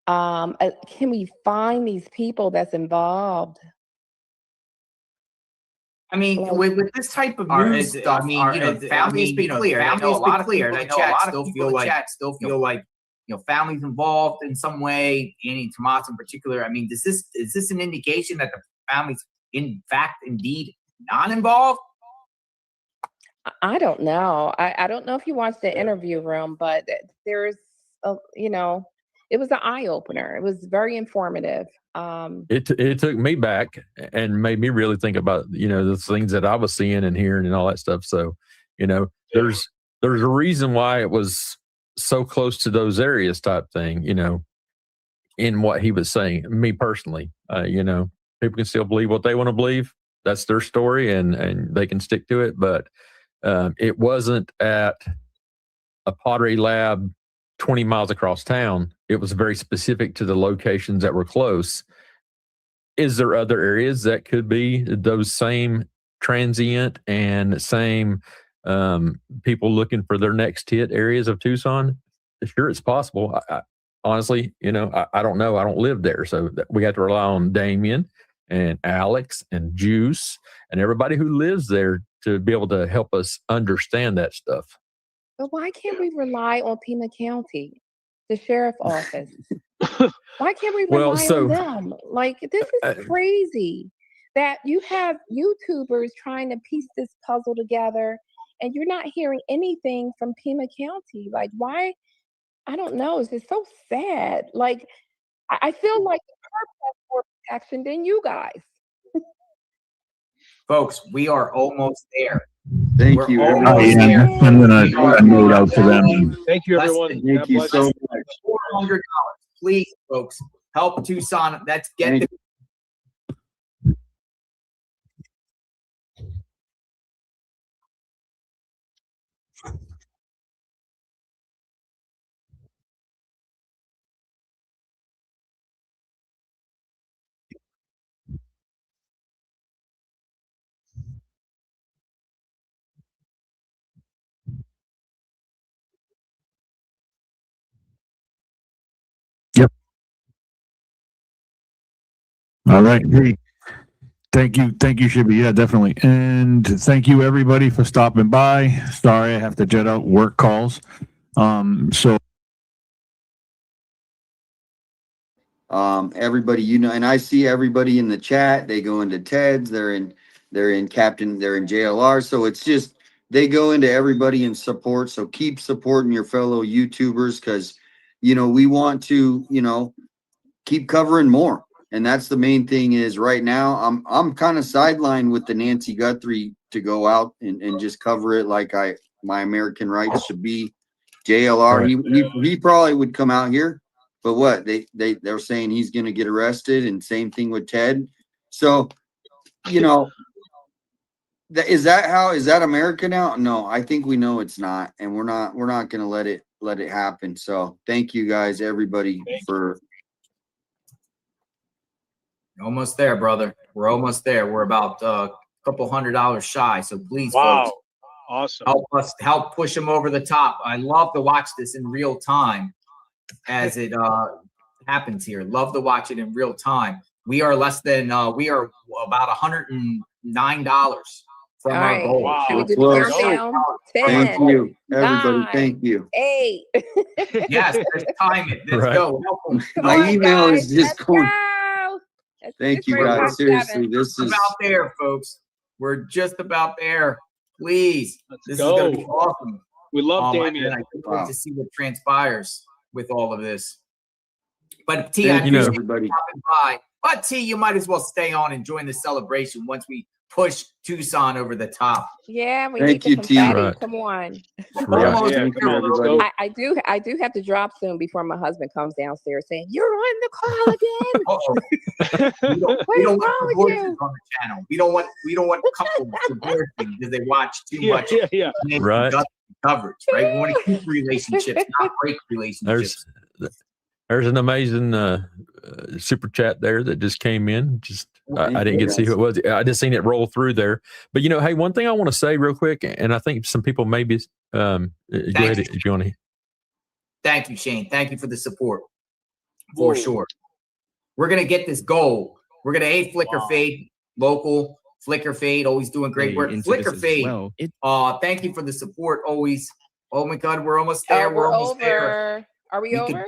Can we find these people that's involved? I mean, with this type of news stuff, I mean, the family's been clear. I know a lot of clear. That chat still feel like families involved in some way. Annie and Tomas in particular. I mean, is this an indication that the family's in fact indeed not involved? I don't know. I don't know if you watched the interview room, but there's it was an eye opener. It was very informative. It took me back and made me really think about the things that I was seeing and hearing and all that stuff. So there's a reason why it was so close to those areas type thing. In what he was saying. Me personally, people can still believe what they want to believe. That's their story, and they can stick to it. But it wasn't at a pottery lab 20 miles across town. It was very specific to the locations that were close. Is there other areas that could be those same transient and same people looking for their next hit areas of Tucson? Sure, it's possible. Honestly, I don't know. I don't live there. So we have to rely on Damien and Alex and Juice and everybody who lives there to be able to help us understand that stuff. But why can't we rely on Pima County, the sheriff office? Why can't we rely on them? Like, this is crazy that you have YouTubers trying to piece this puzzle together and you're not hearing anything from Pima County. Like, why? I don't know. It's just so sad. Like, I feel like the perp has more protection than you guys. Folks, we are almost there. Thank you. I'm going to note out to them. Thank you, everyone. Thank you so much. $400. Please, folks, help Tucson. Let's get the Yep. All right. Hey, thank you, Shibby. Yeah, definitely. And thank you, everybody, for stopping by. Sorry, I have to jet out work calls. Everybody, and I see everybody in the chat. They go into Ted's. They're in JLR. So it's just they go into everybody in support. So keep supporting your fellow YouTubers because we want to keep covering more. And that's the main thing is right now I'm kind of sidelined with the Nancy Guthrie to go out and just cover it like my American rights should be. JLR, right. He probably would come out here, but what they're saying he's going to get arrested, and same thing with Ted. So, is that America now? No, I think we know it's not, and we're not going to let it happen. So thank you guys, everybody, for. Almost there, brother. We're almost there. We're about a couple $100 shy. So please, wow, folks, awesome. Help push them over the top. I love to watch this in real time as it happens here. Love to watch it in real time. We are about $109 from our goal. Wow. Should we do the countdown? 10, thank you, everybody. 9, thank you. 8. Yes, let's time it. Let's go. My email is just going. Thank you, guys. Seriously, this is about there, folks. We're just about there. Please, this is going to be awesome. We love Damien. I can't wait to see what transpires with all of this. But T, I appreciate you stopping by. But T, you might as well stay on and join the celebration once we push Tucson over the top. Yeah, we Thank need you, the T. confetti. Right. Come on. Right. I do have to drop soon before my husband comes downstairs saying, "You're on the call again." we don't want divorces on the channel. We don't want couples divorcing because they watch too much right. coverage. Right? We want to keep relationships, not break relationships. There's an amazing super chat there that just came in. I didn't get to see who it was. I just seen it roll through there. But hey, one thing I want to say real quick, and I think some people maybe go ahead if you want to. Thank you, Shane. Thank you for the support. for sure. We're gonna get this goal. We're gonna Flicker Fade, local Flicker Fade, always doing great work. Flicker Fade. Thank you for the support always. Oh my God, we're almost there. We're almost there. Are we over?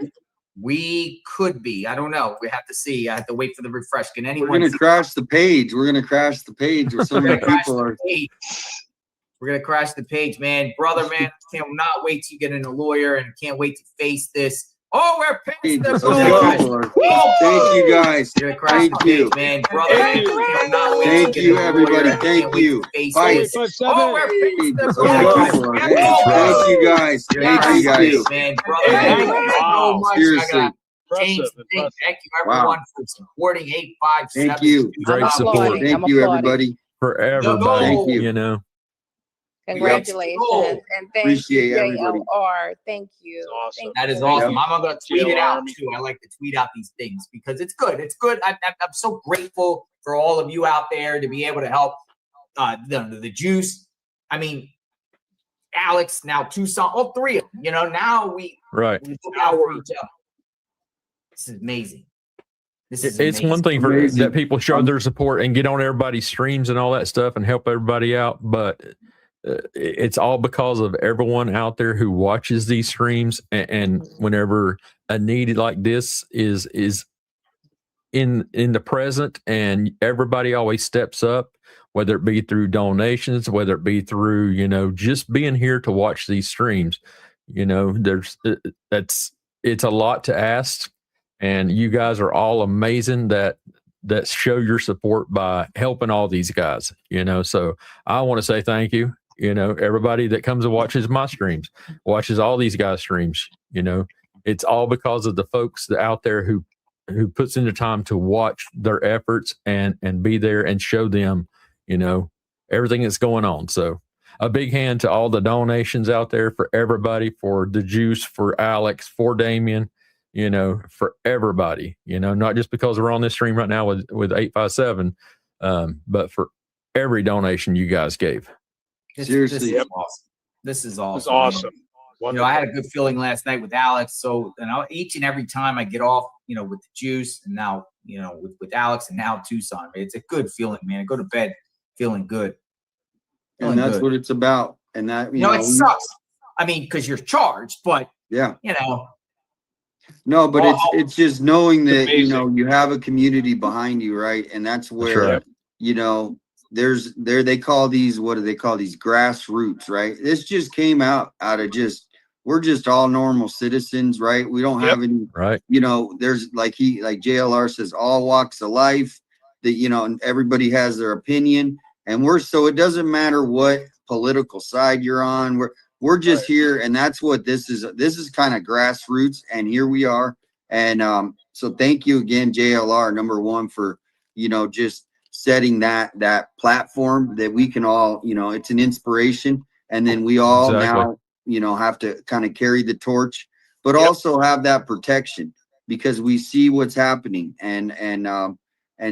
We could be. I don't know. We have to see. I have to wait for the refresh. Can anyone? We're gonna crash the page. We're gonna crash the page. Or so many people are. We're gonna crash the page, man. Brother, man, cannot wait to get in a lawyer and can't wait to face this. Oh, we're past the Thank you guys. Thank you, man. Brother, man, thank you, everybody. Thank you. Fight. Oh, we're past the Thank you guys. Thank you guys, man. Brother, thank you so much. Seriously. Thank you, everyone, for supporting 857. Thank you. Great support. Thank you, everybody. For everybody, Thank you. you know. Congratulations. And thank Appreciate you, everybody. JLR. Thank you. Awesome. That is awesome. I'm going to tweet it out too. I like to tweet out these things because it's good. It's good. I'm so grateful for all of you out there to be able to help the juice. I mean, Alex, now Tucson, all three of them. You know, now we look out for each other. This is amazing. It's one thing for that people show their support and get on everybody's streams and all that stuff and help everybody out, but it's all because of everyone out there who watches these streams, and whenever a need like this is in the present, and everybody always steps up, whether it be through donations, whether it be through, you know, just being here to watch these streams. You know, it's a lot to ask, and you guys are all amazing that show your support by helping all these guys, you know. So I want to say thank you. You know, everybody that comes and watches my streams, watches all these guys' streams, you know, it's all because of the folks out there who puts in the time to watch their efforts and be there and show them, you know, everything that's going on. So a big hand to all the donations out there for everybody, for the juice, for Alex, for Damien, you know, for everybody, you know, not just because we're on this stream right now with 857, but for every donation you guys gave. Seriously, this is awesome. It's awesome. You know, I had a good feeling last night with Alex. So, each and every time I get off, you know, with the juice, and now, you know, with Alex, and now Tucson, it's a good feeling, man. I go to bed feeling good. And that's what it's about. And that, you know, it sucks. I mean, because you're charged, but yeah, you know. No, but it's just knowing that, you know, you have a community behind you, right? And that's where, you know, they call these, what do they call these? Grassroots, right? This just came out of we're just all normal citizens, right? We don't have any, you know, there's like JLR says, all walks of life, that, you know, and everybody has their opinion, and so it doesn't matter what political side you're on. We're just here, and that's what this is. This is kind of grassroots, and here we are. And so thank you again, JLR, number one, for, you know, just setting that platform that we can all, you know, it's an inspiration, and then we all now, you know, have to kind of carry the torch, but also have that protection, because we see what's happening, and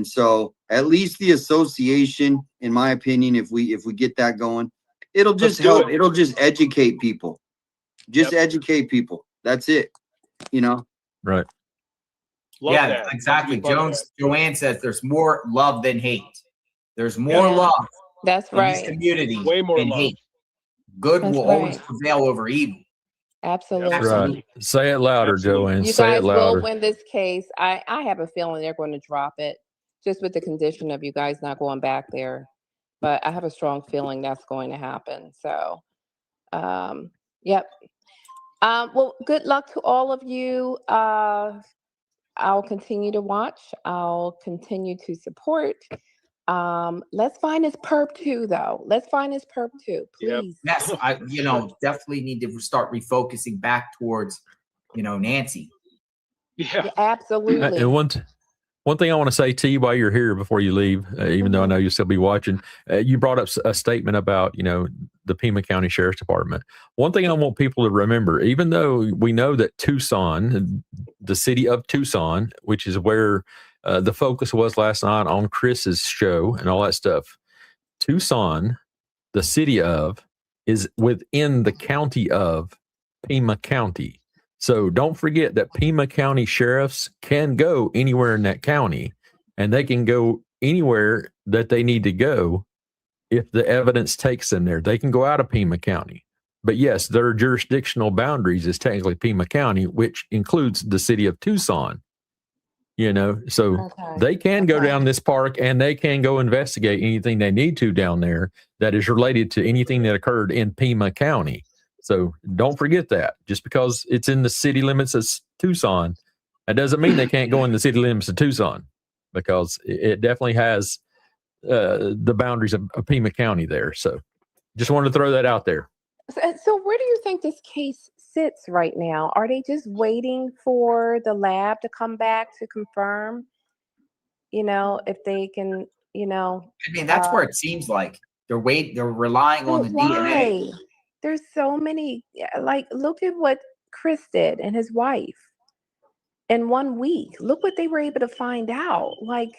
so at least the association, in my opinion, if we get that going, it'll just help. It'll just educate people. Educate people. That's it. You know. Right. Love that. Exactly. Joanne says there's more love than hate. There's more love. That's in this community. Way more than love. hate. Good will always prevail over evil. Absolutely. Right. Say it louder, Joanne. You Say guys it louder. will win this case. I have a feeling they're going to drop it, just with the condition of you guys not going back there. But I have a strong feeling that's going to happen. So, yep. Well, good luck to all of you. I'll continue to watch. I'll continue to support. Let's find his perp 2, though. Let's find his perp 2, please. Yes, I definitely need to start refocusing back towards, you know, Nancy. Yeah, absolutely. And one thing I want to say to you while you're here before you leave, even though I know you'll still be watching, you brought up a statement about, you know, the Pima County Sheriff's Department. One thing I want people to remember, even though we know that Tucson, the city of Tucson, which is where the focus was last night on Chris's show and all that stuff, Tucson, the city of, is within the county of Pima County. So don't forget that Pima County sheriffs can go anywhere in that county, and they can go anywhere that they need to go if the evidence takes them there. They can go out of Pima County. But yes, their jurisdictional boundaries is technically Pima County, which includes the city of Tucson. So they can go down this park and they can go investigate anything they need to down there that is related to anything that occurred in Pima County. So don't forget that. Just because it's in the city limits of Tucson, that doesn't mean they can't go in the city limits of Tucson, because it definitely has the boundaries of Pima County there. So just wanted to throw that out there. So where do you think this case sits right now? Are they just waiting for the lab to come back to confirm, if they can, I mean, that's where it seems like they're relying on the DNA. There's so many, like, look at what Chris did and his wife in 1 week. Look what they were able to find out. Like,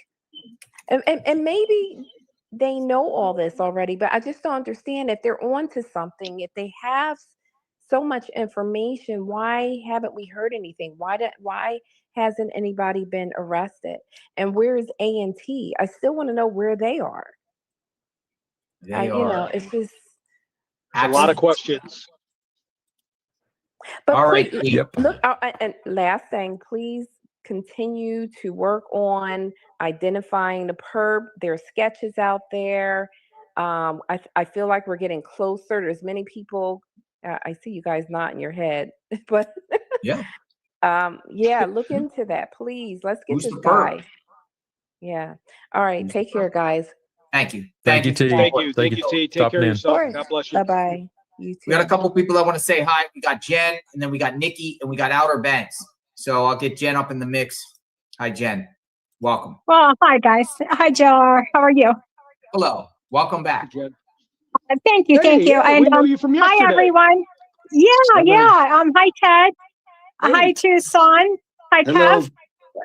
and maybe they know all this already, but I just don't understand if they're onto something. If they have so much information, why haven't we heard anything? Why hasn't anybody been arrested? And where is A&T? I still want to know where they are. It's just a lot of questions. But all right. Look, and last thing, please continue to work on identifying the perp. There are sketches out there. I feel like we're getting closer. There's many people. I see you guys nodding your head, but look into that, please. Let's get this guy. Yeah. All right. Take care, guys. Thank you. Thank you, T. Thank you, T. Take care of yourself. God bless you. Bye-bye. You too. We got a couple people that want to say hi. We got Jen, and then we got Nikki, and we got Outer Banks. So I'll get Jen up in the mix. Hi, Jen. Welcome. Well, hi, guys. Hi, JLR. How are you? Hello. Welcome back. Jen. Thank you. Thank you. And we know you from yesterday. hi, everyone. Yeah. Hi, Ted. Hi, Tucson. Hi, Kev.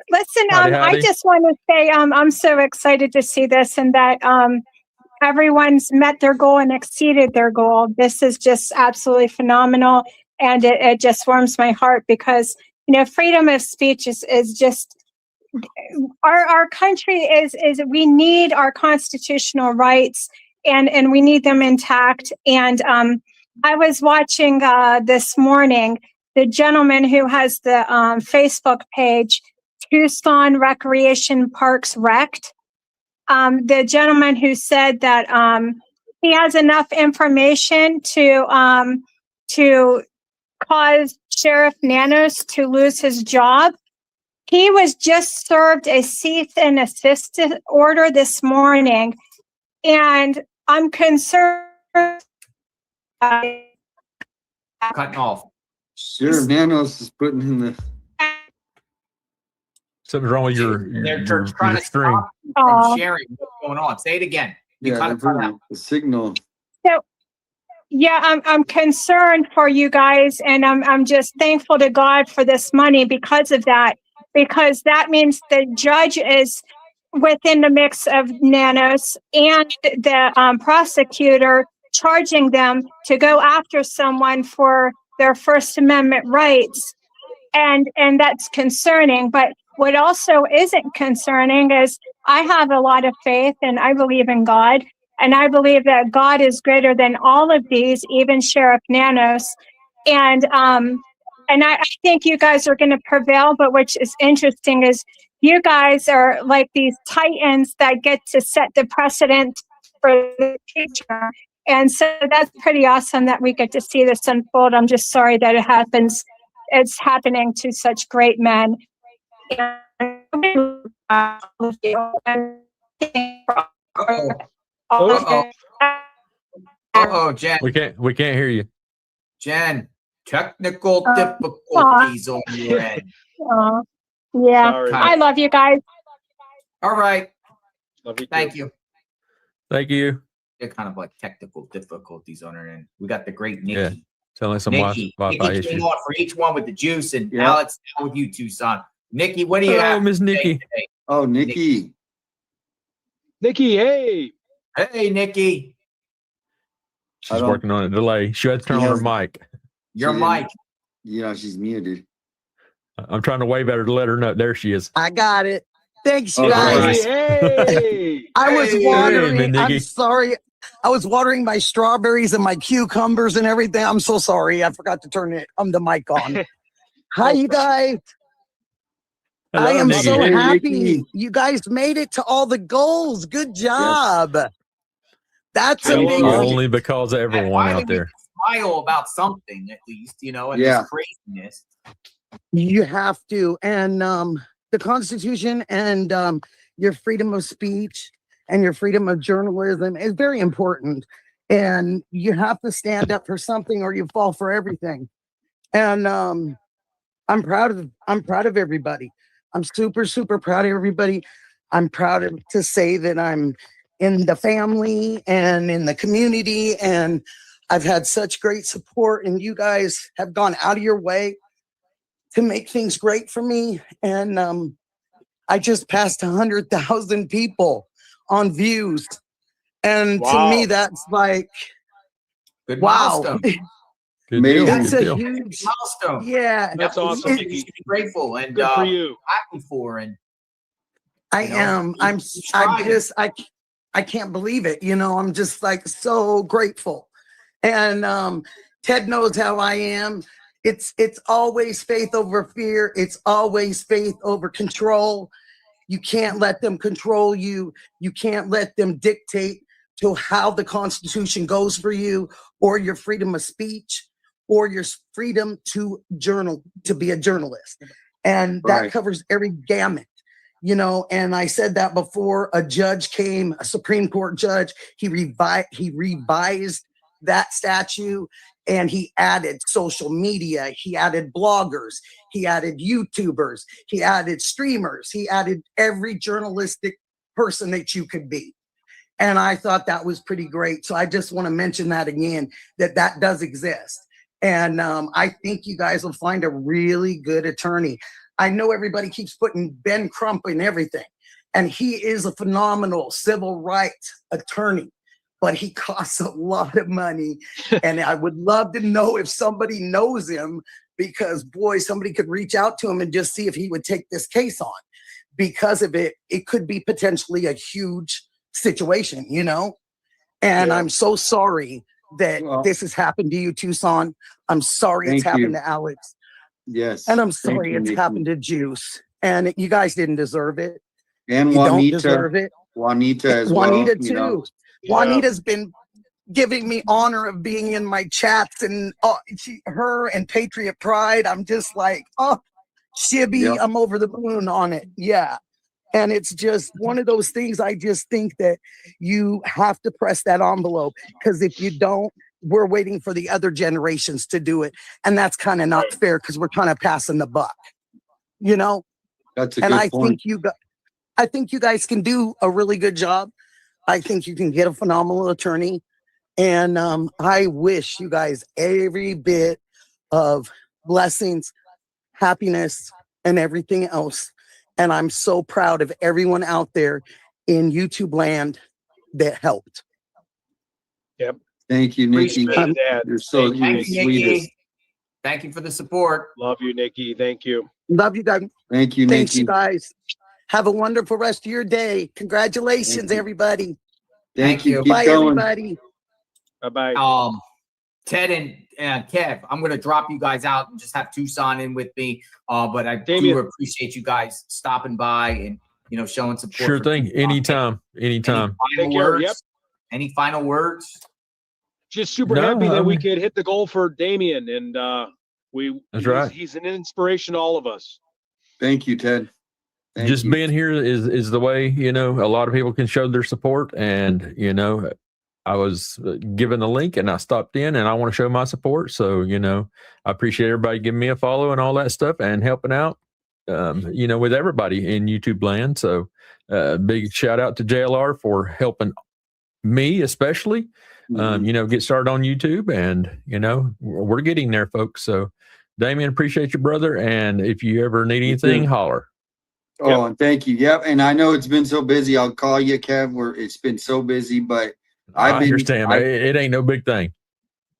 Listen, howdy. I just want to say I'm so excited to see this, and that everyone's met their goal and exceeded their goal. This is just absolutely phenomenal, and it just warms my heart, because freedom of speech is just our country is we need our constitutional rights, and we need them intact. And I was watching this morning the gentleman who has the Facebook page, Tucson Recreation Parks Wrecked. The gentleman who said that he has enough information to cause Sheriff Nanos to lose his job. He was just served a cease and desist order this morning, and I'm concerned. Cutting off. Sheriff Nanos is putting in the. Something's wrong with They're your trying to string. stop you from sharing what's going on. Say it again. You Yeah, the signal. So, I'm concerned for you guys, and I'm just thankful to God for this money because of that. Because that means the judge is within the mix of Nanos, and the prosecutor charging them to go after someone for their First Amendment rights, and that's concerning. But what also isn't concerning is I have a lot of faith, and I believe in God, and I believe that God is greater than all of these, even Sheriff Nanos. And I think you guys are going to prevail. But which is interesting is you guys are like these titans that get to set the precedent for the future. And so that's pretty awesome that we get to see this unfold. I'm just sorry that it happens. It's happening to such great men. Jen. We can't hear you. Jen, technical difficulties on your end. Yeah. Sorry. I love you guys. All right. Love you. Thank you. Thank you. They're kind of like technical difficulties on her end. We got the great Nikki. Yeah. Telling some Nikki Wi-Fi came issues. on for each one with the juice, and now it's down with you, Tucson. Nikki, what do you Hello, have? Miss Nikki. Today? Oh, Nikki. Nikki, hey. Hey, Nikki. She's working on a delay. She had to turn on her mic. Your mic. Yeah, she's muted. I'm trying to wave at her to let her know. There she is. I got it. Thanks, Oh, guys. Hey. I was watering. Hey, I'm Nikki. sorry. I was watering my strawberries and my cucumbers and everything. I'm so sorry. I forgot to turn the mic on. Hi, you guys. Hello, I am Nikki. so Hey, happy. Nikki. You guys made it to all the goals. Good job. That's a big Only because of everyone Finally, out there. we can smile about something at least, you know, and Yeah. this craziness. You have to. And the Constitution and your freedom of speech and your freedom of journalism is very important. And you have to stand up for something or you fall for everything. And I'm proud of everybody. I'm super, super proud of everybody. I'm proud to say that I'm in the family and in the community, and I've had such great support, and you guys have gone out of your way to make things great for me. And I just passed 100,000 people on views. And to me, that's like, Good wow. milestone. Good deal. That's Good a deal. huge Milestone. Yeah. That's awesome, You Nikki. should be grateful and Good for you. happy for. And I you know, am. I'm trying. just I can't believe it. You know, I'm just like so grateful. And Ted knows how I am. It's always faith over fear. It's always faith over control. You can't let them control you. You can't let them dictate to how the Constitution goes for you, or your freedom of speech, or your freedom to be a journalist. And that Right. covers every gamut. You know, and I said that before. A judge came, a Supreme Court judge, he revised that statute, and he added social media, he added bloggers, he added YouTubers, he added streamers, he added every journalistic person that you could be. And I thought that was pretty great. So I just want to mention that again, that does exist. And I think you guys will find a really good attorney. I know everybody keeps putting Ben Crump in everything, and he is a phenomenal civil rights attorney, but he costs a lot of money. And I would love to know if somebody knows him, because boy, somebody could reach out to him and just see if he would take this case on. Because of it, it could be potentially a huge situation, you know? And I'm so sorry that this has happened to you, Tucson. I'm sorry it's happened to Alex. Yes. And I'm sorry it's happened to Juice. And you guys didn't deserve it. And You Juanita. don't deserve it. Juanita as well. Juanita you know. too. Juanita's been giving me honor of being in my chats, and her and Patriot Pride. I'm just like, Shibby, I'm over the moon on it. Yeah. And it's just one of those things. I just think that you have to press that envelope, because if you don't, we're waiting for the other generations to do it. And that's kind of not fair, because we're kind of passing the buck, you know? That's a good point. I think you guys can do a really good job. I think you can get a phenomenal attorney. And I wish you guys every bit of blessings, happiness, and everything else. And I'm so proud of everyone out there in YouTube land that helped. Yep. Thank you, Nikki. You're so Thank you, sweetest. Nikki. Thank you for the support. Love you, Nikki. Thank you. Love you guys. Thank you, Thanks, Nikki. you guys. Have a wonderful rest of your day. Congratulations, everybody. Thank you. Keep Bye, going. everybody. Bye-bye. Ted and Kev, I'm going to drop you guys out and just have Tucson in with me. But I Damien. do appreciate you guys stopping by and, you know, showing support. Sure thing. Anytime. Anytime. Any final words? Yep. Any final words? Just super happy that we could hit the goal for Damien, and That's right. He's an inspiration to all of us. Thank you, Ted. Just being here is the way, you know, a lot of people can show their support. And, you know, I was given the link and I stopped in and I want to show my support. So, you know, I appreciate everybody giving me a follow and all that stuff and helping out, you know, with everybody in YouTube land. So big shout out to JLR for helping me, especially, you know, get started on YouTube. And, you know, we're getting there, folks. So Damien, appreciate you, brother. And if you ever need anything, holler. Oh, and thank you. Yep. And I know it's been so busy. I'll call you, Kev, it's been so busy, but I understand. It ain't no big thing.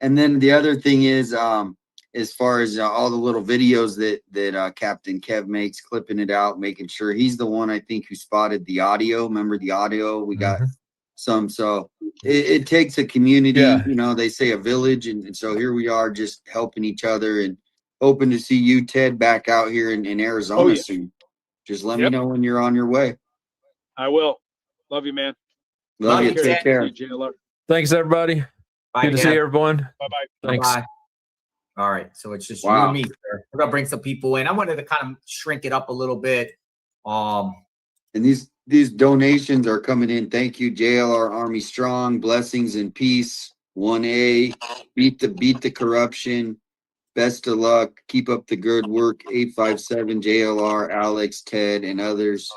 And then the other thing is, as far as all the little videos that Captain Kev makes, clipping it out, making sure he's the one, I think, who spotted the audio. Remember the audio? We got some. So it takes a community, you know, they say a village. And so here we are just helping each other and hoping to see you, Ted, back out here in Arizona soon. Just let me know when you're on your way. I will. Love you, man. Love you. Take care. JLR. Thanks, everybody. Bye, Good to see everyone. Bye-bye. Thanks. Bye. All right. So it's just you and me, sir. We're gonna bring some people in. I wanted to kind of shrink it up a little bit. And these donations are coming in. Thank you, JLR Army Strong. Blessings and peace. 1A. Beat the corruption. Best of luck. Keep up the good work. 857 JLR, Alex, Ted, and others.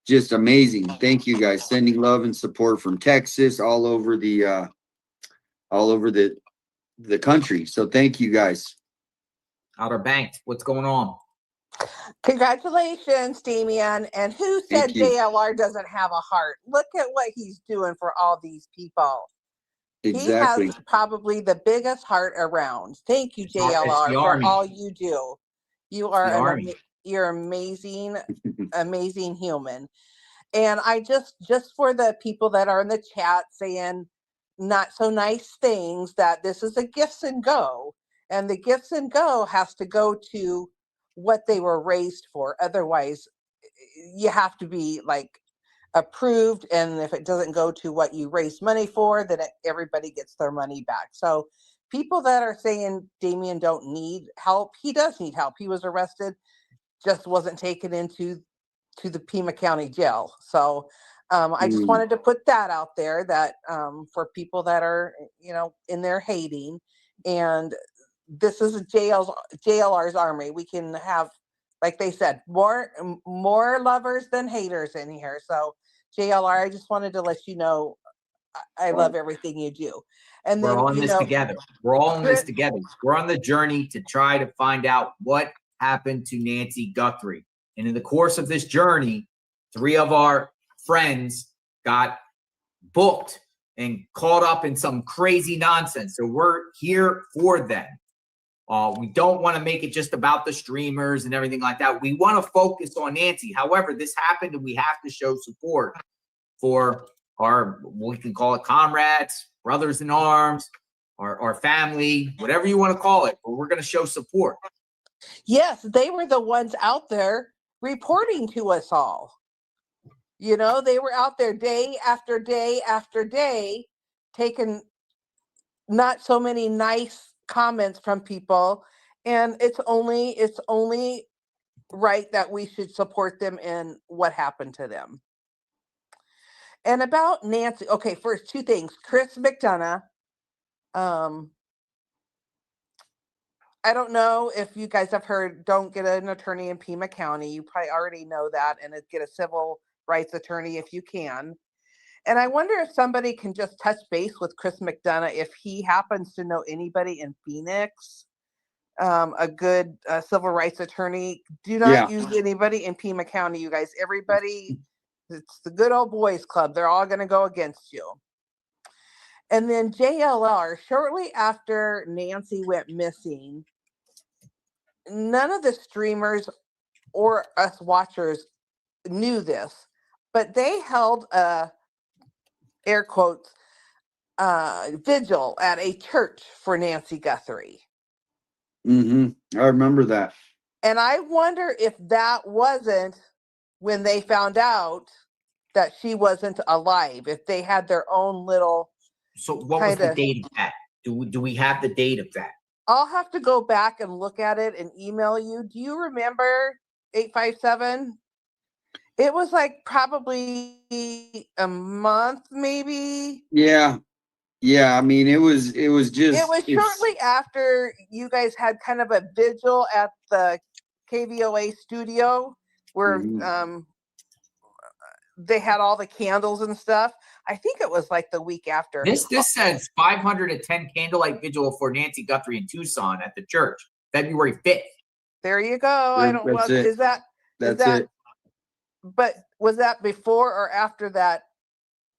Just amazing. Thank you guys. Sending love and support from Texas, all over the country. So thank you guys. Outer Banks, what's going on? Congratulations, Damien. And who said JLR doesn't have a heart? Look at what he's doing for all these people. Exactly. He has probably the biggest heart around. Thank you, JLR, for all you do. You are you're amazing, amazing human. And I just for the people that are in the chat saying not so nice things, that this is a gifts and go, and the gifts and go has to go to what they were raised for. Otherwise, you have to be like approved, and if it doesn't go to what you raised money for, then everybody gets their money back. So people that are saying Damien don't need help, he does need help. He was arrested, just wasn't taken into the Pima County jail. So I just wanted to put that out there, that for people that are, you know, in there hating, and this is JLR's army. We can have, like they said, more lovers than haters in here. So JLR, I just wanted to let you know I love everything you do. And we're then all in this together. We're all in this together. We're on the journey to try to find out what happened to Nancy Guthrie. And in the course of this journey, 3 of our friends got booked and caught up in some crazy nonsense. So we're here for them. We don't want to make it just about the streamers and everything like that. We want to focus on Nancy. However, this happened, and we have to show support for our, we can call it comrades, brothers in arms, our family, whatever you want to call it. But we're going to show support. Yes, they were the ones out there reporting to us all. You know, they were out there day after day after day, taking not so many nice comments from people, and it's only right that we should support them in what happened to them. And about Nancy, okay, first 2 things. Chris McDonough, I don't know if you guys have heard, don't get an attorney in Pima County. You probably already know that, and get a civil rights attorney if you can. And I wonder if somebody can just touch base with Chris McDonough if he happens to know anybody in Phoenix, a good civil rights attorney. Do not use anybody in Pima County, you guys. Everybody, it's the good old boys club. They're all going to go against you. And then JLR, shortly after Nancy went missing, none of the streamers or us watchers knew this, but they held a, air quotes, vigil at a church for Nancy Guthrie. I remember that. And I wonder if that wasn't when they found out that she wasn't alive, if they had their own little. So what was the date of that? Do we have the date of that? I'll have to go back and look at it and email you. Do you remember 857? It was like probably a month, maybe. Yeah. I mean, it was shortly after you guys had kind of a vigil at the KVOA studio where they had all the candles and stuff. I think it was like the week after. This says 510 candlelight vigil for Nancy Guthrie in Tucson at the church, February 5th. There you go. I don't know. Is that it? But was that before or after that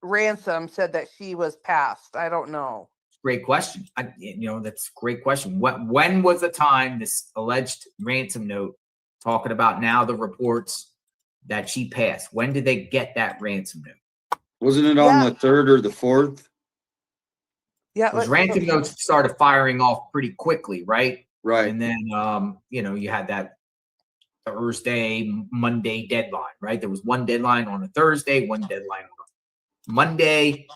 Ransom said that she was passed? I don't know. great question. That's a great question. When was the time this alleged ransom note talking about now the reports that she passed? When did they get that ransom note? Wasn't it on the 3rd or the 4th? Yeah, those ransom notes started firing off pretty quickly, right? Right. And then you had that Thursday, Monday deadline, right? There was one deadline on a Thursday, one deadline on a Monday.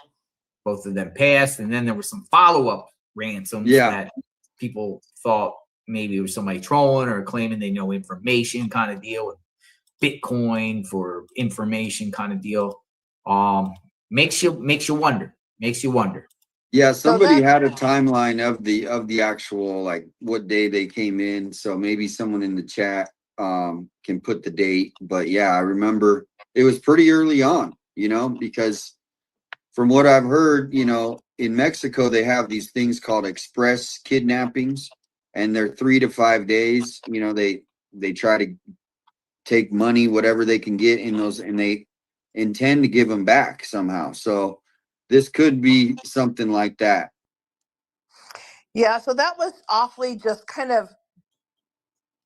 Both of them passed, and then there was some follow-up ransoms that people thought maybe it was somebody trolling or claiming they know information kind of deal, Bitcoin for information kind of deal. Makes you wonder. Yeah, somebody had a timeline of the actual, like, what day they came in. So maybe someone in the chat can put the date. But yeah, I remember it was pretty early on, because from what I've heard, in Mexico, they have these things called express kidnappings, and they're 3 to 5 days. They try to take money, whatever they can get in those, and they intend to give them back somehow. So this could be something like that. Yeah, so that was awfully just kind of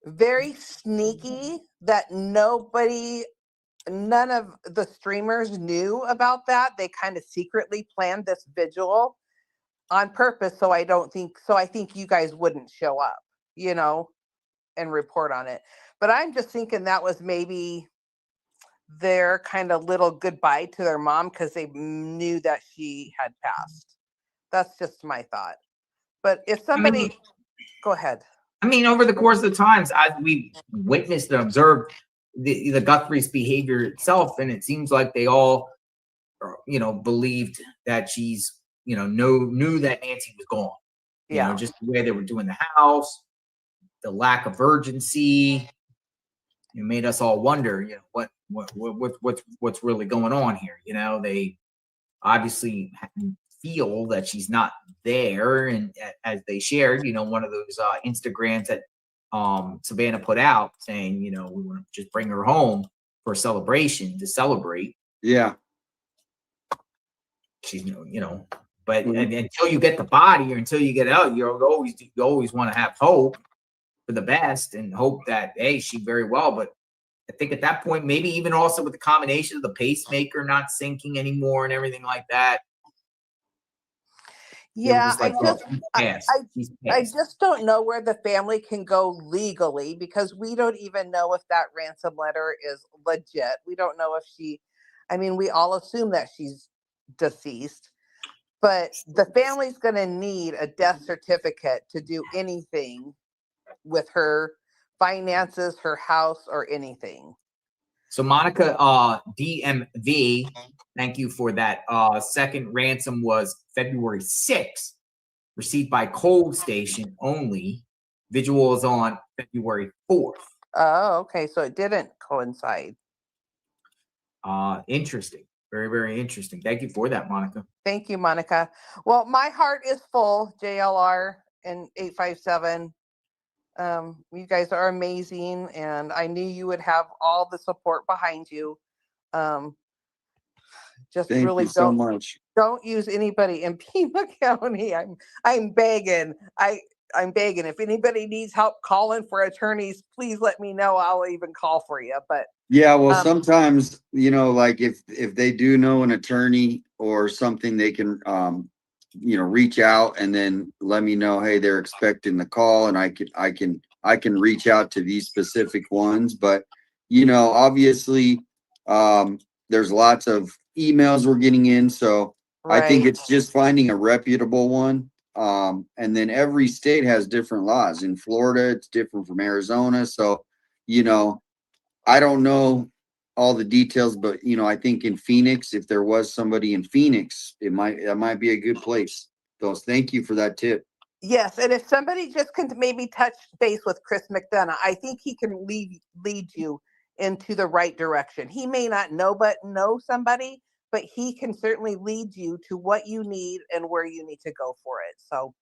very sneaky that none of the streamers knew about that. They kind of secretly planned this vigil on purpose. So I think you guys wouldn't show up, and report on it. But I'm just thinking that was maybe their kind of little goodbye to their mom because they knew that she had passed. That's just my thought. But if somebody, go ahead. Over the course of the times, we witnessed and observed the Guthrie's behavior itself, and it seems like they all, believed that she's, knew that Nancy was gone. Yeah, just the way they were doing the house, the lack of urgency, it made us all wonder, what's really going on here. They obviously feel that she's not there, and as they shared, one of those Instagrams that Savannah put out saying, we want to just bring her home for a celebration to celebrate. Yeah. She's, but until you get the body or until you get out, you always want to have hope for the best and hope that, hey, she very well. But I think at that point, maybe even also with the combination of the pacemaker not syncing anymore and everything like that. Yeah, I just don't know where the family can go legally because we don't even know if that ransom letter is legit. We don't know if we all assume that she's deceased, but the family's going to need a death certificate to do anything with her finances, her house, or anything. So Monica DMV, thank you for that. Second ransom was February 6th, received by Cold Station only. Vigil is on February 4th. Oh, okay. So it didn't coincide. Interesting. Very, very interesting. Thank you for that, Monica. Thank you, Monica. Well, my heart is full, JLR and 857. You guys are amazing, and I knew you would have all the support behind you. Just Thank really you so much. Don't use anybody in Pima County. I'm begging. I'm begging. If anybody needs help calling for attorneys, please let me know. I'll even call for you. But yeah, well, sometimes like if they do know an attorney or something, they can reach out and then let me know, hey, they're expecting the call, and I can reach out to these specific ones. But obviously there's lots of emails we're getting in, so right. I think it's just finding a reputable one. And then every state has different laws. In Florida, it's different from Arizona. So, I don't know all the details, but I think in Phoenix, if there was somebody in Phoenix, that might be a good place. So thank you for that tip. Yes, and if somebody just can maybe touch base with Chris McDonough, I think he can lead you into the right direction. He may not know somebody, but he can certainly lead you to what you need and where you need to go for it. So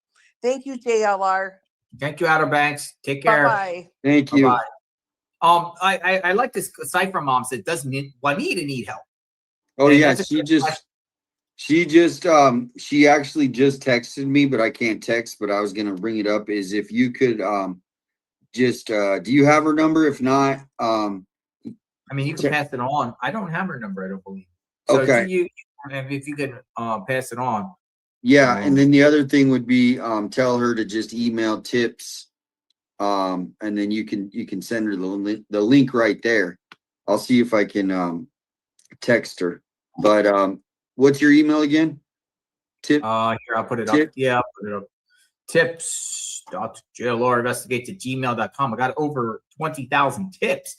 thank you, JLR. Thank you, Outer Banks. Take care. Bye-bye. Thank you. Bye-bye. I like this Cypher Mom said, doesn't Juanita need help? Oh, and yeah, she just She just she actually just texted me, but I can't text, but I was gonna bring it up is if you could just do you have her number? If not, I mean you can pass it on. I don't have her number, I don't believe. So okay. If you could pass it on. Yeah, and then the other thing would be tell her to just email tips. And then you can send her the link right there. I'll see if I can text her. But what's your email again? Here, I'll put it up. Yeah, I'll put it up. Tips.jlrinvestigate@gmail.com. I got over 20,000 tips.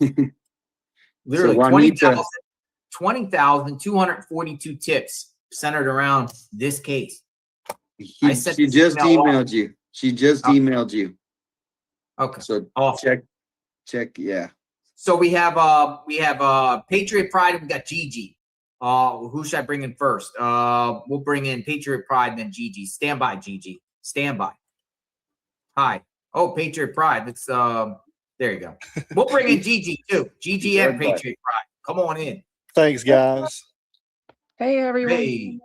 Literally so 20,242 tips centered around this case. She just emailed you. She just emailed you. Okay. So check. Yeah. So we have Patriot Pride and we got Gigi. Who should I bring in first? We'll bring in Patriot Pride and then Gigi. Stand by, Gigi. Stand by. Hi. Oh, Patriot Pride. Let's there you go. We'll bring in Gigi too. Gigi and Patriot Pride. Come on in. Thanks, guys. Hey everyone. Hey.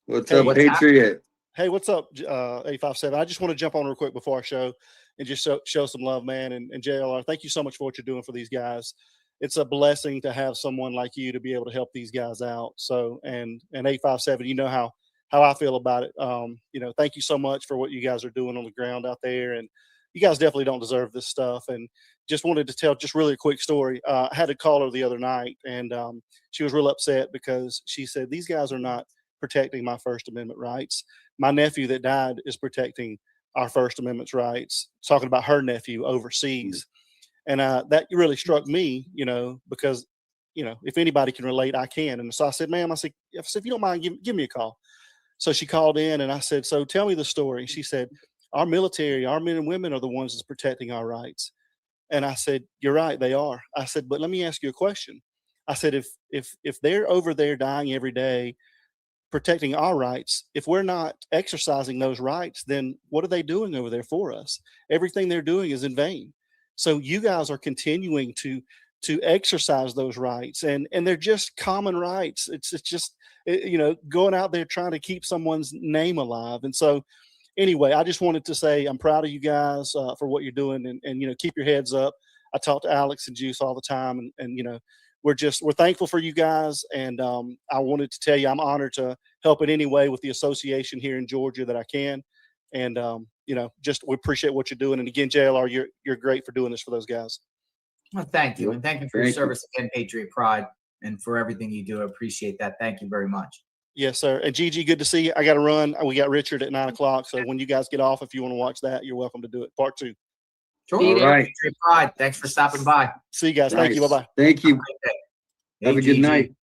What's up, Patriot? Hey, what's up, 857? I just want to jump on real quick before our show and just show some love, man. And JLR, thank you so much for what you're doing for these guys. It's a blessing to have someone like you to be able to help these guys out. So, and 857, you know how I feel about it. Thank you so much for what you guys are doing on the ground out there. And you guys definitely don't deserve this stuff. And just wanted to tell just really a quick story. I had a caller the other night, and she was real upset because she said, these guys are not protecting my First Amendment rights. My nephew that died is protecting our First Amendment rights, talking about her nephew overseas. And that really struck me, because, if anybody can relate, I can. And so I said, ma'am, I said, if you don't mind, give me a call. So she called in and I said, so tell me the story. She said, our military, our men and women are the ones that's protecting our rights. And I said, you're right, they are. I said, but let me ask you a question. I said, if they're over there dying every day, protecting our rights, if we're not exercising those rights, then what are they doing over there for us? Everything they're doing is in vain. So you guys are continuing to exercise those rights, and they're just common rights. It's just going out there trying to keep someone's name alive. And so anyway, I just wanted to say I'm proud of you guys for what you're doing, and keep your heads up. I talk to Alex and Juice all the time, and we're thankful for you guys. And I wanted to tell you, I'm honored to help in any way with the association here in Georgia that I can. And, we appreciate what you're doing. And again, JLR, you're great for doing this for those guys. Well, thank you. And thank you for your service again, Patriot Pride, and for everything you do. I appreciate that. Thank you very much. Yes, sir. And Gigi, good to see you. I got to run. We got Richard at 9:00. So when you guys get off, if you want to watch that, you're welcome to do it. Part 2. Sure. All right. Patriot Pride. Thanks for stopping by. See you guys. Nice. Thank you. Bye-bye. Thank you. Have a good night.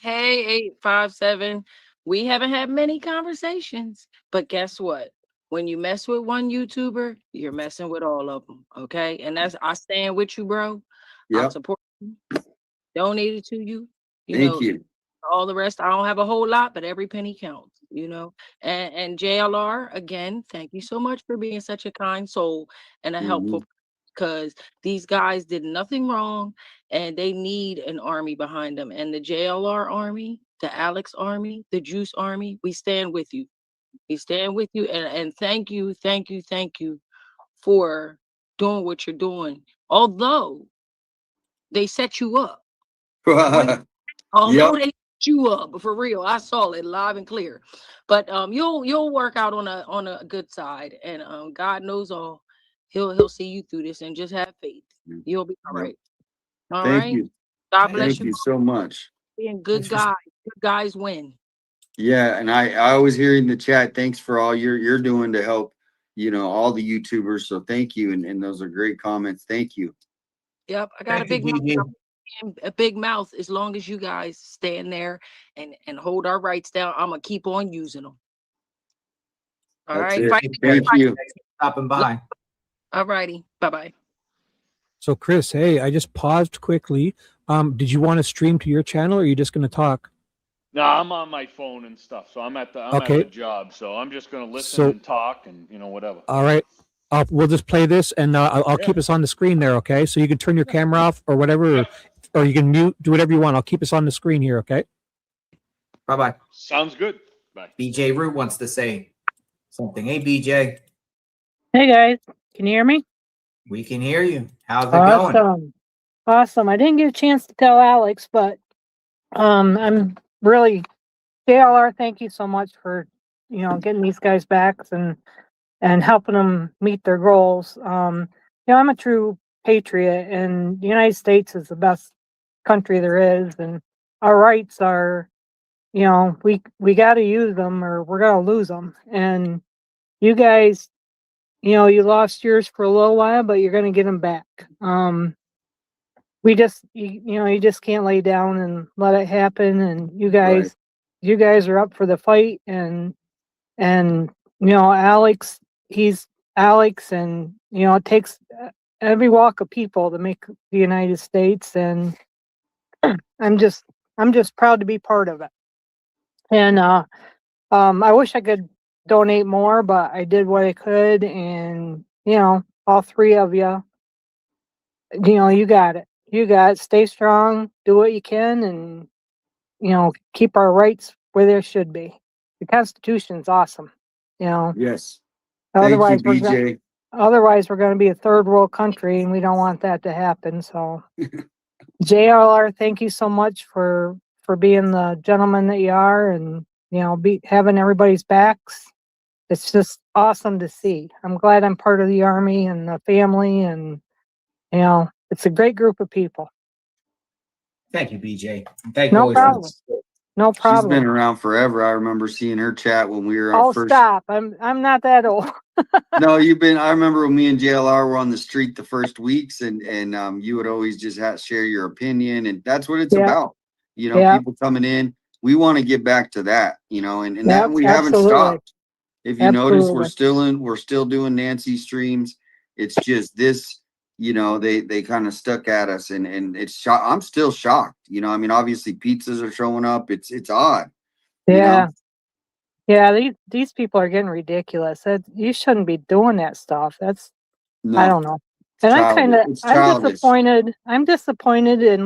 Hey, 857. We haven't had many conversations, but guess what? When you mess with one YouTuber, you're messing with all of them. Okay. And I stand with you, bro. Yep. I'm supporting you. Donated to you. Thank you. All the rest, I don't have a whole lot, but every penny counts, And JLR, again, thank you so much for being such a kind soul and a helpful, because these guys did nothing wrong and they need an army behind them. And the JLR army, the Alex army, the Juice army, we stand with you. We stand with you. And thank you for doing what you're doing. Although they set you up. Although they you up, for real, I saw it live and clear. But you'll work out on a good side, and God knows all. He'll see you through this, and just have faith. You'll be all right. All right. Thank you. God bless you. Thank you so much. Being good guys. Good guys win. Yeah, and I always hear in the chat, thanks for all you're doing to help, all the YouTubers. So thank you, and those are great comments. Thank you. Yep, I got a big mouth. As long as you guys stand there and hold our rights down, I'm gonna keep on using them. All right. Thank you. Thanks for stopping by. All righty. Bye-bye. So Chris, hey, I just paused quickly. Did you want to stream to your channel, or are you just gonna talk? No, I'm on my phone and stuff, so I'm at the job, so I'm just gonna listen and talk and whatever. All right. We'll just play this, and I'll keep us on the screen there, okay? So you can turn your camera off or whatever, or you can mute, do whatever you want. I'll keep us on the screen here, okay? Bye-bye. Sounds good. Bye. BJ Root wants to say something. Hey, BJ. Hey guys, can you hear me? We can hear you. How's it going? Awesome. I didn't get a chance to tell Alex, but I'm really JLR, thank you so much for getting these guys back and helping them meet their goals. I'm a true patriot, and the United States is the best country there is, and our rights are, we got to use them or we're gonna lose them. And you guys, you lost yours for a little while, but you're gonna get them back. We just, you just can't lay down and let it happen. And you guys are up for the fight, and Alex, he's Alex, and it takes every walk of people to make the United States, and I'm just proud to be part of it. And I wish I could donate more, but I did what I could, and all three of you, you got it. You got it. Stay strong, do what you can, and keep our rights where they should be. The Constitution's awesome. Yes. Otherwise, Thank you, BJ. Otherwise, we're going to be a third world country, and we don't want that to happen. So, JLR, thank you so much for being the gentleman that you are, and having everybody's backs. It's just awesome to see. I'm glad I'm part of the Army and the family, and it's a great group of people. Thank you, BJ. Thank you. No problem. No problem. She's been around forever. I remember seeing her chat when we were first. Stop. I'm not that old. No, I remember when me and JLR were on the street the first weeks, and you would always just share your opinion, and that's what it's about. People coming in. We want to get back to that, and that we haven't stopped. If you notice, we're still doing Nancy streams. It's just this, they kind of stuck at us, and it's I'm still shocked. Obviously pizzas are showing up. It's odd. Yeah. Yeah, these people are getting ridiculous. You shouldn't be doing that stuff. I don't know. And I'm disappointed. I'm disappointed in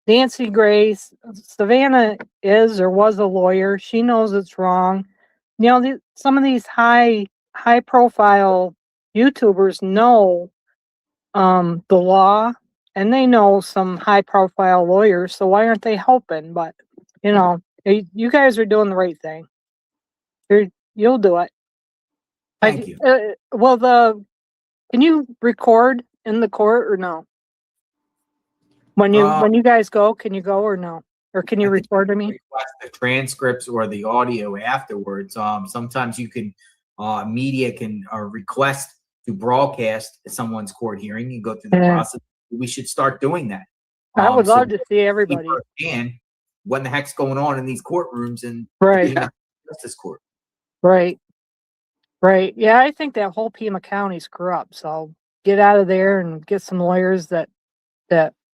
Nancy Grace. Savannah is or was a lawyer. She knows it's wrong. Some of these high profile YouTubers know the law, and they know some high profile lawyers. So why aren't they helping? But you guys are doing the right thing. You'll do it. Thank you. Can you record in the court or no? When you guys go, can you go or no? Or can you record to me? Request the transcripts or the audio afterwards. Sometimes you can, media can request to broadcast someone's court hearing. You go through the process. We should start doing that. I would love to see everybody. And what in the heck's going on in these courtrooms and justice court? Right. Yeah, I think that whole Pima County's corrupt. So get out of there and get some lawyers that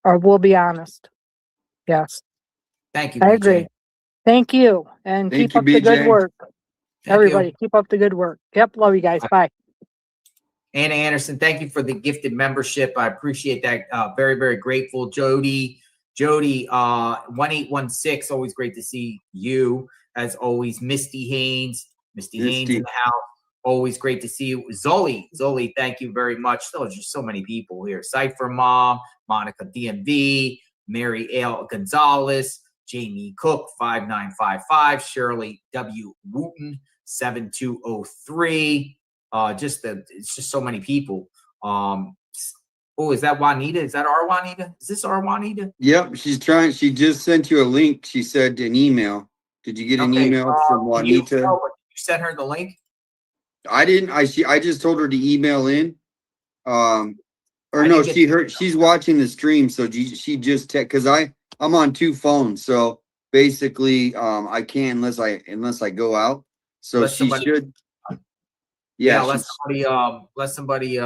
will be honest. Yes. Thank you. I agree. Thank you, and keep up the good work. Everybody, keep up the good work. Yep, love you guys. Bye. Anna Anderson, thank you for the gifted membership. I appreciate that. Very, very grateful. Jody, 1816. Always great to see you. As always, Misty Haynes in the house. Always great to see you. Zoli, thank you very much. There's just so many people here. Cypher Mom, Monica DMV, Mary L. Gonzalez, Jamie Cook, 5955, Shirley W. Wooten, 7203. It's just so many people. Is that Juanita? Is that our Juanita? Is this our Juanita? Yep, she just sent you a link. She said an email. Did you get an email from Juanita? You sent her the link? I didn't. I just told her to email in. She's watching the stream, so she just because I'm on two phones, so basically I can't unless I go out. So she should. Yeah, let somebody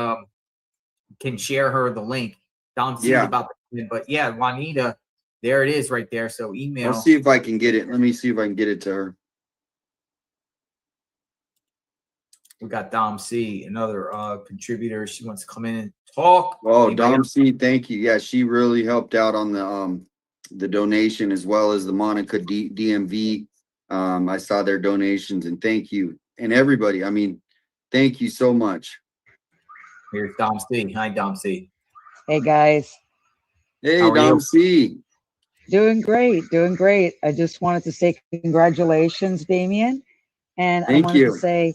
can share her the link. Don't see about the but Juanita, there it is right there. So email. I'll see if I can get it. Let me see if I can get it to her. We got Dom C, another contributor. She wants to come in and talk. Oh, Dom C, thank you. Yeah, she really helped out on the donation, as well as the Monica DMV. I saw their donations, and thank you. And everybody, I mean, thank you so much. Here's Dom C. Hi, Dom C. Hey, guys. Hey, Dom C. Doing great, doing great. I just wanted to say congratulations, Damien. And I wanted to say,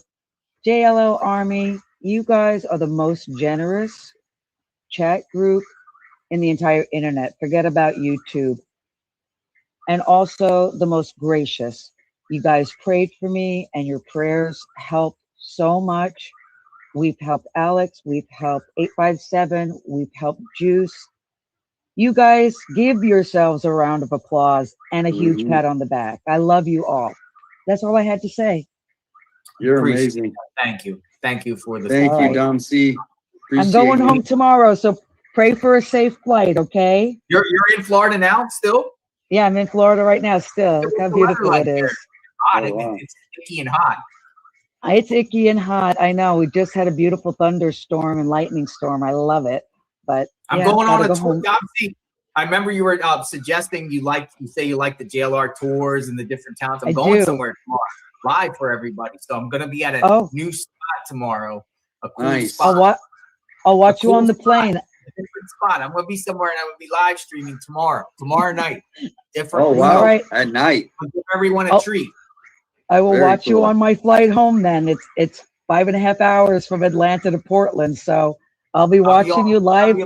JLO Army, you guys are the most generous chat group in the entire internet. Forget about YouTube. And also the most gracious. You guys prayed for me, and your prayers helped so much. We've helped Alex, we've helped 857, we've helped Juice. You guys give yourselves a round of applause and a huge pat on the back. I love you all. That's all I had to say. You're amazing. Thank you. Thank you for the Thank you, Dom C. I'm going home tomorrow, so pray for a safe flight, okay? You're in Florida now still? Yeah, I'm in Florida right now still. Look how beautiful it is. Hot. It's sticky and hot. It's icky and hot. I know. We just had a beautiful thunderstorm and lightning storm. I love it. But I'm going on a tour. I remember you were suggesting you say you like the JLR tours and the different towns. I'm going somewhere tomorrow, live for everybody. So I'm going to be at a new spot tomorrow. A cool spot. I'll watch you on the plane. A different spot. I'm going to be somewhere, and I'm going to be live streaming tomorrow night. Different. Oh wow! All right. At night. I'll give everyone a treat. I will watch you on my flight home. Then it's 5.5 hours from Atlanta to Portland, so I'll be watching you live.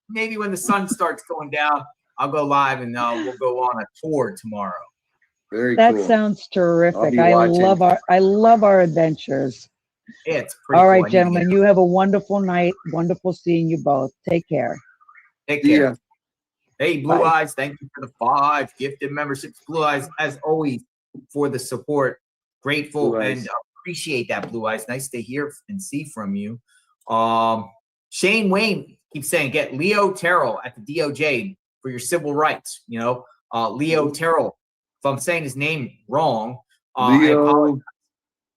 Maybe when the sun starts going down, I'll go live, and we'll go on a tour tomorrow. Very cool. That sounds terrific. I love our adventures. Yeah, it's pretty All cool. right, gentlemen, you have a wonderful night. Wonderful seeing you both. Take care. Take care. Yeah. Hey, Blue Eyes, thank you for the 5 gifted memberships. Blue Eyes, as always, for the support. Grateful and appreciate that, Blue Eyes. Nice to hear and see from you. Shane Wayne keeps saying, get Leo Terrell at the DOJ for your civil rights. You know, Leo Terrell. If I'm saying his name wrong, Leo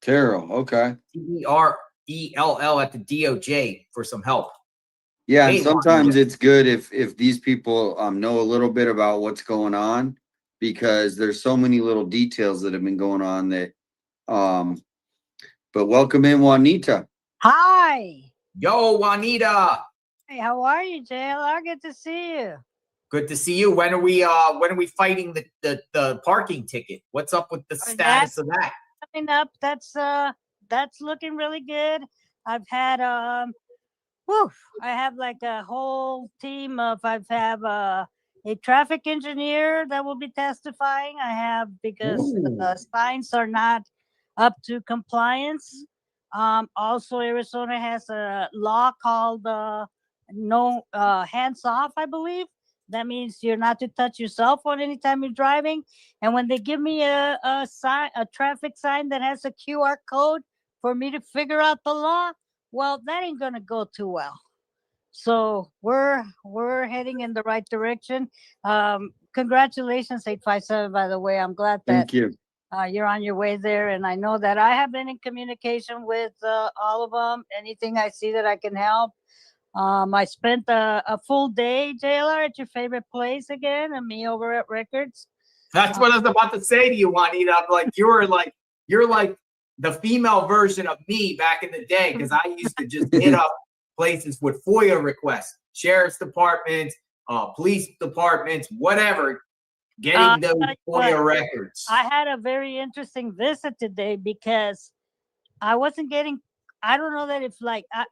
Terrell. Okay. Terrell at the DOJ for some help. Yeah, and sometimes it's good if these people know a little bit about what's going on, because there's so many little details that have been going on that. But welcome in, Juanita. Hi. Yo, Juanita. Hey, how are you, JLR? Good to see you. Good to see you. When are we fighting the parking ticket? What's up with the status of that? Coming up. That's looking really good. I've had I have like a whole team of a traffic engineer that will be testifying. I have because the signs are not up to compliance. Also, Arizona has a law called no hands off, I believe. That means you're not to touch your cell phone anytime you're driving. And when they give me a traffic sign that has a QR code for me to figure out the law, well, that ain't gonna go too well. So we're heading in the right direction. Congratulations, 857. By the way, I'm glad that you're on your way there, and I know that I have been in communication with all of them. Anything I see that I can help. I spent a full day, JLR, at your favorite place again, and me over at Records. That's what I was about to say to you, Juanita. I'm like, you're like the female version of me back in the day, because I used to just hit up places with FOIA requests, sheriff's departments, police departments, whatever, getting those FOIA records. I had a very interesting visit today because I wasn't getting. I don't know that if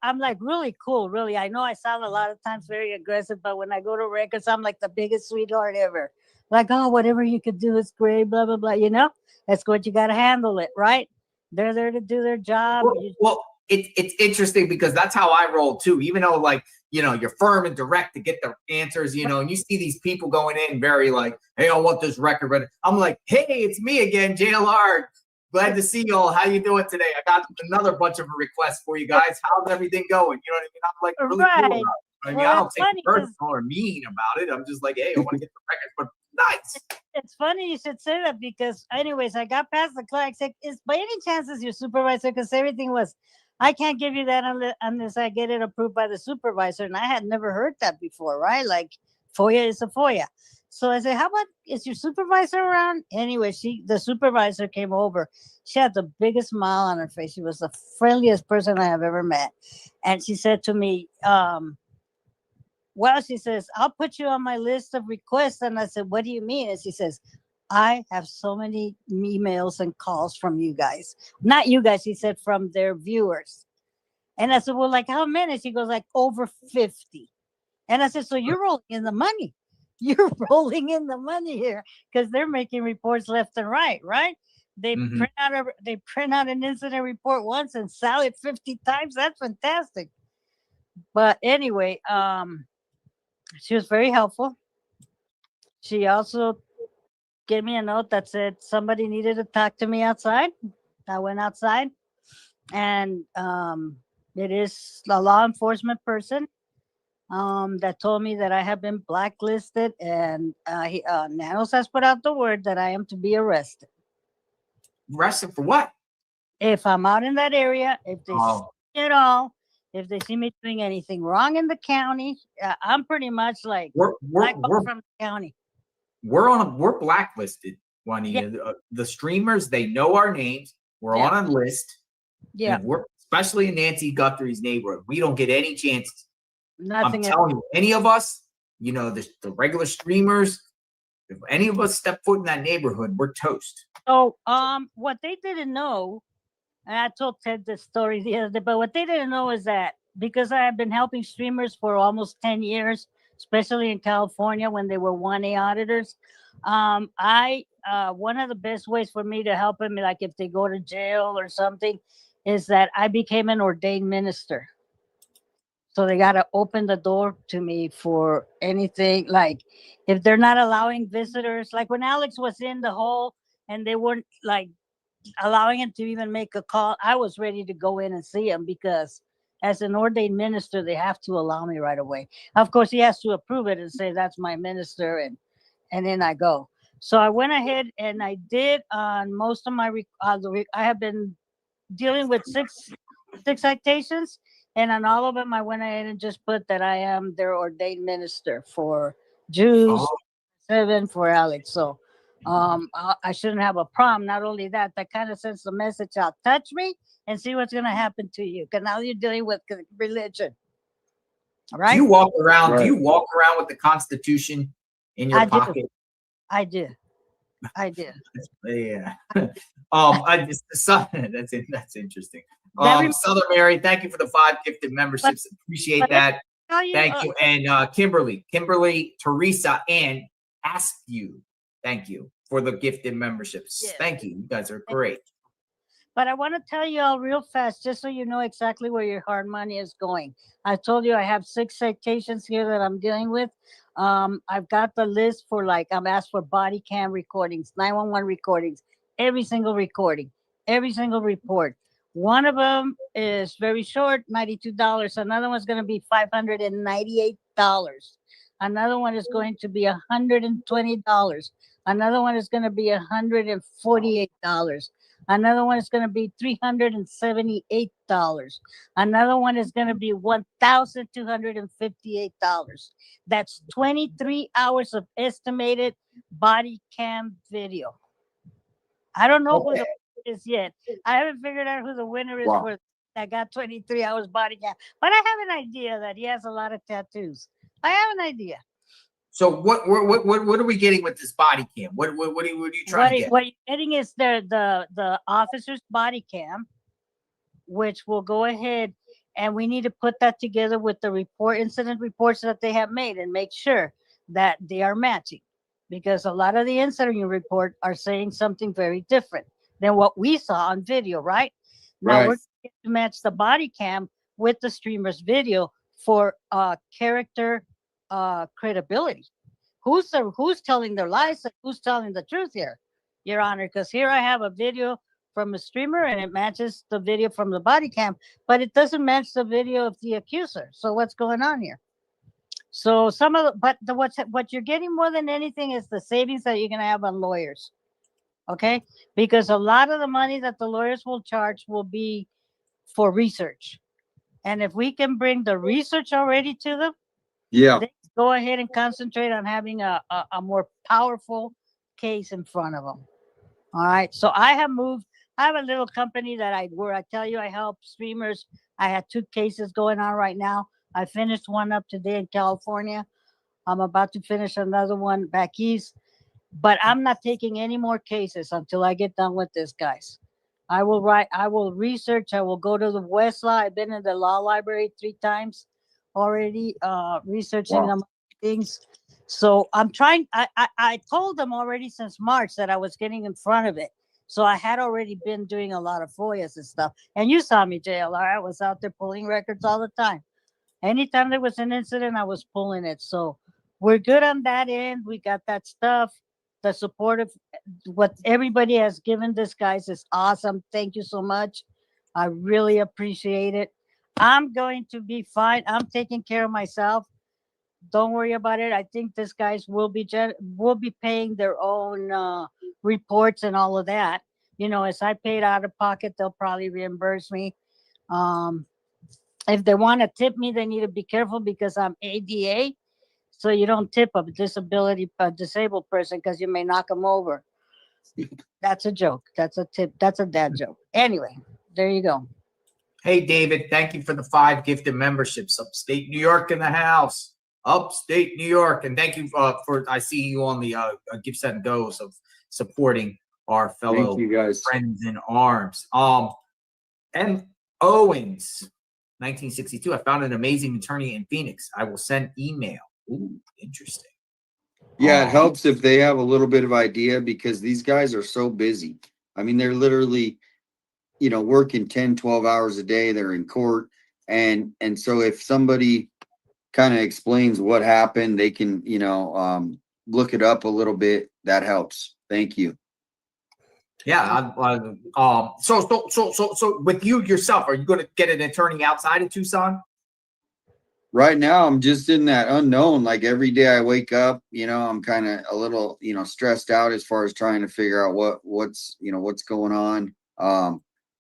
I'm like really cool, really. I know I sound a lot of times very aggressive, but when I go to Records, I'm like the biggest sweetheart ever. Like, oh, whatever you could do is great, blah, blah, blah. You know, that's what you got to handle it, right? They're there to do their job. Well, it's interesting because that's how I roll too. Even though you're firm and direct to get the answers, and you see these people going in very like, hey, I want this record. But I'm like, hey, it's me again, JLR. Glad to see y'all. How you doing today? I got another bunch of requests for you guys. How's everything going? You know what I mean? I'm like really cool about it. I mean, I don't take it personal or mean about it. I'm just like, hey, I want to get the records, but nice. It's funny you should say that because, anyways, I got past the clerk. I said, is by any chances your supervisor? Because everything was, I can't give you that unless I get it approved by the supervisor. And I had never heard that before, right? Like FOIA is a FOIA. So I said, how about, is your supervisor around? Anyway, the supervisor came over. She had the biggest smile on her face. She was the friendliest person I have ever met. And she said to me, well, she says, I'll put you on my list of requests. And I said, what do you mean? And she says, I have so many emails and calls from you guys. Not you guys, she said, from their viewers. And I said, well, like how many? She goes, like over 50. And I said, so you're rolling in the money. You're rolling in the money here because they're making reports left and right, right? They print out an incident report once and sell it 50 times. That's fantastic. But anyway, she was very helpful. She also gave me a note that said somebody needed to talk to me outside. I went outside, and it is a law enforcement person that told me that I have been blacklisted, and Nanos has put out the word that I am to be arrested. Arrested for what? If I'm out in that area, if they see me at all, if they see me doing anything wrong in the county, I'm pretty much like we're from the county. We're blacklisted, Juanita. Yeah. The streamers, they know our names. We're on a list. Yeah. We're especially in Nancy Guthrie's neighborhood. We don't get any chances. Nothing. I'm telling you, any of us, you know, the regular streamers, if any of us step foot in that neighborhood, we're toast. So, what they didn't know, and I told Ted this story the other day, but what they didn't know is that because I have been helping streamers for almost 10 years, especially in California when they were 1A auditors, one of the best ways for me to help them, like if they go to jail or something, is that I became an ordained minister. So they got to open the door to me for anything. Like if they're not allowing visitors, like when Alex was in the hole and they weren't like allowing him to even make a call, I was ready to go in and see him because as an ordained minister, they have to allow me right away. Of course, he has to approve it and say, that's my minister. And then I go. So I went ahead and I did on most of my, I have been dealing with six citations. And on all of them, I went ahead and just put that I am their ordained minister for Jews, 7 for Alex. So I shouldn't have a problem. Not only that, that kind of sends the message out. Touch me and see what's going to happen to you. Because now you're dealing with religion. All right? Do you walk around? Right. Do you walk around with the Constitution in your pocket? I do. Yeah. That's interesting. Southern Mary, thank you for the 5 gifted memberships. Appreciate that. Thank you. And Kimberly, Teresa, and Askew, thank you for the gifted memberships. Yes. Thank you. You guys are great. But I want to tell you all real fast, just so you know exactly where your hard money is going. I told you I have 6 citations here that I'm dealing with. I've got the list for I'm asked for body cam recordings, 911 recordings, every single recording, every single report. One of them is very short, $92. Another one's going to be $598. Another one is going to be $120. Another one is going to be $148. Another one is going to be $378. Another one is going to be $1,258. That's 23 hours of estimated body cam video. I don't know who the winner is yet. I haven't figured out who the winner is for that got 23 hours body cam. But I have an idea that he has a lot of tattoos. I have an idea. So what are we getting with this body cam? What are you trying to get? What you're getting is the officer's body cam, which will go ahead and we need to put that together with the incident reports that they have made and make sure that they are matching. Because a lot of the incident report are saying something very different than what we saw on video, right? Now we're going to match the body cam with the streamer's video for character credibility. Who's telling their lies and who's telling the truth here, Your Honor? Because here I have a video from a streamer and it matches the video from the body cam, but it doesn't match the video of the accuser. So what's going on here? So what you're getting more than anything is the savings that you're going to have on lawyers. Okay? Because a lot of the money that the lawyers will charge will be for research. And if we can bring the research already to them, go ahead and concentrate on having a more powerful case in front of them. All right. So I have moved. I have a little company where I tell you I help streamers. I had 2 cases going on right now. I finished one up today in California. I'm about to finish another one back east. But I'm not taking any more cases until I get done with this, guys. I will research, I will go to the Westlaw. I've been in the law library 3 times already, researching things. So I'm trying, I told them already since March that I was getting in front of it. So I had already been doing a lot of FOIAs and stuff. And you saw me, JLR. I was out there pulling records all the time. Anytime there was an incident, I was pulling it. So we're good on that end. We got that stuff. The support of what everybody has given this, guys, is awesome. Thank you so much. I really appreciate it. I'm going to be fine. I'm taking care of myself. Don't worry about it. I think these guys will be paying their own reports and all of that. You know, as I paid out of pocket, they'll probably reimburse me. If they want to tip me, they need to be careful because I'm ADA. So you don't tip a disabled person because you may knock them over. That's a joke. That's a tip. That's a dad joke. Anyway, there you go. Hey, David, thank you for the 5 gifted memberships. Upstate New York in the house. Upstate New York. And thank you I see you on the Gifts and Goes of supporting our fellow friends in arms. And Owens, 1962. I found an amazing attorney in Phoenix. I will send email. Ooh, interesting. Yeah, it helps if they have a little bit of idea because these guys are so busy. I mean, they're literally, you know, working 10, 12 hours a day. They're in court. And so if somebody kind of explains what happened, they can, you know, look it up a little bit. That helps. Thank you. Yeah. So with you yourself, are you going to get an attorney outside of Tucson? Right now, I'm just in that unknown. Like every day I wake up, you know, I'm kind of a little, you know, stressed out as far as trying to figure out what's going on.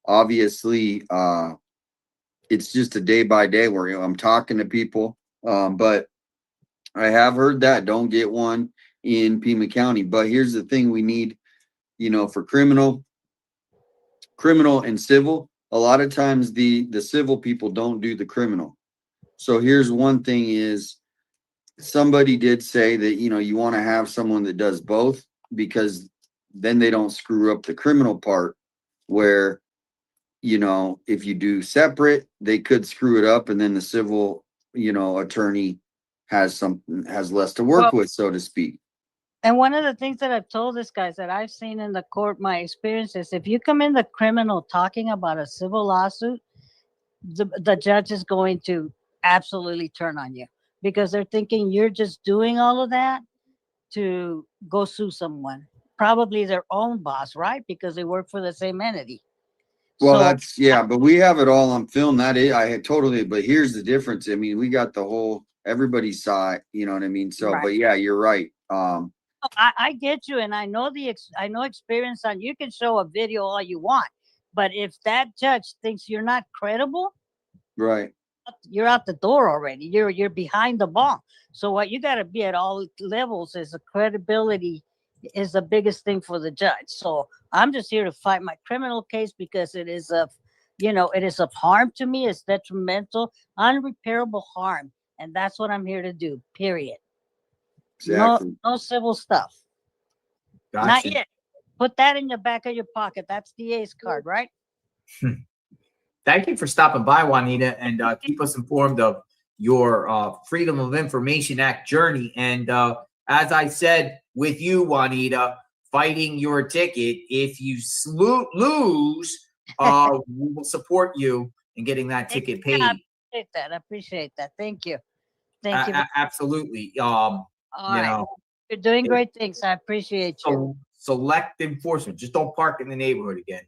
Obviously, it's just a day by day where, you know, I'm talking to people. But I have heard that don't get one in Pima County. But here's the thing we need, you know, for criminal and civil. A lot of times the civil people don't do the criminal. So here's one thing is somebody did say that, you know, you want to have someone that does both because then they don't screw up the criminal part where, you know, if you do separate, they could screw it up. And then the civil, you know, attorney has less to work with, so to speak. And one of the things that I've told this guys that I've seen in the court, my experience is if you come in the criminal talking about a civil lawsuit, the judge is going to absolutely turn on you because they're thinking you're just doing all of that to go sue someone, probably their own boss, right? Because they work for the same entity. Well, but we have it all on film. That is, I had totally, but here's the difference. I mean, we got the whole, everybody's side, you know what I mean? So, right. But yeah, you're right. I get you. And I know experience on, you can show a video all you want, but if that judge thinks you're not credible, right, you're out the door already. You're behind the ball. So what you got to be at all levels is the credibility is the biggest thing for the judge. So I'm just here to fight my criminal case because it is of harm to me. It's detrimental, unrepairable harm. And that's what I'm here to do, period. Exactly. No civil stuff. Gotcha. Not yet. Put that in the back of your pocket. That's the ace card, right? Thank you for stopping by, Juanita, and keep us informed of your Freedom of Information Act journey. And as I said with you, Juanita, fighting your ticket, if you lose, we will support you in getting that ticket paid. I appreciate that. Thank you. Thank you. Absolutely. All right. You're doing great things. I appreciate you. Select enforcement. Just don't park in the neighborhood again.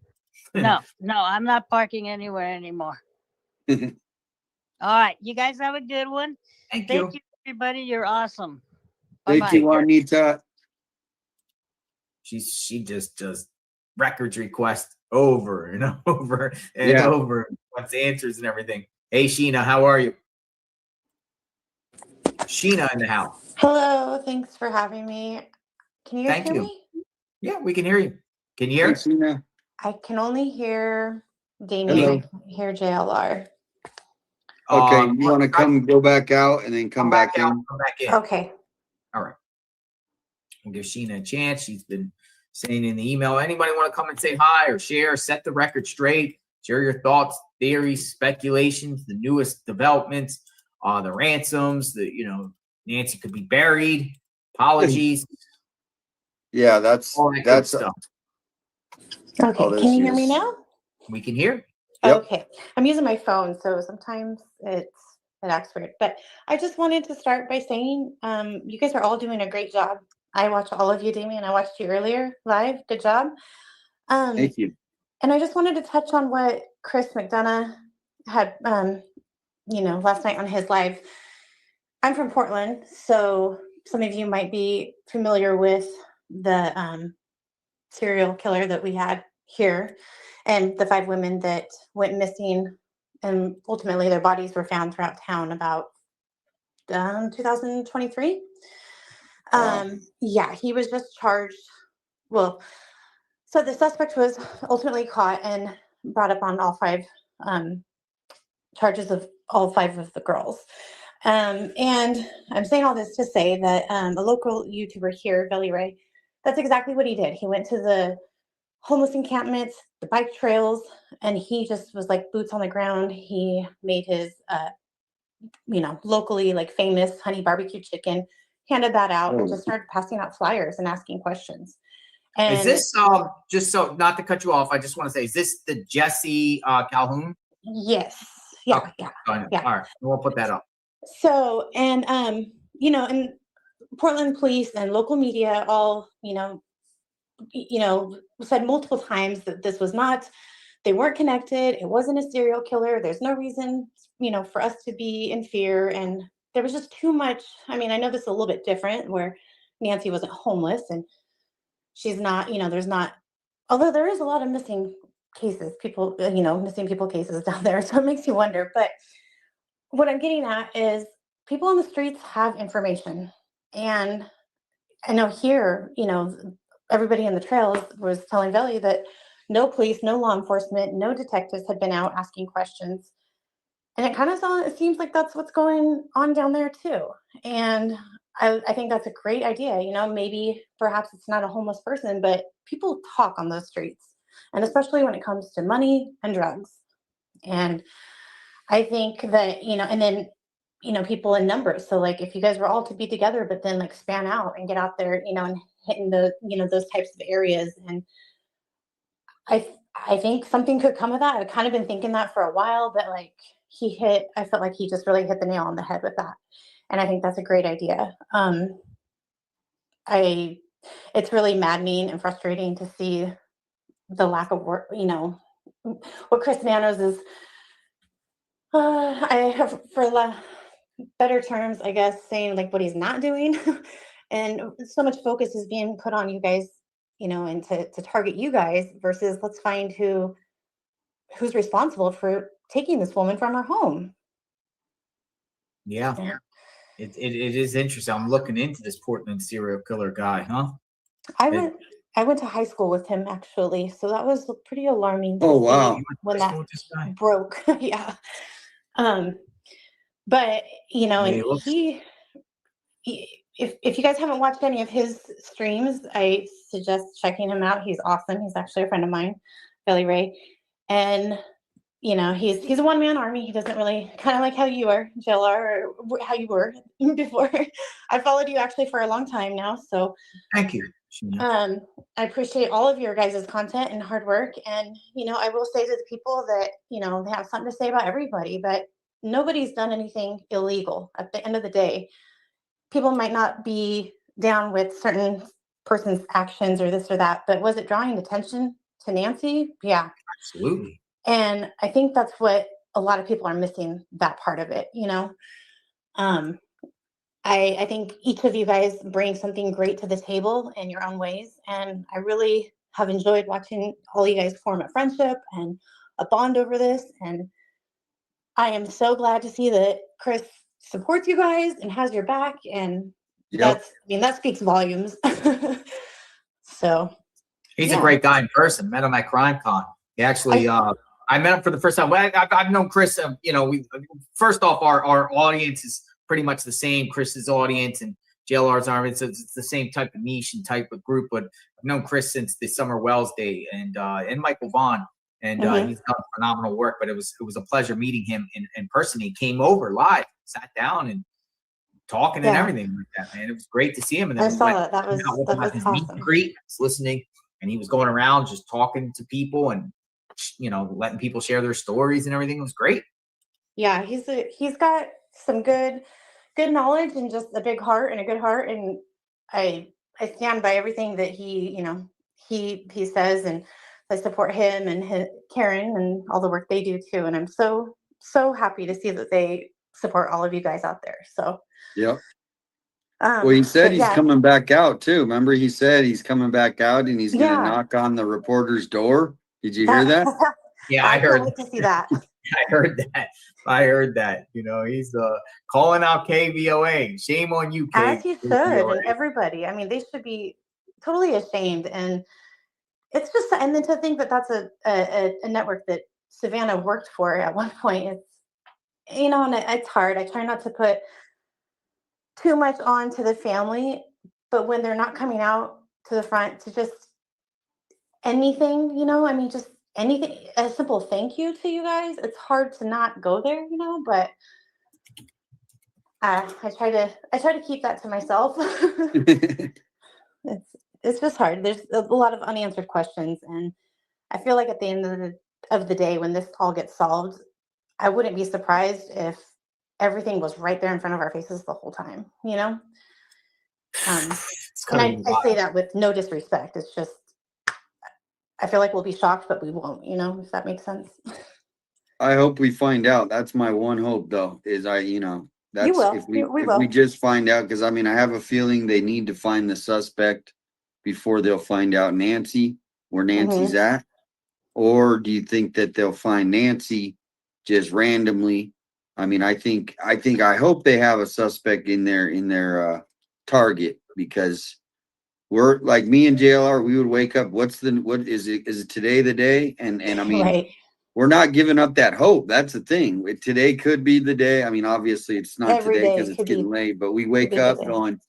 No, I'm not parking anywhere anymore. All right. You guys have a good one. Thank you, everybody. You're awesome. Thank you, Juanita. She just does records request over and over and over. Wants answers and everything. Hey, Sheena, how are you? Sheena in the house. Hello, thanks for having me. Can you guys hear me? Yeah, we can hear you. Can you hear? Sheena. I can only hear Damien. Hello. I can't hear JLR. Okay, you want to go back out and then come back in? Come back in. Okay. All right. We'll give Sheena a chance. She's been saying in the email, anybody want to come and say hi or share, set the record straight, share your thoughts, theories, speculations, the newest developments, the ransoms, Nancy could be buried, apologies. Yeah, that's stuff. Okay, can you hear me now? We can hear. Yep. Okay, I'm using my phone, so sometimes it acts weird. But I just wanted to start by saying you guys are all doing a great job. I watch all of you, Damien. I watched you earlier live. Good job. Thank you. And I just wanted to touch on what Chris McDonough had, last night on his live. I'm from Portland, so some of you might be familiar with the serial killer that we had here and the 5 women that went missing, and ultimately their bodies were found throughout town about 2023. Wow. Yeah, he was just charged. Well, so the suspect was ultimately caught and brought up on all 5 charges of all 5 of the girls. And I'm saying all this to say that a local YouTuber here, Belly Ray, that's exactly what he did. He went to the homeless encampments, the bike trails, and he just was like boots on the ground. He made his, locally like famous honey barbecue chicken, handed that out, and just started passing out flyers and asking questions. And Is this just so not to cut you off? I just want to say, is this the Jesse Calhoun? Yes. Yeah. Okay. Yeah. Yeah. All right. We'll put that up. So, and and Portland police and local media all, said multiple times that this was not, they weren't connected. It wasn't a serial killer. There's no reason, for us to be in fear. And there was just too much. I mean, I know this is a little bit different where Nancy wasn't homeless and she's not, there's not, although there is a lot of missing cases, people, missing people cases down there. So it makes you wonder. But what I'm getting at is people on the streets have information. And I know here, everybody in the trails was telling Velly that no police, no law enforcement, no detectives had been out asking questions. And it seems like that's what's going on down there too. And I think that's a great idea. Maybe perhaps it's not a homeless person, but people talk on those streets. And especially when it comes to money and drugs. And I think that, and then, people in numbers. So like if you guys were all to be together, but then like span out and get out there, and hitting the, those types of areas. And I think something could come of that. I've kind of been thinking that for a while, but like I felt like he just really hit the nail on the head with that. And I think that's a great idea. It's really maddening and frustrating to see the lack of work, what Chris Manos is, I have, for better terms, I guess, saying like what he's not doing. And so much focus is being put on you guys, and to target you guys versus let's find who's responsible for taking this woman from her home. Yeah. It is interesting. I'm looking into this Portland serial killer guy, huh? I went to high school with him actually, so that was pretty alarming. Oh wow! When that broke, yeah. But and if you guys haven't watched any of his streams, I suggest checking him out. He's awesome. He's actually a friend of mine, Billy Ray, and he's a one-man army. He doesn't really, kind of like how you are, JLR, or how you were before. I followed you actually for a long time now, so thank you. I appreciate all of your guys' content and hard work. And I will say to the people that they have something to say about everybody, but nobody's done anything illegal. At the end of the day, people might not be down with certain person's actions or this or that, but was it drawing attention to Nancy? Yeah, absolutely. And I think that's what a lot of people are missing, that part of it. I think each of you guys bring something great to the table in your own ways, and I really have enjoyed watching all you guys form a friendship and a bond over this. And I am so glad to see that Chris supports you guys and has your back, and Yep. that speaks volumes. So he's a great guy in person. Met him at CrimeCon. He actually, I met him for the first time. Well, I've known Chris. First off, our audience is pretty much the same. Chris's audience and JLR's audience. It's the same type of niche and type of group. But I've known Chris since the Summer Wells day, and Michael Vaughn, and he's done phenomenal work. But it was a pleasure meeting him in person. He came over live, sat down, and talking and everything like that, man. It was great to see him. And then I saw that. That was his meet and greet. I was listening, and he was going around just talking to people and letting people share their stories and everything. It was great. Yeah, he's got some good knowledge and just a big heart and a good heart, and I stand by everything that he says, and I support him and Karen and all the work they do too. And I'm so happy to see that they support all of you guys out there. So yep. Well, he said he's coming back out too. Remember, he said he's coming back out and he's going to knock on the reporter's door. Did you hear that? Yeah, I heard. Can't wait to see that. I heard that. He's calling out KVOA. Shame on you, As you should, and everybody. I mean, they should be totally ashamed. And it's just, and then to think that that's a network that Savannah worked for at one point. It's, and it's hard. I try not to put too much on to the family, but when they're not coming out to the front to just anything, just anything, a simple thank you to you guys, it's hard to not go there, but I try to keep that to myself. It's just hard. There's a lot of unanswered questions, and I feel like at the end of the day, when this all gets solved, I wouldn't be surprised if everything was right there in front of our faces the whole time, And I say that with no disrespect. It's just, I feel like we'll be shocked, but we won't, if that makes sense. I hope we find out. That's my one hope, though, is that's if we just find out, because I have a feeling they need to find the suspect before they'll find out where Nancy's at. Or do you think that they'll find Nancy just randomly? I hope they have a suspect in their target, because we're like me and JLR, we would wake up. What is it today the day? And right. We're not giving up that hope. That's the thing. Today could be the day. Obviously it's not today because it's getting late, but we wake up going,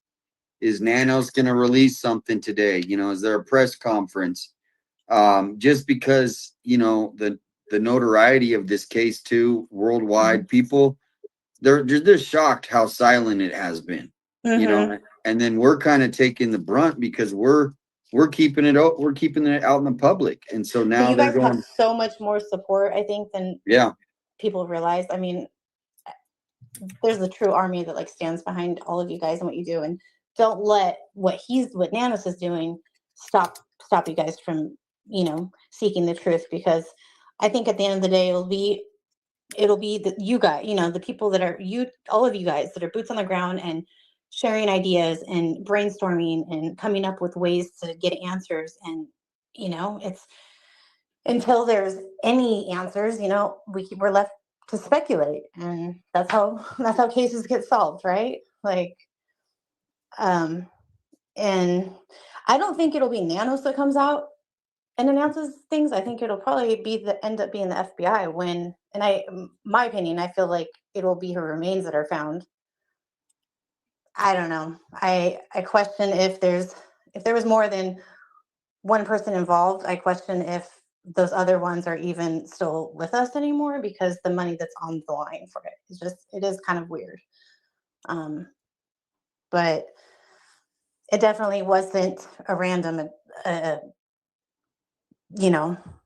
is Nanos going to release something today? Is there a press conference? Just because, the notoriety of this case too, worldwide, people, they're just shocked how silent it has been, and then we're kind of taking the brunt because we're keeping it out. We're keeping it out in the public. And so now you guys have so much more support, I think, than people realize. There's a true army that stands behind all of you guys and what you do, and don't let what Nanos is doing stop you guys from, seeking the truth, because I think at the end of the day, it'll be you guys, the people that are all of you guys that are boots on the ground and sharing ideas and brainstorming and coming up with ways to get answers. And, it's until there's any answers, we're left to speculate, and that's how cases get solved. Right. And I don't think it'll be Nanos that comes out and announces things. I think it'll probably end up being the FBI my opinion, I feel like it'll be her remains that are found. I don't know. I question if there was more than one person involved. I question if those other ones are even still with us anymore, because the money that's on the line for it is kind of weird. But it definitely wasn't a random,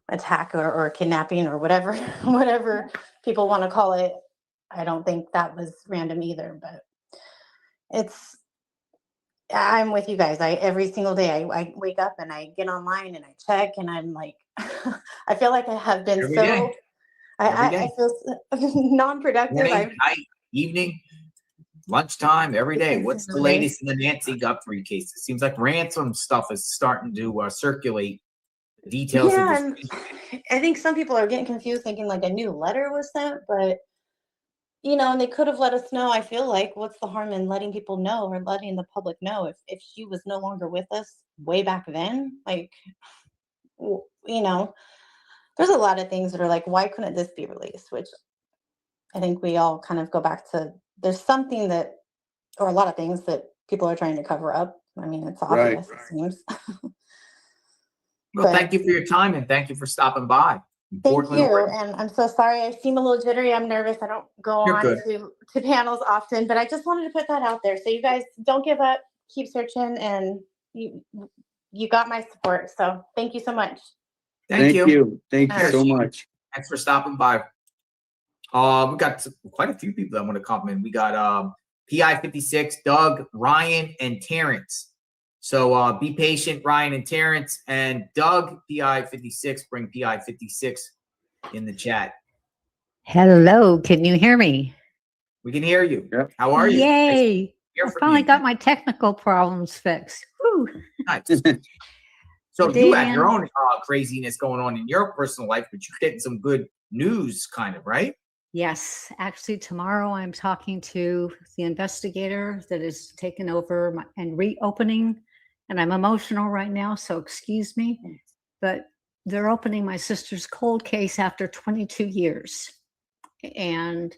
attack or kidnapping or whatever people want to call it. I don't think that was random either, but I'm with you guys. Every single day I wake up and I get online and I check, and I'm like, I feel like I have been I feel non-productive. Morning, night, evening, lunchtime, every day. What's the latest in the Nancy Guthrie case? It seems like ransom stuff is starting to circulate. The details. Yeah, and I think some people are getting confused, thinking like a new letter was sent, but you know, and they could have let us know. I feel like, what's the harm in letting people know or letting the public know if she was no longer with us way back then? Like, you know, there's a lot of things that are like, why couldn't this be released? Which I think we all kind of go back to, there's something that, or a lot of things that people are trying to cover up. I mean, it's obvious, it seems. Well, thank you for your time and thank you for stopping by. Thank you. And I'm so sorry. I seem a little jittery. I'm nervous. I don't go on to panels often, but I just wanted to put that out there. So you guys don't give up, keep searching, and you got my support. So thank you so much. Thank you. Thank you so much. Thanks for stopping by. We got quite a few people that want to compliment. We got PI 56, Doug, Ryan, and Terrence. So be patient, Ryan and Terrence, and Doug, PI 56. Bring PI 56 in the chat. Hello, can you hear me? We can hear you. Yep. How are you? Yay! I finally got my technical problems fixed. Whew. Nice. So you have your own craziness going on in your personal life, but you're getting some good news, kind of, right? Yes, actually, tomorrow I'm talking to the investigator that is taking over and reopening, and I'm emotional right now, so excuse me, but they're opening my sister's cold case after 22 years. And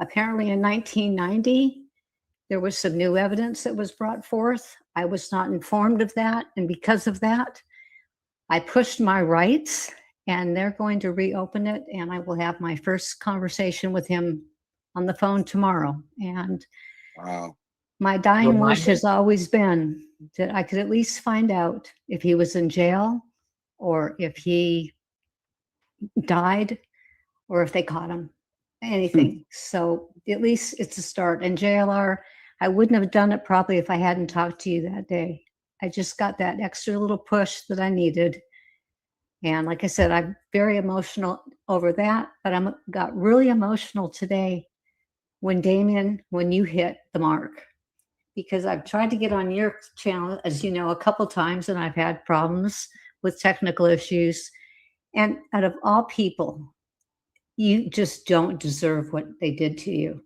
apparently in 1990, there was some new evidence that was brought forth. I was not informed of that, and because of that, I pushed my rights, and they're going to reopen it, and I will have my first conversation with him on the phone tomorrow. And my dying wish has always been that I could at least find out if he was in jail or if he died or if they caught him, anything. So at least it's a start. And JLR, I wouldn't have done it probably if I hadn't talked to you that day. I just got that extra little push that I needed. And like I said, I'm very emotional over that, but I got really emotional today when Damien, when you hit the mark, because I've tried to get on your channel, as you know, a couple times, and I've had problems with technical issues. And out of all people, you just don't deserve what they did to you.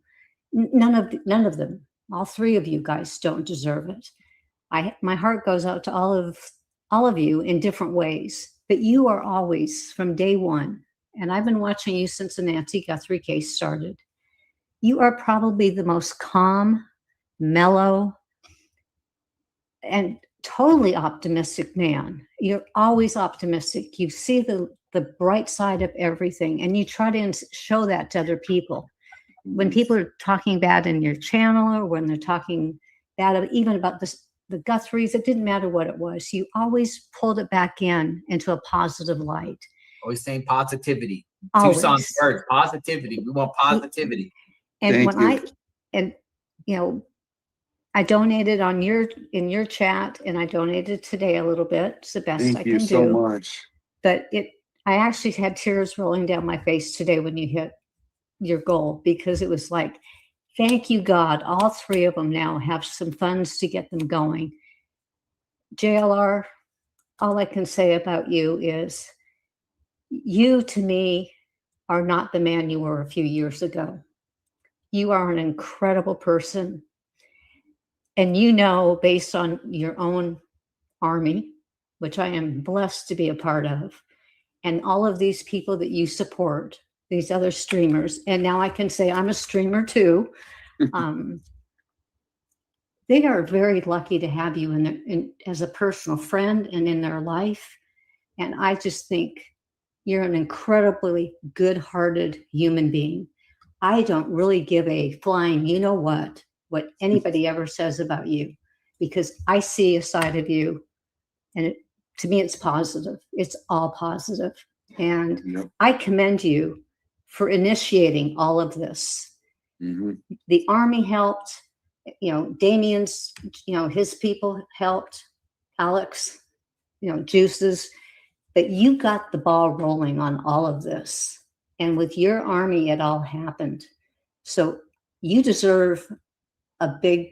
None of them, all three of you guys don't deserve it. My heart goes out to all of you in different ways. But you are always, from day one, and I've been watching you since the Nancy Guthrie case started, you are probably the most calm, mellow, and totally optimistic man. You're always optimistic. You see the bright side of everything, and you try to show that to other people. When people are talking bad in your channel, or when they're talking bad even about the Guthries, it didn't matter what it was. You always pulled it back into a positive light. Always saying positivity. Always. Tucson's words, positivity. We want positivity. And you know, I donated in your chat, and I donated today a little bit. It's the best I can do. Thank you so much. But I actually had tears rolling down my face today when you hit your goal, because it was like, thank you, God. All three of them now have some funds to get them going. JLR, all I can say about you is you, to me, are not the man you were a few years ago. You are an incredible person. And you know, based on your own army, which I am blessed to be a part of, and all of these people that you support, these other streamers, and now I can say I'm a streamer too. They are very lucky to have you as a personal friend and in their life. And I just think you're an incredibly good-hearted human being. I don't really give a flying what anybody ever says about you, because I see a side of you, and to me, it's positive. It's all positive. And I commend you for initiating all of this. Mm-hmm. The Army helped, Damien's, his people helped, Alex, Juices, but you got the ball rolling on all of this. And with your Army, it all happened. So you deserve a big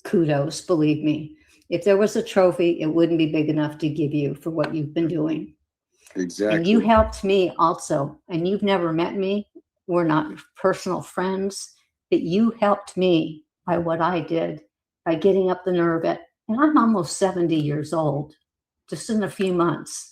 kudos, believe me. If there was a trophy, it wouldn't be big enough to give you for what you've been doing. Exactly. And you helped me also, and you've never met me. We're not personal friends, But you helped me by what I did, by getting up the nerve and I'm almost 70 years old, just in a few months.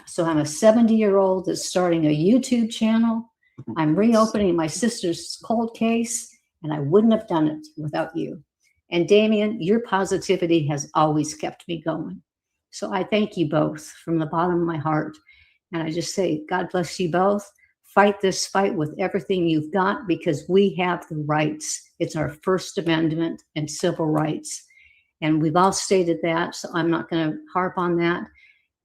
So I'm a 70-year-old that's starting a YouTube channel. I'm reopening my sister's cold case, and I wouldn't have done it without you. And Damien, your positivity has always kept me going. So I thank you both from the bottom of my heart. And I just say, God bless you both. Fight this fight with everything you've got, because we have the rights. It's our First Amendment and civil rights. And we've all stated that, so I'm not going to harp on that.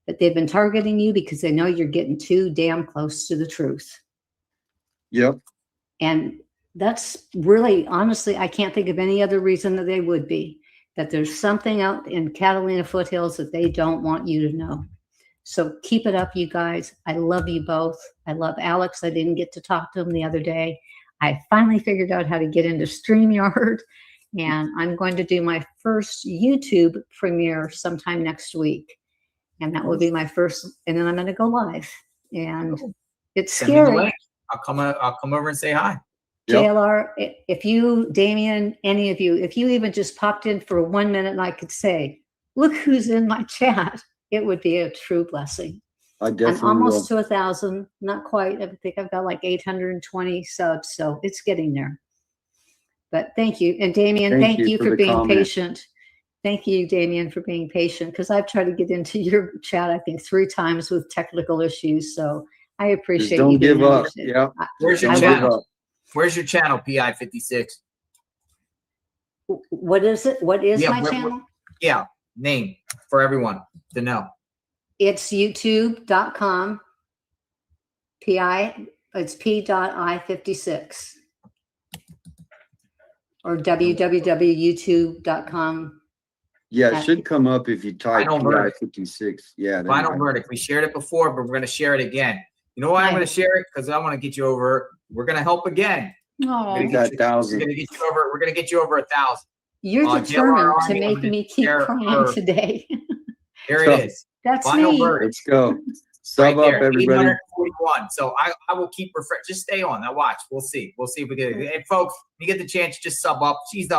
But they've been targeting you because they know you're getting too damn close to the truth. Yep. And that's really, honestly, I can't think of any other reason that they would be. That there's something out in Catalina foothills that they don't want you to know. So keep it up, you guys. I love you both. I love Alex. I didn't get to talk to him the other day. I finally figured out how to get into StreamYard, and I'm going to do my first YouTube premiere sometime next week. And that will be my first, and then I'm going to go live. And it's scary. I'll come over and say hi. JLR, if you, Damien, any of you, if you even just popped in for 1 minute and I could say, look who's in my chat, it would be a true blessing. I definitely I'm almost to 1,000, not quite. I think I've got like 820 subs, so it's getting there. But thank you. And Damien, thank you for being patient. Thank you, Damien, for being patient, because I've tried to get into your chat, I think, 3 times with technical issues. So I appreciate Don't you. give up. Yeah. Where's your channel? Where's your channel, PI56? What is it? What is my channel? Yeah, name for everyone to know. It's youtube.com. It's p.i56. Or www.youtube.com. Yeah, it should come up if you type Final verdict. 56. Yeah. Final verdict. We shared it before, but we're going to share it again. You know why I'm going to share it? Because I want to get you over. We're going to help again. Oh, we got 1,000. We're going to get you over. We're going to get you over 1,000. You're determined to make me keep crying today. There it is. That's Final me. verdict. Let's go. Sub up, everybody. 841. So I will keep just stay on. Now watch. We'll see. We'll see if we get it. Hey, folks, you get the chance, just sub up. She's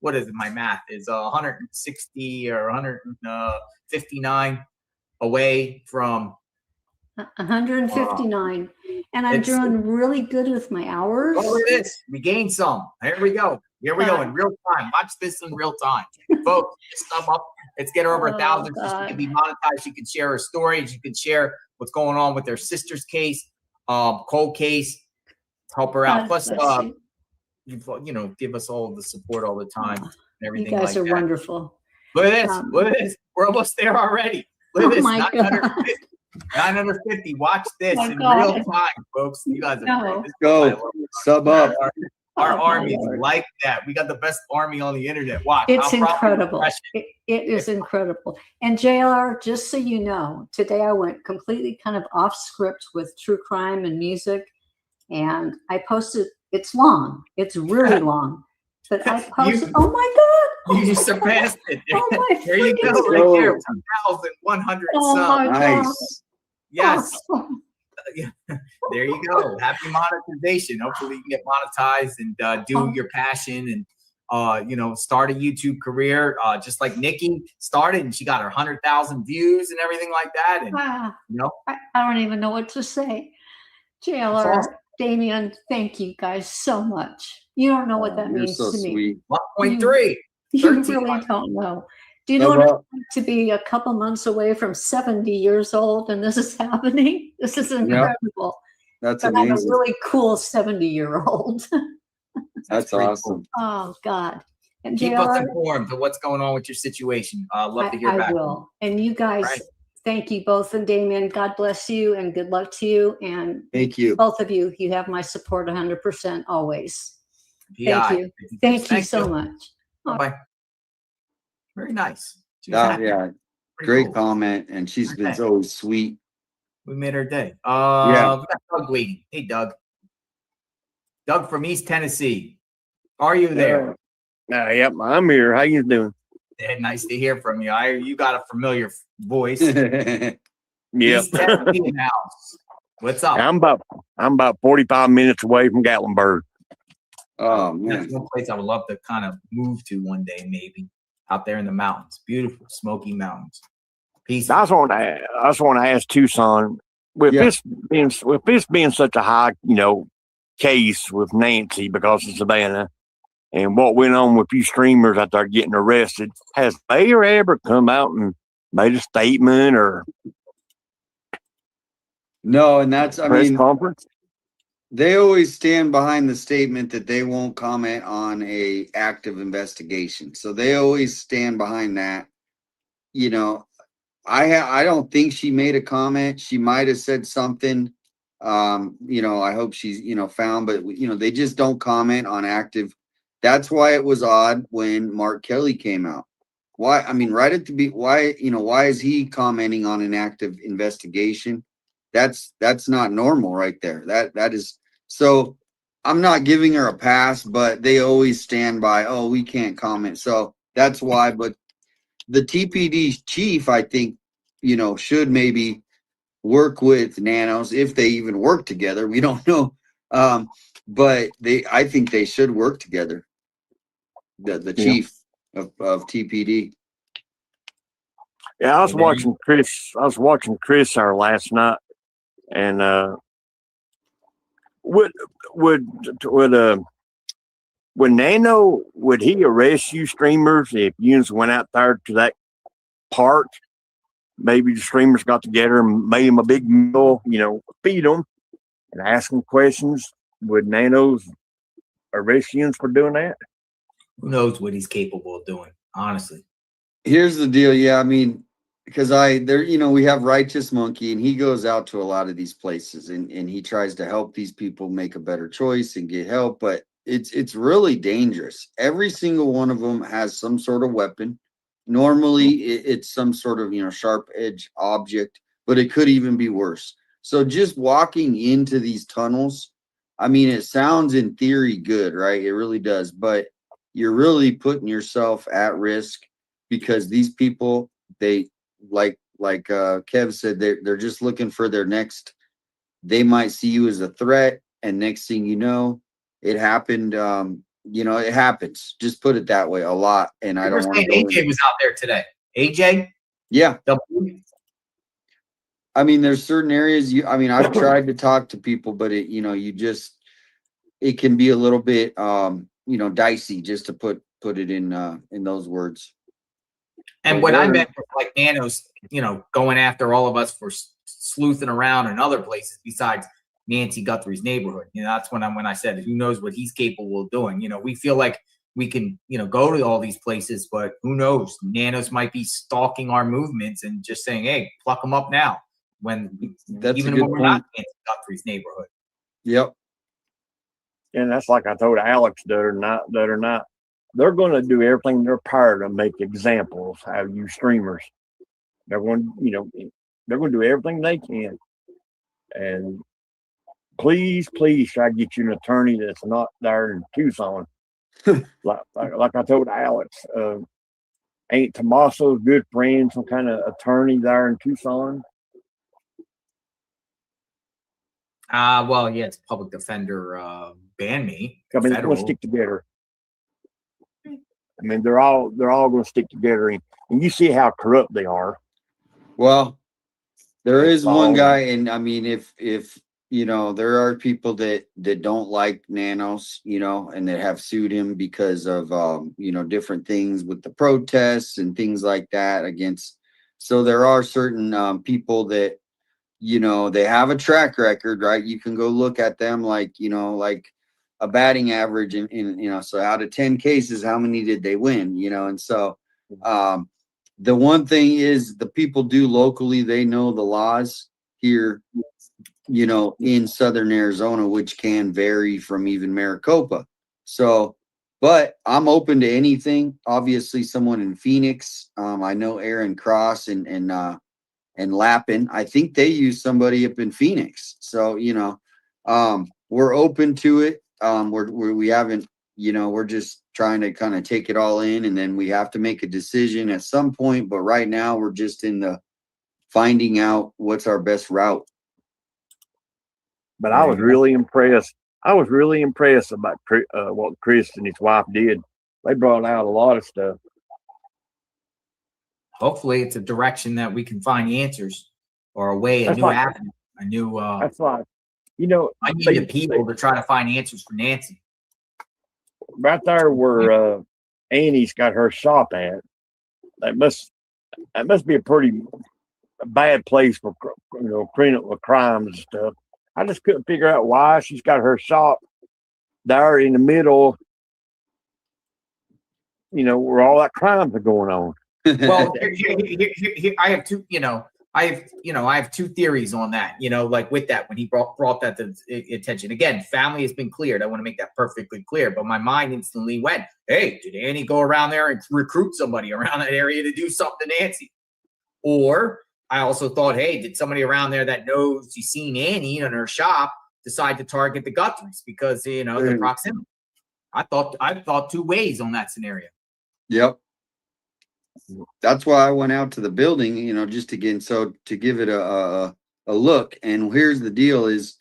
what is it? My math is 160 or 159 away from 159. And I'm doing really good with my hours. Oh, it is. We gained some. Here we go. Here we go in real time. Watch this in real time. Folks, just sub up. Let's get her over 1,000. She can be monetized. She can share her story. She can share what's going on with their sister's case, cold case. Help her out. Plus, give us all the support all the time and everything. You guys are wonderful. Look at this. Look at this. We're almost there already. Look at this. 950. Watch this in real time, folks. You guys are great. Let's go. Sub up. Our army is like that. We got the best army on the internet. Watch. It's incredible. It is incredible. And JLR, just so you know, today I went completely kind of off script with true crime and music. And I posted, it's long. It's really long. But I posted, oh my God. You surpassed it. Oh there you go. Right there. 2,100 subs. Nice. Yes. There you go. Happy monetization. Hopefully you can get monetized and do your passion and start a YouTube career just like Nikki started, and she got her 100,000 views and everything like that. And I don't even know what to say. JLR, awesome. Damien, thank you guys so much. You don't know what that means to me. 1.3. You really don't know. Do you know what it's like to be a couple months away from 70 years old and this is happening? This is incredible. That's but amazing. I'm a really cool 70-year-old. That's awesome. Cool. Oh, God. And keep us informed of what's going on with your situation. Love to hear back. I will. And you guys, thank you both. And Damien, God bless you and good luck to you. And thank you. Both of you, you have my support 100% always. Thank you. Thank you so much. Bye-bye. Very nice. Yeah. Great cool comment. And she's been so sweet. We made her day. We got Doug waiting. Hey, Doug. Doug from East Tennessee. Are you there? Yep, I'm here. How you doing? Yeah, nice to hear from you. You got a familiar voice. Yep. East Tennessee in the house. What's up? I'm about 45 minutes away from Gatlinburg. Oh man, that's one place I would love to kind of move to one day, maybe out there in the mountains, beautiful Smoky Mountains. Peace. I just want to ask Tucson, with this being such a high, case with Nancy because of Savannah, and what went on with you streamers out there getting arrested, has Mayor ever come out and made a statement or no? And that's press conference? They always stand behind the statement that they won't comment on a active investigation. So they always stand behind that. I don't think she made a comment. She might have said something. I hope she's found, but they just don't comment on active. That's why it was odd when Mark Kelly came out. Why? I mean, right at the why is he commenting on an active investigation? That's not normal right there. That is so. I'm not giving her a pass, but they always stand by, oh, we can't comment. So that's why. But the TPD chief, I think, should maybe work with Nanos if they even work together. We don't know. But I think they should work together. The chief of TPD. Yeah, I was watching Chris our last night, and would Nano, would he arrest you streamers if you went out there to that park? Maybe the streamers got together and made him a big meal, feed them and ask them questions. Would Nanos arrest you for doing that? Who knows what he's capable of doing, honestly. Here's the deal. Yeah, I mean, because we have Righteous Monkey, and he goes out to a lot of these places and he tries to help these people make a better choice and get help, but it's really dangerous. Every single one of them has some sort of weapon. Normally it's some sort of sharp edge object, but it could even be worse. So just walking into these tunnels, I mean, it sounds in theory good, right? It really does, but you're really putting yourself at risk because these people, they like Kev said, they're just looking for their next. They might see you as a threat, and next thing you know, it happened. It happens. Just put it that way a lot. And I don't want to go AJ was out there today. AJ? Yeah. I mean, there's certain areas I've tried to talk to people, but it can be a little bit dicey just to put it in those words. And what I meant was like Nanos, going after all of us for sleuthing around in other places besides Nancy Guthrie's neighborhood. That's when I said, who knows what he's capable of doing. We feel like we can, go to all these places, but who knows? Nanos might be stalking our movements and just saying, hey, pluck them up now. When we're not in Guthrie's neighborhood. Yep. And that's like I told Alex the other night. They're going to do everything in their power to make examples out of you streamers. They're going, they're going to do everything they can. And please try to get you an attorney that's not there in Tucson. like I told Alex, ain't Tommaso's good friend some kind of attorney there in Tucson? Well, yeah, it's public defender ban me. I mean, they're going to stick together. I mean, they're all going to stick together, and you see how corrupt they are. Well, there is one guy, and I mean, if there are people that don't like Nanos, and that have sued him because of different things with the protests and things like that against. So there are certain people that they have a track record, right? You can go look at them like a batting average in so out of 10 cases, how many did they win? And so the one thing is the people do locally, they know the laws here, in Southern Arizona, which can vary from even Maricopa. So, but I'm open to anything. Obviously someone in Phoenix, I know Aaron Cross and Lappin. I think they use somebody up in Phoenix. So, we're open to it. We haven't, we're just trying to kind of take it all in, and then we have to make a decision at some point. But right now we're just in the finding out what's our best route. But I was really impressed I was really impressed about what Chris and his wife did. They brought out a lot of stuff. Hopefully, it's a direction that we can find answers or a way, a new avenue, a new. That's like, you know, I need the people to try to find answers for Nancy. Right there where Annie's got her shop at, that must be a pretty bad place for criminal crimes and stuff. I just couldn't figure out why she's got her shop there in the middle, where all that crimes are going on. Well, here, I have two. I have two theories on that. Like with that, when he brought that to attention. Again, family has been cleared. I want to make that perfectly clear. But my mind instantly went, "Hey, did Annie go around there and recruit somebody around that area to do something to Nancy?" Or I also thought, "Hey, did somebody around there that knows you've seen Annie in her shop decide to target the Guthries because the proximity?" I thought two ways on that scenario. Yep. That's why I went out to the building, just to give it a look. And here's the deal: is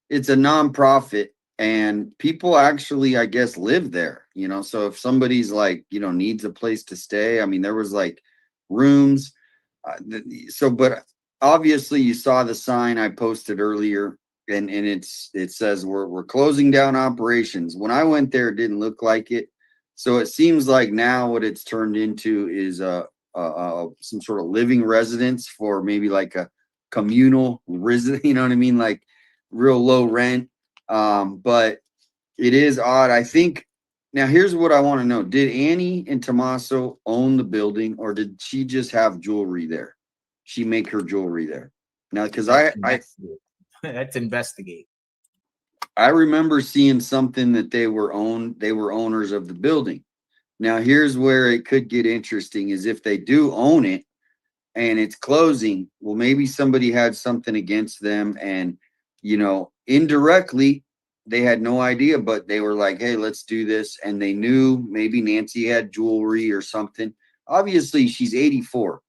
it's a nonprofit, and people actually, I guess, live there. So if somebody's like, needs a place to stay, I mean, there was like rooms. But obviously, you saw the sign I posted earlier, and it says we're closing down operations. When I went there, it didn't look like it. So it seems like now what it's turned into is some sort of living residence for maybe like a communal resident, you know what I mean? Like real low rent. But it is odd. I think now here's what I want to know. Did Annie and Tommaso own the building, or did she just have jewelry there? She make her jewelry there? Now, because let's investigate. I remember seeing something that they were owners of the building. Now, here's where it could get interesting is if they do own it and it's closing, well, maybe somebody had something against them and, indirectly they had no idea, but they were like, hey, let's do this. And they knew maybe Nancy had jewelry or something. Obviously, she's 84.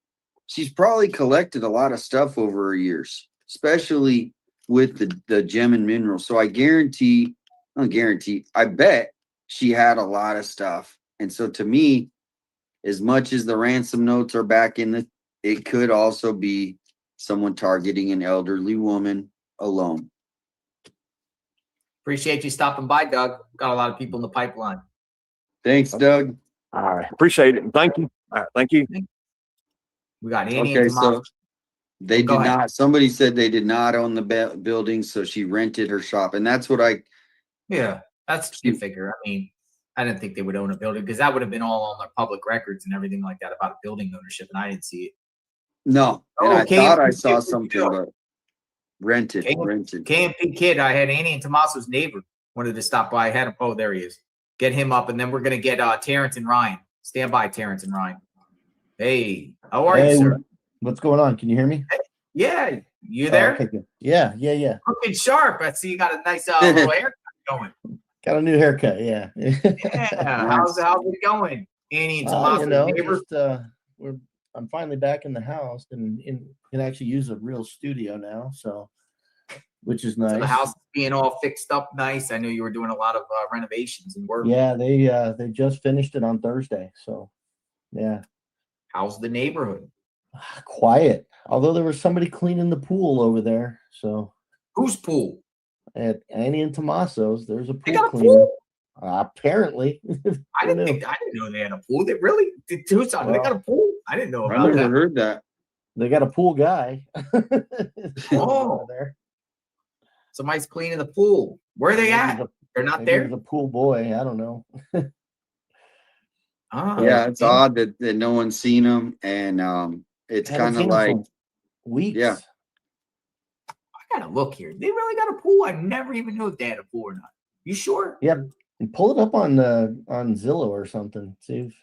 She's probably collected a lot of stuff over her years, especially with the gem and mineral. So I bet she had a lot of stuff. And so to me, as much as the ransom notes are back it could also be someone targeting an elderly woman alone. Appreciate you stopping by, Doug. Got a lot of people in the pipeline. Thanks, Doug. All right. Appreciate it. Thank you. All right. Thank you. We got Annie and Tommaso. They did not. Somebody said they did not own the building, so she rented her shop, and that's what Yeah, that's you figure. I mean, I didn't think they would own a building because that would have been all on their public records and everything like that about building ownership, and I didn't see it. No, and I thought I saw something, but rented. KMP Kid. I had Annie and Tommaso's neighbor wanted to stop by. I had him. Oh, there he is. Get him up, and then we're gonna get Terrence and Ryan. Stand by, Terrence and Ryan. Hey, how are you, sir? What's going on? Can you hear me? Yeah, you there? Okay, good. Yeah. Looking sharp. I see you got a nice little haircut going. Got a new haircut. Yeah. Yeah. How's it going, Annie and Tommaso? I'm finally back in the house and can actually use a real studio now. So, which is nice. So the house being all fixed up nice. I know you were doing a lot of renovations and work. Yeah, they just finished it on Thursday. So, yeah. How's the neighborhood? Quiet. Although there was somebody cleaning the pool over there. So whose pool? At Annie and Tommaso's. There's a pool. They got a pool? Apparently. I didn't know they had a pool. They really did. They got a pool. I didn't know about that. I never heard that. They got a pool guy. There. Somebody's cleaning the pool. Where are they at? They're not there. There's a pool boy. I don't know. Yeah, it's odd that no one's seen them, and it's kind of like weeks. Yeah, I gotta look here. They really got a pool. I never even knew if they had a pool or not. You sure? Yeah, pull it up on Zillow or something. See if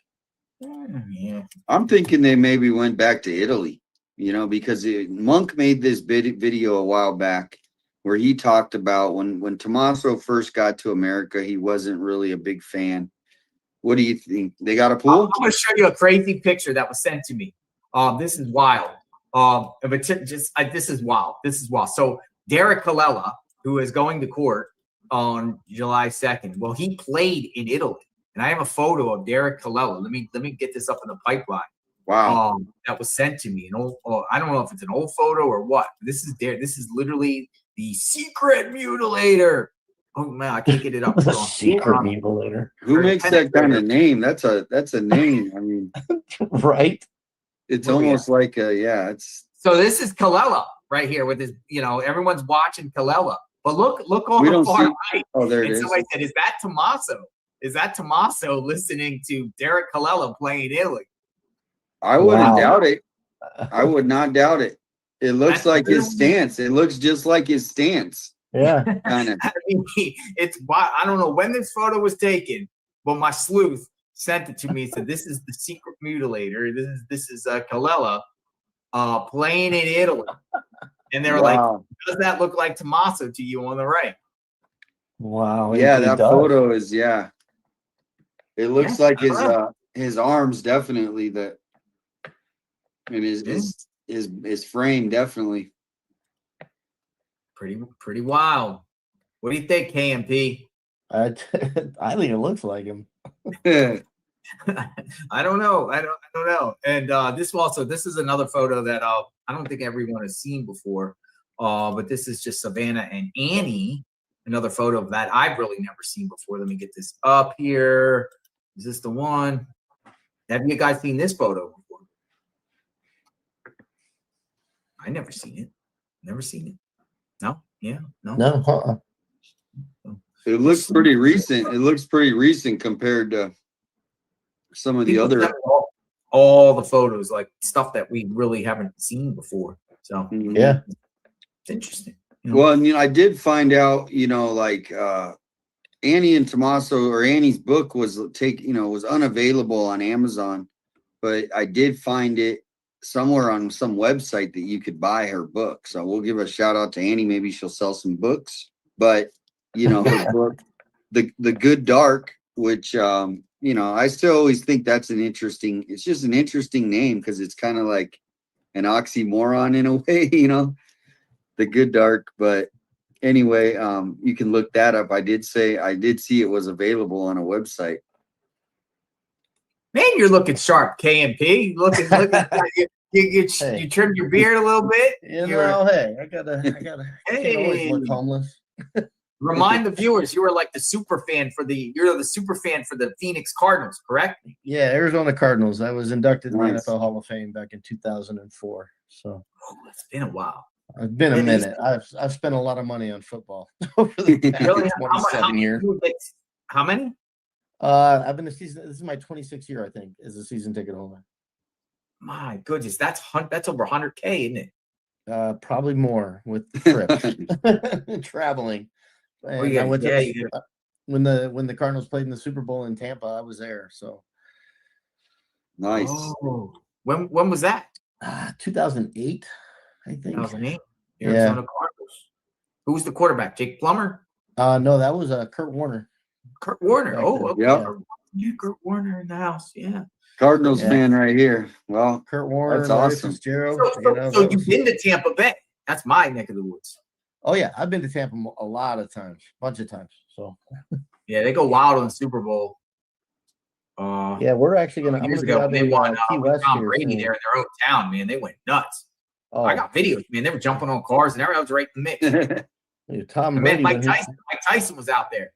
yeah. I'm thinking they maybe went back to Italy. Because Monk made this video a while back where he talked about when Tommaso first got to America, he wasn't really a big fan. What do you think? They got a pool? I'm going to show you a crazy picture that was sent to me. This is wild. This is wild. So Derek Colella, who is going to court, on July 2nd. Well, he played in Italy, and I have a photo of Derek Colella. Let me get this up in the pipeline. Wow. That was sent to me. I don't know if it's an old photo or what. This is literally the secret mutilator. Oh man, I can't get it up. The secret mutilator. Who makes that kind of name? That's a name. I mean, right? It's almost like it's. So this is Colella right here with his, everyone's watching Colella. But look on We the don't far see- right. Oh, there it And is. somebody said, is that Tommaso? Is that Tommaso listening to Derek Colella playing Italy? I wouldn't Wow. doubt it. I would not doubt it. It looks like his stance. It looks just like his stance. Yeah. Kind of. I mean, I don't know when this photo was taken, but my sleuth sent it to me and said, this is the secret mutilator. This is Colella playing in Italy. And they were like, does that look like Tommaso to you on the right? Wow. Yeah, it that does. photo is It looks like his arms definitely and his frame definitely. Pretty wild. What do you think, KMP? I think it looks like him. I don't know. I don't know. And this is another photo that I don't think everyone has seen before. But this is just Savannah and Annie. Another photo of that I've really never seen before. Let me get this up here. Is this the one? Have you guys seen this photo before? I never seen it. Never seen it. No? Yeah? No? No. It looks pretty recent. It looks pretty recent compared to some of the People other. send all the photos, like stuff that we really haven't seen before. So Yeah. It's interesting. Well, and I did find out, like Annie and Tommaso, or Annie's book was unavailable on Amazon, but I did find it somewhere on some website that you could buy her book. So we'll give a shout out to Annie. Maybe she'll sell some books. But her book, The Good Dark, which I still always think that's it's just an interesting name because it's kind of like an oxymoron in a way, The Good Dark. But anyway, you can look that up. I did see it was available on a website. Man, you're looking sharp, KMP. Looking you trimmed your beard a little bit. Hey, I gotta can't always look homeless. Remind the viewers, you were like the super fan for the Phoenix Cardinals, correct? Yeah, Arizona Cardinals. I was inducted in the Nice. NFL Hall of Fame back in 2004. So it's been a while. It's been a minute. I've spent a lot of money on football over the past 27 years. How many? I've been this is my 26th year, I think, as a season ticket holder. My goodness, that's over 100K, isn't it? Probably more with trips, traveling. And I went to when the Cardinals played in the Super Bowl in Tampa, I was there. So nice. Oh, when was that? 2008, I think. 2008. Arizona Cardinals. Who was the quarterback? Jake Plummer? No, that was Kurt Warner. Kurt Warner. Oh, okay. Yep. Yeah, Kurt Warner in the house. Yeah. Cardinals fan right here. Well, Kurt Warner, that's Larry awesome. Fitzgerald. So you've been to Tampa Bay. That's my neck of the woods. Oh yeah, I've been to Tampa a lot of times, bunch of times. So yeah, they go wild in the Super Bowl. Yeah, we're actually gonna. I'm Years gonna go ago, out they to won Key West Tom here Brady soon. there in their own town. Man, they went nuts. Oh. I got videos, man. They were jumping on cars and everyone was right in the mix. Tom I Brady. met Mike Tyson was out there.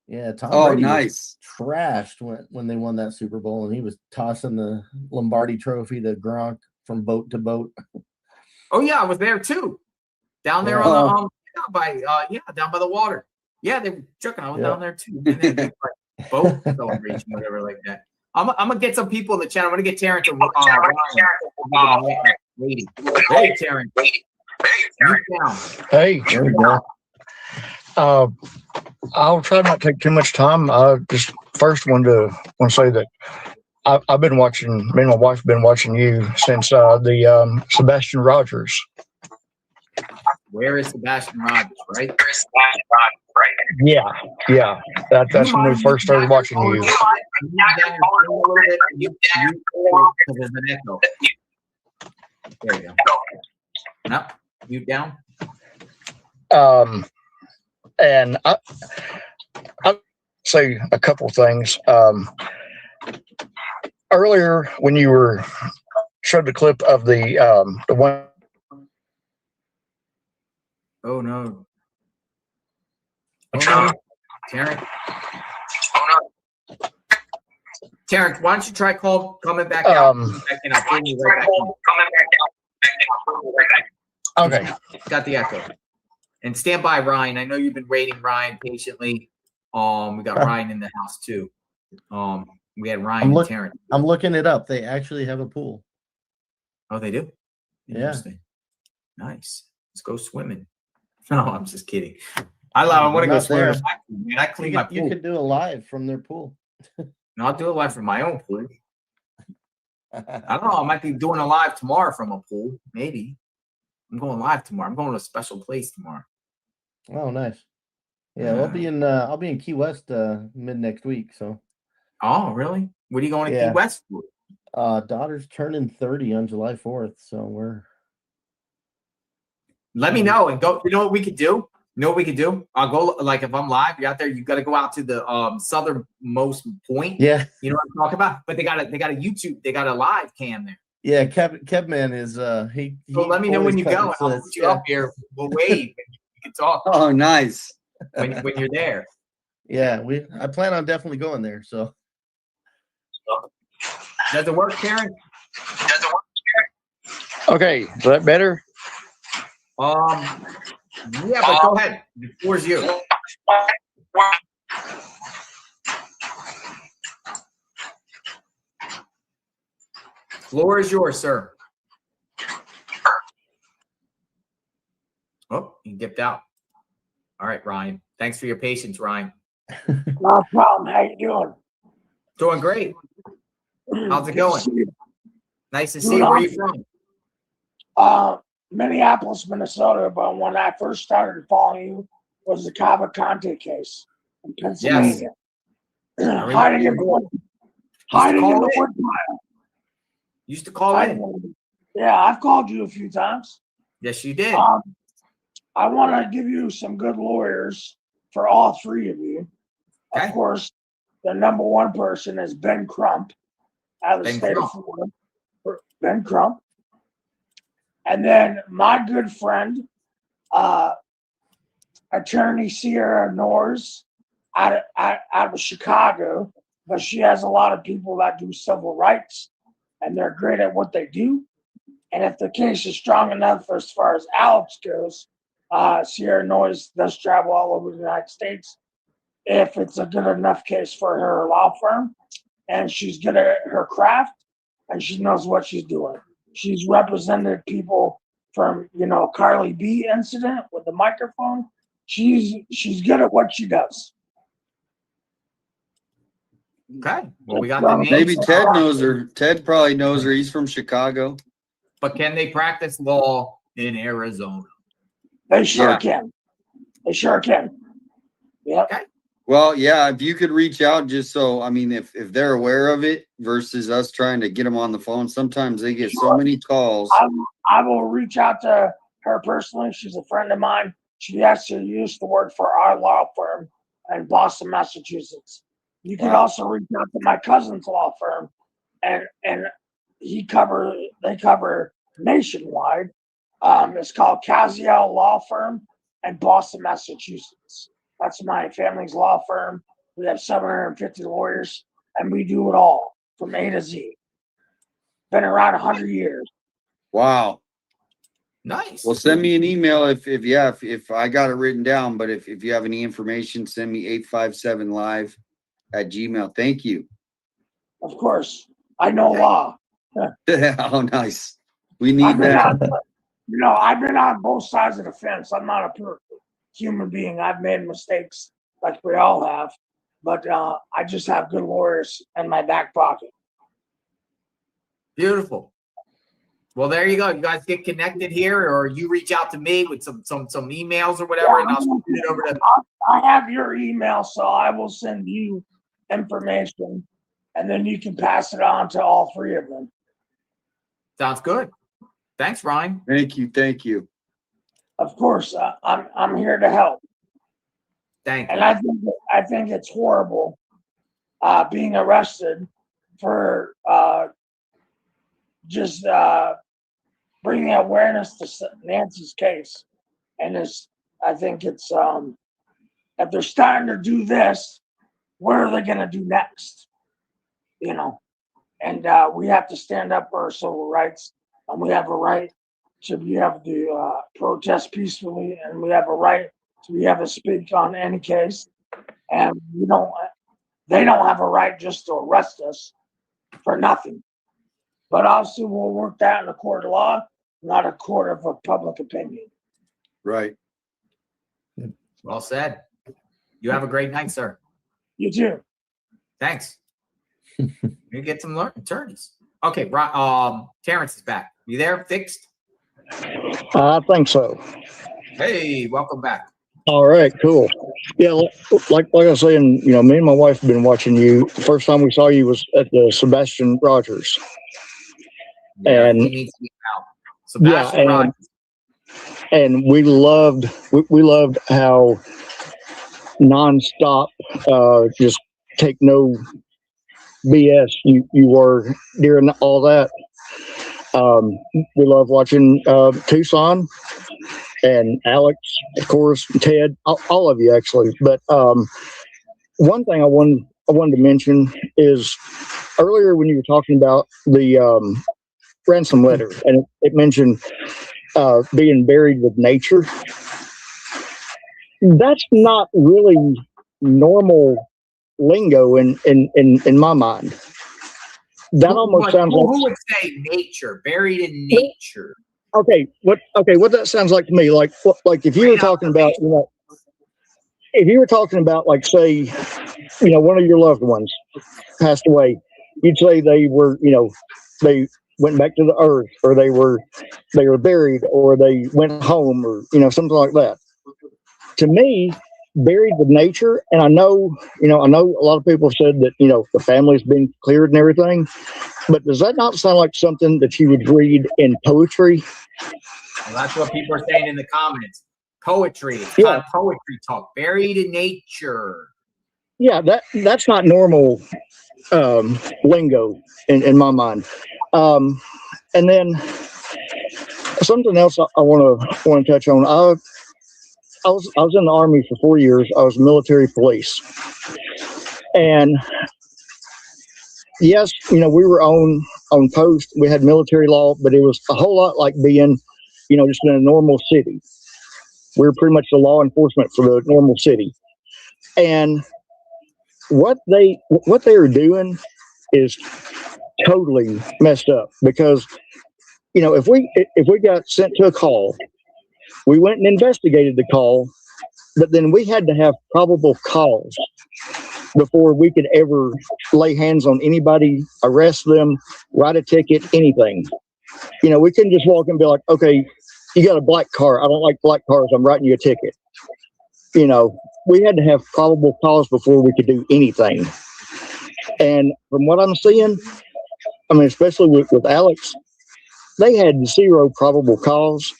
Yeah, Tom Oh, Brady nice. was trashed when they won that Super Bowl, and he was tossing the Lombardi Trophy to Gronk from boat to boat. Oh yeah, I was there too. Down there on the down by the water. Yeah, they were chucking. I was down there too. And they had like boat celebration, whatever like that. I'm gonna get some people in the channel. I'm gonna get Terrence and waiting. Hey, Terrence. Hey, there we go. I'll try not to take too much time. Just first want to say that I've been watching. Me and my wife have been watching you since the Sebastian Rogers. Where is Sebastian Rogers? Right. Yeah. That's when we first started watching you. There you go. No, mute down. And I'll say a couple things. Earlier, when you were showed the clip of the one. Oh no. Oh no. Terrence. Oh no. Terrence, why don't you try coming back out? And I'll bring you right back in. Okay. Got the echo. And stand by, Ryan. I know you've been waiting, Ryan, patiently. We got Ryan in the house too. We had Ryan and Terrence. I'm looking it up. They actually have a pool. Oh, they do? Yeah. Interesting. Nice. Let's go swimming. No, I'm just kidding. I want to go swimming. I clean my pool. You could do a live from their pool. No, I'll do a live from my own pool. I don't know. I might be doing a live tomorrow from a pool. Maybe. I'm going live tomorrow. I'm going to a special place tomorrow. Oh, nice. Yeah, I'll be in Key West mid next week. So. Oh, really? What are you going to Key West for? Daughter's turning 30 on July 4th, so we're. Let me know and go. You know what we could do? You know what we could do? I'll go. Like if I'm live, you're out there. You got to go out to the southernmost point. Yeah. You know what I'm talking about? But they got a YouTube. They got a live cam there. Yeah, Kevman is he. So let me know when you go. I'll put you up here. We'll wave. You can talk. Oh, nice. When you're there. Yeah, I plan on definitely going there. So. Does it work, Karen? Okay, is that better? Yeah, but go ahead. The floor's you. Floor is yours, sir. Oh, he dipped out. All right, Ryan. Thanks for your patience, Ryan. No problem. How you doing? Doing great. How's it going? Nice to see you. Where are you from? Minneapolis, Minnesota. But when I first started following you, was the Cavalcante case in Pennsylvania. Yes. Hiding in the wood pile. Used to call in. Yeah, I've called you a few times. Yes, you did. I want to give you some good lawyers for all three of you. Okay. Of course, the number one person is Ben Crump out of the state of Florida. Ben Crump. And then my good friend, attorney Sierra Norris out of Chicago, but she has a lot of people that do civil rights, and they're great at what they do. And if the case is strong enough as far as Alex goes, Sierra Norris does travel all over the United States. If it's a good enough case for her law firm, and she's good at her craft, and she knows what she's doing. She's represented people from, Carly B incident with the microphone. She's good at what she does. Okay. Well, we got the name. Maybe Ted knows her. Ted probably knows her. He's from Chicago. But can they practice law in Arizona? They sure can. They sure can. Yeah. Okay. Well, yeah, if you could reach out just so, if they're aware of it versus us trying to get them on the phone, sometimes they get so many calls. I will reach out to her personally. She's a friend of mine. She actually used to work for our law firm in Boston, Massachusetts. You can also reach out to my cousin's law firm, and they cover nationwide. It's called Caziel Law Firm in Boston, Massachusetts. That's my family's law firm. We have 750 lawyers, and we do it all from A to Z. Been around 100 years. Wow. Nice. Well, send me an email if I got it written down, but if you have any information, send me 857live@gmail. Thank you. Of course. I know law. Oh, nice. We need that. I've been on both sides of the fence. I'm not a perfect human being. I've made mistakes like we all have, but I just have good lawyers in my back pocket. Beautiful. Well, there you go. You guys get connected here, or you reach out to me with some emails or whatever, and I'll send it over to. I have your email, so I will send you information, and then you can pass it on to all three of them. Sounds good. Thanks, Ryan. Thank you. Of course, I'm here to help. Thank and you. I think it's horrible being arrested for just bringing awareness to Nancy's case. And I think it's if they're starting to do this, what are they going to do next? You know, and we have to stand up for our civil rights, and we have a right to be able to protest peacefully, and we have a right to be able to speak on any case. And they don't have a right just to arrest us for nothing. But obviously, we'll work that in a court of law, not a court of public opinion. Right. Well said. You have a great night, sir. You too. Thanks. You get some attorneys. Okay, Terrence is back. You there? Fixed? I think so. Hey, welcome back. All right, cool. Yeah, like I was saying, me and my wife have been watching you. The first time we saw you was at the Sebastian Rogers. Yeah, he needs to be out. Sebastian Rogers. And we loved how nonstop, just take no BS you were during all that. We love watching Tucson and Alex, of course, Ted, all of you actually. But one thing I wanted to mention is earlier when you were talking about the ransom letter, and it mentioned being buried with nature. That's not really normal lingo in my mind. That almost sounds like who would say nature, buried in nature. Okay, what that sounds like to me, like if you were talking about, if you were talking about, like, say, one of your loved ones passed away, you'd say they were, they went back to the earth, or they were buried, or they went home, or something like that. To me, buried with nature, and I know a lot of people have said that the family's been cleared and everything, but does that not sound like something that you would read in poetry? Well, that's what people are saying in the comments. Poetry. It's called poetry talk. Buried in nature. Yeah, that's not normal lingo in my mind. And then something else I want to touch on. I was in the Army for 4 years. I was military police, and yes, we were on post. We had military law, but it was a whole lot like being, just in a normal city. We were pretty much the law enforcement for the normal city, and what they are doing is totally messed up. Because if we got sent to a call, we went and investigated the call, but then we had to have probable cause before we could ever lay hands on anybody, arrest them, write a ticket, anything. We couldn't just walk and be like, okay, you got a black car. I don't like black cars. I'm writing you a ticket. We had to have probable cause before we could do anything. And from what I'm seeing, especially with Alex, they had zero probable cause.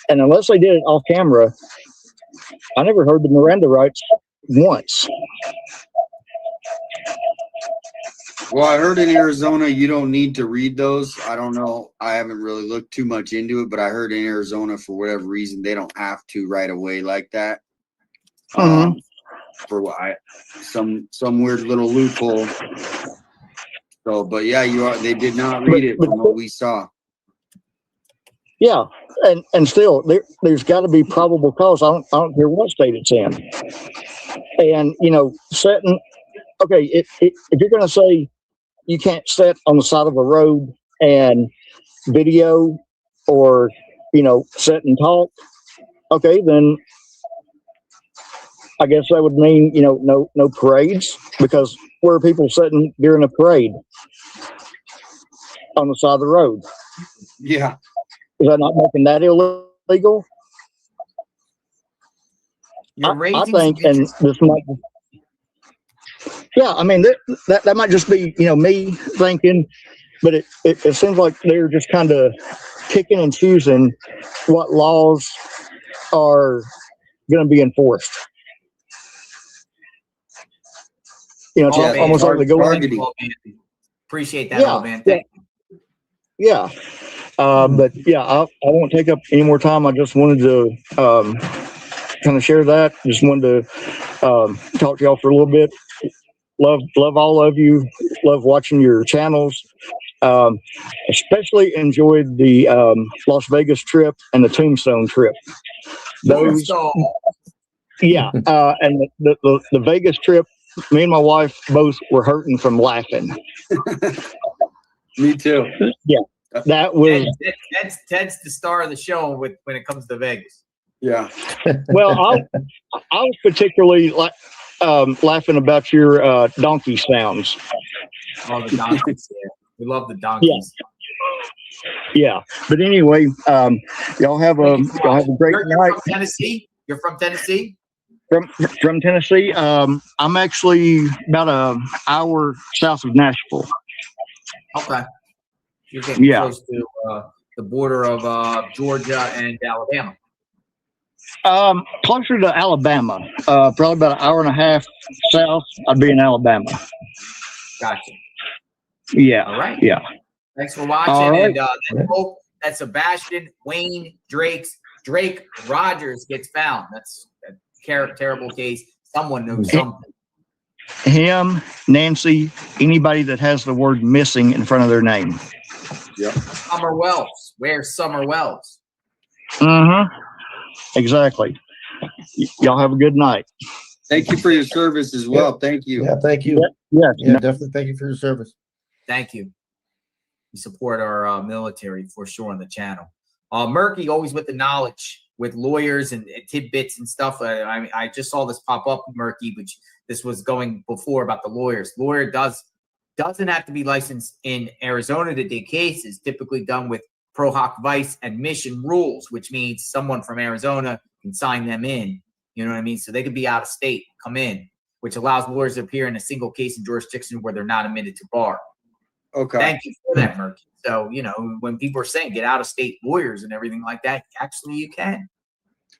And unless they did it off camera, I never heard the Miranda rights once. Well, I heard in Arizona you don't need to read those. I don't know. I haven't really looked too much into it, but I heard in Arizona, for whatever reason, they don't have to right away like that. For some weird little loophole. So, but yeah, they did not read it from what we saw. Yeah, and still, there's got to be probable cause. I don't care what state it's in. And setting. Okay, if you're going to say you can't sit on the side of a road and video, or sit and talk, okay, then I guess that would mean no parades, because where are people sitting during a parade? On the side of the road. Yeah. Is that not making that illegal? I think, and this might. Yeah, that might just be me thinking, but it seems like they're just kind of picking and choosing what laws are going to be enforced. You know, it's almost like the targeting. Appreciate that, old man. Thank you. Yeah. But yeah, I won't take up any more time. I just wanted to kind of share that. Just wanted to talk to y'all for a little bit. Love all of you. Love watching your channels. Especially enjoyed the Las Vegas trip and the Tombstone trip. Those, yeah. And the Vegas trip, me and my wife both were hurting from laughing. Me too. Yeah. That was Ted's the star of the show when it comes to Vegas. Yeah. Well, I was particularly laughing about your donkey sounds. Oh, the donkeys. Yeah. We love the donkeys. Yeah. But anyway, y'all have a great night. From Tennessee? You're from Tennessee? From Tennessee. I'm actually about an hour south of Nashville. Okay. You're getting close to the border of Georgia and Alabama. Closer to Alabama. Probably about an hour and a half south. I'd be in Alabama. Gotcha. Yeah. All right. Yeah. Thanks for watching. All right. And hope that Sebastian, Wayne, Drake Rogers gets found. That's a terrible case. Someone knows something. Him, Nancy, anybody that has the word missing in front of their name. Yep. Summer Wells. Where's Summer Wells? Exactly. Y'all have a good night. Thank you for your service as well. Thank you. Yeah, thank you. Yes. Yeah, definitely. Thank you for your service. Thank you. We support our military for sure on the channel. Murky, always with the knowledge, with lawyers and tidbits and stuff. I just saw this pop up, Murky, which this was going before about the lawyers. Lawyer doesn't have to be licensed in Arizona to take cases, typically done with Pro Hoc Vice admission rules, which means someone from Arizona can sign them in. You know what I mean? So they could be out of state, come in, which allows lawyers to appear in a single case in jurisdiction where they're not admitted to bar. Okay. Thank you for that, Murky. So, you know, when people are saying get out of state lawyers and everything like that, actually you can.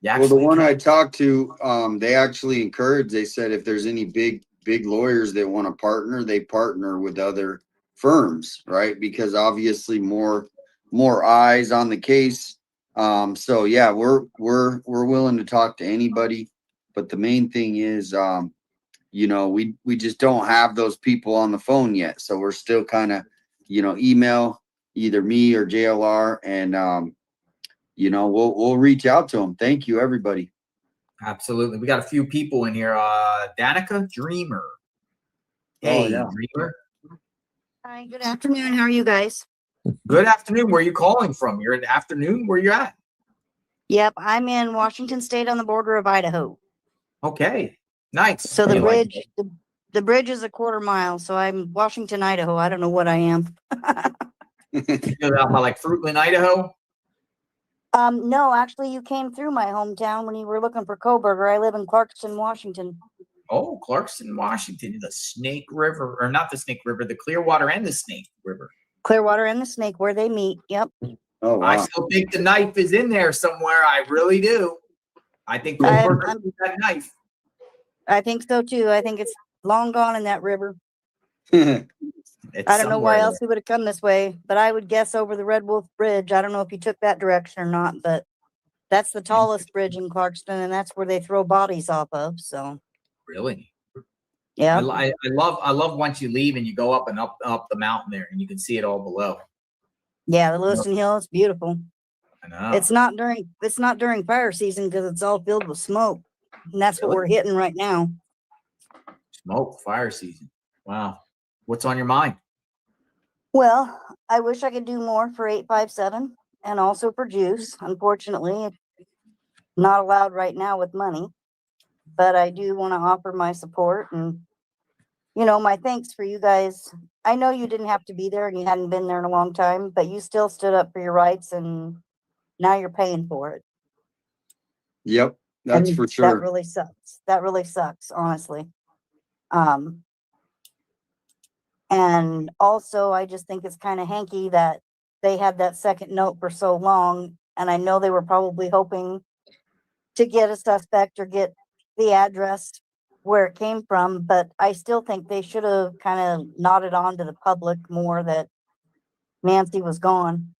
Well, the one I talked to, they actually encouraged, they said if there's any big lawyers that want to partner, they partner with other firms, right? Because obviously more eyes on the case. So yeah, we're willing to talk to anybody, but the main thing is, you know, we just don't have those people on the phone yet. So we're still kind of, you know, email either me or JLR, and you know, we'll reach out to them. Thank you, everybody. Absolutely. We got a few people in here. Danica Dreamer. Hey, Dreamer. Hi, good afternoon. How are you guys? Good afternoon. Where are you calling from? You're in the afternoon? Where you at? Yep, I'm in Washington State on the border of Idaho. Okay, nice. So the bridge, the bridge is a quarter mile. So I'm Washington, Idaho. I don't know what I am. You're out by like Fruitland, Idaho? No, actually, you came through my hometown when you were looking for Coburger. I live in Clarkston, Washington. Oh, Clarkston, Washington, the Snake River, or not the Snake River, the Clearwater and the Snake River. Clearwater and the Snake, where they meet. Yep. Oh, wow. I still think the knife is in there somewhere. I really do. I think that knife. I think so too. I think it's long gone in that river. I don't know why else he would have come this way, but I would guess over the Red Wolf Bridge. I don't know if he took that direction or not, but that's the tallest bridge in Clarkston, and that's where they throw bodies off of. So really, yeah, I love once you leave and you go up and up the mountain there, and you can see it all below. Yeah, the Lewiston Hill, it's beautiful. I know. It's not during fire season because it's all filled with smoke, and that's what we're hitting right now. Smoke, fire season. Wow. What's on your mind? Well, I wish I could do more for 857 and also for juice. Unfortunately, it's not allowed right now with money, but I do want to offer my support and, you know, my thanks for you guys. I know you didn't have to be there and you hadn't been there in a long time, but you still stood up for your rights and now you're paying for it. Yep, that's for sure. That really sucks. That really sucks, honestly. And also, I just think it's kind of hanky that they had that second note for so long. And I know they were probably hoping to get a suspect or get the address where it came from, but I still think they should have kind of nodded on to the public more that Nancy was gone,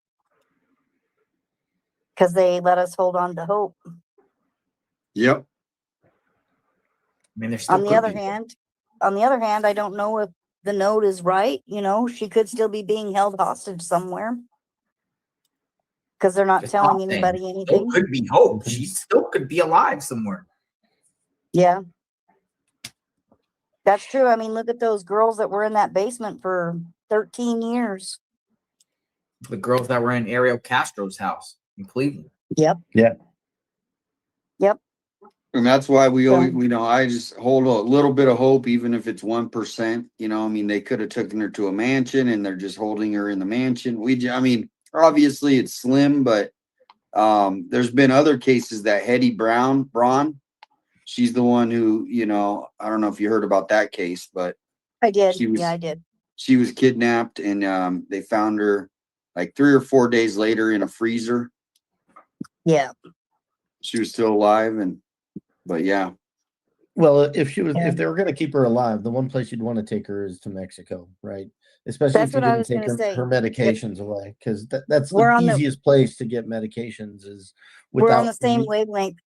because they let us hold on to hope. Yep. I mean, there's still On the other hand, I don't know if the note is right. You know, she could still be being held hostage somewhere because they're not telling anybody anything. Could be hope. She still could be alive somewhere. Yeah, that's true. I mean, look at those girls that were in that basement for 13 years. The girls that were in Ariel Castro's house in Cleveland. Yep. Yeah. Yep. And that's why we always, I just hold a little bit of hope, even if it's 1%. You know, I mean, they could have taken her to a mansion, and they're just holding her in the mansion. I mean, obviously it's slim, but there's been other cases that Hetty Braun, she's the one who, you know, I don't know if you heard about that case, but I did. I did. She was kidnapped, and they found her like 3 or 4 days later in a freezer. Yeah. She was still alive, but yeah. Well, if they were going to keep her alive, the one place you'd want to take her is to Mexico, right? Especially if you didn't take her medications away, because that's the easiest place to get medications is without. We're on the same wavelength.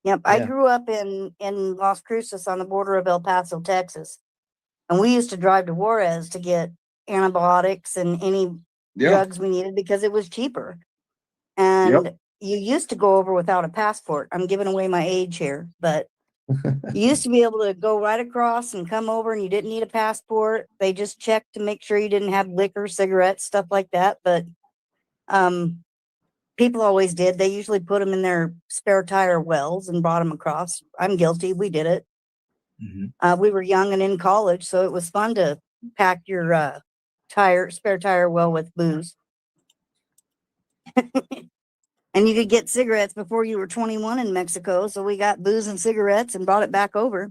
Yep. I grew up in Las Cruces on the border of El Paso, Texas. And we used to drive to Juarez to get antibiotics and any drugs we needed because it was cheaper. And you used to go over without a passport. I'm giving away my age here, but you used to be able to go right across and come over, and you didn't need a passport. They just checked to make sure you didn't have liquor, cigarettes, stuff like that. But people always did. They usually put them in their spare tire wells and brought them across. I'm guilty. We did it. Mm-hmm. We were young and in college, so it was fun to pack your spare tire well with booze. And you could get cigarettes before you were 21 in Mexico. So we got booze and cigarettes and brought it back over.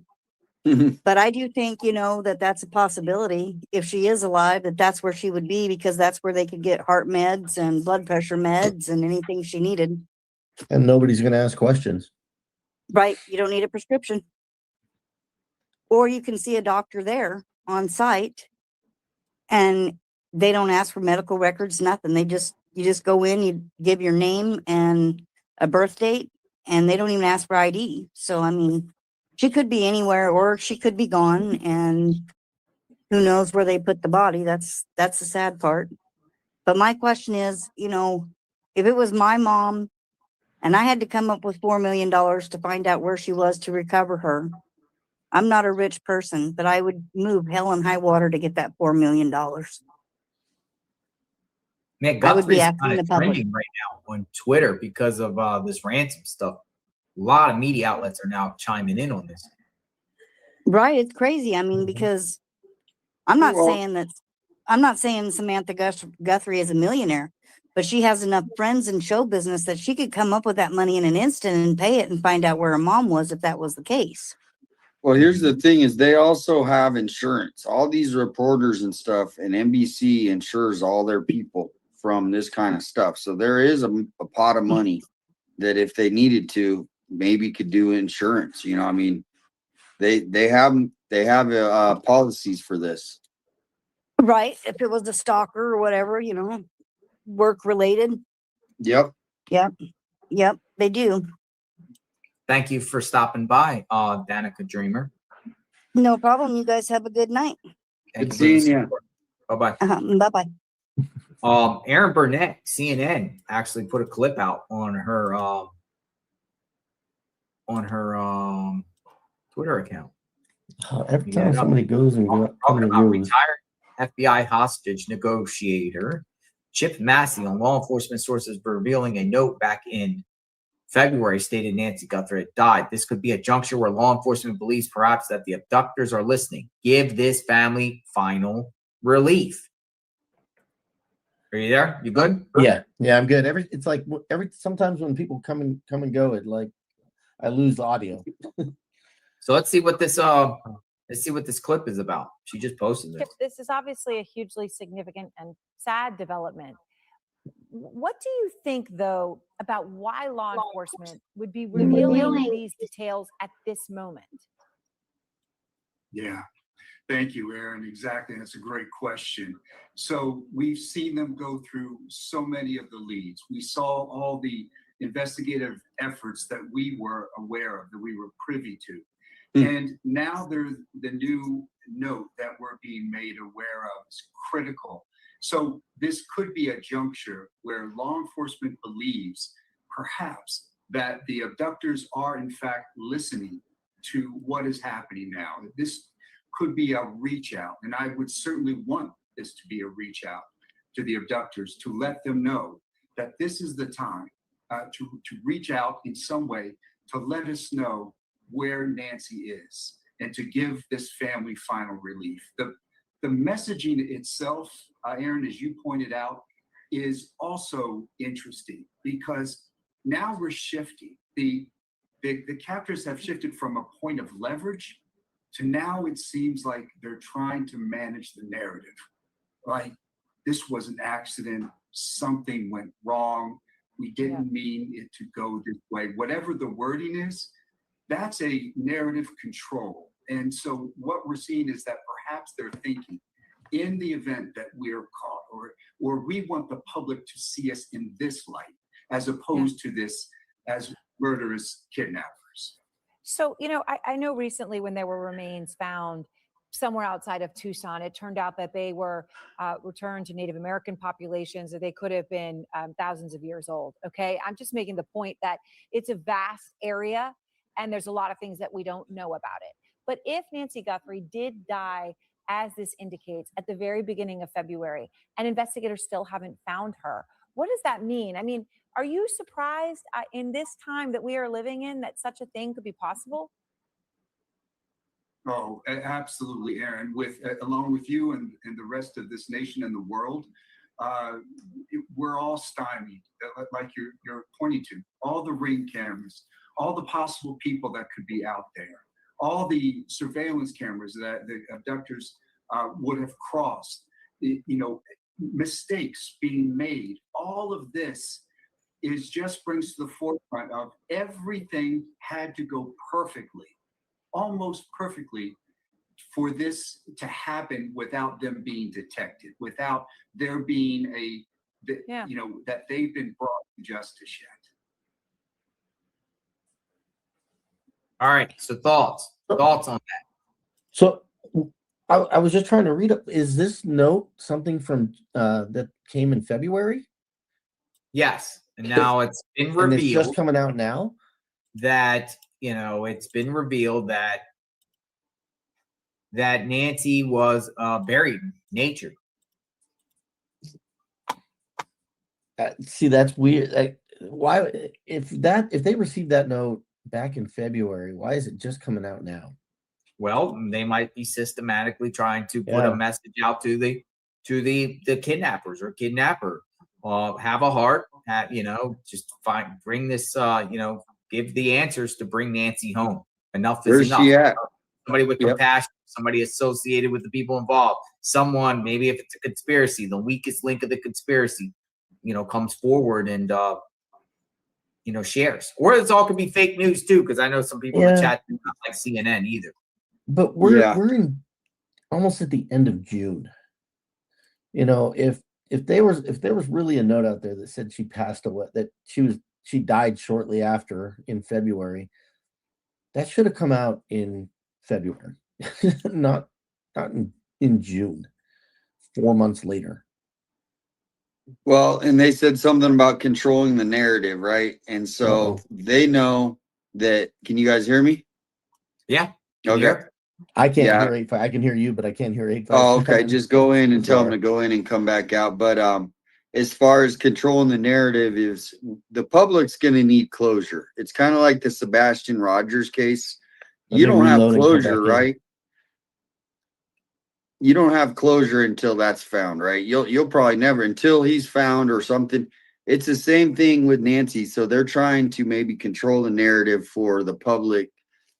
But I do think, you know, that's a possibility. If she is alive, that's where she would be, because that's where they could get heart meds and blood pressure meds and anything she needed. And nobody's going to ask questions. Right. You don't need a prescription. Or you can see a doctor there on site, and they don't ask for medical records, nothing. You just go in, you give your name and a birth date, and they don't even ask for ID. So, I mean, she could be anywhere, or she could be gone, and who knows where they put the body. That's the sad part. But my question is, you know, if it was my mom and I had to come up with $4 million to find out where she was to recover her, I'm not a rich person, but I would move hell and high water to get that $4 million. Man, Guthrie's kind of trending right now on Twitter because of this ransom stuff. A lot of media outlets are now chiming in on this. Right, it's crazy. I mean, because I'm not saying Samantha Guthrie is a millionaire, but she has enough friends in show business that she could come up with that money in an instant and pay it and find out where her mom was if that was the case. Well, here's the thing is they also have insurance. All these reporters and stuff, and NBC insures all their people from this kind of stuff. So there is a pot of money that if they needed to, maybe could do insurance. You know, I mean, they have policies for this. Right. If it was a stalker or whatever, you know, work related. Yep. Yep. They do. Thank you for stopping by, Danica Dreamer. No problem. You guys have a good night. Good seeing you. Bye-bye. Bye-bye. Aaron Burnett, CNN, actually put a clip out on her Twitter account. Every time somebody goes and goes, retired FBI hostage negotiator Chip Massey on law enforcement sources revealing a note back in February stated Nancy Guthrie had died. This could be a juncture where law enforcement believes perhaps that the abductors are listening. Give this family final relief. Are you there? You good? Yeah, I'm good. It's like sometimes when people come and go, it like I lose the audio. So let's see what this clip is about. She just posted it. This is obviously a hugely significant and sad development. What do you think, though, about why law enforcement would be revealing these details at this moment? Yeah. Thank you, Aaron. Exactly. That's a great question. So we've seen them go through so many of the leads. We saw all the investigative efforts that we were aware of, that we were privy to. And now there's the new note that we're being made aware of is critical. So this could be a juncture where law enforcement believes perhaps that the abductors are in fact listening to what is happening now. This could be a reach out, and I would certainly want this to be a reach out to the abductors to let them know that this is the time to reach out in some way to let us know where Nancy is and to give this family final relief. The messaging itself, Aaron, as you pointed out, is also interesting because now we're shifting. The captors have shifted from a point of leverage to now it seems like they're trying to manage the narrative. Like this was an accident, something went wrong, we didn't mean it to go this way. Whatever the wording is, that's a narrative control. And so what we're seeing is that perhaps they're thinking in the event that we're caught or we want the public to see us in this light as opposed to this as murderous kidnappers. So, I know recently when there were remains found somewhere outside of Tucson, it turned out that they were returned to Native American populations, or they could have been thousands of years old. Okay. I'm just making the point that it's a vast area and there's a lot of things that we don't know about it. But if Nancy Guthrie did die, as this indicates, at the very beginning of February, and investigators still haven't found her, what does that mean? I mean, are you surprised in this time that we are living in that such a thing could be possible? Oh, absolutely, Aaron. Along with you and the rest of this nation and the world, we're all stymied, like you're pointing to. All the ring cameras, all the possible people that could be out there, all the surveillance cameras that the abductors would have crossed, mistakes being made. All of this just brings to the forefront of everything had to go perfectly, almost perfectly, for this to happen without them being detected, without there being that they've been brought to justice yet. All right. So thoughts on that. So I was just trying to read up. Is this note something from that came in February? Yes. And now it's been revealed. And it's just coming out now? That, it's been revealed that Nancy was buried in nature. See, that's weird. Why, if they received that note back in February, why is it just coming out now? Well, they might be systematically trying to put a message out to the kidnappers or kidnapper. Have a heart, just bring this, give the answers to bring Nancy home. Enough is Where's enough. she at? Somebody with compassion, somebody associated with the people involved, someone, maybe if it's a conspiracy, the weakest link of the conspiracy, comes forward and, shares. Or it's all could be fake news too, because I know some people in the chat do not like CNN either. But we're in almost at the end of June. If there was really a note out there that said she passed away, that she died shortly after in February, that should have come out in February, not in June, 4 months later. Well, and they said something about controlling the narrative, right? And so they know that. Can you guys hear me? Yeah. Okay. I can't hear 8.5. I can hear you, but I can't hear 8.5. Oh, okay. Just go in and tell them to go in and come back out. But as far as controlling the narrative, is the public's going to need closure. It's kind of like the Sebastian Rogers case. You don't have closure, right? You don't have closure until that's found, right? You'll probably never, until he's found or something. It's the same thing with Nancy. So they're trying to maybe control the narrative for the public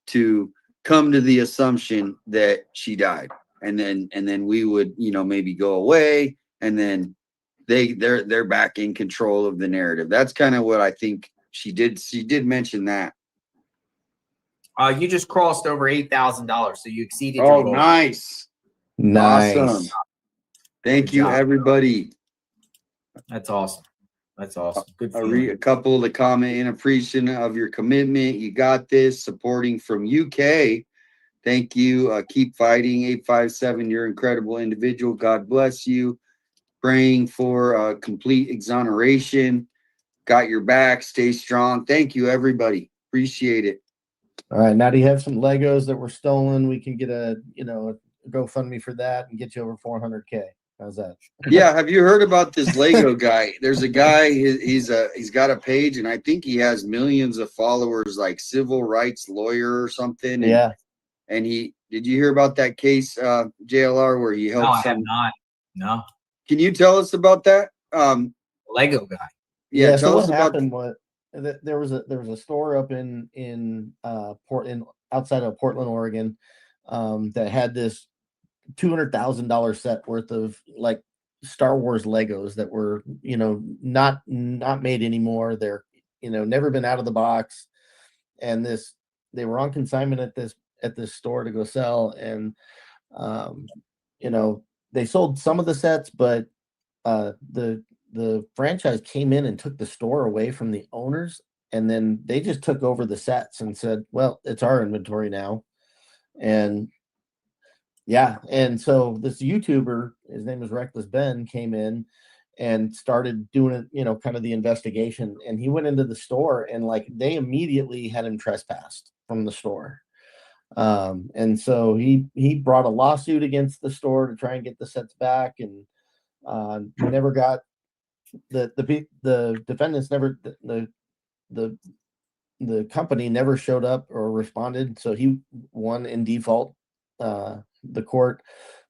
to come to the assumption that she died, and then we would maybe go away, and then they're back in control of the narrative. That's kind of what I think she did. She did mention that. You just crossed over $8,000, so you exceeded your Oh, goal. nice. Nice. Awesome. Thank Good you, job. everybody. That's awesome. That's awesome. Good I'll for read you. a couple of the comment in appreciation of your commitment. You got this. Supporting from UK. Thank you. Keep fighting. 857. You're an incredible individual. God bless you. Praying for complete exoneration. Got your back. Stay strong. Thank you, everybody. Appreciate it. All right. Now, do you have some Legos that were stolen? We can get a GoFundMe for that and get you over 400K. How's that? Yeah, have you heard about this Lego guy? There's a guy. He's got a page, and I think he has millions of followers, like civil rights lawyer or something. And, yeah. And did you hear about that case, JLR, where he helped? No, I have not. No. Can you tell us about that? Lego guy. Yeah. So Tell what us happened was there was a store up in Portland, outside of Portland, Oregon, that had this $200,000 set worth of like Star Wars Legos that were, not made anymore. They're, never been out of the box. And they were on consignment at this store to go sell. And, they sold some of the sets, but the franchise came in and took the store away from the owners. And then they just took over the sets and said, well, it's our inventory now. And yeah. And so this YouTuber, his name is Reckless Ben, came in and started doing it, kind of the investigation. And he went into the store and like they immediately had him trespassed from the store. And so he brought a lawsuit against the store to try and get the sets back, and never got the defendants never the company never showed up or responded. So he won in default the court.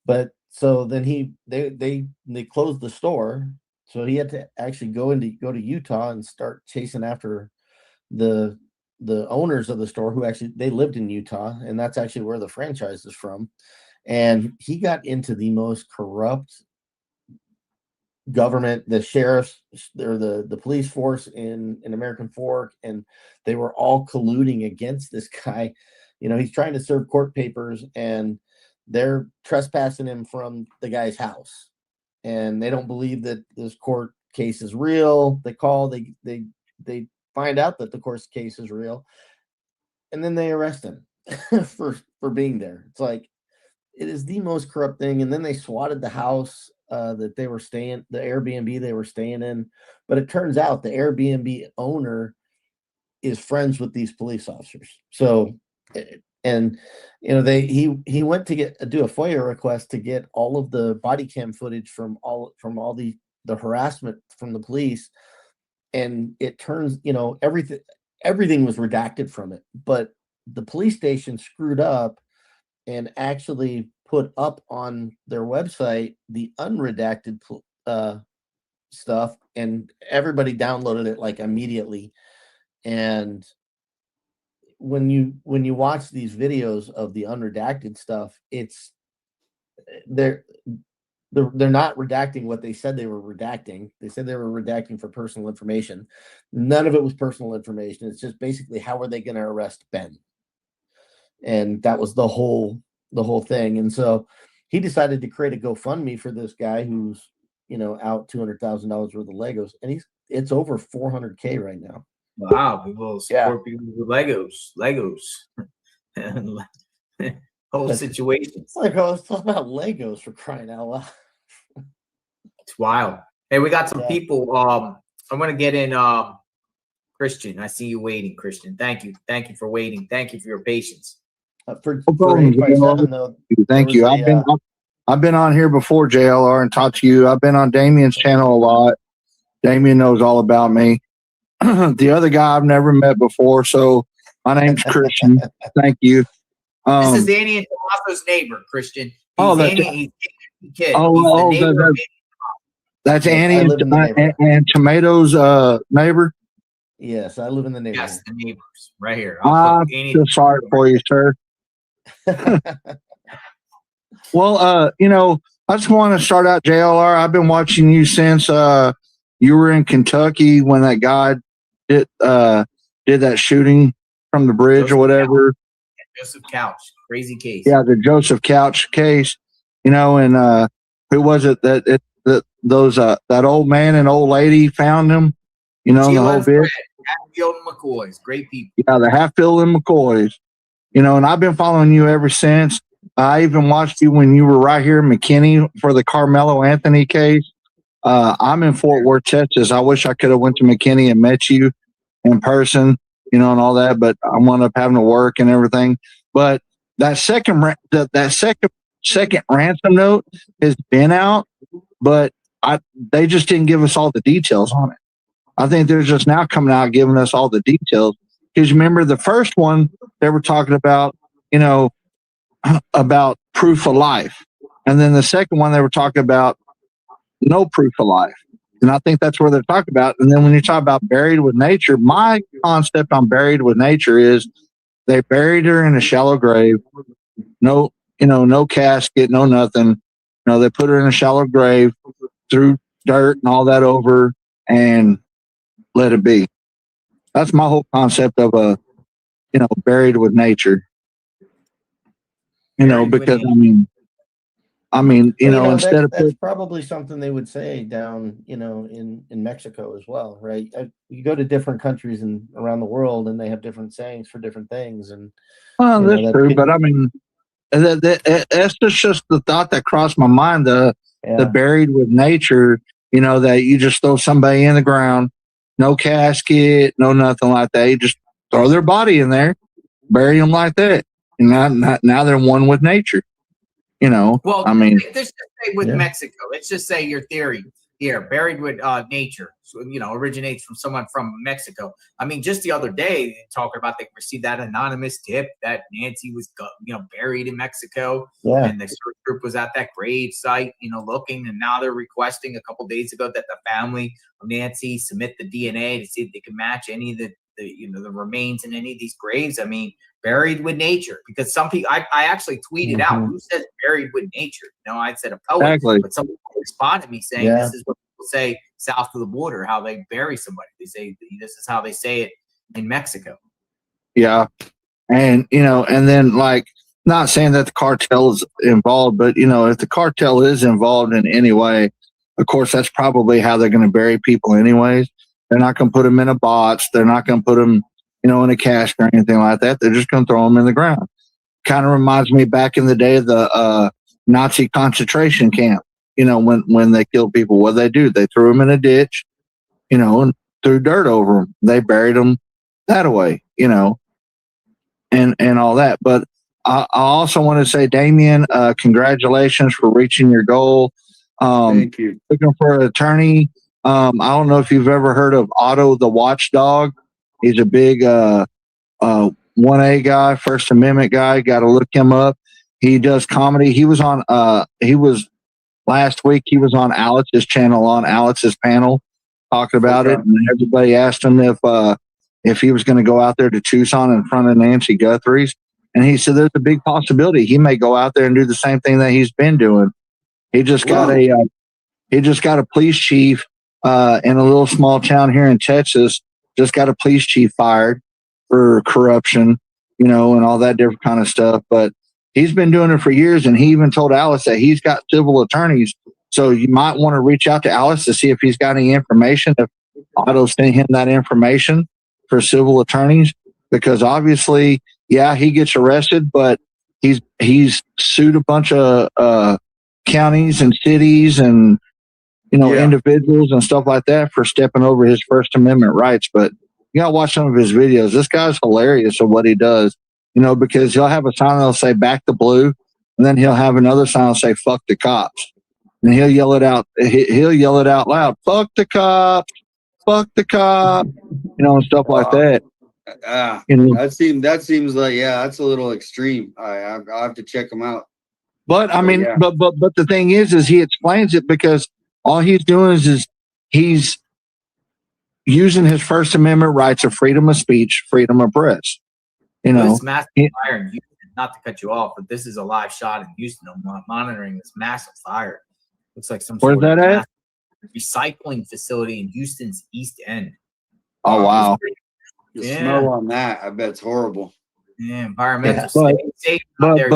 But so then they closed the store, so he had to actually go to Utah and start chasing after the owners of the store, who actually they lived in Utah, and that's actually where the franchise is from. And he got into the most corrupt government, the sheriffs, or the police force in American Fork, and they were all colluding against this guy. He's trying to serve court papers, and they're trespassing him from the guy's house, and they don't believe that this court case is real. They they find out that the court case is real, and then they arrest him for being there. It's like, it is the most corrupt thing. And then they swatted the house that they were staying, the Airbnb they were staying in. But it turns out the Airbnb owner is friends with these police officers. So, and he went to do a FOIA request to get all of the body cam footage from all the harassment from the police. And it turns, everything was redacted from it, but the police station screwed up and actually put up on their website the unredacted stuff, and everybody downloaded it like immediately. And when you watch these videos of the unredacted stuff, they're not redacting what they said they were redacting. They said they were redacting for personal information. None of it was personal information. It's just basically, how are they going to arrest Ben? And that was the whole thing. And so he decided to create a GoFundMe for this guy who's, out $200,000 worth of Legos, and it's over 400K right now. Wow, people support people with Legos. Whole situation. It's like, I was talking about Legos, for crying out loud. It's wild. Hey, we got some people. I'm gonna get in Christian. I see you waiting, Christian. Thank you for waiting. Thank you for your patience. For 8x7, though, thank you. I've been on here before, JLR, and talked to you. I've been on Damien's channel a lot. Damien knows all about me. The other guy I've never met before, so my name's Christian. Thank you. This is Annie and Tommaso's neighbor, Christian. He's Annie. He's the neighbor. That's Annie and Tomato's neighbor. Yes, I live in the neighborhood. Yes, the neighbors right here. I'm so sorry for you, sir. Well, I just want to start out, JLR. I've been watching you since you were in Kentucky when that guy did that shooting from the bridge or whatever. Joseph Couch, crazy case. Yeah, the Joseph Couch case, and who was it that that old man and old lady found him, the whole bit. Hatfield and McCoys, great people. Yeah, the Hatfield and McCoys, and I've been following you ever since. I even watched you when you were right here in McKinney for the Carmelo Anthony case. I'm in Fort Worth, Texas. I wish I could have went to McKinney and met you in person, and all that, but I wound up having to work and everything. But that second ransom note has been out, but they just didn't give us all the details on it. I think they're just now coming out giving us all the details. Because remember the first one they were talking about, about proof of life, and then the second one they were talking about no proof of life. And I think that's where they're talking about. And then when you talk about buried with nature, my concept on buried with nature is they buried her in a shallow grave. No, no casket, no nothing. They put her in a shallow grave, threw dirt and all that over, and let it be. That's my whole concept of buried with nature. Because instead of that's probably something they would say down, in Mexico as well, right? You go to different countries and around the world, and they have different sayings for different things. And that's true, but that's just the thought that crossed my mind. The buried with nature, that you just throw somebody in the ground, no casket, no nothing like that. You just throw their body in there, bury them like that, and now they're one with nature. Well, let's just say with Mexico. Let's just say your theory here, buried with nature, so, originates from someone from Mexico. Just the other day, talking about they received that anonymous tip that Nancy was, buried in Mexico, and the search group was at that grave site, looking, and now they're requesting a couple days ago that the family of Nancy submit the DNA to see if they can match any of the remains in any of these graves. Buried with nature, because some people, I actually tweeted out, who says buried with nature? I said a poet, exactly. But some people responded me saying this is what people say south of the border, how they bury somebody. They say this is how they say it in Mexico. Yeah, and and then not saying that the cartel is involved, but if the cartel is involved in any way, of course that's probably how they're going to bury people anyways. They're not going to put them in a box. They're not going to put them in a casket or anything like that. They're just going to throw them in the ground. Kind of reminds me back in the day of the Nazi concentration camp, when they killed people, what they do? They threw them in a ditch, and threw dirt over them. They buried them that way, and all that. But I also want to say, Damien, congratulations for reaching your goal. Thank you. Looking for an attorney. I don't know if you've ever heard of Otto the Watchdog. He's a big 1A guy, First Amendment guy. Got to look him up. He does comedy. He was last week. He was on Alex's channel, on Alex's panel, talking about it. And everybody asked him if he was going to go out there to Tucson in front of Nancy Guthrie's. And he said there's a big possibility he may go out there and do the same thing that he's been doing. He just got a police chief in a little small town here in Texas. Just got a police chief fired for corruption, and all that different kind of stuff. But he's been doing it for years, and he even told Alice that he's got civil attorneys. So you might want to reach out to Alice to see if he's got any information, if Otto sent him that information for civil attorneys, because obviously, he gets arrested, but he's sued a bunch of counties and cities and individuals and stuff like that for stepping over his First Amendment rights. But you gotta watch some of his videos. This guy's hilarious at what he does, because he'll have a sign that'll say "back the blue," and then he'll have another sign that'll say "fuck the cops," and he'll yell it out. He'll yell it out loud: "Fuck the cops! Fuck the cop!" And stuff like that. That seems like that's a little extreme. I'll have to check him out. But but the thing is he explains it, because all he's doing is he's using his First Amendment rights of freedom of speech, freedom of press. This massive fire in Houston, not to cut you off, but this is a live shot in Houston. I'm monitoring this massive fire. Looks like some sort of recycling facility in Houston's East End. Oh, wow. The smell on that, I bet it's horrible. Yeah, environmental. But Stay out there.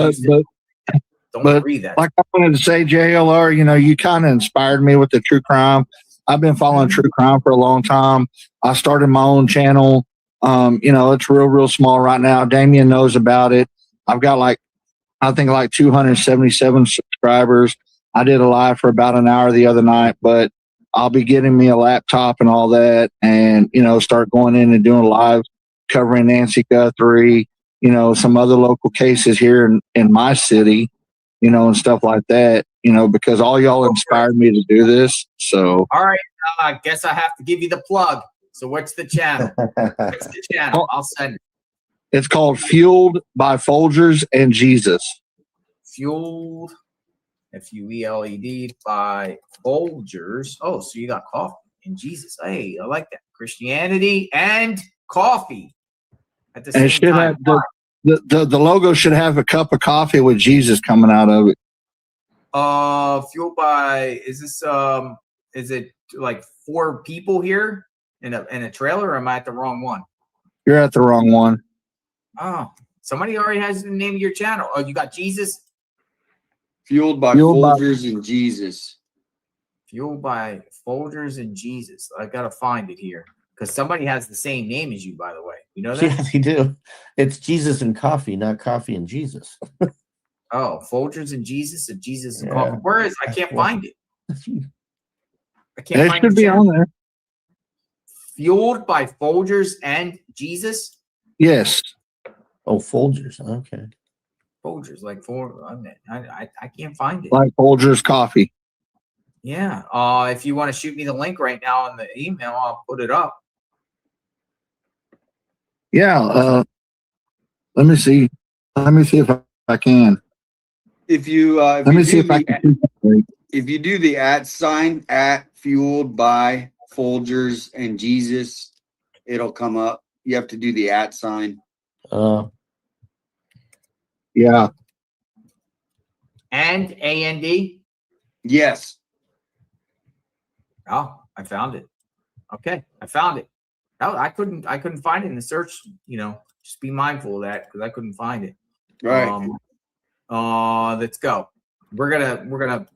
Don't breathe that. Like I wanted to say, JLR, you kind of inspired me with the true crime. I've been following true crime for a long time. I started my own channel. It's real small right now. Damien knows about it. I've got I think 277 subscribers. I did a live for about an hour the other night, but I'll be getting me a laptop and all that, and start going in and doing live covering Nancy Guthrie, some other local cases here in my city, and stuff like that, because all y'all inspired me to do this. So, all right, I guess I have to give you the plug. So, what's the channel? I'll send it. It's called Fueled by Folgers and Jesus. Fueled, Fueled by Folgers. Oh, so you got coffee and Jesus. Hey, I like that. Christianity and coffee at the same time. The logo should have a cup of coffee with Jesus coming out of it. Fueled by, is it like 4 people here in a trailer, or am I at the wrong one? You're at the wrong one. Oh, somebody already has the name of your channel. Oh, you got Jesus? Fueled by Folgers and Jesus. Fueled by Folgers and Jesus. I gotta find it here. Because somebody has the same name as you, by the way. You know that? Yeah, they do. It's Jesus and coffee, not coffee and Jesus. Oh, Folgers and Jesus and Jesus and coffee. Where is it? I can't find it. I can't find it. It should be on there. Fueled by Folgers and Jesus? Yes. Oh, Folgers. Okay. Folgers, like I can't find it. Like Folgers coffee. Yeah. If you want to shoot me the link right now in the email, I'll put it up. Yeah. Let me see. Let me see if I can. If you let me see if I can. If you do the @ at Fueled by Folgers and Jesus, it'll come up. You have to do the @ Yeah. And AND? Yes. Oh, I found it. Okay, I found it. Oh, I couldn't find it in the search. Just be mindful of that because I couldn't find it. Right. Let's go. We're gonna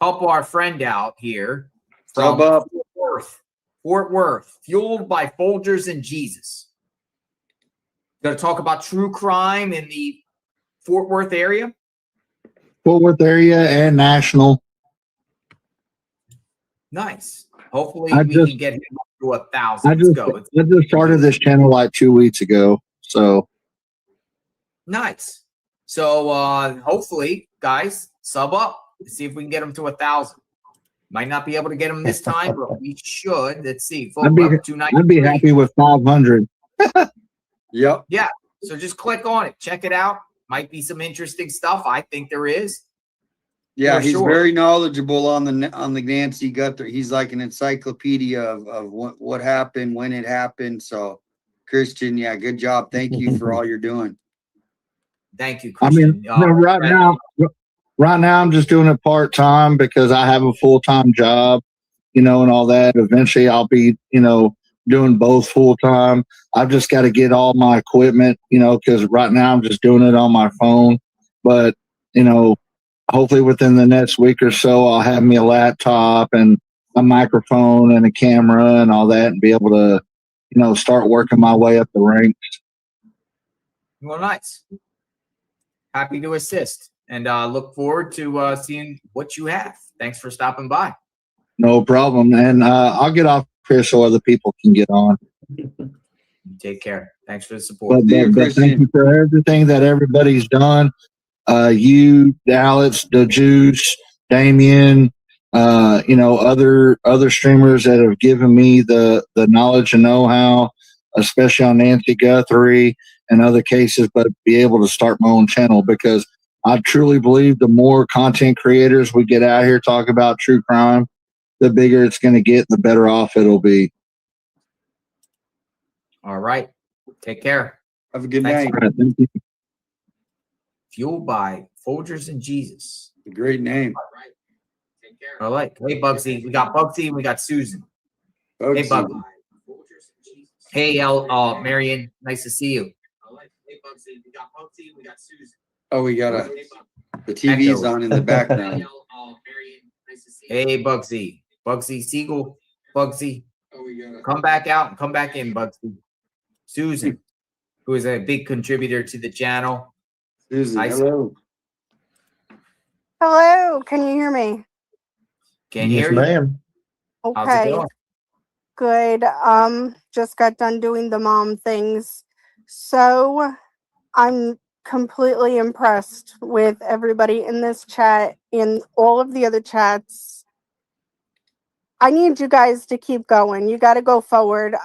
help our friend out here from Fort Worth, Fueled by Folgers and Jesus. Going to talk about true crime in the Fort Worth area. Fort Worth area and national. Nice. Hopefully we can get him up to 1,000. I just started this channel like 2 weeks ago. So nice. So hopefully, guys, sub up. Let's see if we can get him to 1,000. Might not be able to get him this time, but we should. Let's see. I'd be happy with 500. Yep. Yeah. So just click on it. Check it out. Might be some interesting stuff. I think there is. Yeah, he's very knowledgeable on the Nancy Guthrie. He's like an encyclopedia of what happened, when it happened. So, Christian, yeah, good job. Thank you for all you're doing. Thank you, Christian. Right now I'm just doing it part-time because I have a full-time job, and all that. Eventually I'll be, doing both full-time. I've just got to get all my equipment, because right now I'm just doing it on my phone. But, hopefully within the next week or so, I'll have me a laptop and a microphone and a camera and all that and be able to, start working my way up the ranks. Well, nice. Happy to assist and look forward to seeing what you have. Thanks for stopping by. No problem. And I'll get off here so other people can get on. Take care. Thanks for the support. But thank you for everything that everybody's done. You, Alex, the Juice, Damien, other streamers that have given me the knowledge and know-how, especially on Nancy Guthrie and other cases, but be able to start my own channel because I truly believe the more content creators we get out here talk about true crime, the bigger it's going to get, the better off it'll be. All right. Take care. Have a good night. All right, thank you. Fueled by Folgers and Jesus. A great name. All right. Take care. All right. Hey, Bugsy. We got Bugsy and we got Susan. Hey, Bugsy. Hey, Marion. Nice to see you. Oh, we got the TV's on in the background. Hey, Bugsy. Bugsy Siegel. Bugsy. Come back out and come back in, Bugsy. Susan, who is a big contributor to the channel. Susan, hello. Hello, can you hear me? Can't Yes, hear you. ma'am. How's it Okay, going? good. Just got done doing the mom things. So I'm completely impressed with everybody in this chat, in all of the other chats. I need you guys to keep going. You got to go forward.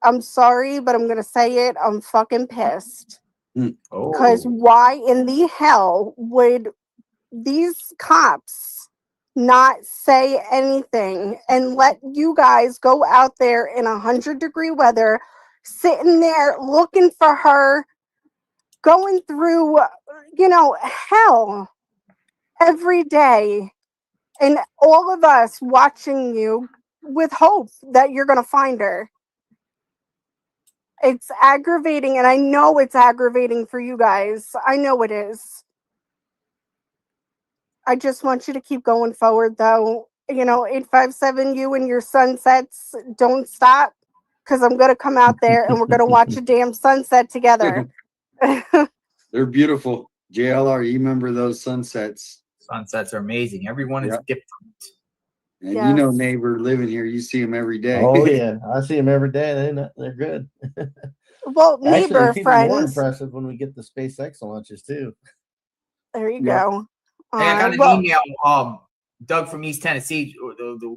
I'm sorry, but I'm going to say it. I'm fucking pissed. Because why in the hell would these cops not say anything and let you guys go out there in 100-degree weather, sitting there looking for her, going through, hell every day, and all of us watching you with hope that you're going to find her? It's aggravating, and I know it's aggravating for you guys. I know it is. I just want you to keep going forward, though. 857, you and your sunsets, don't stop, because I'm going to come out there and we're going to watch a damn sunset together. They're beautiful. JLR, you remember those sunsets? Sunsets are amazing. Everyone is different. And you know, neighbor living here, you see them every day. Oh yeah, I see them every day. They're good. Well, neighbor Actually, it's even more friends. impressive when we get the SpaceX launches too. There you go. Hey, I got an email, Doug from East Tennessee,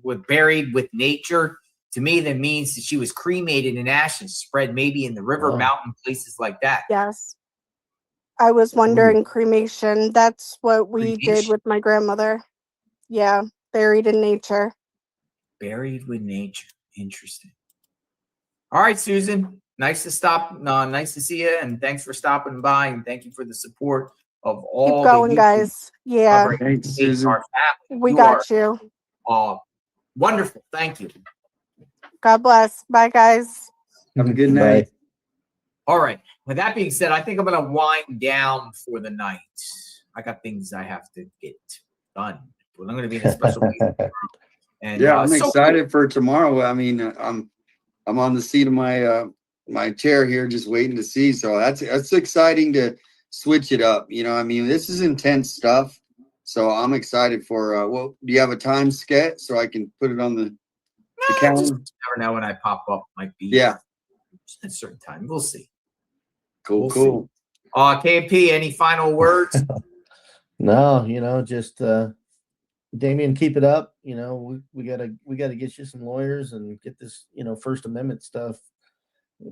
with Buried with Nature. To me, that means that she was cremated in ashes, spread maybe in the river, mountain, places like that. Yes. I was wondering cremation. That's what we did with my grandmother. Yeah, buried in nature. Buried with Nature. Interesting. All right, Susan. Nice to stop. Nice to see you, and thanks for stopping by, and thank you for the support of all. Keep going, guys. Yeah. Thanks, Susan. We got you. Wonderful. Thank you. God bless. Bye, guys. Have a good night. All right. With that being said, I think I'm going to wind down for the night. I got things I have to get done. Well, I'm going to be in a special place. And yeah, I'm excited for tomorrow. I mean, I'm on the seat of my my chair here, just waiting to see. So that's exciting to switch it up. I mean, this is intense stuff. So I'm excited for. Well, do you have a time sketch so I can put it on the calendar? Just never know when I pop up. Might be at a certain time. We'll see. Cool. KP, any final words? No, just Damien, keep it up. We gotta get you some lawyers and get this, First Amendment stuff,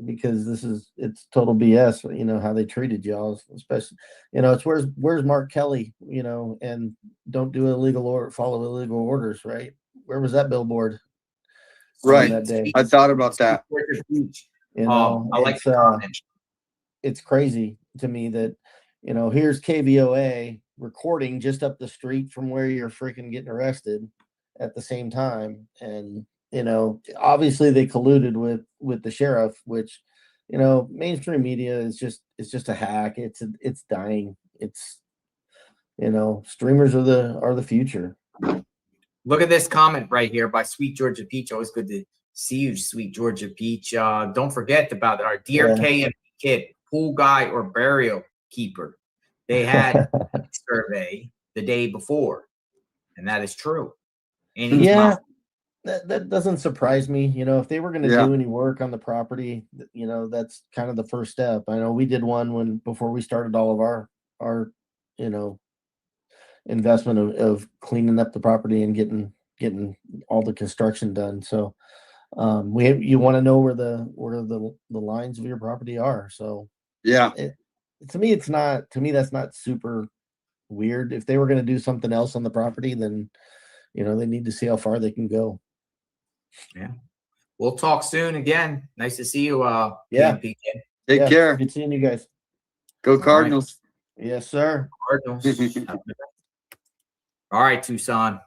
because it's total BS. How they treated y'all, especially, it's where's Mark Kelly, and don't do illegal or follow illegal orders, right? Where was that billboard? Right. That day? I thought about that. I like the comment. It's crazy to me that, here's KVOA recording just up the street from where you're freaking getting arrested at the same time. And, obviously they colluded with the sheriff, which, mainstream media is just a hack. It's dying. It's, streamers are the future. Look at this comment right here by Sweet Georgia Peach. Always good to see you, Sweet Georgia Peach. Don't forget about our dear KMP kid, pool guy or burial keeper. They had a survey the day before, and that is true. That doesn't surprise me. If they were going to do any work on the property, that's kind of the first step. I know we did one before we started all of our investment of cleaning up the property and getting all the construction done. So you want to know where the lines of your property are. So to me that's not super weird. If they were going to do something else on the property, then they need to see how far they can go. Yeah, we'll talk soon again. Nice to see you. Take care. Good seeing you guys. Go Cardinals. Right. Yes, sir. Cardinals. All right, Tucson.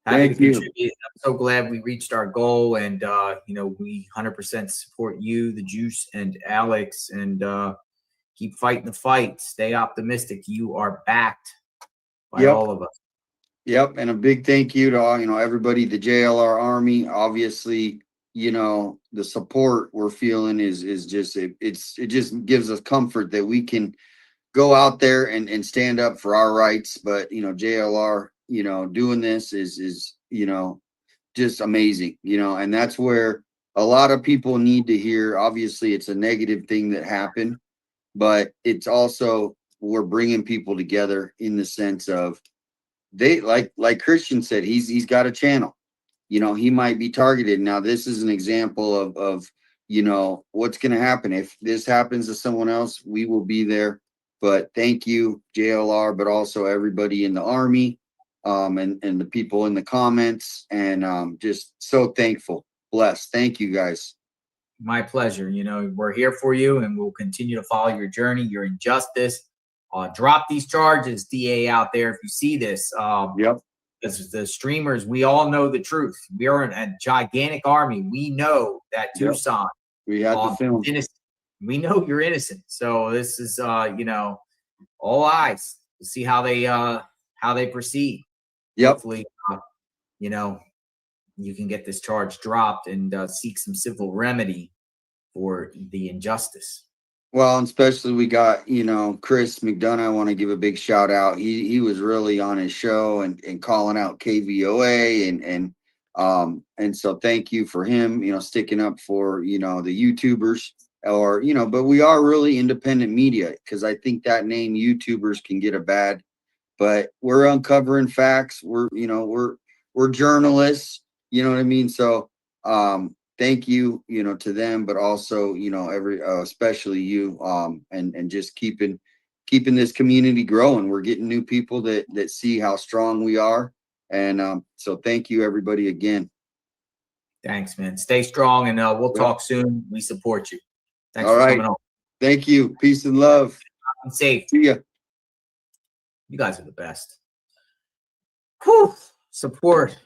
Thank you. I'm so glad we reached our goal, and we 100% support you, the Juice, and Alex, and Keep fighting the fight. Stay optimistic. You are backed by all of us. Yep. And a big thank you to all, everybody, the JLR Army. Obviously, the support we're feeling is just, it just gives us comfort that we can go out there and stand up for our rights. But, JLR, doing this is just amazing, and that's where a lot of people need to hear. Obviously, it's a negative thing that happened, but it's also, we're bringing people together in the sense of they, like Christian said, he's got a channel, he might be targeted. Now, this is an example of what's going to happen. If this happens to someone else, we will be there. But thank you, JLR, but also everybody in the Army, and the people in the comments, and just so thankful, blessed. Thank you, guys. My pleasure. We're here for you, and we'll continue to follow your journey, your injustice. Drop these charges, DA out there. If you see this, as the streamers, we all know the truth. We are a gigantic army. We know that Tucson. We had the film. Innocent. We know you're innocent. So this is, all eyes to see how they proceed. Hopefully, you can get this charge dropped and seek some civil remedy for the injustice. Well, and especially we got, Chris McDonough. I want to give a big shout out. He was really on his show and calling out KVOA and so thank you for him, sticking up for, the YouTubers or, but we are really independent media, because I think that name YouTubers can get a bad, but we're uncovering facts. We're journalists, you know what I mean? So, thank you, to them, but also, especially you, and just keeping this community growing. We're getting new people that see how strong we are. And, so thank you, everybody, again. Thanks, man. Stay strong, and we'll talk soon. We support you. Thanks All for right. coming on. Thank you. Peace and love. I'm safe. See ya. You guys are the best. Whew. Support.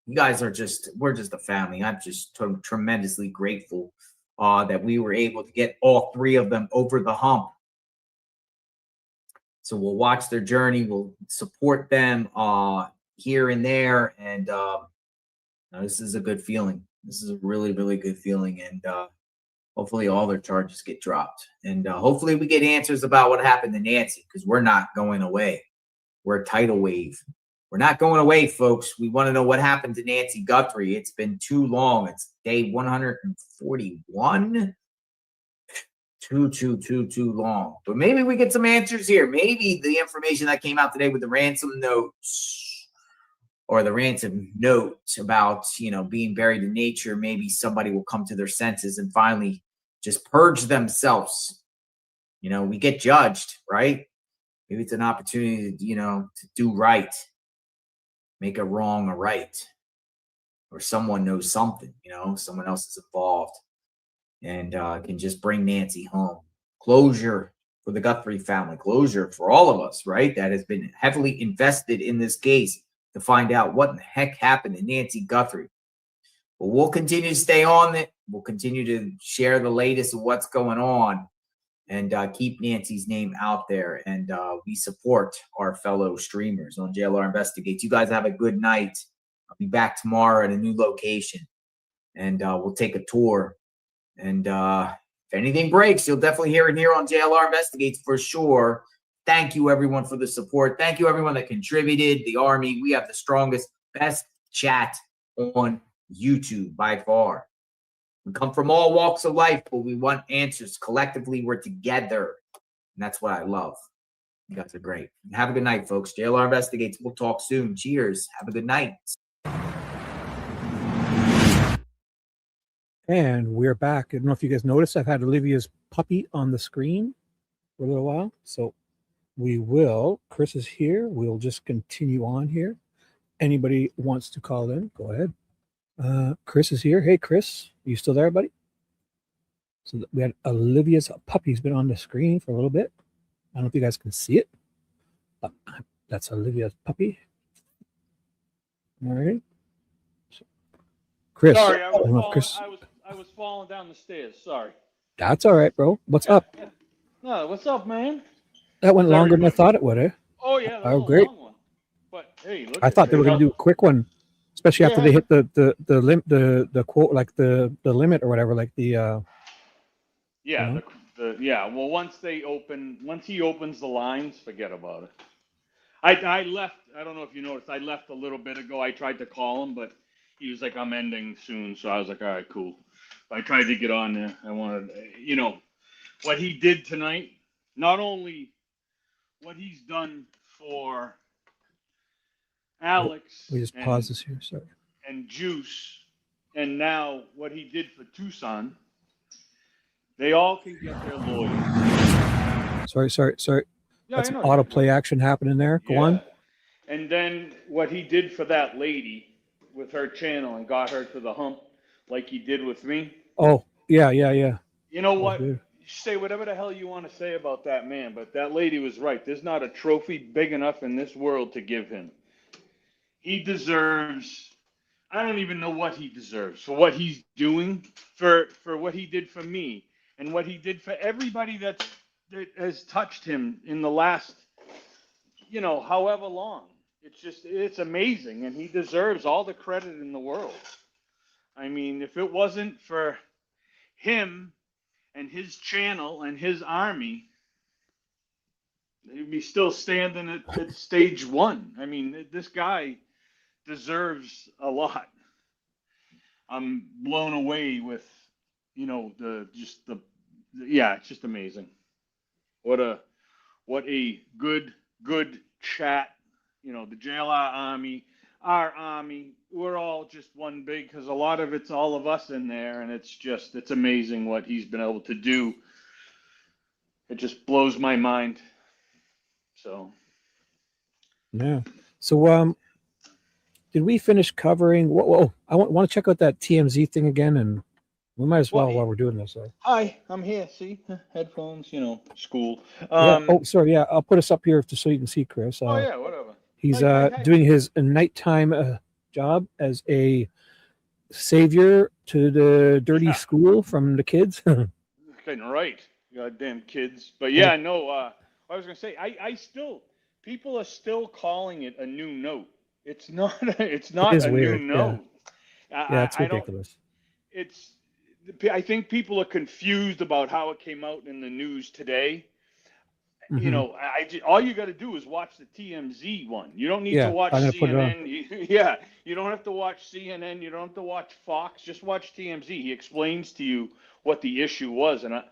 You guys are we're just a family. I'm just tremendously grateful that we were able to get all three of them over the hump. So we'll watch their journey. We'll support them here and there. And this is a good feeling. This is a really, really good feeling. And hopefully all their charges get dropped. And hopefully we get answers about what happened to Nancy, because we're not going away. We're a tidal wave. We're not going away, folks. We want to know what happened to Nancy Guthrie. It's been too long. It's day 141. Too long. But maybe we get some answers here. Maybe the information that came out today with the ransom notes or the ransom notes about, being buried in nature, maybe somebody will come to their senses and finally just purge themselves. We get judged, right? Maybe it's an opportunity, to do right. Make a wrong a right, or someone knows something, someone else is involved and can just bring Nancy home. Closure for the Guthrie family, closure for all of us, right? That has been heavily invested in this case to find out what the heck happened to Nancy Guthrie. But we'll continue to stay on it. We'll continue to share the latest of what's going on and keep Nancy's name out there. And we support our fellow streamers on JLR Investigates. You guys have a good night. I'll be back tomorrow at a new location, and we'll take a tour. And if anything breaks, you'll definitely hear it here on JLR Investigates for sure. Thank you, everyone, for the support. Thank you, everyone that contributed. The Army, we have the strongest, best chat on YouTube by far. We come from all walks of life, but we want answers. Collectively, we're together. And that's what I love. You guys are great. Have a good night, folks. JLR Investigates. We'll talk soon. Cheers. Have a good night. And we're back. I don't know if you guys noticed, I've had Olivia's puppy on the screen for a little while. So Chris is here. We'll just continue on here. Anybody wants to call in, go ahead. Chris is here. Hey, Chris, are you still there, buddy? So we had Olivia's puppy's been on the screen for a little bit. I don't know if you guys can see it. That's Olivia's puppy. All right. So, Chris. Sorry, Chris. I was falling down the stairs. Sorry. That's all right, bro. What's up? No, what's up, man? That went How's longer than I everybody? thought it would, eh? Oh yeah, that was Oh, a great. long one. But hey, look I at thought they were going to do a quick one, especially after they hit the quote, like the limit or whatever, like the yeah, know? yeah. Well, once he opens the lines, forget about it. I left. I don't know if you noticed. I left a little bit ago. I tried to call him, but he was like, "I'm ending soon." So I was like, "All right, cool." I tried to get on there. I wanted, what he did tonight. Not only what he's done for Alex We just pause this here. Sorry. and Juice, and now what he did for Tucson. They all can get their lawyers. Sorry. Yeah, That's I an know. autoplay action happening there. Go on. And then what he did for that lady with her channel and got her to the hump like he did with me. Oh, yeah. You know Oh, what? good. Say whatever the hell you want to say about that man, but that lady was right. There's not a trophy big enough in this world to give him. He deserves, I don't even know what he deserves for what he's doing, for what he did for me, and what he did for everybody that has touched him in the last, however long. It's amazing, and he deserves all the credit in the world. I mean, if it wasn't for him and his channel and his army, he'd be still standing at stage one. I mean, this guy deserves a lot. I'm blown away with, it's just amazing. What a good chat. The JLR army, our army, we're all just one big, because a lot of it's all of us in there, and it's amazing what he's been able to do. It just blows my mind. So. Yeah. So did we finish covering? Whoa, I want to check out that TMZ thing again, and we might as well while we're doing this. Hi, I'm here. See, headphones. School. Yeah. Oh, sorry. Yeah, I'll put us up here so you can see Chris. Oh yeah, whatever. He's Hi. doing his nighttime job as a savior to the dirty school from the kids. Getting right, goddamn kids. But yeah, no. I was gonna say, I still, people are still calling it a new note. It's not. It's not is a weird, new note. Yeah, it's ridiculous. I think people are confused about how it came out in the news today. Mhm. All you got to do is watch the TMZ one. You don't need to watch I'm gonna put it on. CNN. You don't have to watch CNN. You don't have to watch Fox. Just watch TMZ. He explains to you what the issue was, and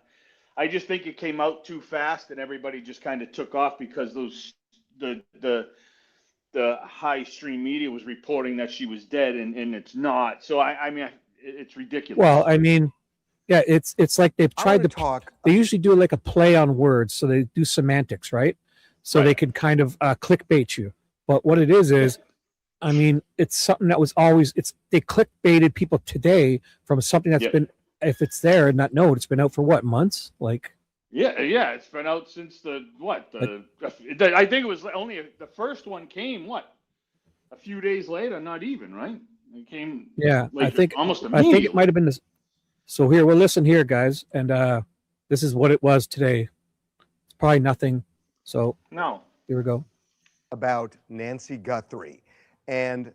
I just think it came out too fast, and everybody just kind of took off because the high stream media was reporting that she was dead, and it's not. So I mean, it's ridiculous. Well, I mean, yeah, it's like they've tried to talk. They usually do like a play on words, so they do semantics, right? So they can kind of clickbait you. But what it is, I mean, it's something that was always. They clickbaited people today from something that's been, if it's there in that note, it's been out for what, months? Like. Yeah, it's been out since I think it was only the first one came a few days later, not even, right? It came I think almost immediately. I think it might have been this. So here, well, listen here, guys, and this is what it was today. It's probably nothing. So no, here we go. About Nancy Guthrie and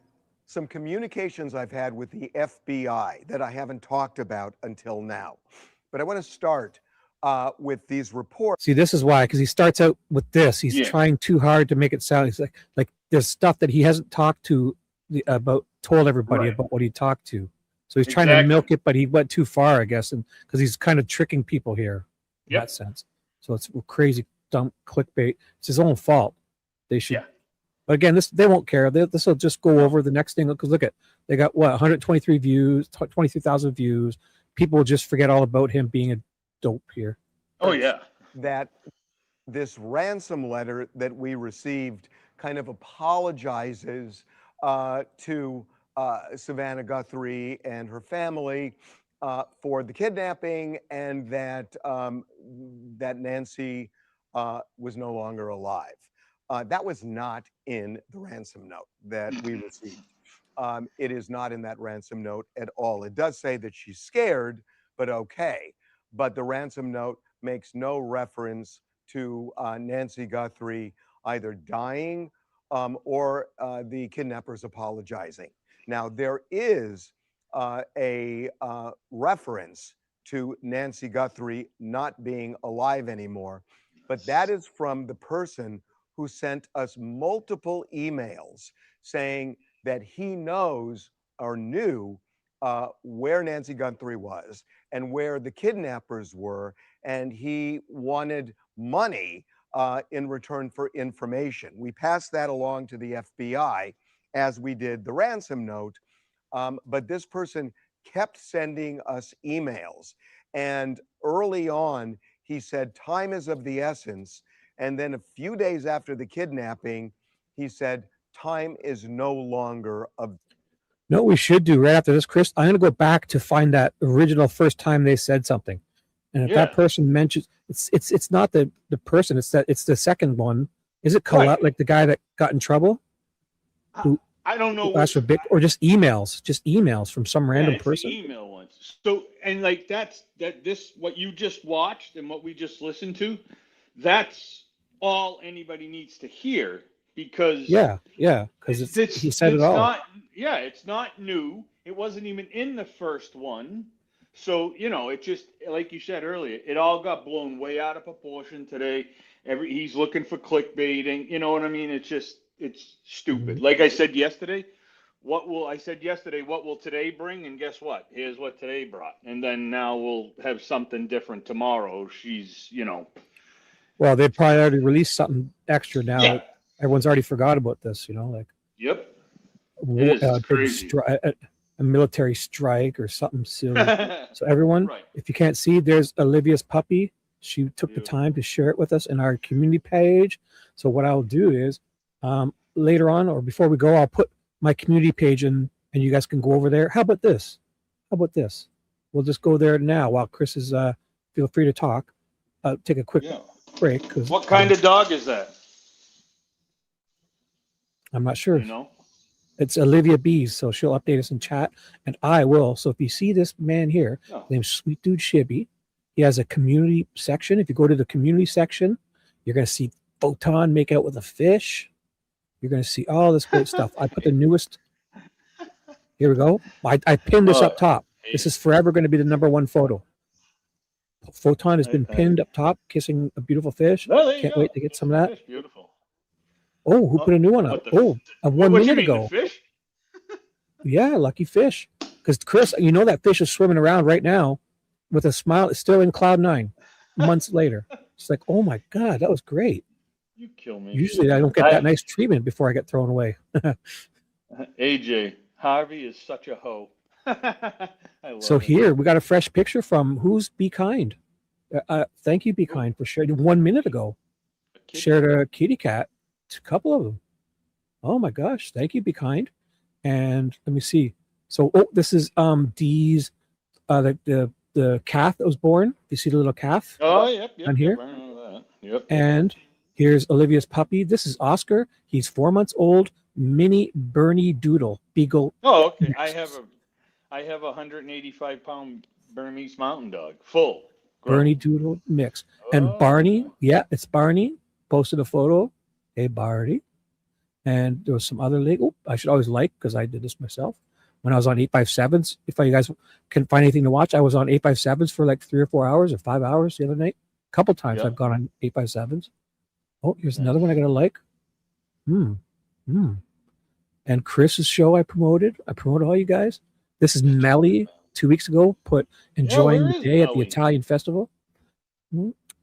some communications I've had with the FBI that I haven't talked about until now. But I want to start with these reports. See, this is why, because he starts out with this. He's trying too hard to make it sound. He's like there's stuff that he hasn't talked to told everybody about what he talked to. So he's trying to milk it, but he went too far, I guess, and because he's kind of tricking people here in that sense. So it's crazy, dumb clickbait. It's his own fault. They should. But again, they won't care. This will just go over the next thing. Because look at, they got 123 views, 23,000 views. People will just forget all about him being a dope here. Oh yeah. That this ransom letter that we received kind of apologizes to Savannah Guthrie and her family for the kidnapping, and that that Nancy was no longer alive. That was not in the ransom note that we received. It is not in that ransom note at all. It does say that she's scared, but okay. But the ransom note makes no reference to Nancy Guthrie either dying or the kidnappers apologizing. Now, there is a reference to Nancy Guthrie not being alive anymore, but that is from the person who sent us multiple emails saying that he knows or knew where Nancy Guthrie was and where the kidnappers were, and he wanted money in return for information. We passed that along to the FBI as we did the ransom note, but this person kept sending us emails. And early on, he said, time is of the essence. And then a few days after the kidnapping, he said, time is no longer of. No, we should do right after this, Chris. I'm going to go back to find that original first time they said something. And if that person mentions, it's not the person, it's the second one. Is it Colette, like the guy that got in trouble? I don't know. Or just emails from some random person. The email ones. So, and like this, what you just watched and what we just listened to, that's all anybody needs to hear, because because he said it all. It's not new. It wasn't even in the first one. So, it just, like you said earlier, it all got blown way out of proportion today. He's looking for clickbaiting. You know what I mean? It's stupid. Like I said yesterday, what will today bring? And guess what? Here's what today brought. And then now we'll have something different tomorrow. She's, Well, they probably already released something extra now. Yeah. Everyone's already forgot about this, like. Yep. It is crazy. A military strike or something silly. So everyone, if you can't see, there's Olivia's puppy. She took the time to share it with us in our community page. So what I'll do is later on, or before we go, I'll put my community page in and you guys can go over there. How about this? We'll just go there now while Chris is, feel free to talk. Take a quick break. What kind of dog is that? I'm not sure. It's Olivia Bees, so she'll update us in chat, and I will. So if you see this man here, named Sweet Dude Shibby, he has a community section. If you go to the community section, you're going to see Photon make out with a fish. You're going to see all this great stuff. I put the newest. Here we go. I pinned this up top. This is forever going to be the #1 photo. Photon has been pinned up top, kissing a beautiful fish. Can't wait to get some of that. That's beautiful. Oh, who put a new one up? 1 minute ago. Fish? Yeah, lucky fish. Because Chris, that fish is swimming around right now with a smile. It's still in cloud 9 months later. It's like, oh my God, that was great. You kill me. Usually I don't get that nice treatment before I get thrown away. AJ, Harvey is such a hoe. So here we got a fresh picture from who's Be Kind. Thank you, Be Kind, for sharing 1 minute ago. Shared a kitty cat. A couple of them. Oh my gosh, thank you, Be Kind. And let me see. So this is Dee's the calf that was born. You see the little calf? Oh, yep. On here. I know that. Yep. And here's Olivia's puppy. This is Oscar. He's 4 months old. Mini Bernie Doodle Beagle. Oh, okay. I have a 185-pound Burmese mountain dog, full grown. Bernie Doodle mix. And Barney, it's Barney. Posted a photo. Hey, Barney. And there was some other I should always because I did this myself. When I was on 857s, if you guys can find anything to watch, I was on 857s for like 3 or 4 hours or 5 hours the other night. A couple times I've gone on 857s. Oh, here's another one I got to like. And Chris's show I promoted all you guys. This is Melly 2 weeks ago, put enjoying the day at the Italian festival.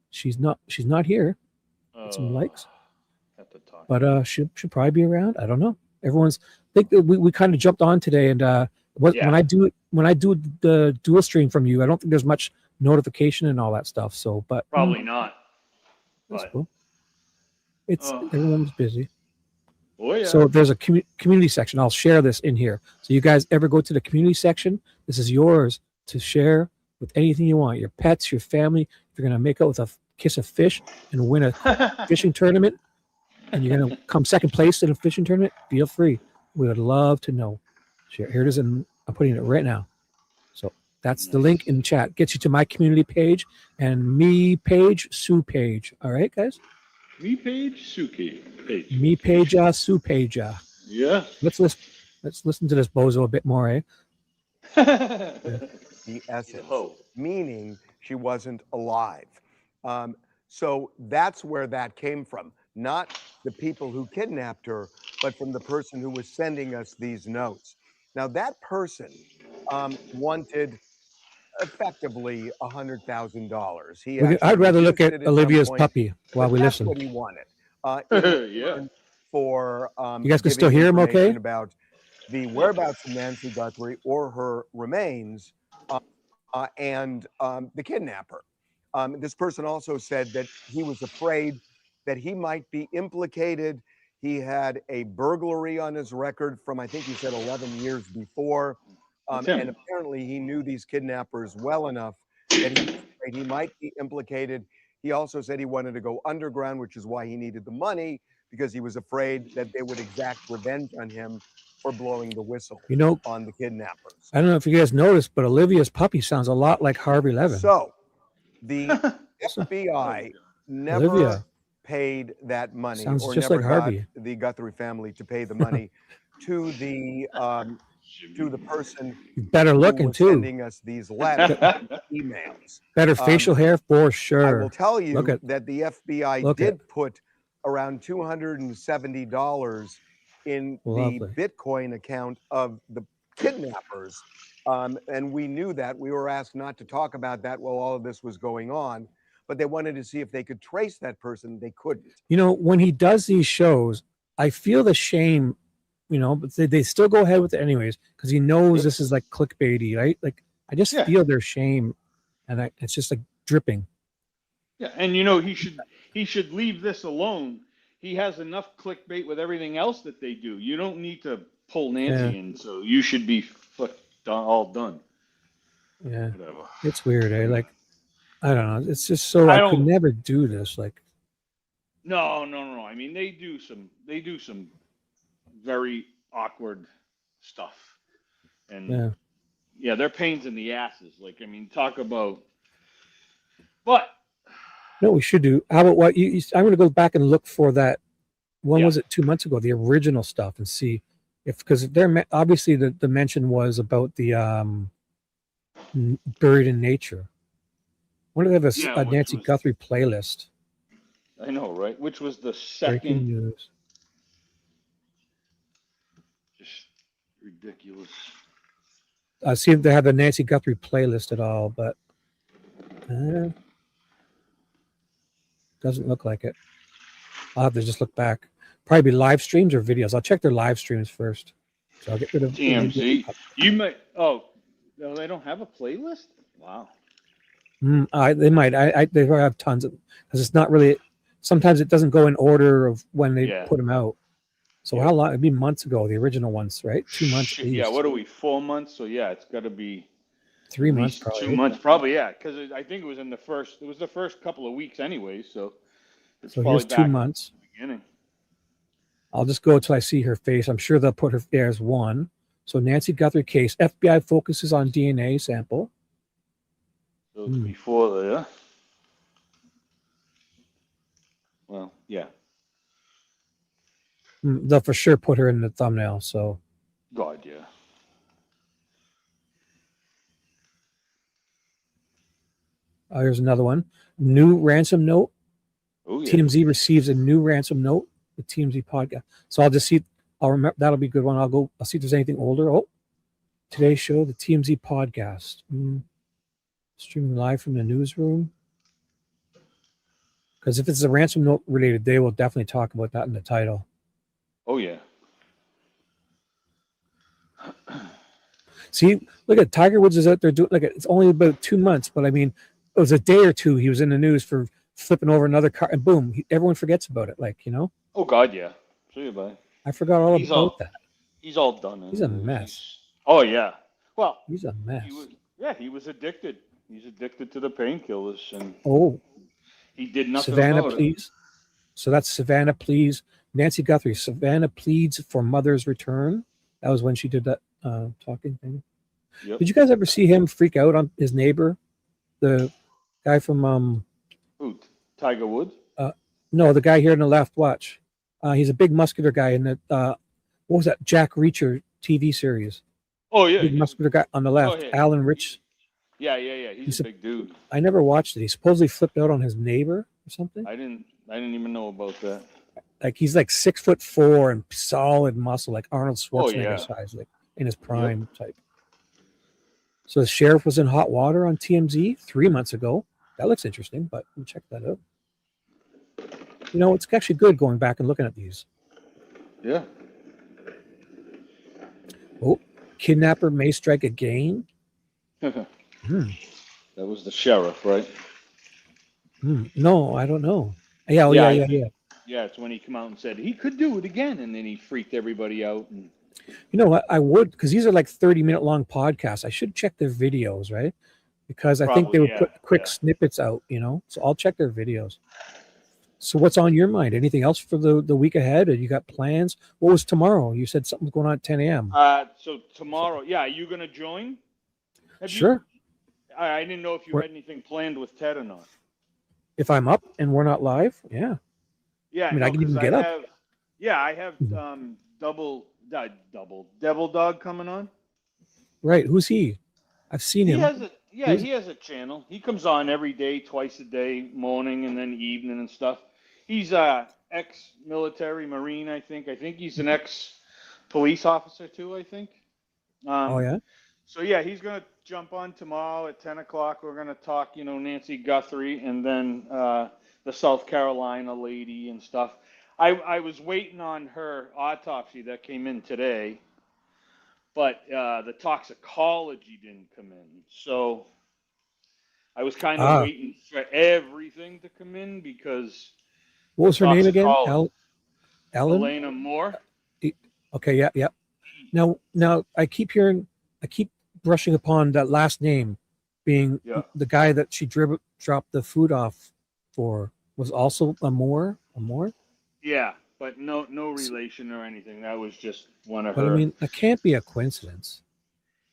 She's not here. Get some likes. But she'll probably be around. I don't know. I think we kind of jumped on today, and when I do the dual stream from you, I don't think there's much notification and all that stuff. So, but probably not. That's cool. Everyone's busy. Oh, yeah. So there's a community section. I'll share this in here. So you guys ever go to the community section? This is yours to share with anything you want. Your pets, your family. If you're gonna make out with a kiss a fish and win a fishing tournament, and you're going to come second place in a fishing tournament, feel free. We would love to know. Here it is, and I'm putting it right now. So That's the link in chat. Gets you to my community page and me page, Sue page. All right, guys? Me page, Sue page. Me page, Sue page. Yeah. Let's listen to this bozo a bit more, eh? The essence, meaning she wasn't alive. So that's where that came from. Not the people who kidnapped her, but from the person who was sending us these notes. Now, that person wanted effectively $100,000. I'd rather look at reduced it some Olivia's point, puppy while but we that's listen. what he wanted. In Yeah. return for You guys can giving still hear him information okay? about the whereabouts of Nancy Guthrie or her remains and the kidnapper. This person also said that he was afraid that he might be implicated. He had a burglary on his record from, I think he said 11 years before. And apparently he knew these kidnappers well enough that he was afraid he might be implicated. He also said he wanted to go underground, which is why he needed the money, because he was afraid that they would exact revenge on him for blowing the whistle on the kidnappers. I don't know if you guys noticed, but Olivia's puppy sounds a lot like Harvey Levin. So the FBI never paid that money, Sounds or just never like got Harvey. the Guthrie family to pay the money to the person Better who looking was too. sending us these letters, emails. Better facial hair for sure. I will tell you Look at- that the FBI look did at- put around $270 in Lovely. the Bitcoin account of the kidnappers. And we knew that. We were asked not to talk about that while all of this was going on, but they wanted to see if they could trace that person. They couldn't. You know, when he does these shows, I feel the shame, but they still go ahead with it anyways, because he knows this is like clickbaity, right? Like, I just feel their shame, and it's just like dripping. Yeah, and he should leave this alone. He has enough clickbait with everything else that they do. You don't need to pull Nancy in, so you should be all done. Yeah, Whatever. it's weird, eh? Like, I don't know. It's just so I could never do this. Like, No. I mean, they do some very awkward stuff, and yeah, they're pains in the asses. Like, I mean, talk about. But no, we should do. How about what I'm going to go back and look for that. When was it? 2 months ago, the original stuff, and see because they're obviously the mention was about the buried in nature. Why do they have a Nancy Guthrie playlist? I know, right? Which was the second. Breaking news. Just ridiculous. See if they have the Nancy Guthrie playlist at all, but doesn't look like it. I'll have to just look back. Probably be live streams or videos. I'll check their live streams first. So I'll get rid of TMZ. You might. Oh, no, they don't have a playlist. Wow. They might. They have tons of, because it's not really. Sometimes it doesn't go in order of when they put them out. So how long? It'd be months ago. The original ones, right? 2 months. At least. Yeah. What are we? 4 months. So yeah, it's got to be 3 months. Probably 2 months. Probably yeah. Because I think it was in the first. It was the first couple of weeks anyway. So it's so probably here's 2 months. Beginning. I'll just go until I see her face. I'm sure they'll put her there as one. So Nancy Guthrie case. FBI focuses on DNA sample. So it's before the. Well, yeah. They'll for sure put her in the thumbnail. So. God, yeah. Here's another one. New ransom note. Oh, yeah. TMZ receives a new ransom note. The TMZ podcast. So I'll just see. I'll remember. That'll be a good one. I'll see if there's anything older. Oh, today's show, the TMZ podcast. Streaming live from the newsroom. Because if it's a ransom note related, they will definitely talk about that in the title. Oh, yeah. See, look at Tiger Woods is out there doing like it's only about 2 months, but I mean, it was a day or two. He was in the news for flipping over another car, and boom, everyone forgets about it. Like, Oh God, yeah. See you, bye. I forgot all about that. He's all done. He's a mess. Oh yeah. Well, he's a mess. He was addicted. He's addicted to the painkillers, and he did nothing Savannah, about please. So that's Savannah, please. Nancy Guthrie. Savannah pleads for mother's return. That was when she did that talking thing. Yep. Did you guys ever see him freak out on his neighbor, the guy from Who? Tiger Woods? no, the guy here on the left? Watch. He's a big muscular guy in the what was that Jack Reacher TV series? Oh yeah, Big muscular guy on the left, yeah. Alan Rich. Yeah. He's a big dude. I never watched it. He supposedly flipped out on his neighbor or something. I didn't even know about that. Like he's like 6'4" and solid muscle, like Arnold Oh, Schwarzenegger yeah. size, like in his prime type. So the sheriff was in hot water on TMZ 3 months ago. That looks interesting, but we'll check that out. You know, it's actually good going back and looking at these. Yeah. Oh, kidnapper may strike again. That was the sheriff, right? No, I don't know. Yeah, yeah. Yeah, it's when he came out and said he could do it again, and then he freaked everybody out. And you know what? I would, because these are like 30-minute long podcasts. I should check their videos, right? Because I think they would put quick snippets out, you know? So I'll check their videos. So what's on your mind? Anything else for the week ahead? Or you got plans? What was tomorrow? You said something was going on at 10 a.m. So tomorrow, are you going to join? Sure. I didn't know if you had anything planned with Ted or not. If I'm up and we're not live, yeah. Yeah, I mean, I can even get up. I have Devil Dog coming on. Right. Who's he? I've seen him. He has a channel. He comes on every day, twice a day, morning and then evening and stuff. He's ex-military Marine, I think. I think he's an ex-police officer too, I think. Oh, yeah? So, yeah, he's going to jump on tomorrow at 10 o'clock. We're going to talk, Nancy Guthrie and then the South Carolina lady and stuff. I was waiting on her autopsy that came in today, but the toxicology didn't come in. So I was kind of waiting for everything to come in because... What was her name again? Ellen? Elena Moore. Okay, yeah. Now I keep brushing upon that last name being the guy that she dropped the food off for was also a Moore? Yeah, but no relation or anything. That was just one of her. But I mean, that can't be a coincidence.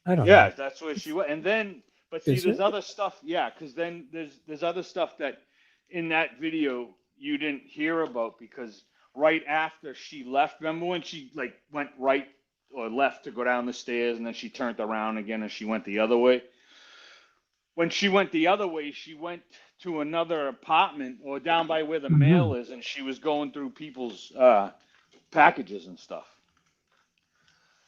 I don't know. Yeah, that's where she went. And then, but see, there's other stuff. Yeah, because then there's other stuff that in that video you didn't hear about because right after she left, remember when she went right or left to go down the stairs and then she turned around again and she went the other way? When she went the other way, she went to another apartment or down by where the mail is, and she was going through people's packages and stuff.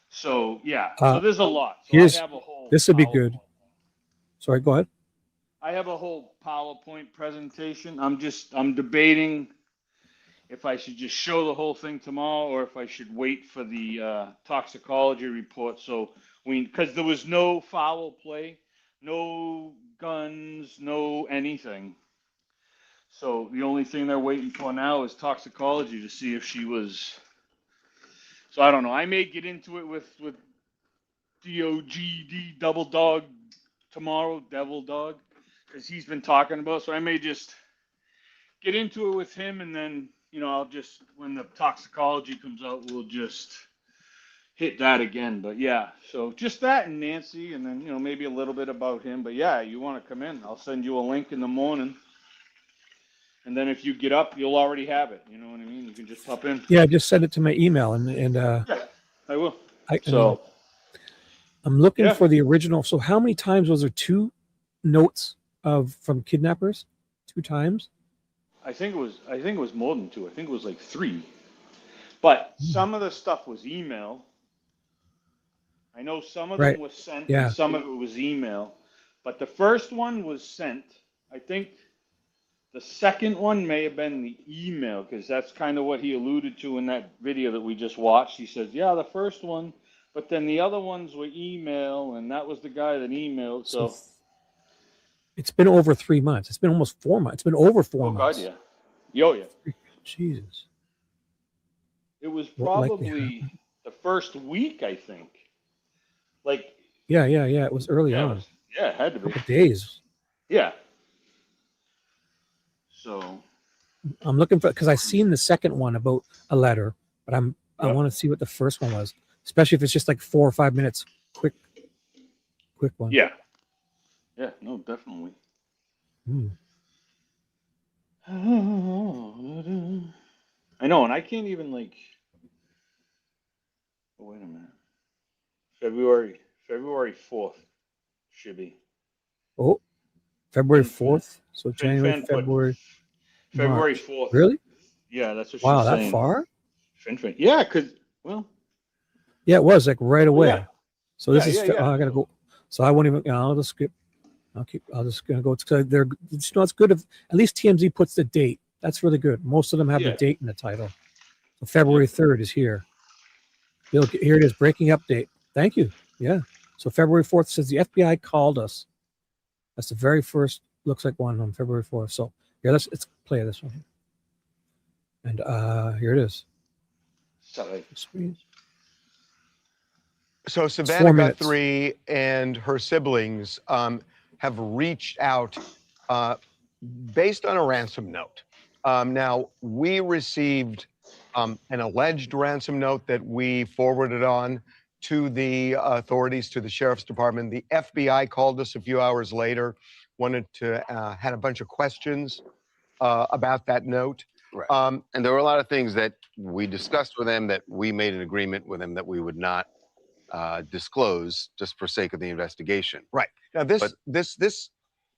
So yeah, so there's a lot. So I have a whole this would be good. Sorry, go ahead. I have a whole PowerPoint presentation. I'm debating if I should just show the whole thing tomorrow or if I should wait for the toxicology report. So because there was no foul play, no guns, no anything. So the only thing they're waiting for now is toxicology to see if she was. So I don't know. I may get into it with DOGD Double Dog tomorrow, Devil Dog, because he's been talking about. So I may just get into it with him, and then I'll just when the toxicology comes out, we'll just hit that again. But yeah, so just that and Nancy, and then maybe a little bit about him. But yeah, you want to come in? I'll send you a link in the morning. And then if you get up, you'll already have it. You know what I mean? You can just hop in. Yeah, just send it to my email and yeah, I will. I'm looking for the original. So how many times was there 2 notes from kidnappers? 2 times? I think it was more than 2. I think it was like 3. But some of the stuff was email. I know some of them was sent and some of it was email. But the first one was sent. I think the second one may have been the email because that's kind of what he alluded to in that video that we just watched. He says, yeah, the first one, but then the other ones were email, and that was the guy that emailed. So it's been over 3 months. It's been almost 4 months. It's been over 4 months. God, yeah. Jesus. It was probably the first week, I think. Yeah. It was early on. It had to be. A couple days. Yeah. So I'm looking for because I've seen the second one about a letter, but I want to see what the first one was, especially if it's just like 4 or 5 minutes quick. quick one. Yeah. Yeah, no, definitely. Mm. I know, and I can't even like. Oh, wait a minute. February 4th, Shibby. Oh, February Fin 4th. So January, Fin put February, February March. 4th. Really? Yeah, that's what Wow, she's that saying. far? Fin. Yeah, cause well. Yeah, it was like right away. Yeah. So this is. Yeah. I gotta go. So I won't even. I'll just skip. I'll just gonna go. So they're. It's good if at least TMZ puts the date. That's really good. Most of them have the date in the title. So February 3rd is here. Bill, here it is. Breaking update. Thank you. Yeah. So February 4th says the FBI called us. That's the very first. Looks like one on February 4th. So yeah, let's play this one. And here it is. Sorry. So Savannah Guthrie and her siblings have reached out based on a ransom note. Now, we received an alleged ransom note that we forwarded on to the authorities, to the sheriff's department. The FBI called us a few hours later, wanted to, had a bunch of questions about that note. Right. And there were a lot of things that we discussed with them that we made an agreement with them that we would not disclose just for sake of the investigation. Right. Now, this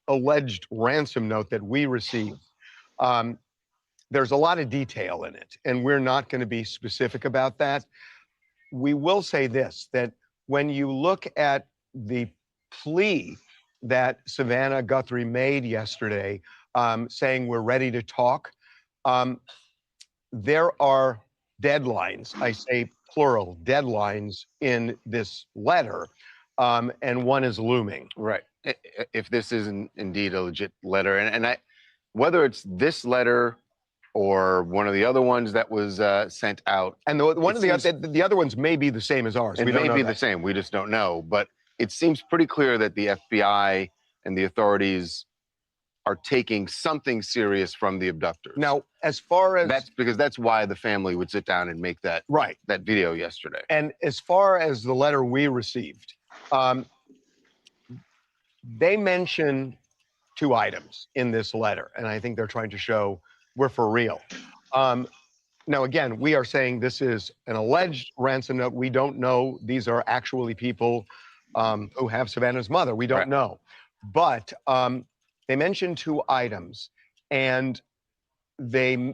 alleged ransom note that we received, there's a lot of detail in it, and we're not going to be specific about that. We will say this, that when you look at the plea that Savannah Guthrie made yesterday, saying we're ready to talk, there are deadlines, I say plural, deadlines in this letter, and one is looming. Right. If this isn't indeed a legit letter, and I, whether it's this letter or one of the other ones that was sent out, and one of the other ones may be the same as ours. It We may don't know be that. the same. We just don't know. But it seems pretty clear that the FBI and the authorities are taking something serious from the abductors. Now, as far as that's why the family would sit down and make that that video yesterday. And as far as the letter we received, they mention 2 items in this letter, and I think they're trying to show we're for real. Now, again, we are saying this is an alleged ransom note. We don't know these are actually people who have Savannah's mother. We don't know. But they mention 2 items, and they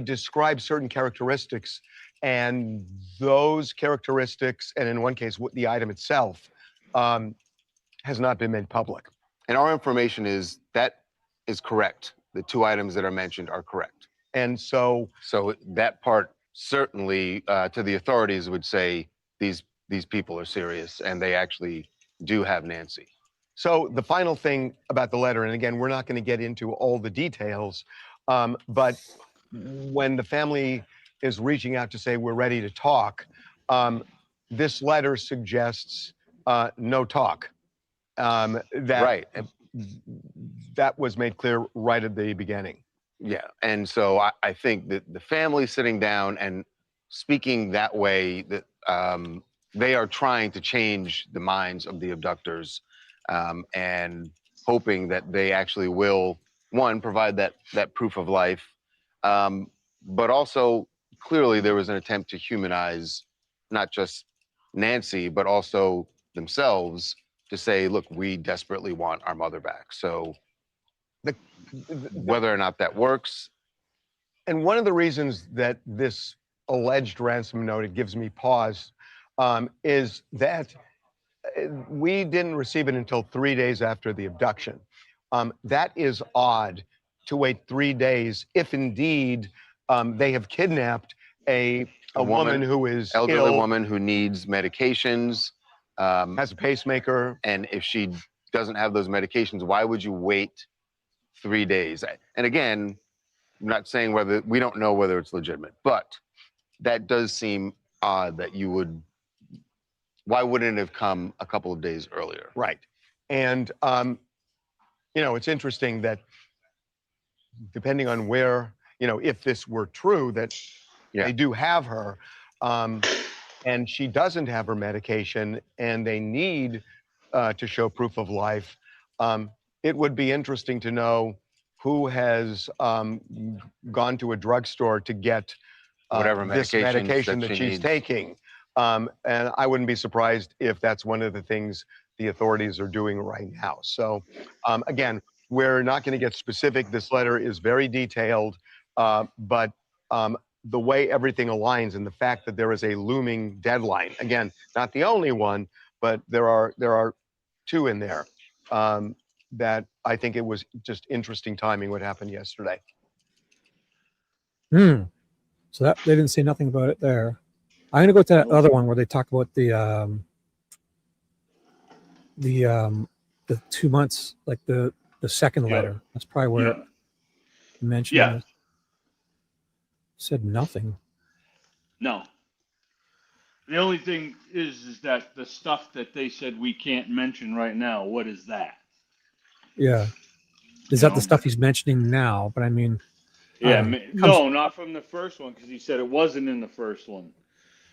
describe certain characteristics, and those characteristics, and in one case, the item itself, has not been made public. And our information is that is correct. The 2 items that are mentioned are correct. And so that part certainly to the authorities would say these people are serious and they actually do have Nancy. So the final thing about the letter, and again, we're not going to get into all the details, but when the family is reaching out to say we're ready to talk, this letter suggests no talk. That was made clear right at the beginning. Yeah, and so I think that the family sitting down and speaking that way, that they are trying to change the minds of the abductors, and hoping that they actually will, one, provide that proof of life, but also clearly there was an attempt to humanize not just Nancy, but also themselves, to say, look, we desperately want our mother back. So whether or not that works. And one of the reasons that this alleged ransom note, it gives me pause, is that we didn't receive it until 3 days after the abduction. That is odd to wait 3 days if indeed they have kidnapped a woman who is elderly ill, woman who needs medications, has a pacemaker. And if she doesn't have those medications, why would you wait 3 days? And again, I'm not saying whether, we don't know whether it's legitimate, but that does seem odd that you would, why wouldn't it have come a couple of days earlier? Right. And, it's interesting that depending on where, if this were true, that they do have her, and she doesn't have her medication, and they need to show proof of life. It would be interesting to know who has gone to a drugstore to get Whatever this medications medication that that she she's needs. taking. And I wouldn't be surprised if that's one of the things the authorities are doing right now. So again, we're not going to get specific. This letter is very detailed, but the way everything aligns and the fact that there is a looming deadline, again, not the only one, but there are two in there, that I think it was just interesting timing what happened yesterday. So that they didn't say nothing about it there. I'm gonna go to that other one where they talk about the 2 months, like the second letter. That's probably where it mentioned this. Said nothing. No. The only thing is that the stuff that they said we can't mention right now, what is that? Yeah. Is that the stuff he's mentioning now? But I mean, yeah, no, not from the first one, because he said it wasn't in the first one.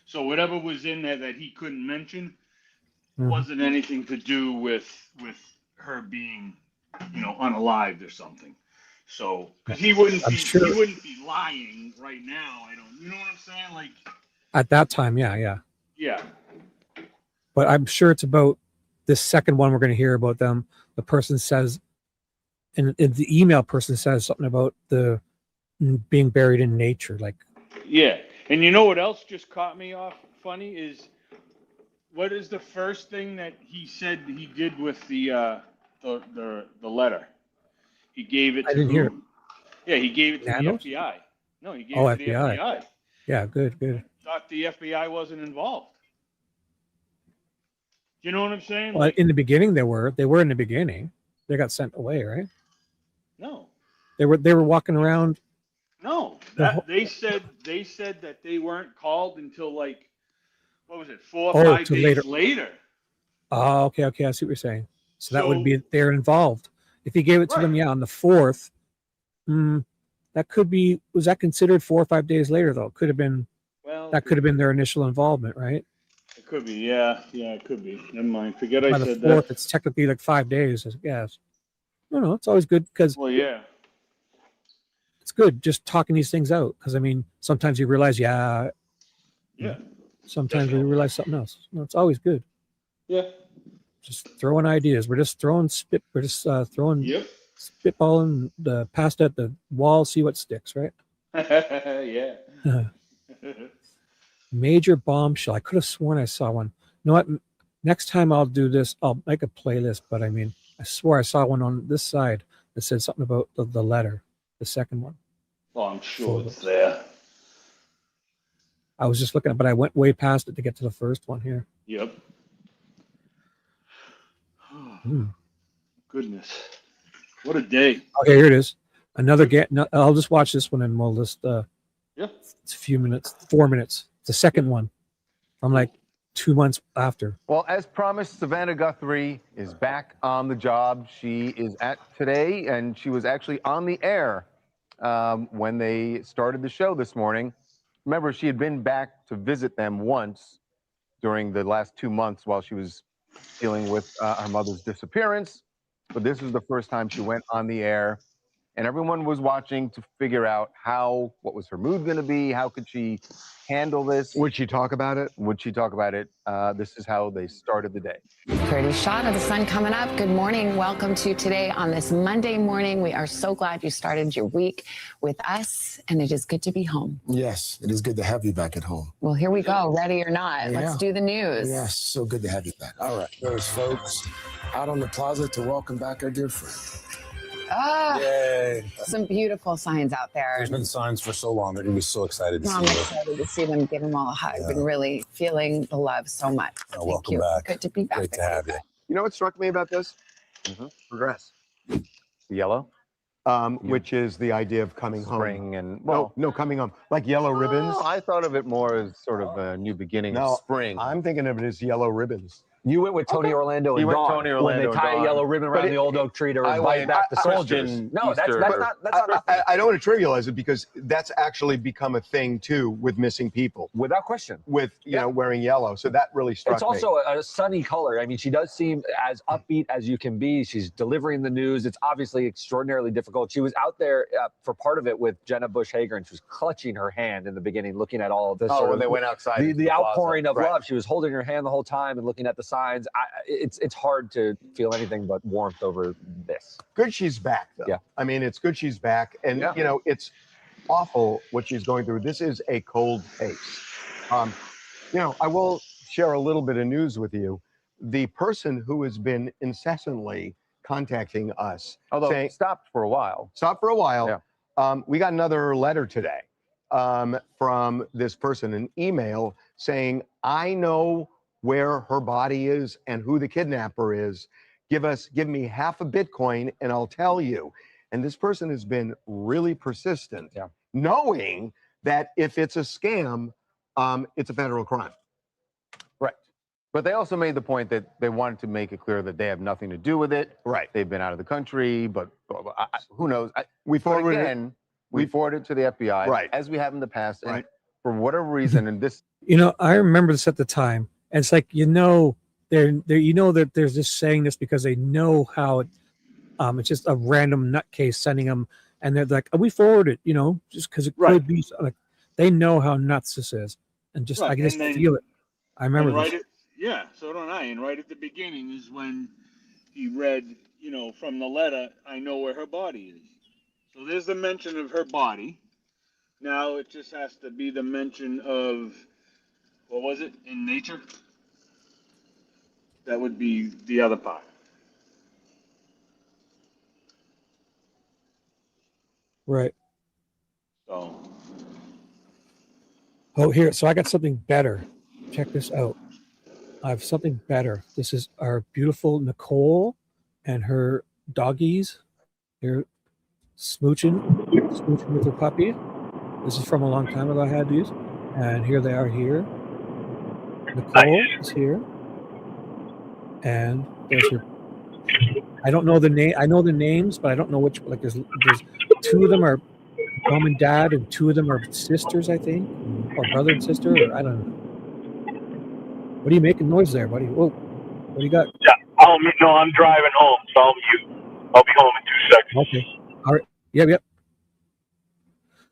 So whatever was in there that he couldn't mention wasn't anything to do with her being, unalived or something. So, because he wouldn't be lying right now. You know what I'm saying? Like at that time, yeah. Yeah. But I'm sure it's about this second one we're going to hear about them. The person says, and the email person says something about the being buried in nature, like. Yeah, and you know what else just caught me off funny is, what is the first thing that he said he did with the letter? He gave it to I didn't hear it. Yeah, he gave it to Nanos? the FBI. No, he gave it to the FBI. Yeah, good. Thought the FBI wasn't involved. You know what I'm saying? Well, in the beginning they were in the beginning. They got sent away, right? No. They were walking around. No, they said that they weren't called until like, what was it, 4 or 5 days later. Oh, okay. I see what you're saying. So that would be they're involved. If he gave it to them, on the 4th, that could be. Was that considered 4 or 5 days later though? It could have been. Well, that could have been their initial involvement, right? It could be, yeah, it could be. Never mind. Forget I By the said 4th, that. it's technically like 5 days, I guess. No, it's always good because. Well, yeah. It's good just talking these things out because I mean sometimes you realize sometimes we realize something else. No, it's always good. Yeah. Just throwing ideas. We're just throwing spitballing the past at the wall, see what sticks, right? Yeah. Major bombshell. I could have sworn I saw one. You know what? Next time I'll do this, I'll make a playlist, but I mean I swore I saw one on this side that said something about the letter. The second one. Oh, I'm sure it's there. I was just looking at it, but I went way past it to get to the first one here. Yep. Goodness. What a day. Okay, here it is. Another I'll just watch this one and we'll just it's a few minutes, 4 minutes. The second one from like 2 months after. Well, as promised, Savannah Guthrie is back on the job. She is at today, and she was actually on the air when they started the show this morning. Remember, she had been back to visit them once during the last 2 months while she was dealing with her mother's disappearance. But this was the first time she went on the air, and everyone was watching to figure out what was her mood going to be? How could she handle this? Would she talk about it? This is how they started the day. Pretty shot of the sun coming up. Good morning. Welcome to Today on this Monday morning. We are so glad you started your week with us, and it is good to be home. Yes, it is good to have you back at home. Well, here we go. Ready or not. Yeah. Let's do the news. Yes, so good to have you back. All right, there's folks out on the plaza to welcome back our dear friend. Yay. Some beautiful signs out there. There's been signs for so long. They're going to be so excited to I'm see you. excited to see them, give them all a hug. Been really feeling the love so much. Thank welcome you. back. Good to be back. Great to have you. You know what struck me about this? Progress. The yellow? Which is the idea of coming Spring home. and no, coming home. Like yellow ribbons. I thought of it more as sort of a new beginning of spring. I'm thinking of it as yellow ribbons. You went with Tony Orlando and He went Dawn Tony when they Orlando tie a and yellow Dawn. ribbon But around the old oak tree to I invite went back the soldiers. Christian No, that's Easter. not nothing. I don't want to trivialize it because that's actually become a thing too with missing people. Without question. With you know wearing yellow, so that really struck It's me. also a sunny color. I mean, she does seem as upbeat as you can be. She's delivering the news. It's obviously extraordinarily difficult. She was out there for part of it with Jenna Bush Hager, and she was clutching her hand in the beginning, looking at all of this. when they went outside, the outpouring of Right. love. She was holding her hand the whole time and looking at the signs. It's hard to feel anything but warmth over this. Good she's back, though. Yeah. I mean, it's good she's back. And, Yeah. you know, it's awful what she's going through. This is a cold case. You know, I will share a little bit of news with you. The person who has been incessantly contacting us, Although saying, stopped for a while. Yeah. We got another letter today from this person, an email saying, I know where her body is and who the kidnapper is. Give me half a Bitcoin and I'll tell you. And this person has been really persistent, knowing that if it's a scam, it's a federal crime. Right. But they also made the point that they wanted to make it clear that they have nothing to do with it. Right. They've been out of the country, but who knows? We forwarded again, we forwarded it to the FBI, Right. as we have in the past. And Right. for whatever reason, and this You know, I remember this at the time, and it's like that there's just saying this because they know how it's just a random nutcase sending them, and they're like, we forwarded, just because it could be like they know how nuts this is, and just I can just feel it. I remember this. So don't I. And right at the beginning is when he read, from the letter, I know where her body is. So there's the mention of her body. Now it just has to be the mention of, what was it, in nature? That would be the other part. Right. So. Oh, here. So I got something better. Check this out. I have something better. This is our beautiful Nicole and her doggies. They're smooching with her puppy. This is from a long time ago. I had these, and here they are. Here, Nicole is here, and there's her. I don't know the name. I know the names, but I don't know which. Like there's two of them are mom and dad, and two of them are sisters, I think, or brother and sister, or I don't know. What are you making noise there, buddy? Whoa, what do you got? Yeah, no, I'm driving home, so I'll be home in 2 seconds. Okay. All right. Yep.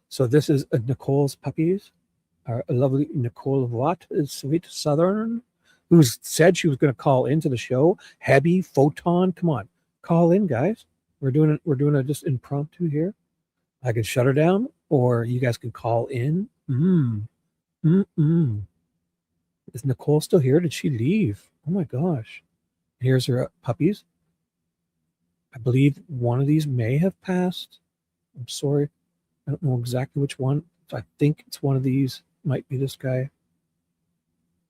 So this is Nicole's puppies. Our lovely Nicole Watt is sweet Southern, who said she was going to call into the show. Hebby, Photon, come on, call in, guys. We're doing a just impromptu here. I can shut her down, or you guys can call in. Is Nicole still here? Did she leave? Oh my gosh. Here's her puppies. I believe one of these may have passed. I'm sorry. I don't know exactly which one. I think it's one of these. Might be this guy.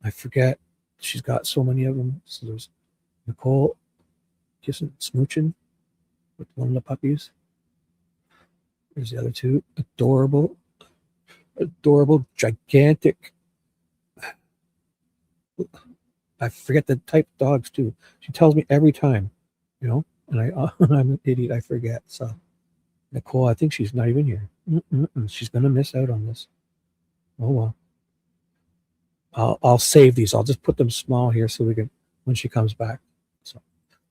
I forget. She's got so many of them. So there's Nicole kissing, smooching with one of the puppies. There's the other two. Adorable, gigantic. I forget the type of dogs too. She tells me every time, and I'm an idiot. I forget. So Nicole, I think she's not even here. She's gonna miss out on this. Oh well. I'll save these. I'll just put them small here so we can when she comes back. So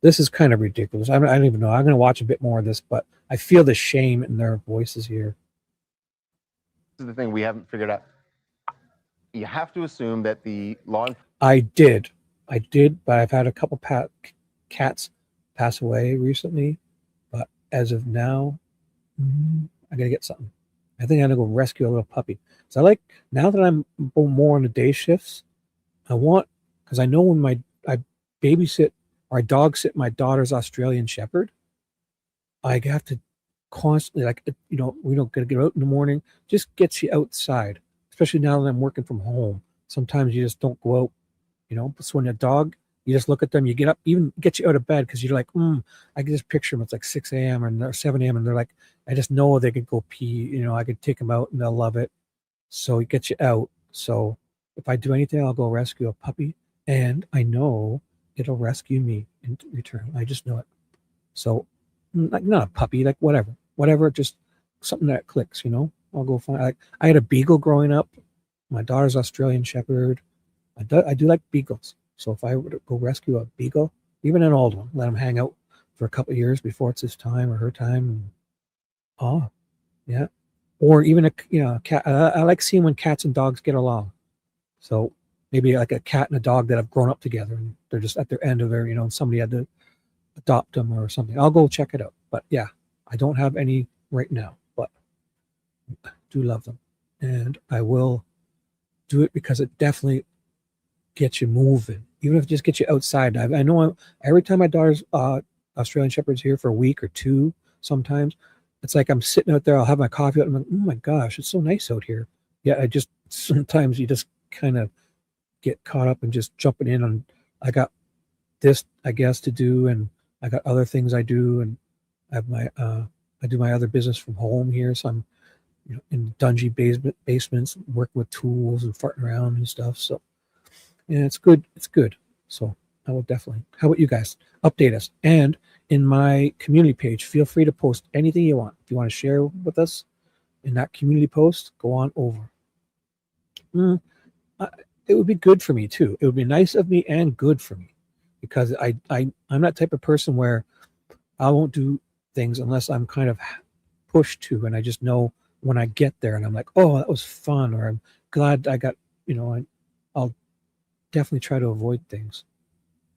this is kind of ridiculous. I don't even know. I'm gonna watch a bit more of this, but I feel the shame in their voices here. is the thing we haven't figured out. You have to assume that the law I did, but I've had a couple cats pass away recently. But as of now, I gotta get something. I think I'm gonna go rescue a little puppy. So now that I'm more on the day shifts, because I know when I babysit or I dog sit my daughter's Australian Shepherd, I have to constantly we don't gotta get out in the morning. Just gets you outside, especially now that I'm working from home. Sometimes you just don't go out, So when a dog, you just look at them, you get up, even get you out of bed because you're like, I can just picture them. It's like 6 a.m. or 7 a.m. and they're like, I just know they could go pee. I could take them out and they'll love it. So it gets you out. So if I do anything, I'll go rescue a puppy. And I know it'll rescue me in return. I just know it. So, like, not a puppy, like whatever, just something that clicks, you know. I'll go find. I had a beagle growing up. My daughter's Australian Shepherd. I do like beagles. So if I were to go rescue a beagle, even an old one, let him hang out for a couple of years before it's his time or her time. Oh, yeah. Or even a cat. I like seeing when cats and dogs get along. So maybe like a cat and a dog that have grown up together and they're just at their end of their, and somebody had to adopt them or something. I'll go check it out. But yeah, I don't have any right now, but I do love them. And I will do it because it definitely gets you moving, even if it just gets you outside. I know every time my daughter's Australian Shepherd's here for a week or two, sometimes it's like I'm sitting out there, I'll have my coffee out, and I'm like, oh my gosh, it's so nice out here. Yeah, sometimes you just kind of get caught up and just jumping in on, I got this, I guess, to do, and I got other things I do, and I have I do my other business from home here, so I'm in dungy basements, working with tools and farting around and stuff. So yeah, it's good. It's good. So I will definitely. How about you guys? Update us. And in my community page, feel free to post anything you want. If you want to share with us in that community post, go on over. It would be good for me too. It would be nice of me and good for me, because I'm that type of person where I won't do things unless I'm kind of pushed to, and I just know when I get there and I'm like, oh, that was fun, or I'm glad I got, I'll definitely try to avoid things.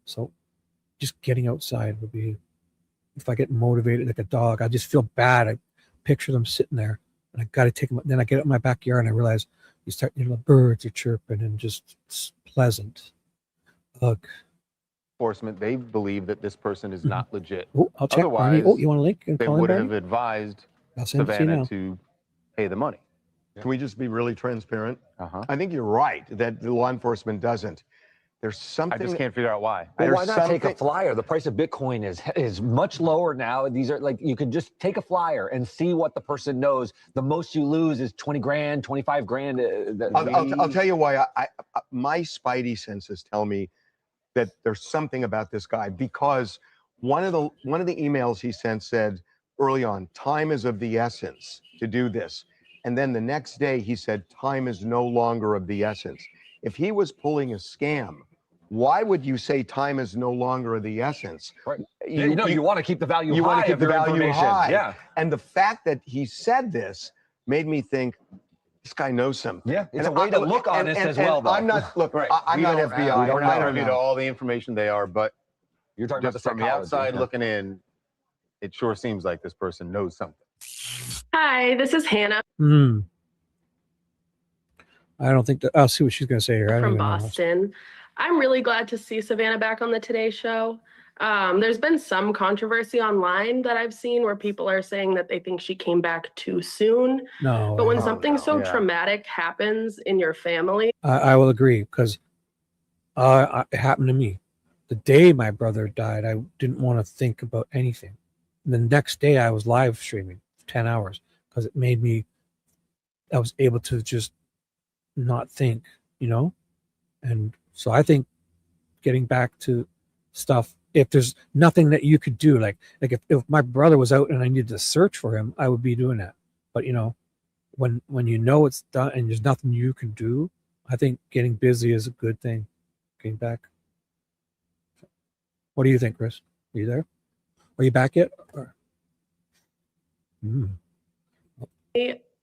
So just getting outside would be, if I get motivated like a dog, I just feel bad. I picture them sitting there and I got to take them. Then I get up in my backyard and I realize you start, the birds are chirping and just it's pleasant. Ugh. Enforcement, they believe that this person is not legit. Oh, I'll check. Otherwise, oh, you want a link? they would have advised Savannah to pay the money. Can we just be really transparent? I think you're right that the law enforcement doesn't. There's something. I just can't figure out why. Well, why not take a flyer? The price of Bitcoin is much lower now. These are like, you can just take a flyer and see what the person knows. The most you lose is 20 grand, 25 grand. I'll tell you why. My spidey senses tell me that there's something about this guy, because one of the emails he sent said early on, time is of the essence to do this. And then the next day he said, time is no longer of the essence. If he was pulling a scam, why would you say time is no longer of the essence? Right. You want to keep the value high. You want to keep the value high. Yeah. And the fact that he said this made me think, this guy knows something. Yeah, it's a way to look honest as well, though. I'm not, look, I'm not FBI. We're not privy to all the information they are, but you're talking about the from the outside looking in, it sure seems like this person knows something. Hi, this is Hannah. I don't think that, I'll see what she's going to say here. I don't From even know. Boston. I'm really glad to see Savannah back on the Today Show. There's been some controversy online that I've seen where people are saying that they think she came back too soon. No. But when something so traumatic happens in your family. I will agree, because it happened to me. The day my brother died, I didn't want to think about anything. And the next day I was live streaming 10 hours because it made me, I was able to just not think, And so I think getting back to stuff, if there's nothing that you could do, like if my brother was out and I needed to search for him, I would be doing that. But when it's done and there's nothing you can do, I think getting busy is a good thing. Getting back. What do you think, Chris? Are you there? Are you back yet?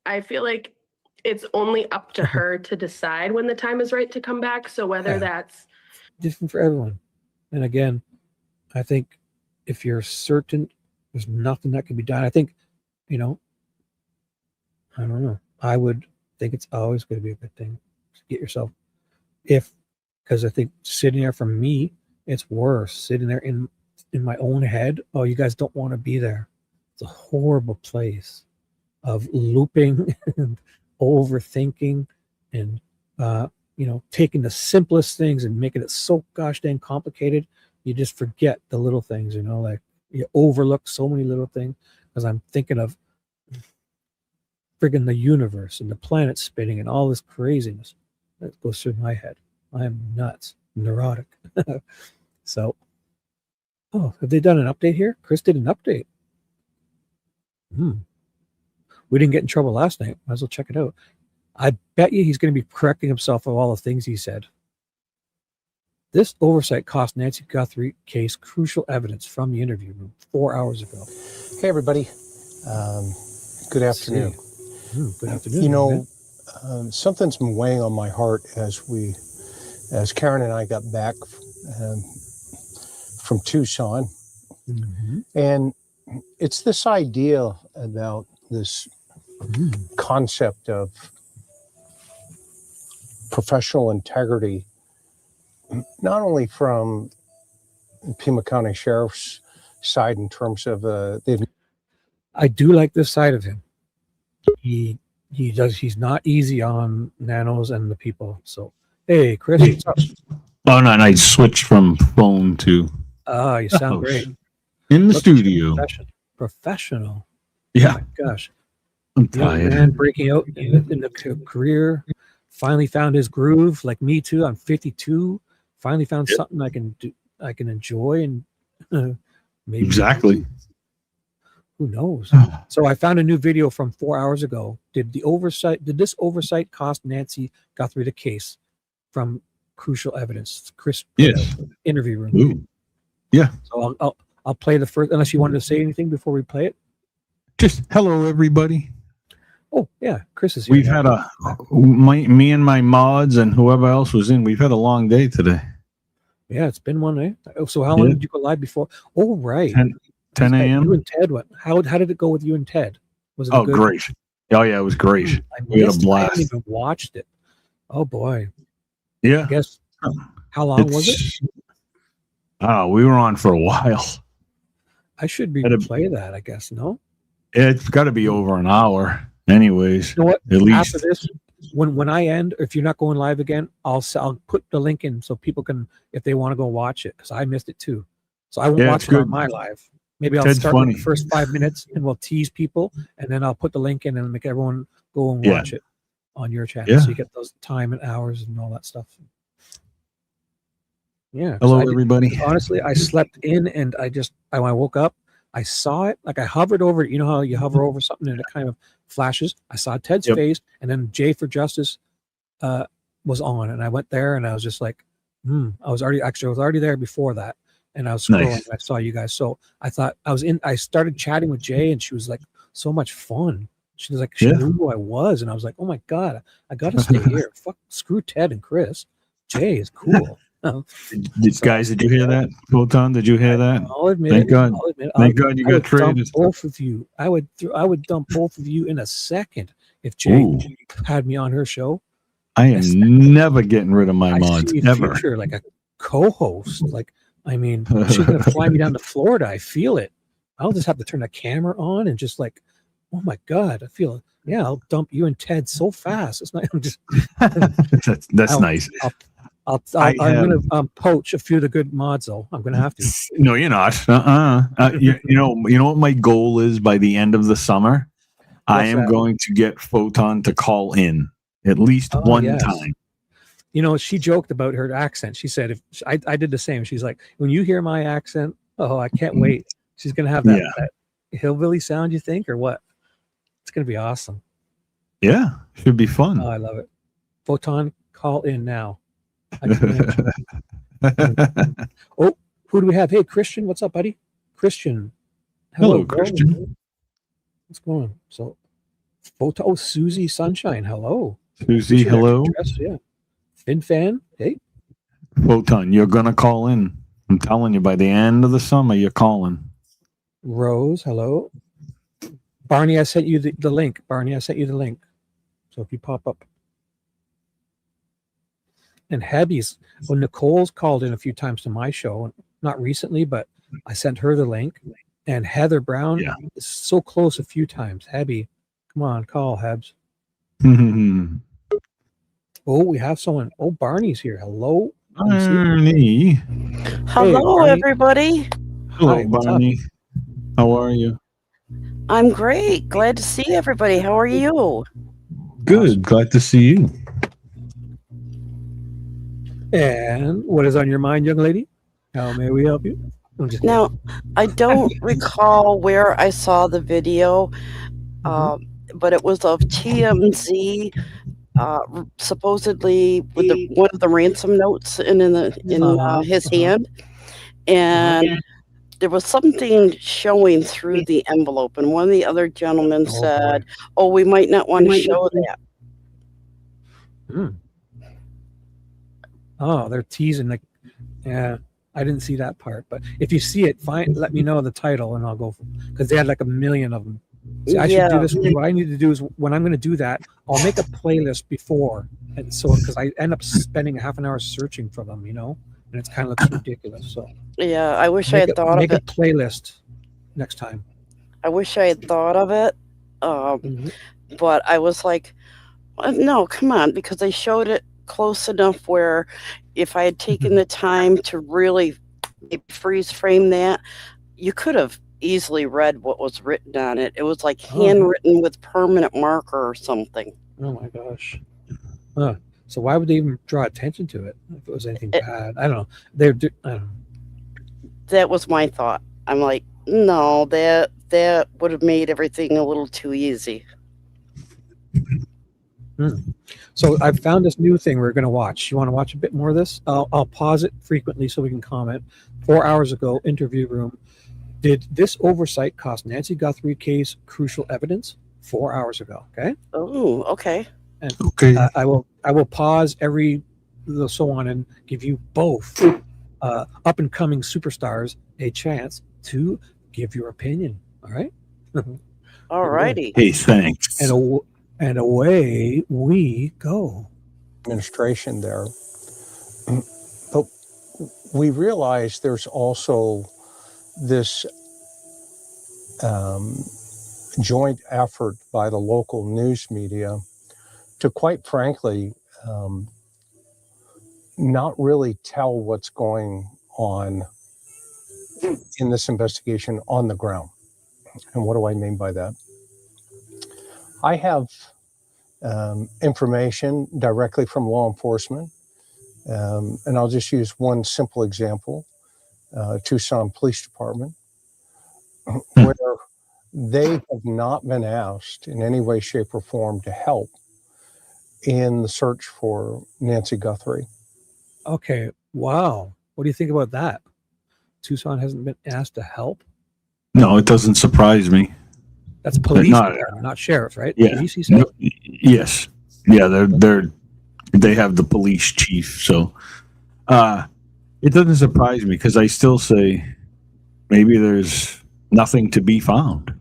I feel like it's only up to her to decide when the time is right to come back. So whether that's different for everyone. And again, I think if you're certain there's nothing that can be done, I think, I don't know. I would think it's always going to be a good thing to get yourself, because I think sitting there, for me, it's worse sitting there in my own head. Oh, you guys don't want to be there. It's a horrible place of looping and overthinking and taking the simplest things and making it so gosh dang complicated. You just forget the little things, like you overlook so many little things, because I'm thinking of friggin' the universe and the planet spinning and all this craziness that goes through my head. I am nuts, neurotic. So, oh, have they done an update here? Chris did an update. We didn't get in trouble last night. Might as well check it out. I bet you he's going to be correcting himself of all the things he said. This oversight cost Nancy Guthrie case crucial evidence from the interview room 4 hours ago. Hey, everybody. Good afternoon. Good afternoon. You know, something's been weighing on my heart as Karen and I got back from Tucson. And it's this idea about this concept of professional integrity, not only from Pima County Sheriff's side in terms of I do like this side of him. He's not easy on nanos and the people. So hey, Chris, what's up? Oh no, and I switched from phone to You sound great. In the studio. Professional. Yeah. Oh my gosh. I'm tired. Man breaking out in the career, finally found his groove, like me too. I'm 52. Finally found something I can do, I can enjoy, and maybe exactly. Who knows? So I found a new video from 4 hours ago. Did this oversight cost Nancy Guthrie the case? From Crucial Evidence. Chris, interview room. Ooh. Yeah. So I'll play the first, unless you wanted to say anything before we play it. Just hello, everybody. Oh yeah, Chris is here. We've had me and my mods and whoever else was in. We've had a long day today. Yeah, it's been one day. So how long did you go live before? Oh right, 10 a.m. You and Ted, what? How did it go with you and Ted? Was it good? Great. Oh yeah, it was great. We had a blast. I haven't even watched it. Oh boy. Yeah. I guess. How long was it? We were on for a while. I should play that. I guess no. It's got to be over an hour, anyways. You know what? At least after this, when I end, if you're not going live again, I'll put the link in so people can, if they want to go watch it, because I missed it too. So I won't watch it on my live. Maybe I'll start with the first 5 minutes and we'll tease people, and then I'll put the link in and make everyone go and watch it on your channel. Yeah. So you get those time and hours and all that stuff. Yeah. Hello, everybody. Honestly, I slept in and when I woke up, I saw it. Like I hovered over it. You know how you hover over something and it kind of flashes? I saw Ted's face, and then J for Justice was on, and I went there and I was just like, I was already there before that. And I was scrolling and I saw you guys. So I thought I started chatting with Jay, and she was like, so much fun. She was like, she knew who I was. And I was like, oh my God, I got to stay here. Screw Ted and Chris. Jay is cool. Did you hear that? Photon, did you hear that? I'll admit Thank God. Thank God you got traded. Both of you. I would dump both of you in a second if Jay had me on her show. I am never getting rid of my mods. Ever. Future, like a co-host. Like, I mean, she's gonna fly me down to Florida. I feel it. I'll just have to turn the camera on and just like, oh my God, I feel it. Yeah, I'll dump you and Ted so fast. It's not. I'm just. that's nice. I'm gonna poach a few of the good mods though. I'm gonna have to. No, you're not. You know what my goal is by the end of the summer? I am going to get Photon to call in at least one time. You know, she joked about her accent. She said, "If I did the same." She's like, "When you hear my accent, I can't wait." She's gonna have that hillbilly sound. You think, or what? It's gonna be awesome. Yeah, should be fun. Oh, I love it. Photon, call in now. Oh, who do we have? Hey, Christian, what's up, buddy? Christian. Hello Christian. What's going on? So, Susie Sunshine. Hello. Susie, hello. Yeah. Fin Fan. Hey. Photon, you're gonna call in. I'm telling you, by the end of the summer, you're calling. Rose, hello. Barney, I sent you the link. Barney, I sent you the link. So if you pop up. And Nicole's called in a few times to my show, not recently, but I sent her the link. And Heather Brown is so close a few times. Hebby, come on, call Hebs. Oh, we have someone. Oh, Barney's here. Hello, Barney. Hello, everybody. Hello, Barney. How are you? I'm great. Glad to see everybody. How are you? Good. Glad to see you. And what is on your mind, young lady? How may we help you? Now, I don't recall where I saw the video, but it was of TMZ, supposedly with one of the ransom notes in his hand, and there was something showing through the envelope, and one of the other gentlemen said, "Oh, we might not want to show that." Oh, they're teasing like, yeah. I didn't see that part, but if you see it, let me know the title and I'll go, because they had like 1 million of them. See, I should do this. What I need to do is when I'm going to do that, I'll make a playlist before, and so because I end up spending half an hour searching for them, and it's kind of looks ridiculous. So yeah, I wish I had thought of it. Make a playlist next time. I wish I had thought of it, but I was like, no, come on, because they showed it close enough where if I had taken the time to really freeze frame that, you could have easily read what was written on it. It was like handwritten with permanent marker or something. Oh my gosh. So why would they even draw attention to it if it was anything bad? I don't know. I don't know. That was my thought. I'm like, no, that would have made everything a little too easy. So I've found this new thing we're going to watch. You want to watch a bit more of this? I'll pause it frequently so we can comment. 4 hours ago, interview room. Did this oversight cost Nancy Guthrie case crucial evidence? 4 hours ago. Okay. Oh, okay. And I will pause every so on and give you both up and coming superstars a chance to give your opinion. All right. All righty. Hey, thanks. And away we go. Administration there. But we realize there's also this joint effort by the local news media to, quite frankly, not really tell what's going on in this investigation on the ground. And what do I mean by that? I have information directly from law enforcement, and I'll just use one simple example, Tucson Police Department, where they have not been asked in any way, shape, or form to help in the search for Nancy Guthrie. Okay, wow. What do you think about that? Tucson hasn't been asked to help? No, it doesn't surprise me. That's police, not sheriffs, right? Yeah. Police, you said? Yes. Yeah, they have the police chief. So it doesn't surprise me because I still say maybe there's nothing to be found.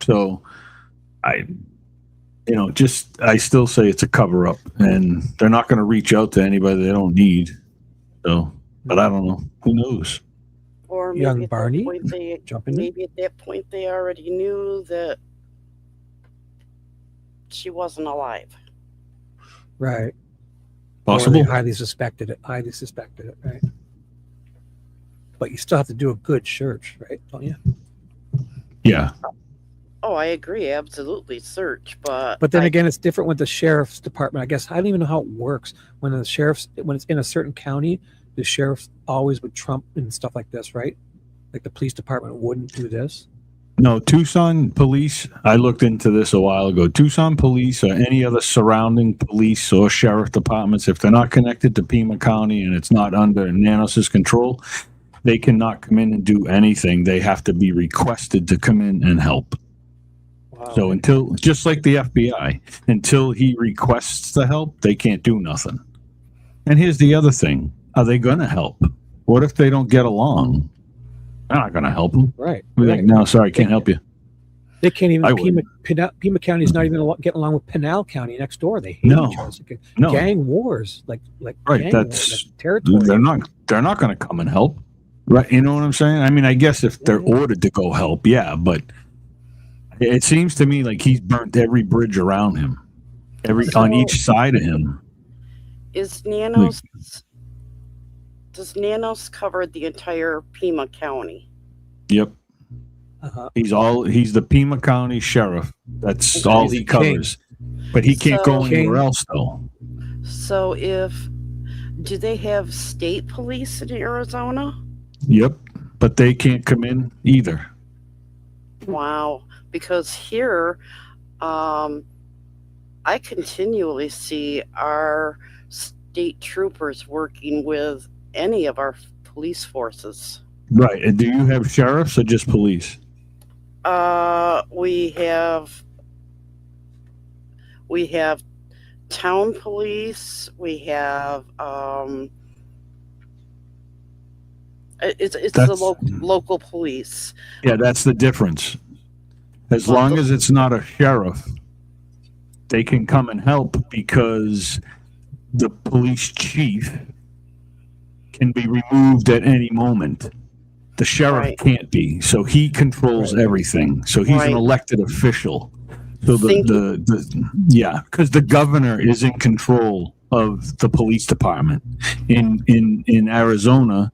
So I still say it's a cover up and they're not going to reach out to anybody they don't need. So, but I don't know. Who knows? Or maybe Young at Barney, that point jump in. Maybe at that point they already knew that she wasn't alive. Right. Possible. Or they highly suspected it, right? But you still have to do a good search, right? Don't you? Yeah. Oh, I agree. Absolutely. Search. But then again, it's different with the sheriff's department. I guess I don't even know how it works. When it's in a certain county, the sheriffs always would trump and stuff like this, right? Like the police department wouldn't do this. No, Tucson police, I looked into this a while ago. Tucson police or any other surrounding police or sheriff departments, if they're not connected to Pima County and it's not under Nanos's control, they cannot come in and do anything. They have to be requested to come in and help. Wow. So just like the FBI, until he requests the help, they can't do nothing. And here's the other thing. Are they going to help? What if they don't get along? They're not going to help them. Right. Like, no, sorry, can't help you. They can't even. Pima County is not even getting along with Pinal County next door. They hate each other. No. Gang wars, like right. Gang That's wars, like territory. They're not going to come and help. Right. You know what I'm saying? I mean, I guess if they're ordered to go help, yeah, but it seems to me like he's burnt every bridge around him, on each side of him. Is Nanos? Does Nanos cover the entire Pima County? Yep. He's the Pima County sheriff. That's all he covers. But he can't go anywhere else though. So if do they have state police in Arizona? Yep, but they can't come in either. Wow, because here, I continually see our state troopers working with any of our police forces. Right. And do you have sheriffs or just police? We have town police. We have it's the local police. Yeah, that's the difference. As long as it's not a sheriff, they can come and help because the police chief can be removed at any moment. The sheriff can't be, so he controls everything. So he's an elected official. So because the governor is in control of the police department. In Arizona,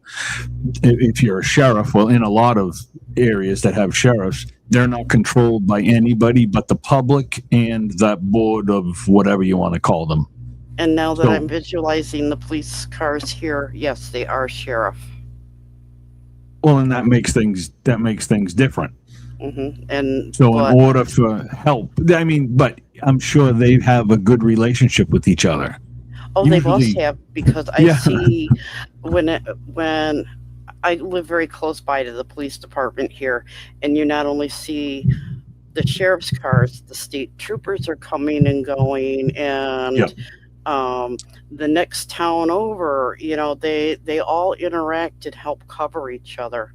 if you're a sheriff, well, in a lot of areas that have sheriffs, they're not controlled by anybody but the public and that board of whatever you want to call them. And now that I'm visualizing the police cars here, yes, they are sheriff. Well, and that makes things different. Mm-hmm. And so, in order for help, I mean, but I'm sure they have a good relationship with each other. Oh, they must have, because I see when I live very close by to the police department here, and you not only see the sheriff's cars, the state troopers are coming and going, and the next town over, you know, they all interact and help cover each other.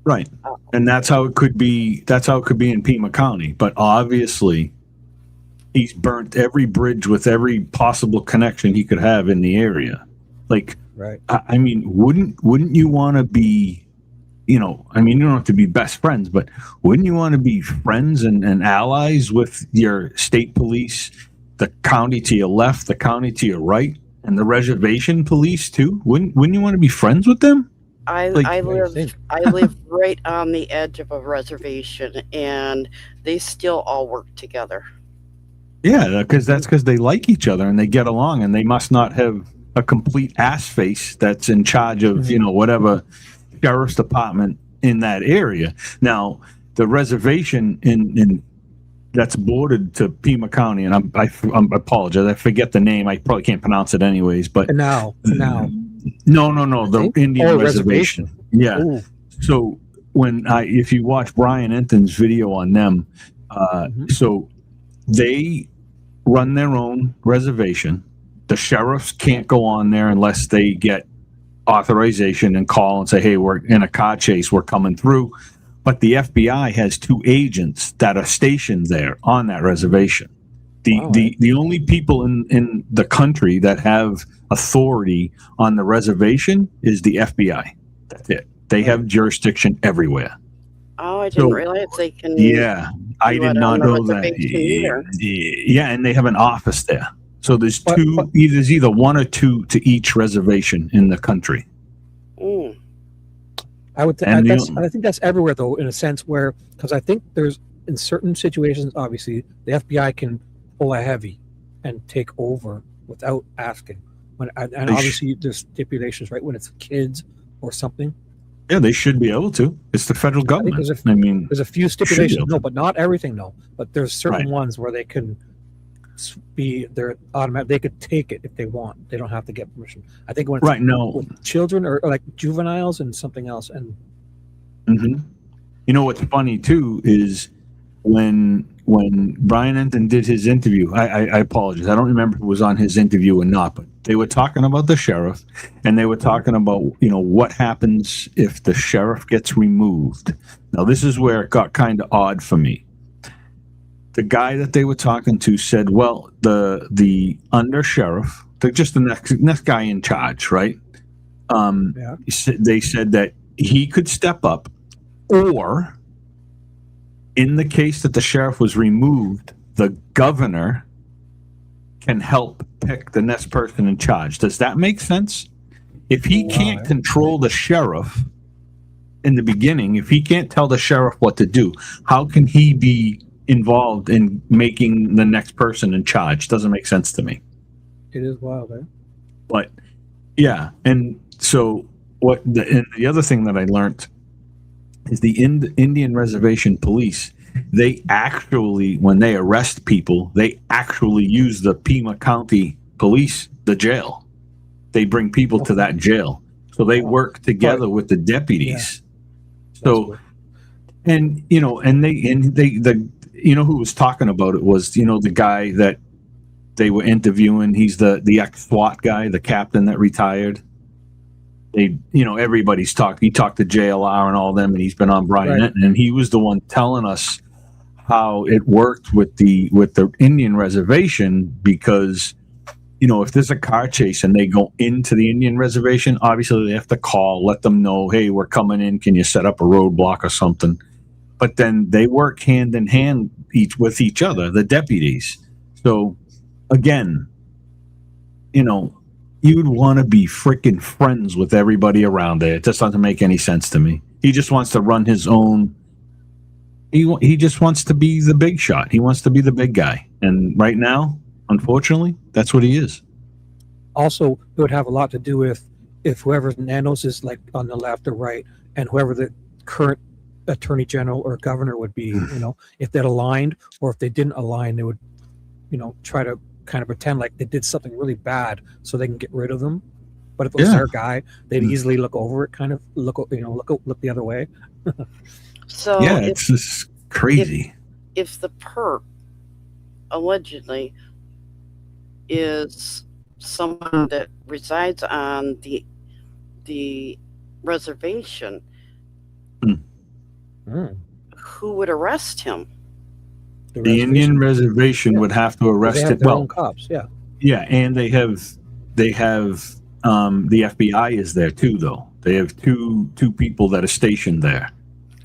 Right. And that's how it could be. That's how it could be in Pima County. But obviously, he's burnt every bridge with every possible connection he could have in the area. Like, I mean, wouldn't you want to be, you know, I mean, you don't have to be best friends, but wouldn't you want to be friends and allies with your state police, the county to your left, the county to your right, and the reservation police too? Wouldn't you want to be friends with them? I live right on the edge of a reservation, and they still all work together. Yeah, because they like each other and they get along, and they must not have a complete ass face that's in charge of, you know, whatever sheriff's department in that area. Now, the reservation in that's bordered to Pima County, and I apologize, I forget the name. I probably can't pronounce it anyways. But No, the Indian reservation. Yeah. Ooh. So if you watch Brian Enton's video on them, so they run their own reservation. The sheriffs can't go on there unless they get authorization and call and say, hey, we're in a car chase, we're coming through. But the FBI has 2 agents that are stationed there on that reservation. The only people in the country that have authority on the reservation is the FBI. That's it. They have jurisdiction everywhere. Oh, I didn't realize they can. Yeah, I did not know that. Yeah, and they have an office there. So there's there's either 1 or 2 to each reservation in the country. Mm. I think that's everywhere, though, in a sense, where, because I think there's, in certain situations, obviously, the FBI can pull a heavy and take over without asking. And obviously, there's stipulations, right, when it's kids or something. Yeah, they should be able to. It's the federal government. There's a few stipulations, no, but not everything, no. But there's certain ones where they can they're automatic. They could take it if they want. They don't have to get permission. I think when it's with children or like juveniles and something else. And you know what's funny too is when Brian Enton did his interview. I apologize. I don't remember if it was on his interview or not, but they were talking about the sheriff, and they were talking about, you know, what happens if the sheriff gets removed. Now this is where it got kind of odd for me. The guy that they were talking to said, well, the under sheriff, just the next guy in charge, right? They said that he could step up, or in the case that the sheriff was removed, the governor can help pick the next person in charge. Does that make sense? If he can't control the sheriff in the beginning, if he can't tell the sheriff what to do, how can he be involved in making the next person in charge? Doesn't make sense to me. It is wild, eh? But Yeah, and so and the other thing that I learned is the Indian Reservation Police. They actually, when they arrest people, they actually use the Pima County Police, the jail. They bring people to that jail, so they work together with the deputies. Yeah. So, and who was talking about it was the guy that they were interviewing. He's the ex-SWAT guy, the captain that retired. Everybody's talked. He talked to JLR and all them, and he's been on Brian Enton, and he was the one telling us how it worked with the Indian reservation, because if there's a car chase and they go into the Indian reservation, obviously they have to call, let them know, hey, we're coming in, can you set up a roadblock or something? But then they work hand in hand with each other, the deputies. So again, you would want to be freaking friends with everybody around there. It just doesn't make any sense to me. He just wants to run his own. He just wants to be the big shot. He wants to be the big guy. And right now, unfortunately, that's what he is. Also, it would have a lot to do with if whoever Nanos is like on the left or right, and whoever the current attorney general or governor would be, if they're aligned, or if they didn't align, they would, try to kind of pretend like they did something really bad so they can get rid of them. But if it was their guy, they'd easily look over it, kind of look the other way. So yeah, it's just crazy. If the perp allegedly is someone that resides on the reservation, who would arrest him? The Indian reservation would have to arrest they have it. Their Well, own cops, yeah. Yeah, and they have the FBI is there too, though. They have two people that are stationed there.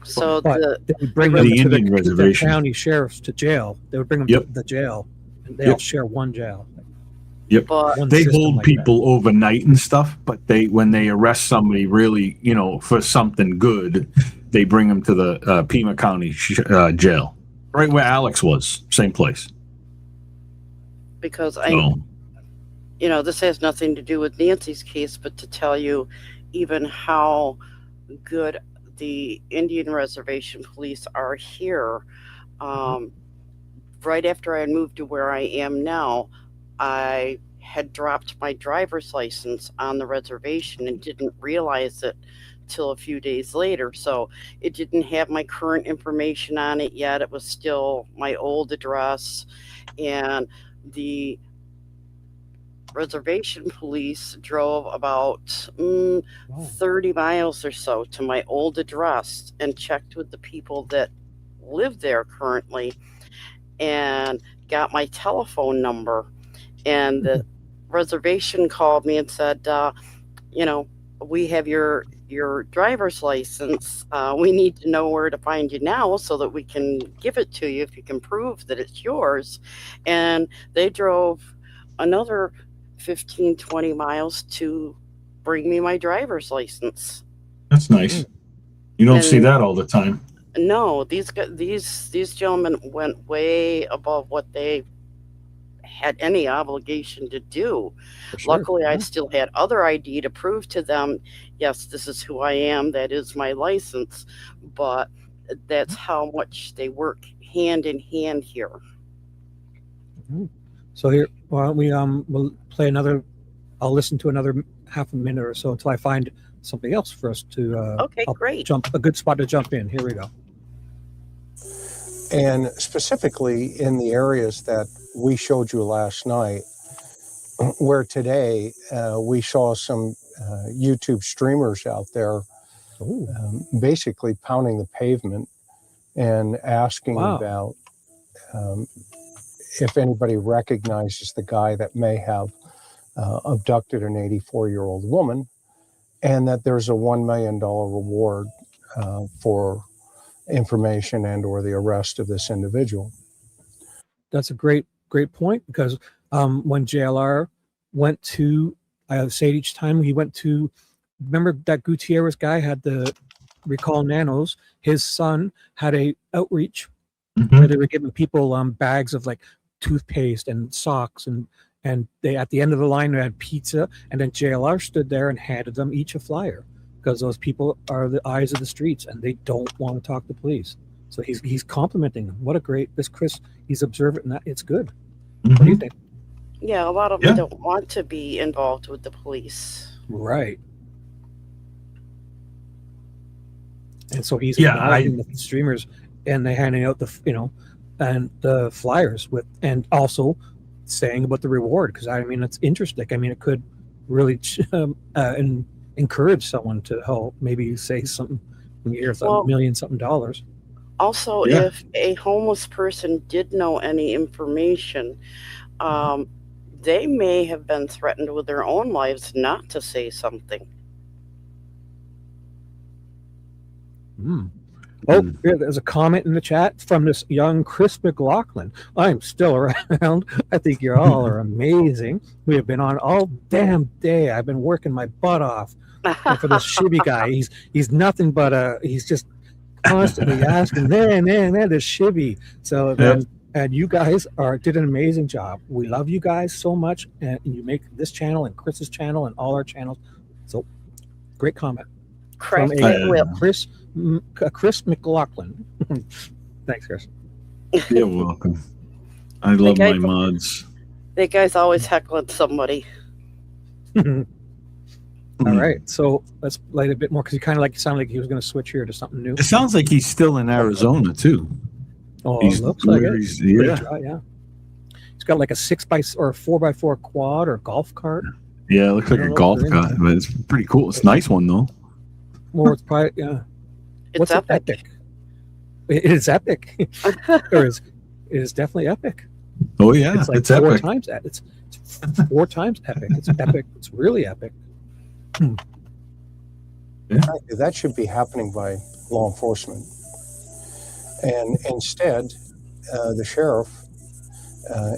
So they would bring them to the county sheriffs to jail. They would bring them to the jail, and they all share one jail. Yep. They hold people overnight and stuff, but when they arrest somebody really, for something good, they bring them to the Pima County jail, right where Alex was, same place. Because this has nothing to do with Nancy's case, but to tell you even how good the Indian Reservation Police are here. Right after I moved to where I am now, I had dropped my driver's license on the reservation and didn't realize it till a few days later. So it didn't have my current information on it yet. It was still my old address, and the reservation police drove about 30 miles or so to my old address and checked with the people that live there currently and got my telephone number. And the reservation called me and said, we have your driver's license. We need to know where to find you now so that we can give it to you if you can prove that it's yours. And they drove another 15, 20 miles to bring me my driver's license. That's nice. You don't see that all the time. No, these gentlemen went way above what they had any obligation to do. Sure. Luckily, I still had other ID to prove to them, yes, this is who I am, that is my license. But that's how much they work hand in hand here. So here, why don't we we'll play another. I'll listen to another half a minute or so until I find something else for us to. Okay, great. A good spot to jump in. Here we go. And specifically in the areas that we showed you last night, where today we saw some YouTube streamers out there basically pounding the pavement and asking about if anybody recognizes the guy that may have abducted an 84-year-old woman, and that there's a $1 million reward for information and or the arrest of this individual. That's a great point, because when JLR went to, I say it each time, he went to, remember that Gutierrez guy had the Recall Nanos, his son had a outreach where they were giving people bags of like toothpaste and socks and And they, at the end of the line, they had pizza, and then JLR stood there and handed them each a flyer, because those people are the eyes of the streets and they don't want to talk to police. So he's complimenting them. What a great, this Chris, he's observant, and that it's good. What do you think? Yeah, a lot of them don't want to be involved with the police. Right. And so he's acknowledging the streamers, and they handing out the, and the flyers with, and also saying about the reward, because I mean, it's interesting. I mean, it could really encourage someone to help, maybe say something when you hear $1 million something dollars. Also, if a homeless person did know any information, they may have been threatened with their own lives not to say something. Oh, here, there's a comment in the chat from this young Chris McLaughlin. I'm still around. I think you all are amazing. We have been on all damn day. I've been working my butt off. And for this Shibby guy, he's nothing but he's just constantly asking, man, this Shibby. So then, and you guys did an amazing job. We love you guys so much, and you make this channel and Chris's channel and all our channels. So great comment. From Chris McLaughlin. Thanks, Chris. You're welcome. I love my mods. That guy's always heckling somebody. All right, so let's light a bit more, because he kind of sounded like he was going to switch here to something new. It sounds like he's still in Arizona too. Oh, it looks like it. Yeah. He's got like a 6x or a 4x4 quad or golf cart. Yeah, it looks like a golf cart, but it's pretty cool. It's a nice one though. Well, it's probably It's epic. It is epic. It is definitely epic. Oh yeah, it's like it's four epic. times. It's 4 times epic. It's epic. It's really epic. Frankly, that should be happening by law enforcement. And instead, the sheriff,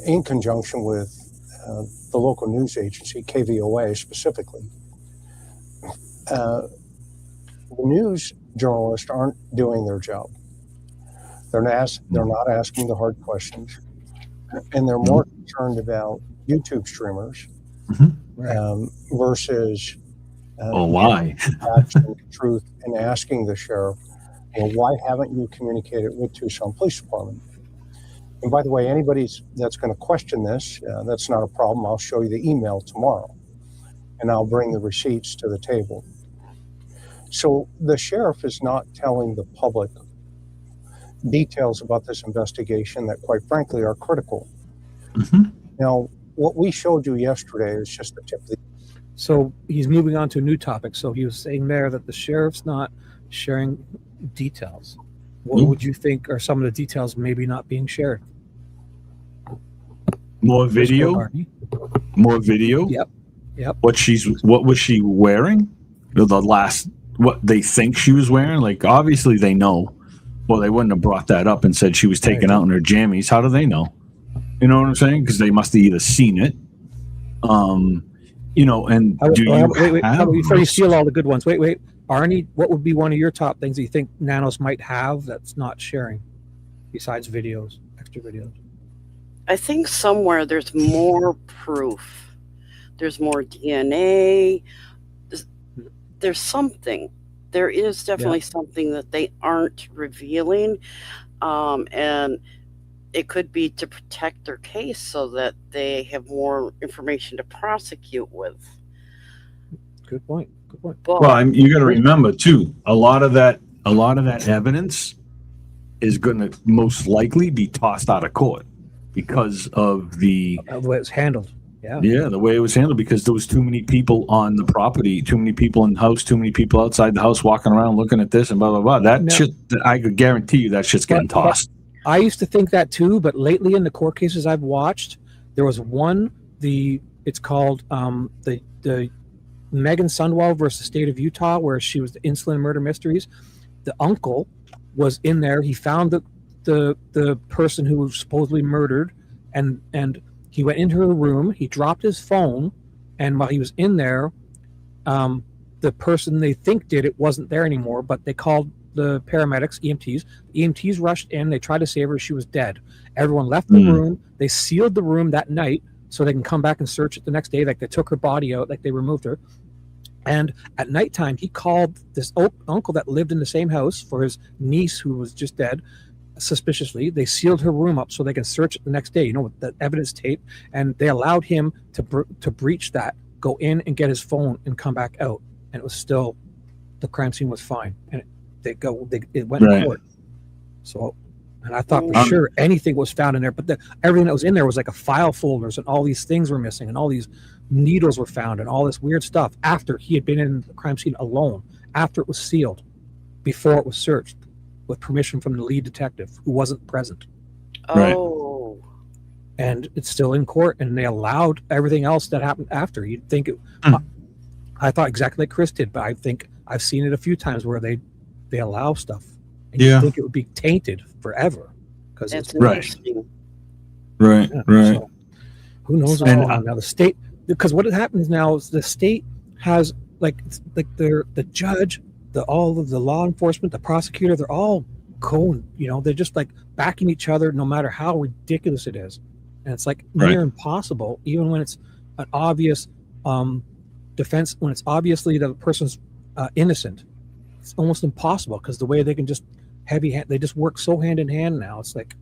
in conjunction with the local news agency, KVOA specifically, the news journalists aren't doing their job. They're not asking the hard questions, and they're more concerned about YouTube streamers versus why the truth, and asking the sheriff, why haven't you communicated with Tucson Police Department? And by the way, anybody that's going to question this, that's not a problem. I'll show you the email tomorrow, and I'll bring the receipts to the table. So the sheriff is not telling the public details about this investigation that, quite frankly, are critical. Now, what we showed you yesterday is just the tip of the... So he's moving on to a new topic. So he was saying there that the sheriff's not sharing details. What would you think are some of the details maybe not being shared? More video? More video? Yep. What was she wearing? What they think she was wearing? Like, obviously they know. Well, they wouldn't have brought that up and said she was taken out in her jammies. How do they know? You know what I'm saying? Because they must have either seen it. And before you steal all the good ones, wait. Arnie, what would be one of your top things that you think Nanos might have that's not sharing besides videos, extra videos? I think somewhere there's more proof. There's more DNA. There's something. There is definitely something that they aren't revealing. And it could be to protect their case so that they have more information to prosecute with. Good point. Well, you got to remember too, a lot of that evidence is going to most likely be tossed out of court because of the way it's handled. Yeah, the way it was handled, because there was too many people on the property, too many people in the house, too many people outside the house walking around looking at this and blah, blah, blah. That shit, I could guarantee you that shit's getting tossed. I used to think that too, but lately in the court cases I've watched, there was one, it's called the Megan Sunwell versus State of Utah, where she was the Insulin Murder Mysteries. The uncle was in there. He found the person who was supposedly murdered, and he went into her room. He dropped his phone, and while he was in there, the person they think did it wasn't there anymore. But they called the paramedics, EMTs. The EMTs rushed in. They tried to save her. She was dead. Everyone left the room. They sealed the room that night so they can come back and search it the next day. Like they took her body out, like they removed her. And at nighttime, he called this uncle that lived in the same house for his niece who was just dead. Suspiciously, they sealed her room up so they can search it the next day, with the evidence tape, and they allowed him to breach that, go in and get his phone and come back out, and it was still, the crime scene was fine, and it went to court. So, and I thought for sure anything was found in there, but everything that was in there was like a file folders, and all these things were missing, and all these needles were found, and all this weird stuff after he had been in the crime scene alone, after it was sealed, before it was searched, with permission from the lead detective who wasn't present. Oh. And it's still in court, and they allowed everything else that happened after. You'd think it, I thought exactly like Chris did, but I think I've seen it a few times where they allow stuff, and you think it would be tainted forever because it's right. Right. So who knows? And now the state, because what happens now is the state has like the judge, all of the law enforcement, the prosecutor, they're all going, they're just like backing each other no matter how ridiculous it is. And it's like near impossible, even when it's an obvious defense, when it's obviously the person's innocent. It's almost impossible because the way they can just they just work so hand in hand now. It's like,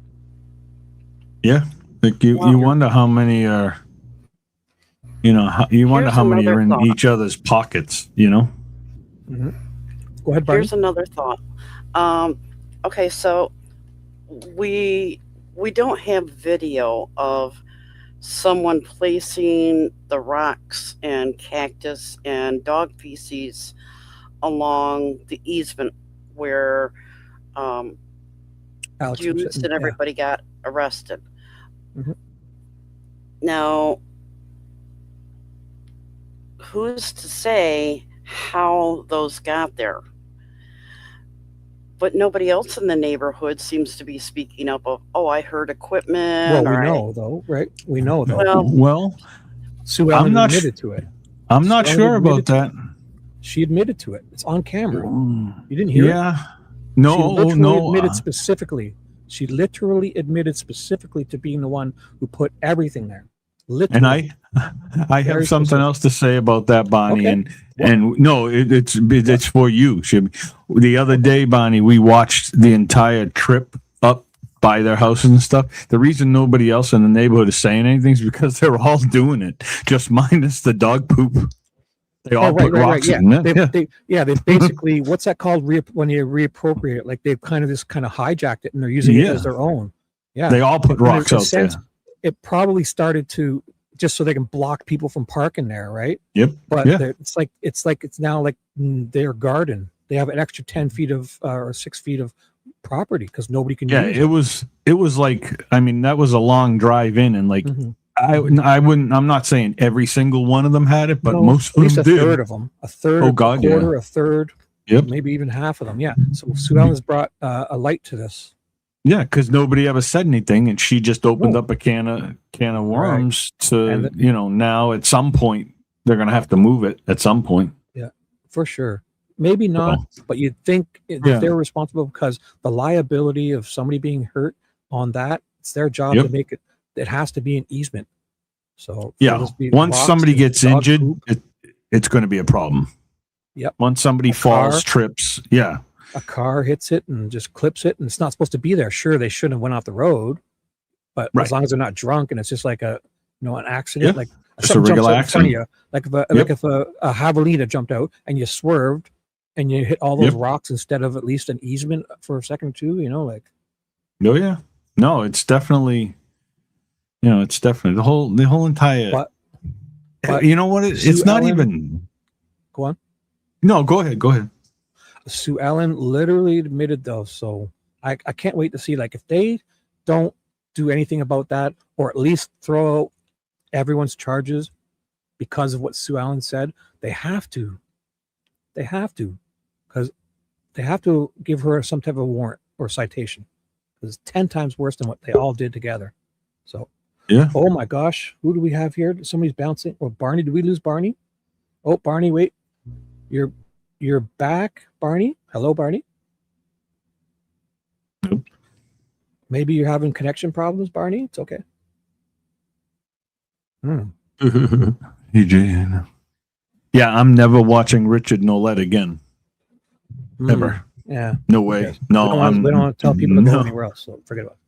like you wonder how many are, you wonder how many are in each other's pockets, Mm-hmm. Go ahead, Barney. Here's another thought. Okay, so we don't have video of someone placing the rocks and cactus and dog feces along the easement where Juice and everybody got arrested. Mm-hmm. Now, who's to say how those got there? But nobody else in the neighborhood seems to be speaking up of, I heard equipment. Well, we know though, right? We know though. Well, Sue Ellen admitted to it. I'm not sure about that. She admitted to it. It's on camera. You didn't hear it? No, admitted specifically. She literally admitted specifically to being the one who put everything there. Literally. And I have something else to say about that, Bonnie. Okay. And no, it's for you. The other day, Bonnie, we watched the entire trip up by their houses and stuff. The reason nobody else in the neighborhood is saying anything is because they're all doing it, just minus the dog poop. They all put rocks in it. They basically, what's that called when you reappropriate it? Like they've kind of hijacked it and they're using it as their own. Yeah. They all put rocks out there. It probably started to just so they can block people from parking there, right? Yep. But it's now like their garden. They have an extra 10 feet of or 6 feet of property because nobody can use it. It was like, I mean, that was a long drive in, and like I'm not saying every single one of them had it, but most of them did. A third of them, a quarter, a third, maybe even half of them. Yeah. So Sue Ellen's brought a light to this. Yeah, because nobody ever said anything, and she just opened up a can of worms to, now at some point they're going to have to move it at some point. Yeah, for sure. Maybe not, but you'd think if they're responsible because the liability of somebody being hurt on that, it's their job to make it. It has to be an easement. So once somebody gets injured, it's going to be a problem. Yep. Once somebody falls, trips, a car hits it and just clips it, and it's not supposed to be there. Sure, they shouldn't have went off the road, but as long as they're not drunk and it's just like an accident, like just a regular accident. Like if a javelina jumped out and you swerved and you hit all those rocks instead of at least an easement for a second or two, No, it's definitely, the whole entire. But you know what? It's not even. Go on. No, go ahead. Sue Ellen literally admitted though, so I can't wait to see if they don't do anything about that, or at least throw out everyone's charges because of what Sue Ellen said. They have to, because they have to give her some type of warrant or citation, because it's 10 times worse than what they all did together. So oh my gosh, who do we have here? Somebody's bouncing. Or Barney? Did we lose Barney? Oh, Barney, wait, You're back, Barney. Hello, Barney. Nope. Maybe you're having connection problems, Barney. It's okay. EJ. Yeah, I'm never watching Richard Nolette again. Ever. Yeah. No way. Okay. No, we don't want to tell people to go no. anywhere else, so forget about it.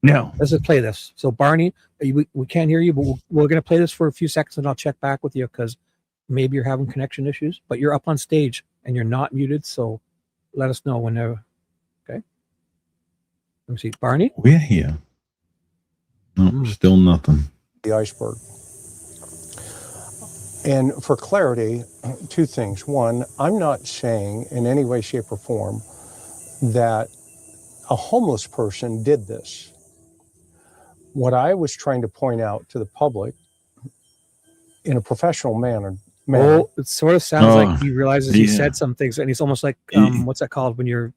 No. Let's just play this. So Barney, we can't hear you, but we're going to play this for a few seconds and I'll check back with you because maybe you're having connection issues, but you're up on stage and you're not muted. So let us know whenever. Okay. Let me see. Barney? We're here. No, still nothing. The iceberg. And for clarity, two things. One, I'm not saying in any way, shape, or form that a homeless person did this. What I was trying to point out to the public in a professional manner. Oh, it sort of sounds like he realizes he said some things and he's almost like, what's that called when you're...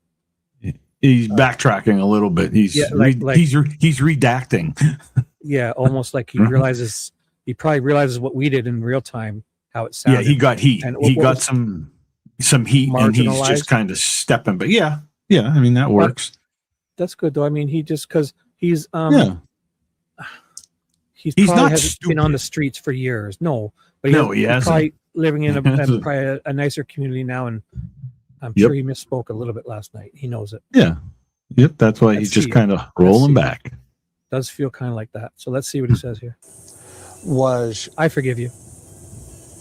He's backtracking a little bit. He's he's redacting. Yeah, almost like he realizes, he probably realizes what we did in real time, how it sounded. Yeah, he got heat. And He got some heat and he's just kind of stepping. But yeah, I mean, that works. That's good though. I mean, he just, because he's he's not hasn't stupid. been on the streets for years. No, but he he's hasn't. probably living in probably a nicer community now, and I'm sure he misspoke a little bit last night. He knows it. Yeah. Yep. That's why he's just kind of rolling back. Does feel kind of like that. So let's see what he says here. I forgive you.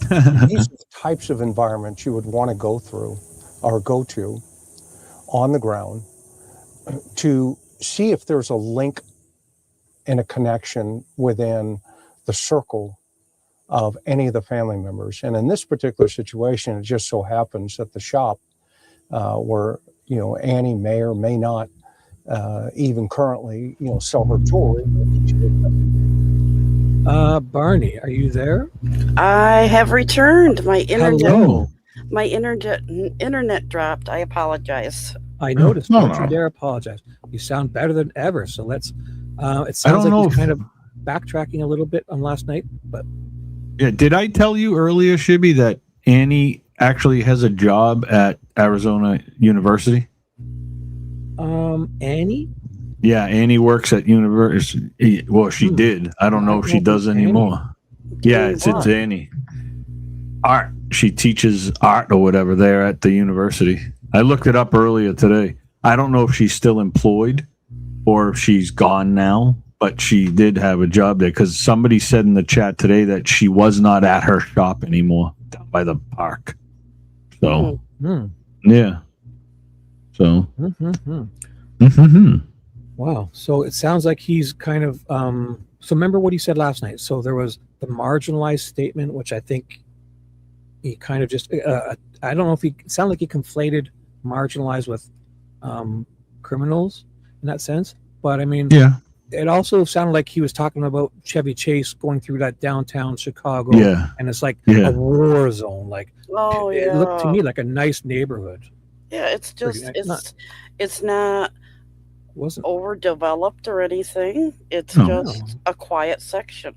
These are the types of environments you would want to go through or go to on the ground to see if there's a link and a connection within the circle of any of the family members. And in this particular situation, it just so happens that the shop where, Annie may or may not even currently, sell her jewelry. Barney, are you there? I have returned. My Hello. internet dropped. I apologize. I noticed. Don't you dare apologize. You sound better than ever. So let's. It sounds like he's kind of backtracking a little bit on last night, but. Yeah, did I tell you earlier, Shibby, that Annie actually has a job at Arizona University? Annie? Yeah, Annie works at university. Well, she did. I don't know if she does anymore. Yeah, it's Annie. Art. She teaches art or whatever there at the university. I looked it up earlier today. I don't know if she's still employed or if she's gone now, but she did have a job there because somebody said in the chat today that she was not at her shop anymore down by the park. So, yeah. So, Wow. So it sounds like he's kind of. So remember what he said last night. So there was the marginalized statement, which I think he kind of just. I don't know if it sounded like he conflated marginalized with criminals in that sense. But I mean, it also sounded like he was talking about Chevy Chase going through that downtown Chicago. Yeah. And it's like a war zone. Like, it looked to me like a nice neighborhood. Yeah, it's just it's not overdeveloped or anything. It's just a quiet section.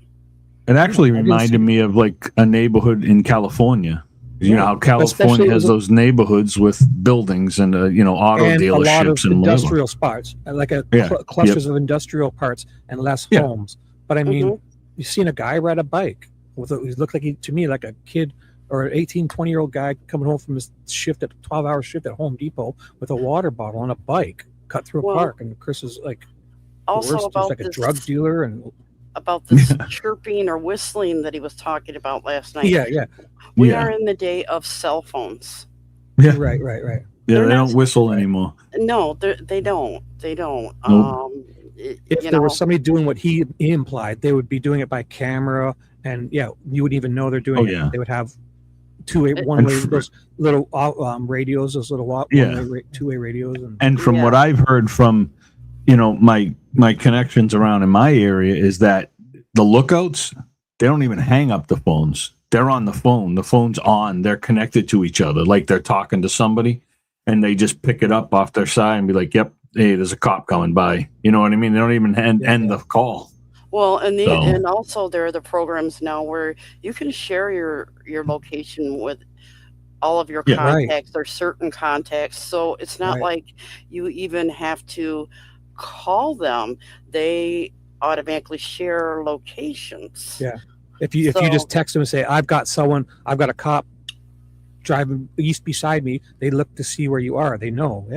It actually reminded me of like a neighborhood in California. You know how California has those neighborhoods with buildings and auto dealerships a lot of and industrial spots, like clusters of industrial parts and less homes. But I mean, you've seen a guy ride a bike with he looked like to me like a kid or an 18, 20-year-old guy coming home from his shift at 12-hour shift at Home Depot with a water bottle on a bike cut through a park. And Chris is like, also about like a drug dealer and about this chirping or whistling that he was talking about last night. We are in the day of cell phones. Yeah. Right. Yeah, they don't whistle anymore. No, they don't. They don't. Nope. If there was somebody doing what he implied, they would be doing it by camera, and you wouldn't even know they're doing it. They would have one-way those little radios, those little two-way radios. And from what I've heard from, my connections around in my area is that the lookouts, they don't even hang up the phones. They're on the phone. The phone's on. They're connected to each other, like they're talking to somebody, and they just pick it up off their side and be like, "Yep, hey, there's a cop coming by." You know what I mean? They don't even end the call. Well, and also there are the programs now where you can share your location with all of your contacts or certain contacts. So it's not like you even have to call them. They automatically share locations. Yeah. If you just text them and say, I've got a cop driving east beside me, they look to see where you are. They know,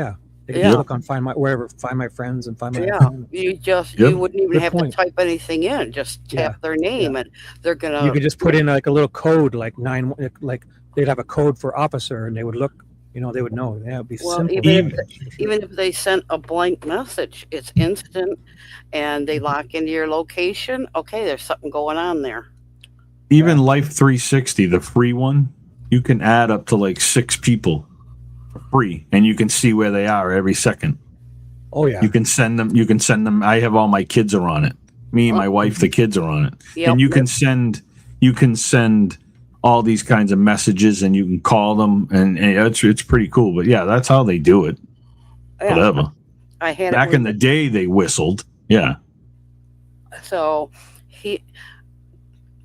They can just look on find my friends and find my you wouldn't even have to type anything in. Just tap their name and they're gonna. You could just put in like a little code, like they'd have a code for officer, and they would look. They would know. Yeah, it'd be simple. Even if they sent a blank message, it's instant, and they lock into your location. Okay, there's something going on there. Even Life 360, the free one, you can add up to like 6 people for free, and you can see where they are every second. Oh yeah. You can send them. I have all my kids are on it. Me and my wife, the kids are on it, and you can send all these kinds of messages, and you can call them, and it's pretty cool. But yeah, that's how they do it. Yeah. Whatever. I had Back in the day, they whistled. Yeah. So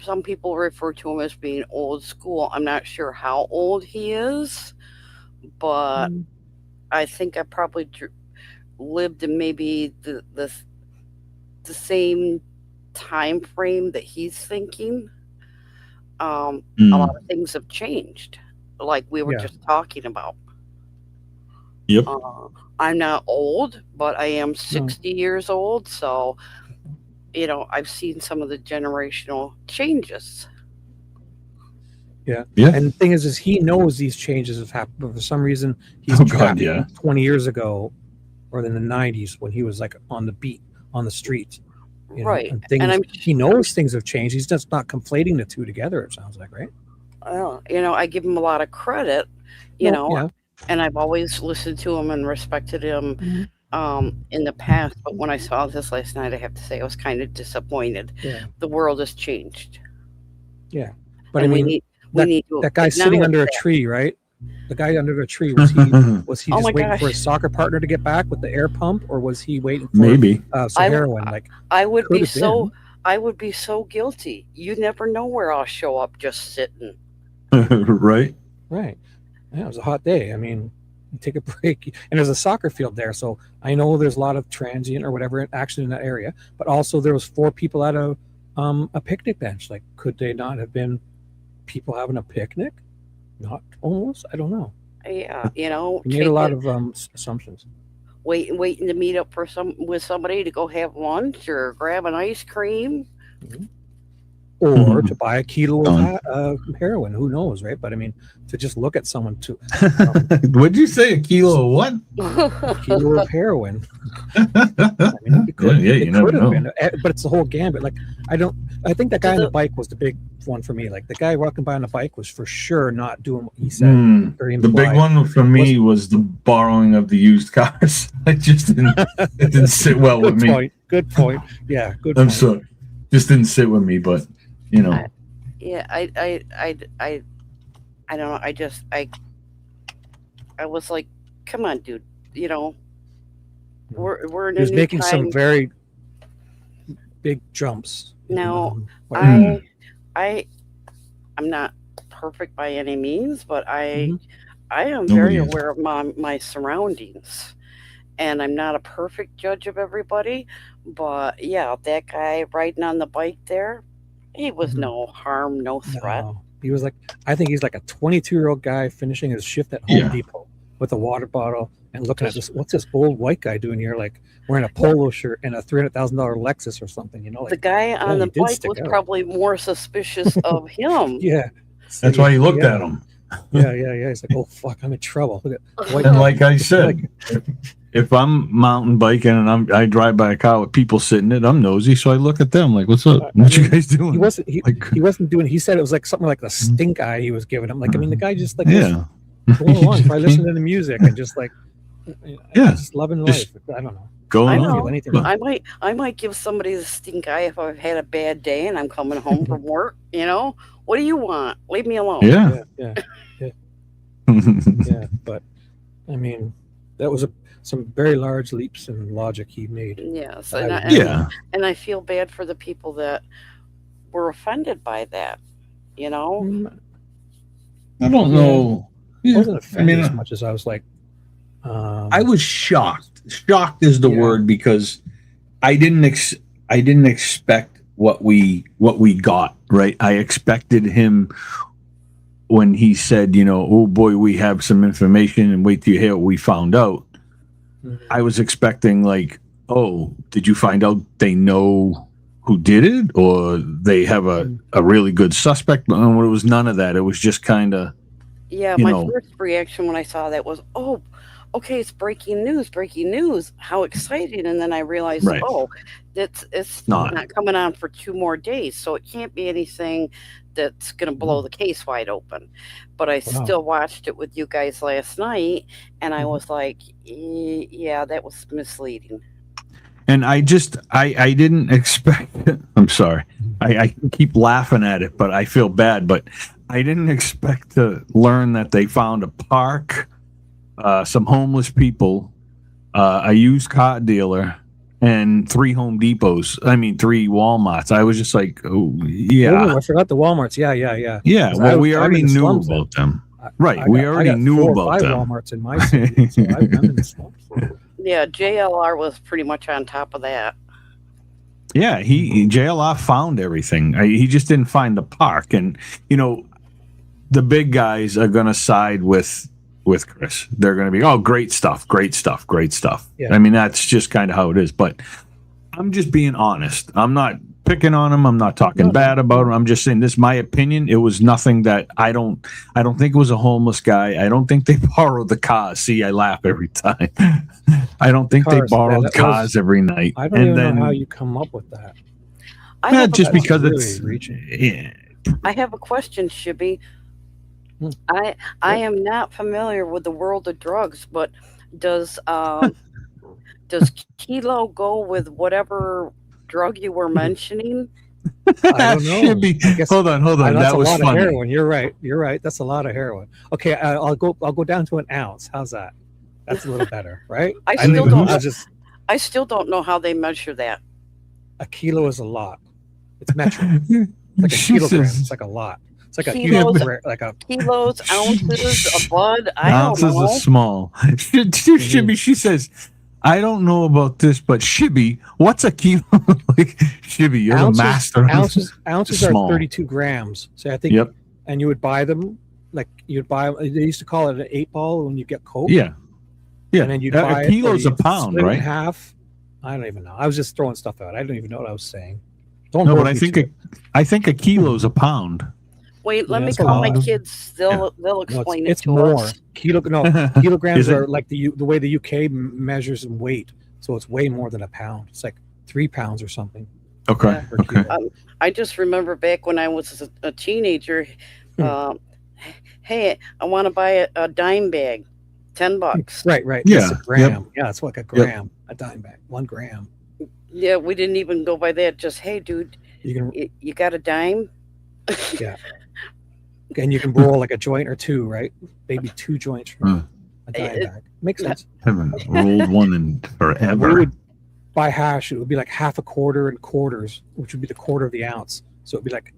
some people refer to him as being old school. I'm not sure how old he is, but I think I probably lived in maybe the same time frame that he's thinking. A lot of things have changed, like we were just talking about. Yep. I'm not old, but I am 60 years old, so I've seen some of the generational changes. Yeah. And the thing is he knows these changes have happened, but for some reason he's 20 years ago, or in the 90s when he was like on the beat, on the streets. Right. And he knows things have changed. He's just not conflating the two together, it sounds like, right? I give him a lot of credit, and I've always listened to him and respected him in the past. But when I saw this last night, I have to say I was kind of disappointed. Yeah. The world has changed. Yeah. But and I mean, that guy sitting under a tree, right? The guy under the tree, was he just waiting for his soccer partner to get back with the air pump, or was he waiting for some heroin? I would be so guilty. You never know where I'll show up just sitting. Right. Yeah, it was a hot day. I mean, you take a break, and there's a soccer field there, so I know there's a lot of transient or whatever action in that area. But also, there was 4 people at a picnic bench. Like, could they not have been people having a picnic? Not almost. I don't know. Yeah, you made a lot of assumptions. Waiting to meet up with somebody to go have lunch or grab an ice cream, or to buy a kilo of heroin. Who knows, right? But I mean, to just look at someone to. What'd you say? A kilo of what? A kilo of heroin. I mean, it could have been, but it's the whole gambit. Like, I think that guy on the bike was the big one for me. Like, the guy walking by on the bike was for sure not doing what he said. The big one for me was the borrowing of the used cars. It didn't sit well with me. Good point. Yeah, good point. I'm sorry. Just didn't sit with me, but I don't know. I was like, come on, dude. We're in a he was new making time. some very big jumps. No, I'm not perfect by any means, but I am very aware of my surroundings, and I'm not a perfect judge of everybody. But yeah, that guy riding on the bike there, he was no harm, no threat. No. He was I think he's like a 22-year-old guy finishing his shift at Home Depot with a water bottle and looking at this. What's this old white guy doing here? Like, wearing a polo shirt and a $300,000 Lexus or something. The guy on the bike was probably more suspicious of him. Yeah, that's why he looked at him. Yeah. He's like, oh fuck, I'm in trouble. Look at white and like I said, if I'm mountain biking and I drive by a car with people sitting in it, I'm nosy, so I look at them like, what's up? What you guys doing? He wasn't doing. He said it was like something like the stink eye he was giving him. Like, I mean, the guy just was going along, probably listening to the music and just just loving life. I don't know. I might give somebody the stink eye if I've had a bad day and I'm coming home from work. What do you want? Leave me alone. Yeah. But I mean, that was some very large leaps in logic he made. Yes, and I feel bad for the people that were offended by that. I don't know. I wasn't offended as much as I was like. I was shocked. Shocked is the word, because I didn't expect what we got right? I expected him when he said, oh boy, we have some information and wait till you hear what we found out. I was expecting like, oh, did you find out they know who did it, or they have a really good suspect? But it was none of that. It was just kind of, yeah, my first reaction when I saw that was, oh, okay, it's breaking news, how exciting. And then I realized, Right. it's not coming on for 2 more days, so it can't be anything that's going to blow the case wide open. But I still watched it with you guys last night, and I was like, yeah, that was misleading. And I didn't expect it. I'm sorry. I keep laughing at it, but I feel bad. But I didn't expect to learn that they found a park, some homeless people, a used car dealer, and 3 Home Depots. 3 Walmarts. I was just like, oh, yeah. Oh, I forgot the Walmarts. Yeah. Yeah, well, we already knew about them. Right, we already knew about them. Walmarts in my city, so I'm in the slumps. Yeah, JLR was pretty much on top of that. Yeah, JLR found everything. He just didn't find the park. And, the big guys are going to side with Chris. They're going to be, oh, great stuff. Yeah. That's just kind of how it is. But I'm just being honest. I'm not picking on him. I'm not talking bad about him. I'm just saying this is my opinion. It was nothing that I don't think it was a homeless guy. I don't think they borrowed the cars. See, I laugh every time. I don't think they borrowed cars every night. I don't even know how you come up with that. Just because really it's reaching. Yeah. I have a question, Shibby. I am not familiar with the world of drugs, but does kilo go with whatever drug you were mentioning? I don't know. Hold on. That's That was a lot funny. of heroin. You're right. That's a lot of heroin. Okay, I'll go down to an ounce. How's that? That's a little better, right? I still don't know how they measure that. A kilo is a lot. It's metric. It's like a kilogram. It's like a lot. It's like Kilos, a kilos, ounces, a bud. Ounces are small. Shibby, she says, I don't know about this, but Shibby, what's a kilo? Shibby, you're the master. Ounces are 32 grams. So I think, and you would buy them, they used to call it an 8-ball when you get Coke. Yeah. And then you'd buy a kilo's a pound, split it right? in half. I don't even know. I was just throwing stuff out. I don't even know what I was saying. But I think a kilo's a pound. Wait, let me call my kids. They'll explain it it's to more. us. Kilograms are like the way the UK measures in weight, so it's way more than a pound. It's like 3 pounds or something. Okay. I just remember back when I was a teenager. Hey, I want to buy a dime bag, $10. Right. Yeah. It's a gram. Yeah, it's like a gram, a dime bag, 1 gram. Yeah, we didn't even go by that. Just, hey, dude, you got a dime? Yeah. And you can roll like a joint or 2, right? Maybe 2 joints from a dime bag. Makes sense. Haven't rolled one in forever. We would buy hash. It would be like half a quarter and quarters, which would be the quarter of the ounce. So it'd be like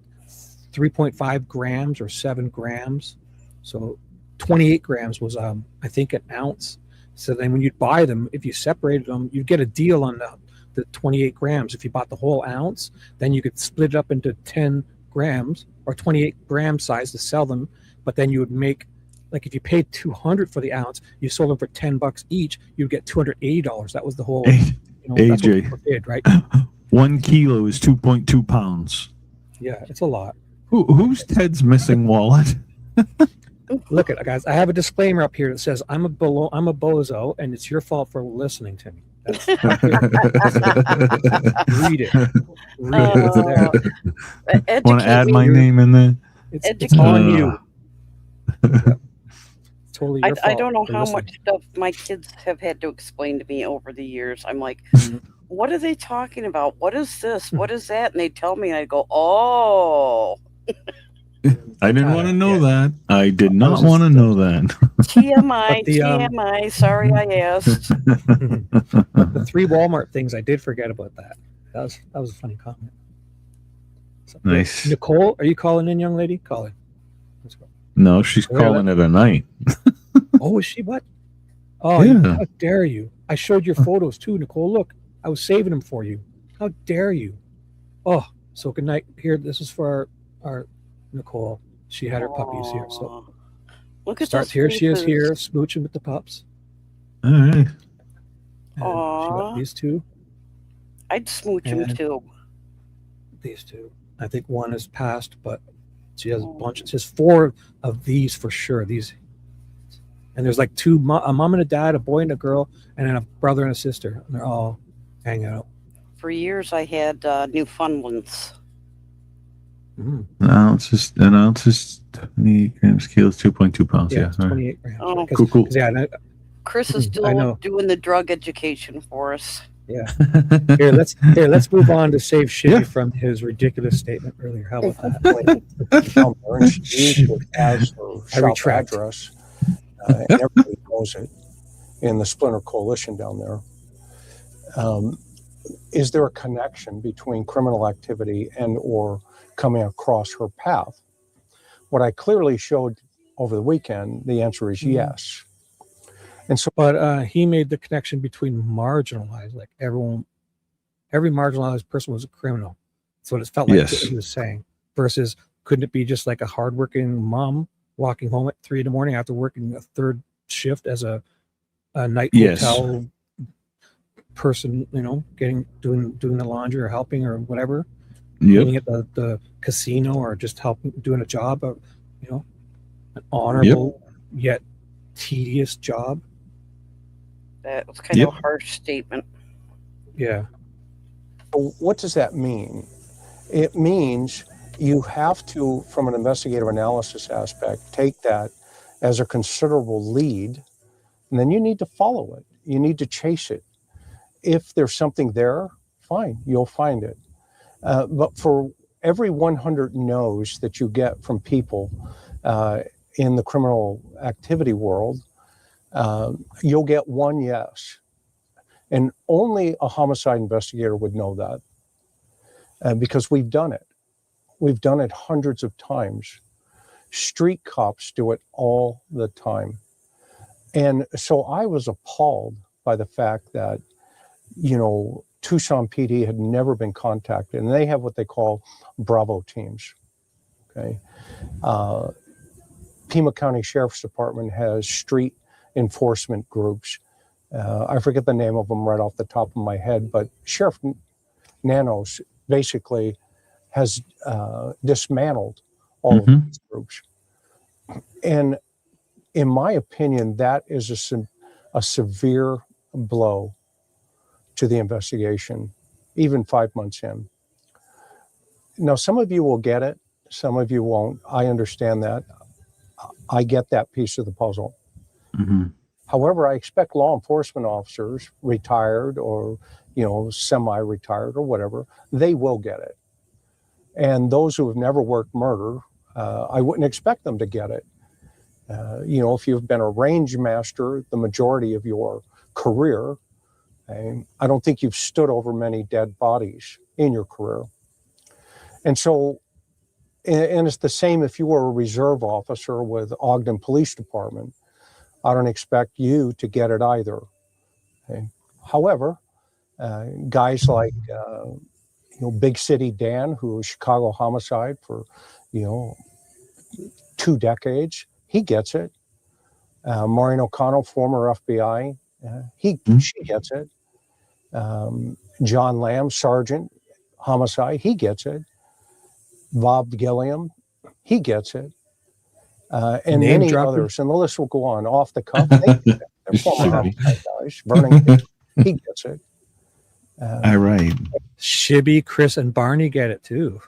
3.5 grams or 7 grams. So 28 grams was, I think, an ounce. So then when you'd buy them, if you separated them, you'd get a deal on the 28 grams. If you bought the whole ounce, then you could split it up into 10 grams or 28 gram size to sell them. But then you would make, like, if you paid $200 for the ounce, you sold them for $10 each, you'd get $280. That was the whole, that's what AJ, people did, right? 1 kilo is 2.2 pounds. Yeah, it's a lot. Who's Ted's missing wallet? Look at it, guys. I have a disclaimer up here that says I'm a bozo, and it's your fault for listening to me. Read it. Want to add my name in there? It's on you. Totally your fault. I don't know how much stuff my kids have had to explain to me over the years. I'm like, what are they talking about? What is this? What is that? And they tell me, and I go, oh. I didn't want to know that. I did not want to know that. TMI, TMI. Sorry, I asked. The 3 Walmart things, I did forget about that. That was a funny comment. Nice. Nicole, are you calling in, young lady? Call in. Let's go. No, she's calling it a night. Oh, is she? What? Oh, yeah. How dare you? I showed your photos too, Nicole. Look, I was saving them for you. How dare you? Oh, so good night. Here, this is for our Nicole. She had her puppies here. So look at starts those here. She is faces. here smooching with the pups. All right. And she Aw. got these two. I'd smooch him And too. these two. I think one is passed, but she has a bunch. She has 4 of these for sure. These, and there's like 2, a mom and a dad, a boy and a girl, and then a brother and a sister. And they're all hanging out. For years, I had Newfoundlands. An ounce is 20 grams, kilos, 2.2 pounds. Yeah, all right. 28 grams. Oh. Right? Cool. Yeah, Chris is I still know. doing the drug education for us. Yeah. Here, let's move on to save Shibby from his ridiculous statement earlier. How about that? She has her I shop retract. address, and everybody knows it in the Splinter Coalition down there. Is there a connection between criminal activity and or coming across her path? What I clearly showed over the weekend, the answer is yes. And so, but he made the connection between marginalized, like every marginalized person was a criminal. That's what it felt like Yes. that he was saying. Versus, couldn't it be just like a hardworking mom walking home at 3 a.m. after working a 3rd shift as a night Yes. hotel person, doing the laundry or helping or whatever, cleaning at the casino or just helping doing a job, or an honorable yet tedious job. That was kind of a harsh statement. Yeah. So what does that mean? It means you have to, from an investigative analysis aspect, take that as a considerable lead, and then you need to follow it. You need to chase it. If there's something there, fine, you'll find it. But for every 100 no's that you get from people in the criminal activity world, you'll get 1 yes. And only a homicide investigator would know that because we've done it. We've done it hundreds of times. Street cops do it all the time. And so I was appalled by the fact that, Tucson PD had never been contacted, and they have what they call Bravo teams. Okay. Pima County Sheriff's Department has street enforcement groups. I forget the name of them right off the top of my head, but Sheriff Nanos basically has dismantled all of these groups. And in my opinion, that is a severe blow to the investigation, even 5 months in. Now, some of you will get it, some of you won't. I understand that. I get that piece of the puzzle. However, I expect law enforcement officers, retired or, semi-retired or whatever, they will get it. And those who have never worked murder, I wouldn't expect them to get it. If you've been a range master the majority of your career, I don't think you've stood over many dead bodies in your career. And so, and it's the same if you were a reserve officer with Ogden Police Department. I don't expect you to get it either. Okay? However, guys like, Big City Dan, who was Chicago homicide for, 2 decades, he gets it. Maureen O'Connell, former FBI, she gets it. John Lamb, Sergeant, homicide, he gets it. Bob Gilliam, he gets it. And Name many dropping. others, and the list will go on off the cuff. They're former homicide guys. Vernon, he gets it. All right. Shibby, Chris, and Barney get it too.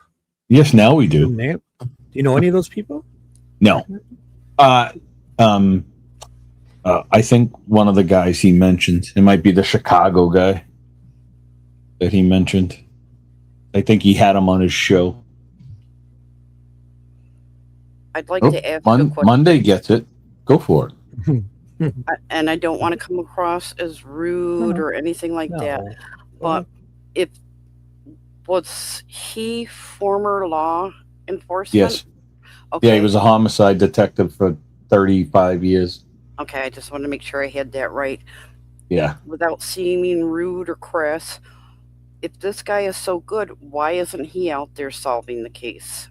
Yes, now we do. Do you know any of those people? No. I think one of the guys he mentioned, it might be the Chicago guy that he mentioned. I think he had him on his show. I'd like to ask a question. Monday gets it. Go for it. And I don't want to come across as rude or anything like that. But was he former law enforcement? Yes. Okay. Yeah, he was a homicide detective for 35 years. Okay, I just want to make sure I had that right. Yeah. Without seeming rude or crass, if this guy is so good, why isn't he out there solving the case?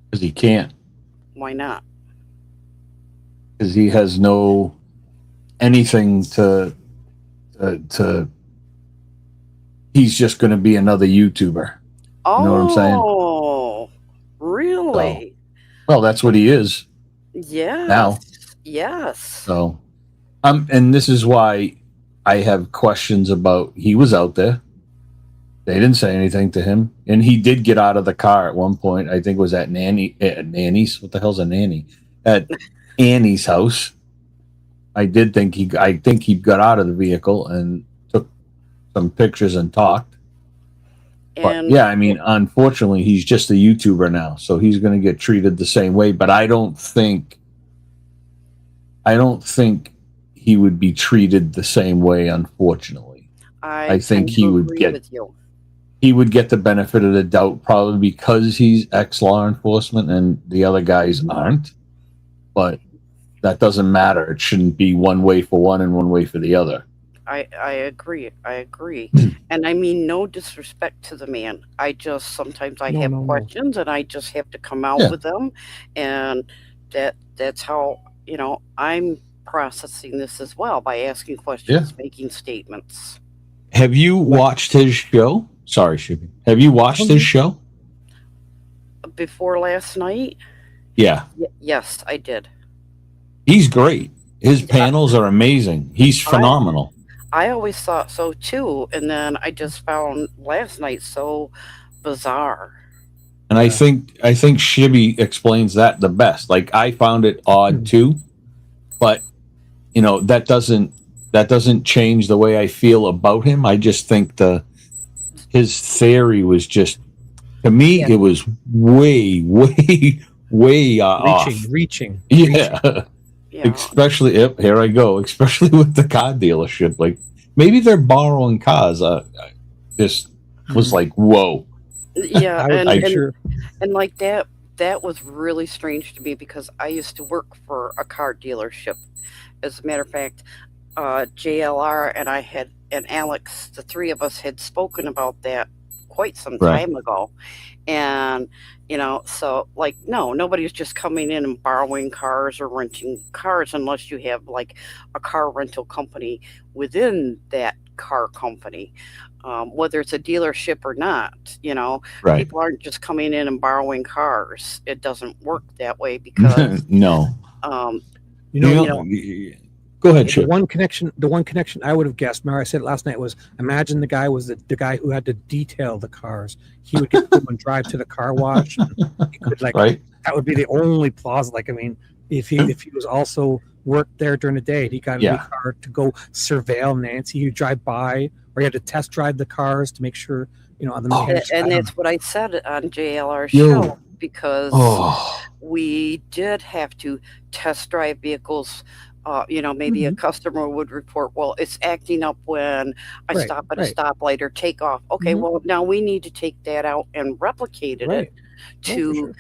Because he can't. Why not? Because he has no anything to he's just going to be another YouTuber. Oh, you know what I'm saying? Really? So, well, that's what he is. Yes. Now. Yes. So, and this is why I have questions about. He was out there. They didn't say anything to him, and he did get out of the car at one point. I think it was at Nanny's. What the hell's a nanny? At Annie's house. I think he got out of the vehicle and took some pictures and talked. But yeah, I mean, unfortunately, he's just a YouTuber now, so he's going to get treated the same way. But I don't think he would be treated the same way. Unfortunately, I think he would get the benefit of the doubt, probably because he's ex-law enforcement and the other guys aren't. But that doesn't matter. It shouldn't be one way for one and one way for the other. I agree. And I mean, no disrespect to the man. I just sometimes I have questions and I just have to come out with them. And that's how, I'm processing this as well, by asking questions, making statements. Have you watched his show? Sorry, Shibby. Have you watched his show? Before last night? Yeah. Yes, I did. He's great. His panels are amazing. He's phenomenal. I always thought so too, and then I just found last night so bizarre. And I think Shibby explains that the best. Like, I found it odd too, but that doesn't change the way I feel about him. I just think his theory was just, to me, it was way off. Reaching. Yeah. Especially, here I go. Especially with the car dealership, like maybe they're borrowing cars. Just was like, whoa. Yeah, and like that was really strange to me because I used to work for a car dealership. As a matter of fact, JLR and Alex, the three of us had spoken about that quite some time ago. And, so like, no, nobody's just coming in and borrowing cars or renting cars unless you have like a car rental company within that car company, whether it's a dealership or not, people aren't just coming in and borrowing cars. It doesn't work that way because no. Go ahead, Chip. The one connection I would have guessed, remember I said last night, was imagine the guy was the guy who had to detail the cars. He would get them and drive to the car wash. He could that would be the only plausible. Like, I mean, if he was also worked there during the day, he got a new car to go surveil Nancy. He'd drive by, or he had to test drive the cars to make sure, on the mechanics. And that's what I said on JLR's show, because we did have to test drive vehicles. Maybe a customer would report, well, it's acting up when I stop at a stoplight or take off. Okay, well, now we need to take that out and replicate it to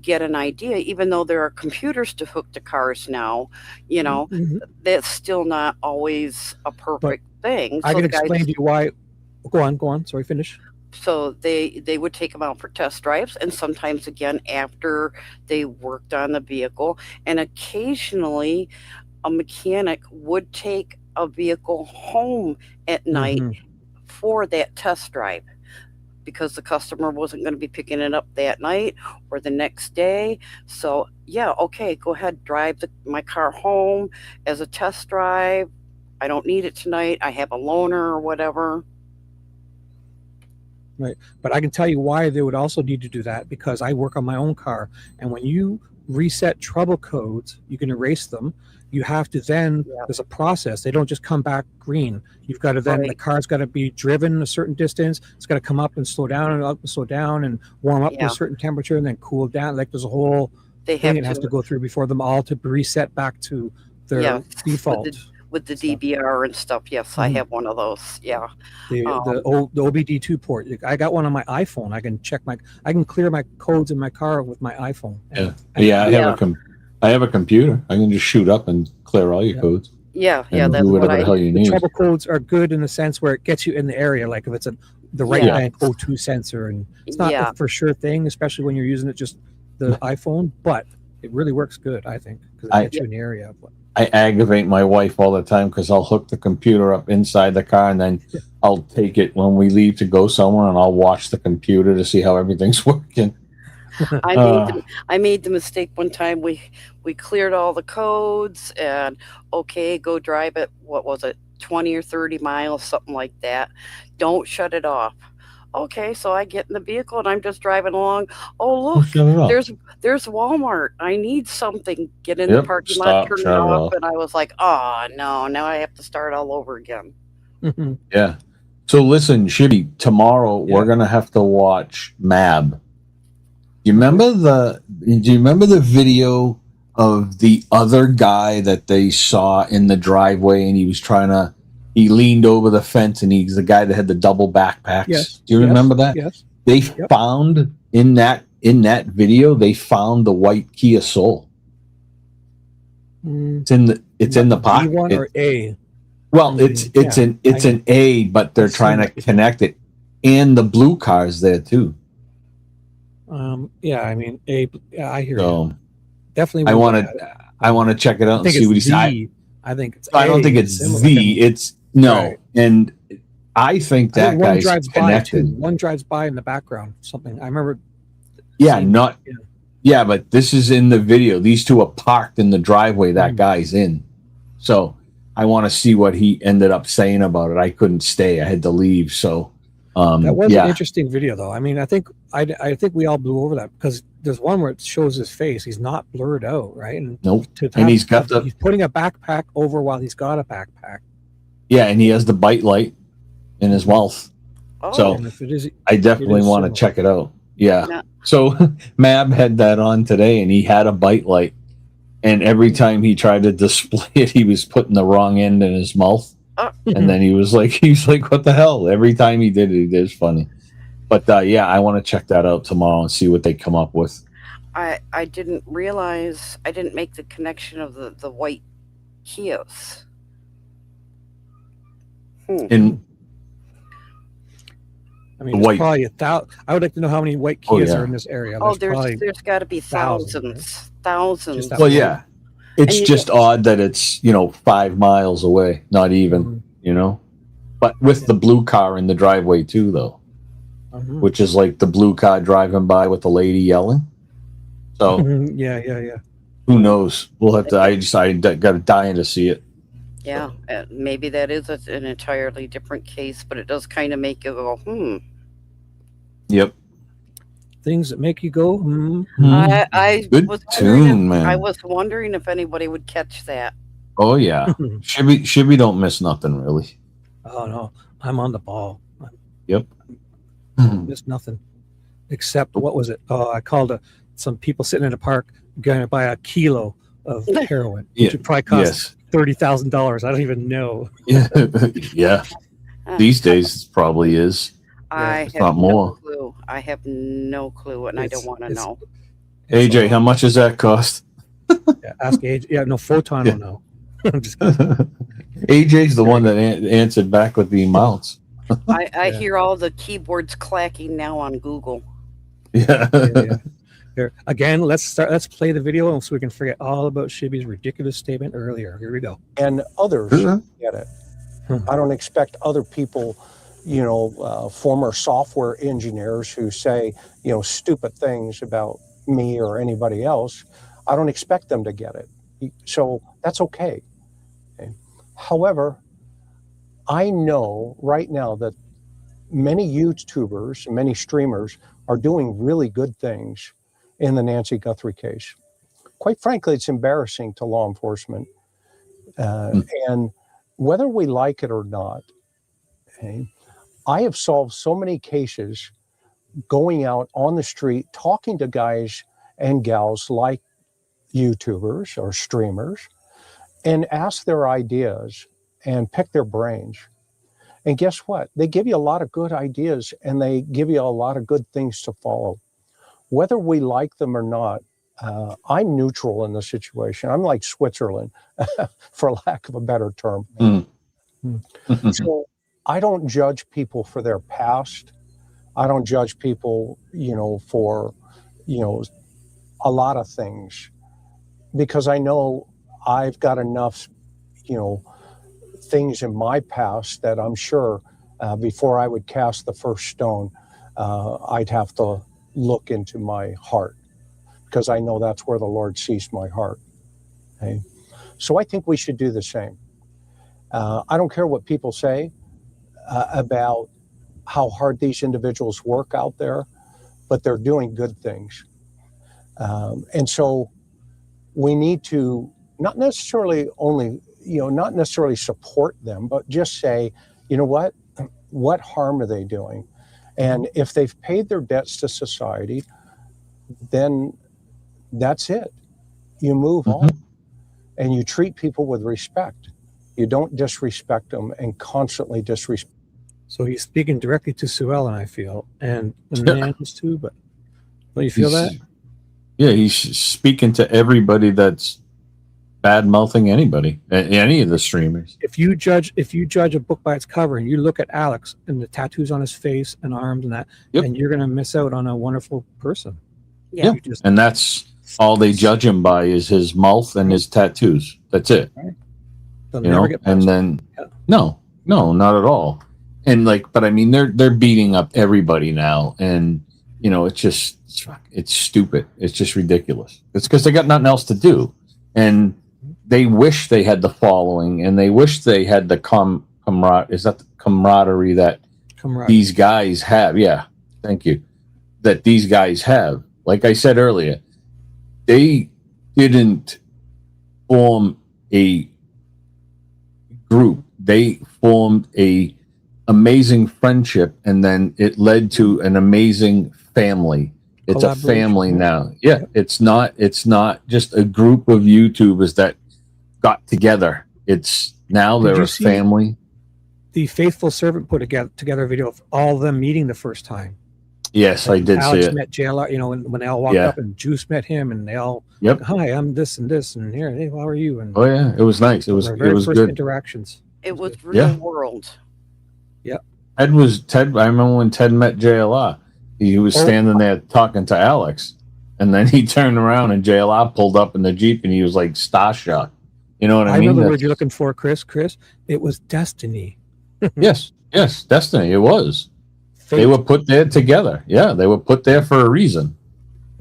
get an idea. Even though there are computers to hook to cars now, that's still not always a perfect thing. I can explain to you why. Go on. Sorry, finish. So they would take them out for test drives, and sometimes again after they worked on the vehicle, and occasionally a mechanic would take a vehicle home at night for that test drive because the customer wasn't going to be picking it up that night or the next day. So okay, go ahead, drive my car home as a test drive. I don't need it tonight. I have a loaner or whatever. Right. But I can tell you why they would also need to do that, because I work on my own car, and when you reset trouble codes, you can erase them. You have to then, there's a process. They don't just come back green. You've got to then, the car's got to be driven a certain distance. It's got to come up and slow down and up and slow down and warm up to a certain temperature and then cool down. Like, there's a whole thing it has to go through before them all to reset back to their default. With the DBR and stuff. Yes, I have one of those. Yeah. The OBD2 port. I got one on my iPhone. I can clear my codes in my car with my iPhone. I have a computer. I can just shoot up and clear all your codes. Yeah, that's do whatever the hell you need. The trouble codes are good in the sense where it gets you in the area. Like if it's the right bank O2 sensor, and it's not a for sure thing, especially when you're using it just the iPhone, but it really works good, I think, because it gets you in the area. I aggravate my wife all the time because I'll hook the computer up inside the car and then I'll take it when we leave to go somewhere and I'll watch the computer to see how everything's working. I made the mistake one time. We cleared all the codes and okay, go drive it. What was it, 20 or 30 miles, something like that. Don't shut it off. Okay, so I get in the vehicle and I'm just driving along. Oh look, there's Walmart. I need something. Get in the parking lot, turn it off, and I was like, oh no, now I have to start all over again. Yeah. So listen, Shibby, tomorrow we're gonna have to watch Mab. Do you remember the video of the other guy that they saw in the driveway and he leaned over the fence and he's the guy that had the double backpacks? Yes. Do you remember that? Yes. They found in that video, they found the white Kia Soul. It's in the pocket. B1 or A? Well, it's an A, but they're trying to connect it. And the blue car's there too. Yeah, I mean, I hear So, you. Definitely. I want to check it out and see what he said. I think it's. I don't think it's Z. It's no, right. And I think that guy's connected. One drives by in the background. Something I remember. Yeah, yeah, but this is in the video. These two are parked in the driveway that guy's in. So I want to see what he ended up saying about it. I couldn't stay. I had to leave. So. That was an interesting video, though. I mean, I think we all blew over that because there's one where it shows his face. He's not blurred out, right? And nope. And he's putting a backpack over while he's got a backpack. Yeah, and he has the bite light in his mouth. Oh. So I definitely want to check it out. Yeah. So Mab had that on today, and he had a bite light, and every time he tried to display it, he was putting the wrong end in his mouth. And then he was like, what the hell? Every time he did it, it was funny. But yeah, I want to check that out tomorrow and see what they come up with. I didn't realize, I didn't make the connection of the white Kias. In I mean, there's probably 1,000. I would like to know how many white Kias are in this area. There's got to be thousands. Well, yeah. It's just odd that it's 5 miles away, not even, but with the blue car in the driveway too, though, which is like the blue car driving by with the lady yelling. So yeah. Who knows? We'll have to. I got to dying to see it. Yeah, maybe that is an entirely different case, but it does kind of make you go, Yep. Things that make you go, I Good was tune, man. I was wondering if anybody would catch that. Oh yeah, Shibby don't miss nothing really. Oh no, I'm on the ball. Yep. Miss nothing, except what was it? Oh, I called some people sitting in a park going to buy a kilo of heroin, which would probably cost $30,000. I don't even know. Yeah. These days it probably is. I have no clue. I have no clue, and I don't want to know. AJ, how much does that cost? Ask AJ. Yeah, no, Photon will know. I'm just AJ's the one that answered back with the amounts. I hear all the keyboards clacking now on Google. Yeah. Here again, let's play the video so we can forget all about Shibby's ridiculous statement earlier. Here we go. And others get it. I don't expect other people, former software engineers who say, stupid things about me or anybody else. I don't expect them to get it. So that's okay. However, I know right now that many YouTubers and many streamers are doing really good things in the Nancy Guthrie case. Quite frankly, it's embarrassing to law enforcement. And whether we like it or not, I have solved so many cases going out on the street, talking to guys and gals like YouTubers or streamers, and ask their ideas and pick their brains. And guess what? They give you a lot of good ideas and they give you a lot of good things to follow. Whether we like them or not, I'm neutral in the situation. I'm like Switzerland, for lack of a better term. So I don't judge people for their past. I don't judge people, for, a lot of things because I know I've got enough, things in my past that I'm sure before I would cast the first stone, I'd have to look into my heart because I know that's where the Lord sees my heart. Okay? So I think we should do the same. I don't care what people say about how hard these individuals work out there, but they're doing good things. And so we need to not necessarily support them, but just say, you know what harm are they doing? And if they've paid their debts to society, then that's it. You move on and you treat people with respect. You don't disrespect them and constantly disrespect. So he's speaking directly to Sue Ellen, I feel, and the Nanos too, but don't you feel that? Yeah, he's speaking to everybody that's bad-mouthing anybody, any of the streamers. If you judge a book by its cover and you look at Alex and the tattoos on his face and arms and that, then you're going to miss out on a wonderful person. Yeah, and that's all they judge him by is his mouth and his tattoos. That's it. Right. They'll never get past and then no, not at all. And but I mean, they're beating up everybody now, and it's stupid. It's just ridiculous. It's because they got nothing else to do, and they wish they had the following, and they wish they had the camaraderie that these guys have. Yeah, thank you. That these guys have. Like I said earlier, they didn't form a group. They formed a amazing friendship, and then it led to an amazing family. It's a family now. Yeah, it's not just a group of YouTubers that got together. It's now they're a family. The Faithful Servant put together a video of all of them meeting the first time. Yes, I did Alex see it. met JLR, when they all walked up and Juice met him, and they all, hi, I'm this and this, and here, hey, how are you? And it was nice. It was first good interactions. It was real world. Yep. Ted. I remember when Ted met JLR. He was standing there talking to Alex, and then he turned around and JLR pulled up in the Jeep, and he was like starstruck. You know what I mean? remember the word you're looking for, Chris. It was destiny. Yes, destiny. It was. Fate. They were put there together. Yeah, they were put there for a reason,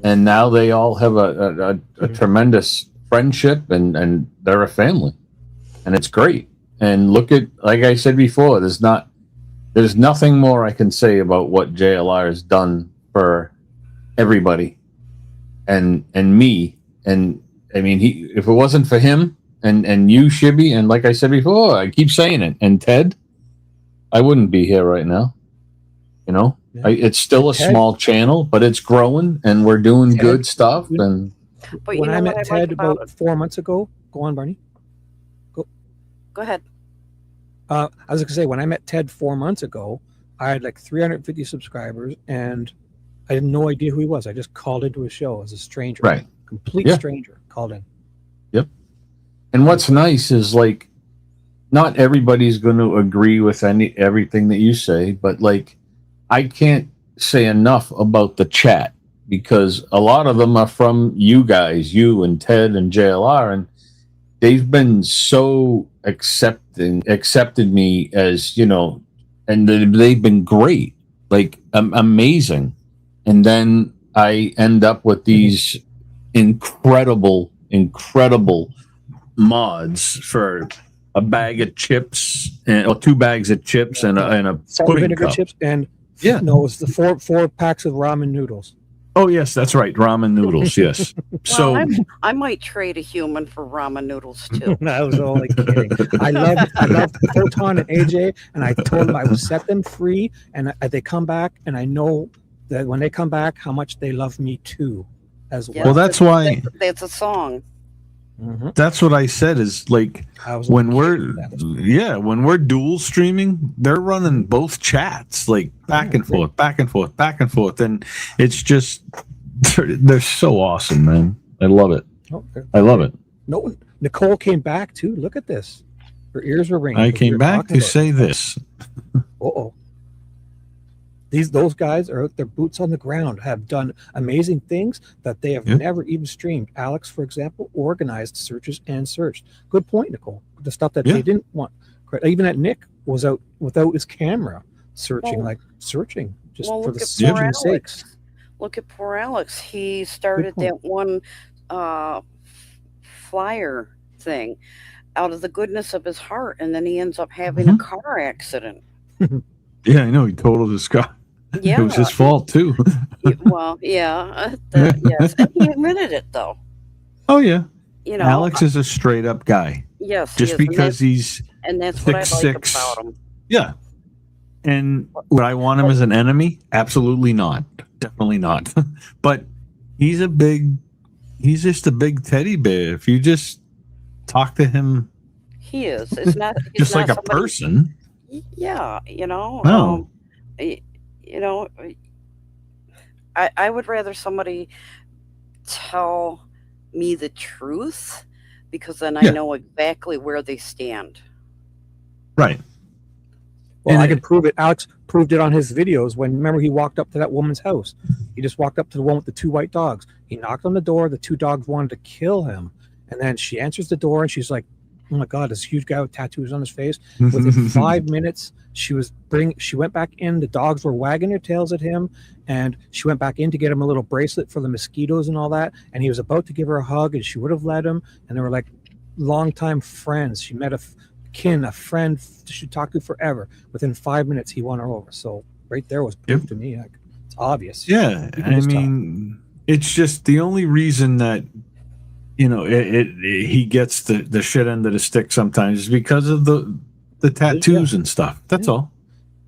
and now they all have a tremendous friendship, and they're a family, and it's great. And look at, like I said before, there's nothing more I can say about what JLR has done for everybody, and me. And I mean, if it wasn't for him and you, Shibby, and like I said before, I keep saying it, and Ted, I wouldn't be here right now. It's still a small channel, but it's growing, and we're doing good stuff. And but when I met Ted about 4 months ago, go on, Barney. Go ahead. I was going to say, when I met Ted 4 months ago, I had like 350 subscribers, and I had no idea who he was. I just called into his show as a stranger, right? Complete stranger called in. Yep. And what's nice is not everybody's going to agree with everything that you say, but I can't say enough about the chat, because a lot of them are from you guys, you and Ted and JLR, and they've been so accepted me as, and they've been great, amazing. And then I end up with these incredible mods for a bag of chips or 2 bags of chips and a salt and vinegar chips, and it was the four packs of ramen noodles. Oh yes, that's right, ramen noodles. Yes. Well, I might trade a human for ramen noodles too. I was only kidding. I love Photon and AJ, and I told them I would set them free, and they come back, and I know that when they come back, how much they love me too, as well. Well, that's why it's a song. That's what I said is when we're dual streaming, they're running both chats back and forth, and it's just they're so awesome, man. I love it. I love it. No, Nicole came back too. Look at this. Her ears were ringing. I came back to say this. Those guys are out there, boots on the ground, have done amazing things that they have never even streamed. Alex, for example, organized searches and searched. Good point, Nicole. The stuff that they didn't want. Even that Nick was out without his camera searching, just for the searching sakes. Look at poor Alex. He started that one flyer thing out of the goodness of his heart, and then he ends up having a car accident. Yeah, I know. He totaled his car. Yeah. It was his fault, too. Well, yeah. Yes. And he admitted it, though. Oh, yeah. You know, Alex is a straight up guy. Yes. Just because he's and that's what I like 6'6". about him. Yeah. And would I want him as an enemy? Absolutely not. Definitely not. But he's just a big teddy bear. If you just talk to him, he is. It's not just like a person. Yeah, you know. No. You know, I would rather somebody tell me the truth, because then I know exactly where they stand. Right. Well, I can prove it. Alex proved it on his videos when, remember, he walked up to that woman's house. He just walked up to the one with the 2 white dogs. He knocked on the door. The 2 dogs wanted to kill him. And then she answers the door and she's like, oh my God, this huge guy with tattoos on his face. Within 5 minutes, she went back in. The dogs were wagging their tails at him. And she went back in to get him a little bracelet for the mosquitoes and all that. And he was about to give her a hug and she would have let him. And they were like longtime friends. She met a friend she talked to forever. Within 5 minutes, he won her over. So right there was proof to me. Like, it's obvious. Yeah. I mean, it's just the only reason that, you know, he gets the shit end of the stick sometimes is because of the tattoos and stuff. That's all.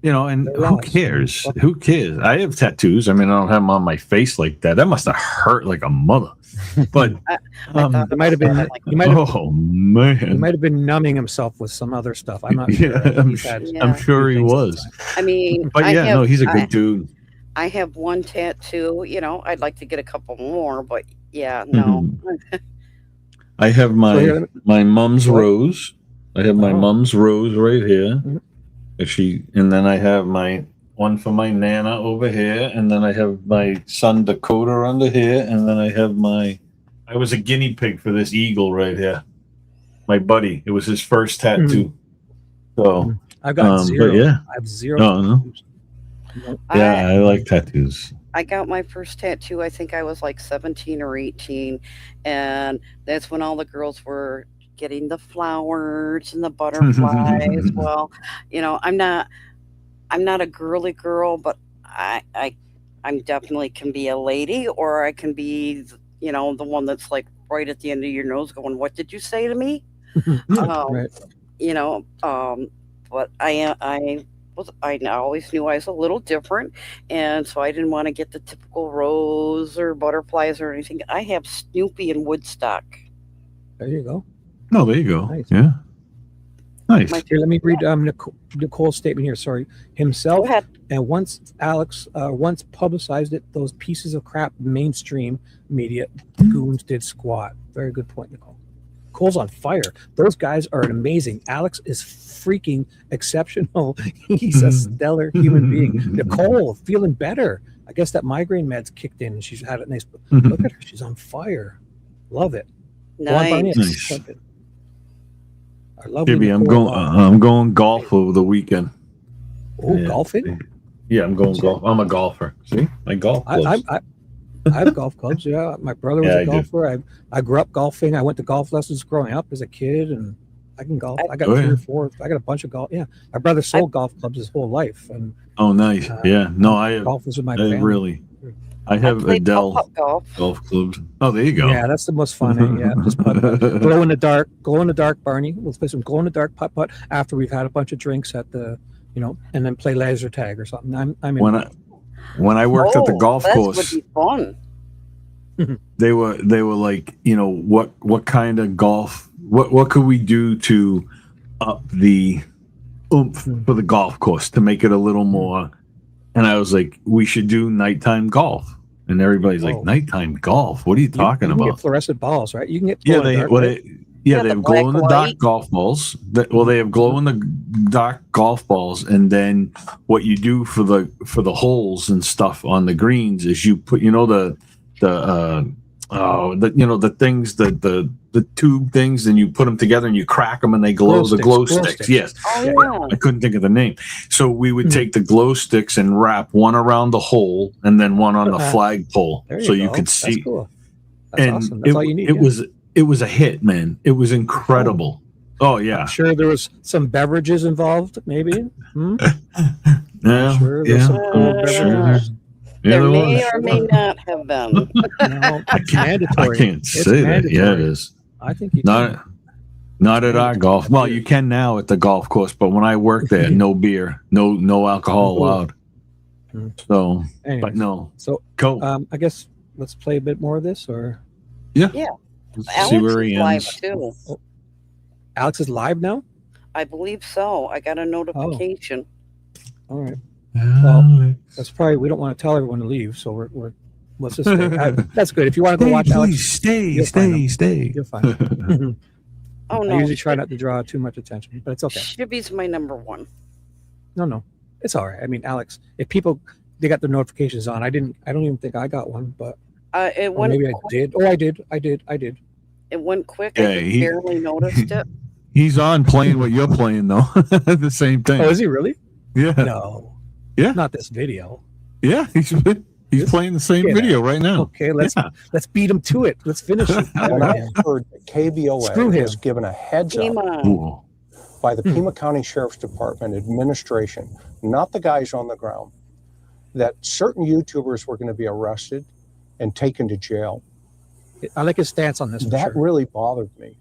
You know, and who cares? Who cares? I have tattoos. I mean, I don't have them on my face like that. That must have hurt like a mother. But it might have been. He might have been numbing himself with some other stuff. I'm not sure. I'm sure he was. I mean, but no, he's a good dude. I have one tattoo. You know, I'd like to get a couple more, but yeah, no. I have my mom's rose. I have my mom's rose right here. And then I have my one for my Nana over here, and then I have my son Dakota under here, and then I have I was a guinea pig for this eagle right here. My buddy. It was his first tattoo. So I've got zero. But yeah. I have zero. No. Yeah, I like tattoos. I got my first tattoo, I think I was like 17 or 18, and that's when all the girls were getting the flowers and the butterflies. Well, you know, I'm not a girly girl, but I'm definitely can be a lady, or I can be, you know, the one that's like right at the end of your nose going, what did you say to me? Right. You know, but I always knew I was a little different, and so I didn't want to get the typical rose or butterflies or anything. I have Snoopy and Woodstock. There you go. No, there you go. Nice. Yeah. Nice. Here, let me read Nicole's statement here. Sorry. Himself, and once Alex once publicized it, those pieces of crap mainstream media goons did squat. Very good point, Nicole. Cole's on fire. Those guys are amazing. Alex is freaking exceptional. He's a stellar human being. Nicole feeling better. I guess that migraine meds kicked in and she's had it nice. Look at her. She's on fire. Love it. Nice. Maybe I'm going golf over the weekend. Oh, golfing? Yeah, I'm going golf. I'm a golfer. See, my golf clubs. I have golf clubs. Yeah, my brother was a golfer. I grew up golfing. I went to golf lessons growing up as a kid, and I can golf. I got 3 or 4. I got a bunch of golf. Yeah, my brother sold golf clubs his whole life. And nice. Yeah, no, I golf was with my family. I have Adele golf clubs. Oh, there you go. Yeah, that's the most fun. Yeah, just putt-putt. Glow in the dark, Barney. We'll play some glow in the dark putt after we've had a bunch of drinks at the, you know, and then play laser tag or something. I'm in. When I worked at the golf course, that would be fun. They were like, you know, what kind of golf? What could we do to up the oomph for the golf course to make it a little more? And I was like, we should do nighttime golf. And everybody's like, nighttime golf? What are you talking you can about? get fluorescent balls, right? You can get Yeah, Yeah, they the have glow in the black dark light. golf balls. Well, they have glow in the dark golf balls, and then what you do for the holes and stuff on the greens is you put, the things, the tube things, and you put them together and you crack them and they glow. The glow sticks. Yes. Oh, Yeah, yeah. I couldn't think of the name. So we would take the glow sticks and wrap one around the hole and then one on the flagpole, There so you you go. could That's see. cool. That's And awesome. That's all you need. it was a hit, man. It was incredible. Oh yeah. I'm sure there was some beverages involved, maybe. Yeah. Sure, Yeah. There there may was. or may not have been. No, it's mandatory. I can't It's say that. Yeah, it mandatory. is. I think you Not at our golf. Well, you can now at the golf course, but when I worked there, no beer, no alcohol allowed. So, Anyways, but no. So, Go. I guess let's play a bit more of this, or Yeah. Alex See where he is live ends. too. Alex is live now. I believe so. I got a notification. All right. Well, that's probably, we don't want to tell everyone to leave, so we're let's just stay. That's good. If you want to go watch Alex, stay. you'll find him. Oh I no, usually try not to draw too much attention, but it's okay. Shibby's my number one. No, it's all right. I mean, Alex, if people they got their notifications on, I don't even think I got one, but It or went. maybe I did. Oh, I did. It went quick. Yeah, I just barely noticed it. He's on playing what you're playing though. The same thing. Oh, is he really? Yeah. No. Yeah. Not this video. Yeah. He's playing the same Yeah. video right now. Okay, let's beat him to it. Let's finish it. When I heard that KVOA Screw him. was given a heads Come up on. by the Pima County Sheriff's Department administration, not the guys on the ground, that certain YouTubers were going to be arrested and taken to jail. I like his stance on this. That really bothered me.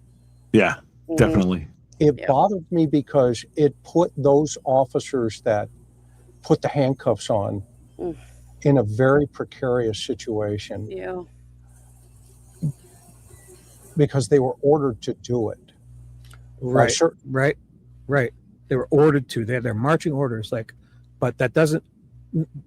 Yeah, definitely. It bothered me because it put those officers that put the handcuffs on in a very precarious situation Yeah. because they were ordered to do it. Right. Right. They were ordered to. They had their marching orders. But that doesn't.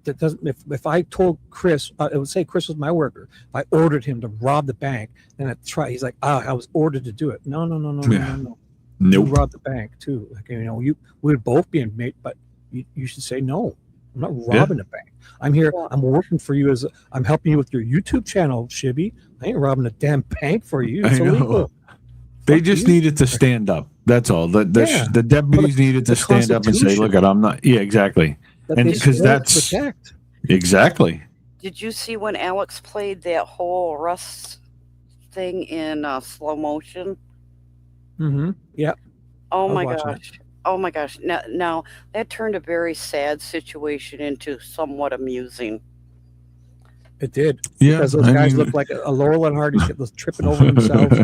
If I told Chris, it would say Chris was my worker. If I ordered him to rob the bank, then he's like, I was ordered to do it. No. Nope. You robbed the bank too. We would both be inmate, but you should say no. I'm not robbing the bank. I'm here. I'm working for you I'm helping you with your YouTube channel, Shibby. I ain't robbing a damn bank for you. It's illegal. They just needed to stand up. That's all. The deputies needed to stand up and say, "Look, I'm not." Yeah, exactly. And because that's exactly. Did you see when Alex played that whole arrest thing in slow motion? Mm-hmm. Yeah. Oh I was my watching gosh. Oh my gosh. Now that turned a very sad situation into somewhat amusing. It did. Yeah, Because those guys look like a Laurel and Hardy, those tripping over themselves,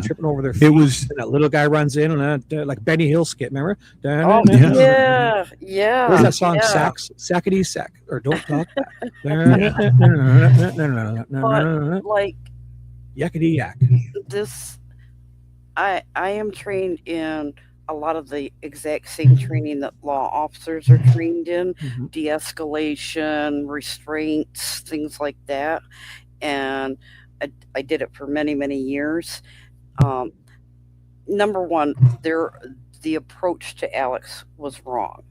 tripping over their feet. It was. And that little guy runs in and like Benny Hill skit. Remember? Oh yeah. What's that song? Yeah. Sackety sack or don't talk. But like Yakety yak. this, I am trained in a lot of the exact same training that law officers are trained in, de-escalation, restraints, things like that. And I did it for many, many years. Number one, the approach to Alex was wrong.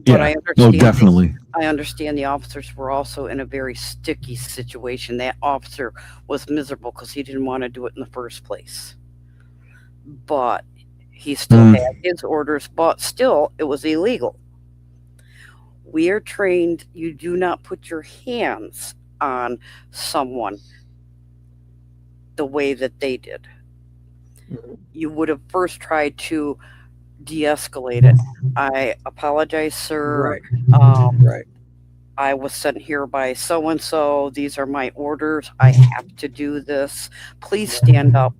But I understand. Definitely. I understand the officers were also in a very sticky situation. That officer was miserable because he didn't want to do it in the first place. But he still had his orders, but still it was illegal. We are trained, you do not put your hands on someone the way that they did. You would have first tried to de-escalate it. I apologize, sir. Right. I was sent here by so-and-so. These are my orders. I have to do this. Please stand up.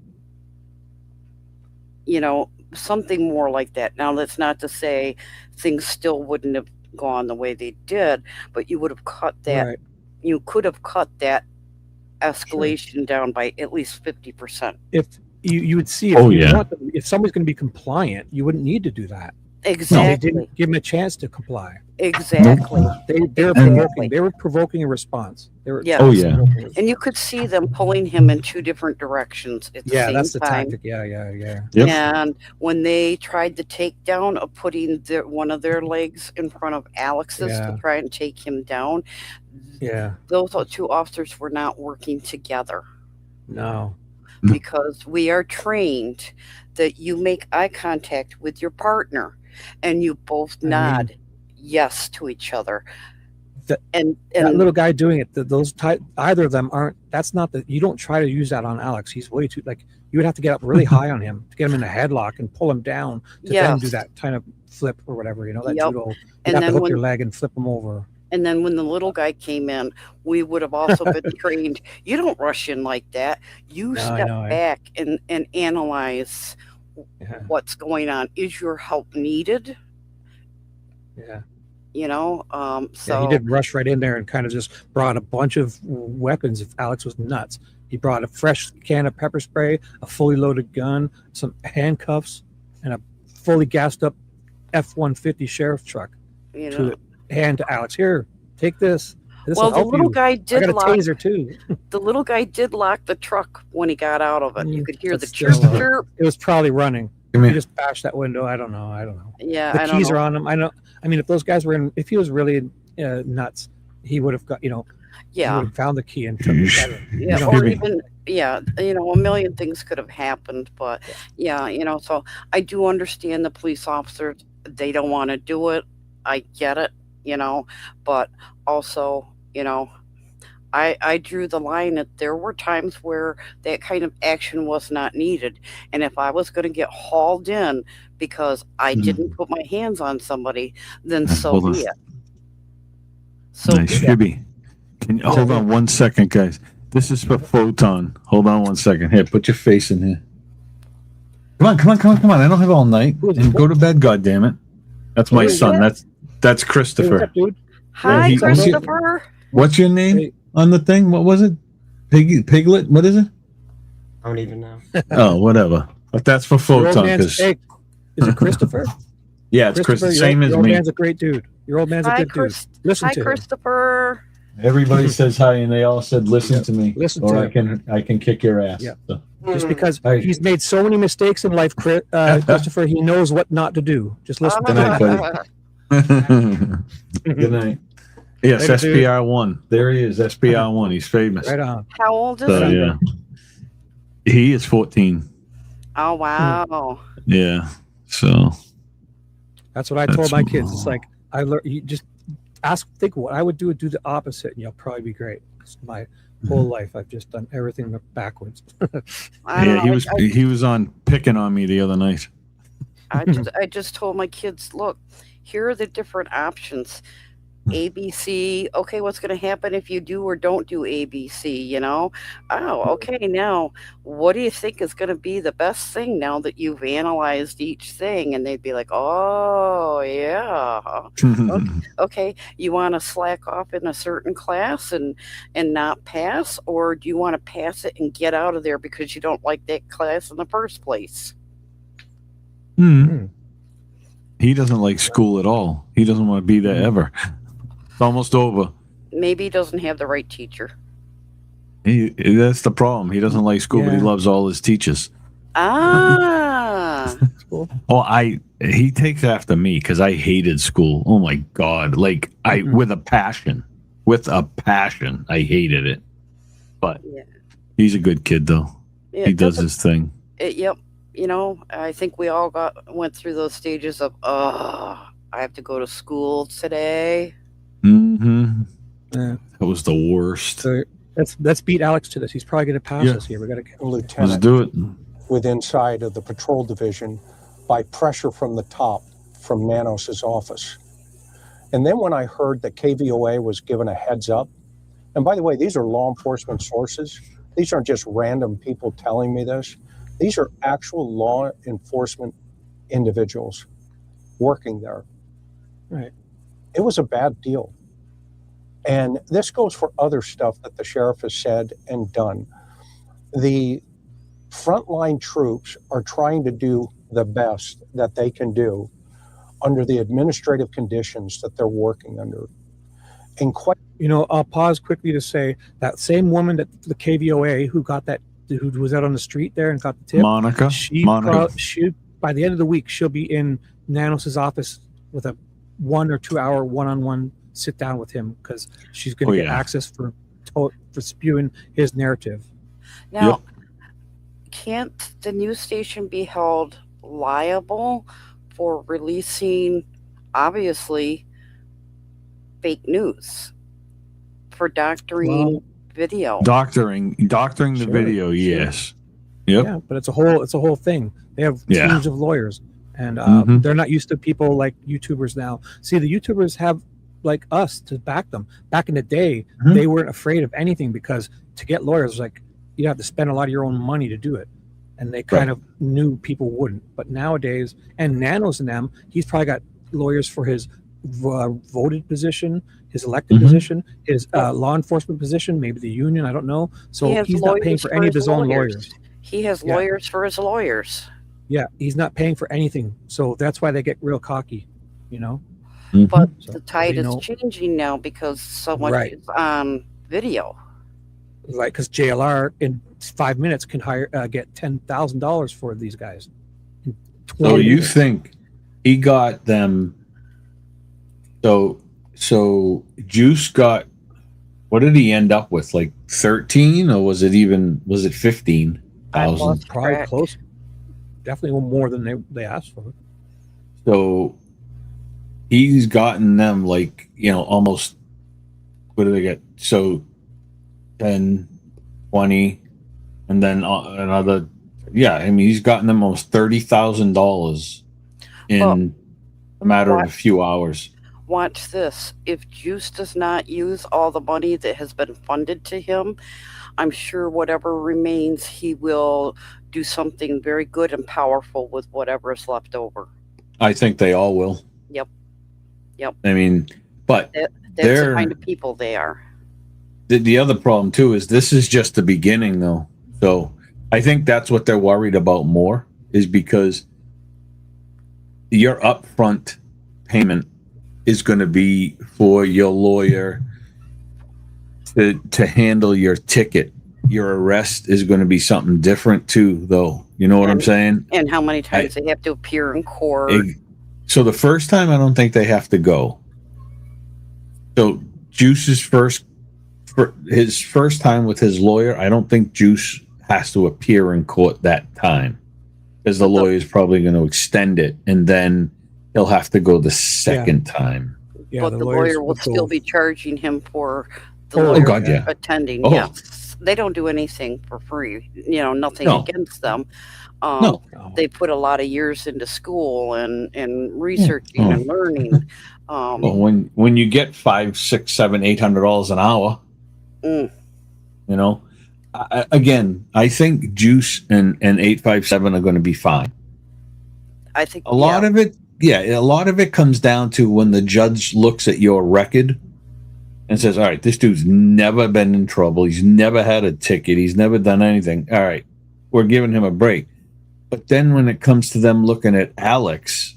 Something more like that. Now, that's not to say things still wouldn't have gone the way they did, but you would have cut that. Right. You could have cut that escalation down by at least 50%. If you would see if somebody's going to be compliant, you wouldn't need to do that. Exactly. They didn't give him a chance to comply. Exactly. They were provoking a response. Yeah. Oh, yeah. And you could see them pulling him in two different directions at the same That's the time. tactic. Yeah. Yep. And when they tried the takedown of putting one of their legs in front of Alex's to try and take him down, those two officers were not working together. No. Because we are trained that you make eye contact with your partner and you both nod yes to each other. And that little guy doing it, either of them aren't. That's not you don't try to use that on Alex. He's way too you would have to get up really high on him to get him in a headlock and pull him down to then do that kind of flip or whatever. That judo. You have to hook your leg and flip him over. And then when the little guy came in, we would have also been trained. You don't rush in like that. You step back and analyze what's going on. Is your help needed? Yeah. So he did rush right in there and kind of just brought a bunch of weapons. If Alex was nuts, he brought a fresh can of pepper spray, a fully loaded gun, some handcuffs, and a fully gassed up F-150 sheriff truck to hand to Alex. Here, take this. Well, the little guy did lock. I got a taser too. The little guy did lock the truck when he got out of it. You could hear the chirp. It was probably running. He just bashed that window. I don't know. Yeah, the keys are on him. I know. I mean, if those guys were if he was really nuts, he would have got. He would have found the key and took it. Yeah, or even a million things could have happened. But so I do understand the police officers. They don't want to do it. I get it. But also, I drew the line that there were times where that kind of action was not needed. And if I was going to get hauled in because I didn't put my hands on somebody, then so be it. Shibby. Can you hold on 1 second, guys? This is for Photon. Hold on 1 second. Here, put your face in here. Come on. I don't have all night. And go to bed, goddammit. That's my son. That's Christopher. What's up, dude? Hi, Christopher. What's your name on the thing? What was it? Piglet? What is it? I don't even know. Oh, whatever. But that's for Photon. Is it Christopher? Yeah, it's Christopher. Same as me. Your old man's a great dude. Your old man's a good dude. Listen to him. Hi, Christopher. Everybody says hi, and they all said, "Listen to me." Listen or to him. I can kick your ass. Yeah. So. Just because he's made so many mistakes in life, Christopher, he knows what not to do. Just listen to him. Good night. Yes, Later, SPR1. There he is, SPR1. He's famous. Right on. How old is he? Yeah. He is 14. Oh, wow. Yeah. So. That's what I told my kids. It's like, I learned, you just think what I would do the opposite, and you'll probably be great. My whole life, I've just done everything backwards. He was on picking on me the other night. I just told my kids, look, here are the different options. ABC. Okay, what's going to happen if you do or don't do ABC? Oh, okay. Now, what do you think is going to be the best thing now that you've analyzed each thing? And they'd be like, oh, yeah. Okay, you want to slack off in a certain class and not pass, or do you want to pass it and get out of there because you don't like that class in the first place? He doesn't like school at all. He doesn't want to be there ever. It's almost over. Maybe he doesn't have the right teacher. That's the problem. He doesn't like school, but he loves all his teachers. Ah. He takes after me because I hated school. Oh my God. Like with a passion. I hated it. But he's a good kid though. Yeah, he does his thing. Yep. I think we all went through those stages of, I have to go to school today. Yeah. That was the worst. So let's beat Alex to this. He's probably going to pass us here. We got to Lieutenant. Let's do it. With inside of the patrol division by pressure from the top from Nanos's office. And then when I heard that KVOA was given a heads up, and by the way, these are law enforcement sources. These aren't just random people telling me this. These are actual law enforcement individuals working there. Right. It was a bad deal. And this goes for other stuff that the sheriff has said and done. The frontline troops are trying to do the best that they can do under the administrative conditions that they're working under. And quite, I'll pause quickly to say that same woman that the KVOA who got that, who was out on the street there and got the tip, Monica. she by the end of the week she'll be in Nanos's office with a 1 or 2 hour one-on-one sit down with him because she's going to get access for spewing his narrative. Now, can't the news station be held liable for releasing, obviously, fake news for doctoring video? Doctoring the video, yes. Yep. Yeah, but it's a whole thing. They have teams of lawyers, and they're not used to people like YouTubers now. See, the YouTubers have like us to back them. Back in the day, they weren't afraid of anything because to get lawyers, like you have to spend a lot of your own money to do it, and they kind of knew people wouldn't. But nowadays, and Nanos and them, he's probably got lawyers for his voted position, his elected position, his law enforcement position, maybe the union, I don't know. So he's not paying for any of his own lawyers. He has lawyers for his lawyers. Yeah, he's not paying for anything. So that's why they get real cocky, But the tide is changing now because so much is on video. Like, because JLR in 5 minutes can get $10,000 for these guys. So you think he got them? So Juice got, what did he end up with? Like 13, or was it 15,000? Probably close. Definitely more than they asked for. So he's gotten them like, almost, what do they get? So 10, 20, and then another, he's gotten them almost $30,000 in a matter of a few hours. Watch this. If Juice does not use all the money that has been funded to him, I'm sure whatever remains, he will do something very good and powerful with whatever is left over. I think they all will. Yep. I mean, but that's the kind of people they are. The other problem too is this is just the beginning, though. So I think that's what they're worried about more, is because your upfront payment is going to be for your lawyer to handle your ticket. Your arrest is going to be something different too, though. You know what I'm saying? And how many times they have to appear in court. So the first time, I don't think they have to go. So Juice's his first time with his lawyer, I don't think Juice has to appear in court that time, because the lawyer is probably going to extend it, and then he'll have to go the second time. Yeah, but the lawyer will still be charging him for the lawyer attending. Yeah, they don't do anything for free. Nothing against them. They put a lot of years into school and researching and learning. Well, when you get $500, $600, $700, $800 an hour, again, I think Juice and 857 are going to be fine. I think a lot of it. Yeah, a lot of it comes down to when the judge looks at your record and says, all right, this dude's never been in trouble. He's never had a ticket. He's never done anything. All right, we're giving him a break. But then when it comes to them looking at Alex,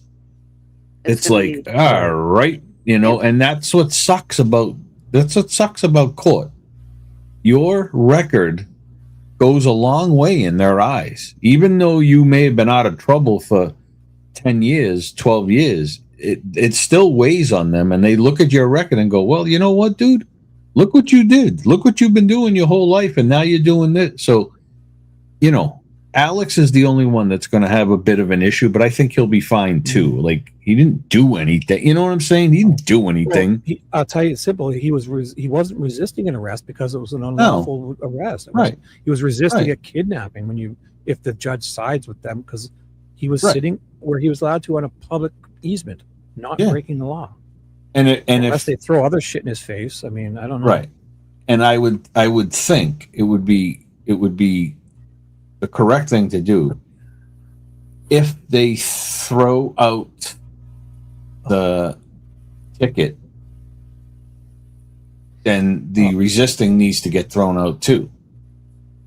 it's like, all right, and that's what sucks about court. Your record goes a long way in their eyes. Even though you may have been out of trouble for 10 years, 12 years, it still weighs on them, and they look at your record and go, well, you know what, dude? Look what you did. Look what you've been doing your whole life, and now you're doing this. So, Alex is the only one that's going to have a bit of an issue, but I think he'll be fine too. Like, he didn't do anything. You know what I'm saying? He didn't do anything. Well, I'll tell you, it's simple. He wasn't resisting an arrest because it was an unlawful arrest. He was resisting a kidnapping if the judge sides with them, because he was sitting where he was allowed to on a public easement, not breaking the law. Unless they throw other shit in his face. I mean, I don't know. Right. And I would think it would be the correct thing to do if they throw out the ticket, then the resisting needs to get thrown out too.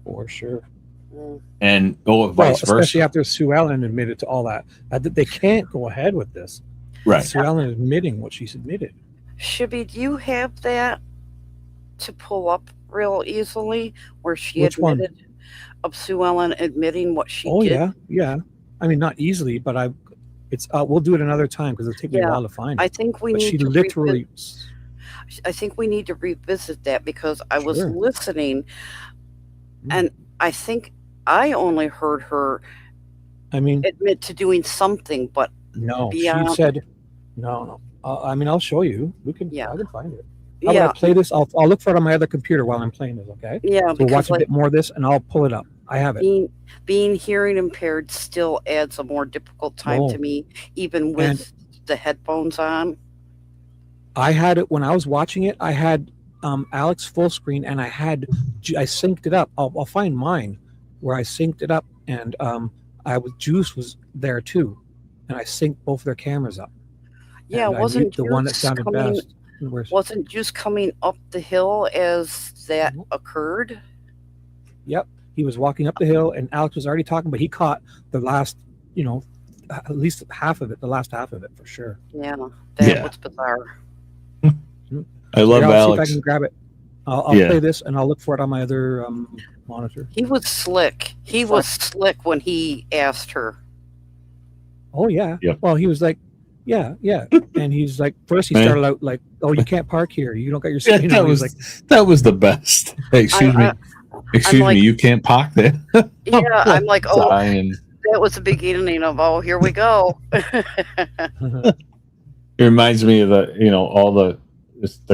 For sure. And vice versa. Especially after Sue Ellen admitted to all that. They can't go ahead with this. Right. Sue Ellen admitting what she's admitted. Shibby, do you have that to pull up real easily where she Which one? admitted of Sue Ellen admitting what she Oh did? yeah. I mean, not easily, but we'll do it another time because it'll take me a while to find it. I think we But need she to literally. I think we need to revisit that because I was Sure. listening, and I think I only heard her. I mean, admit to doing something, but no, beyond, she said no. I mean, I'll show you. I can find it. How Yeah. about I play this? I'll look for it on my other computer while I'm playing this. Okay. Yeah, So we'll watch because, a bit more of this, and I'll pull it up. I have it. being hearing impaired still adds a more difficult time to Oh. me, even with the headphones on. I had it when I was watching it. I had Alex full screen, and I synced it up. I'll find mine where I synced it up, and Juice was there too, and I synced both their cameras up. Yeah, and wasn't the one that Juice sounded coming? best. Wasn't Juice coming up the hill as that occurred? Yep, he was walking up the hill, and Alex was already talking, but he caught the last, at least half of it, the last half of it for sure. Yeah, that was bizarre. I love I'll Alex. see if I can grab it. I'll play this, and I'll look for it on my other monitor. He was slick. He was slick when he asked her. Oh yeah. Yep. Well, he was like, yeah, and he's like, first he started out like, oh, you can't park here. You don't got your. That was the best. Hey, excuse me, you can't park there. Yeah, I'm like, oh, dying. that was the beginning of, oh, here we go. It reminds me of all the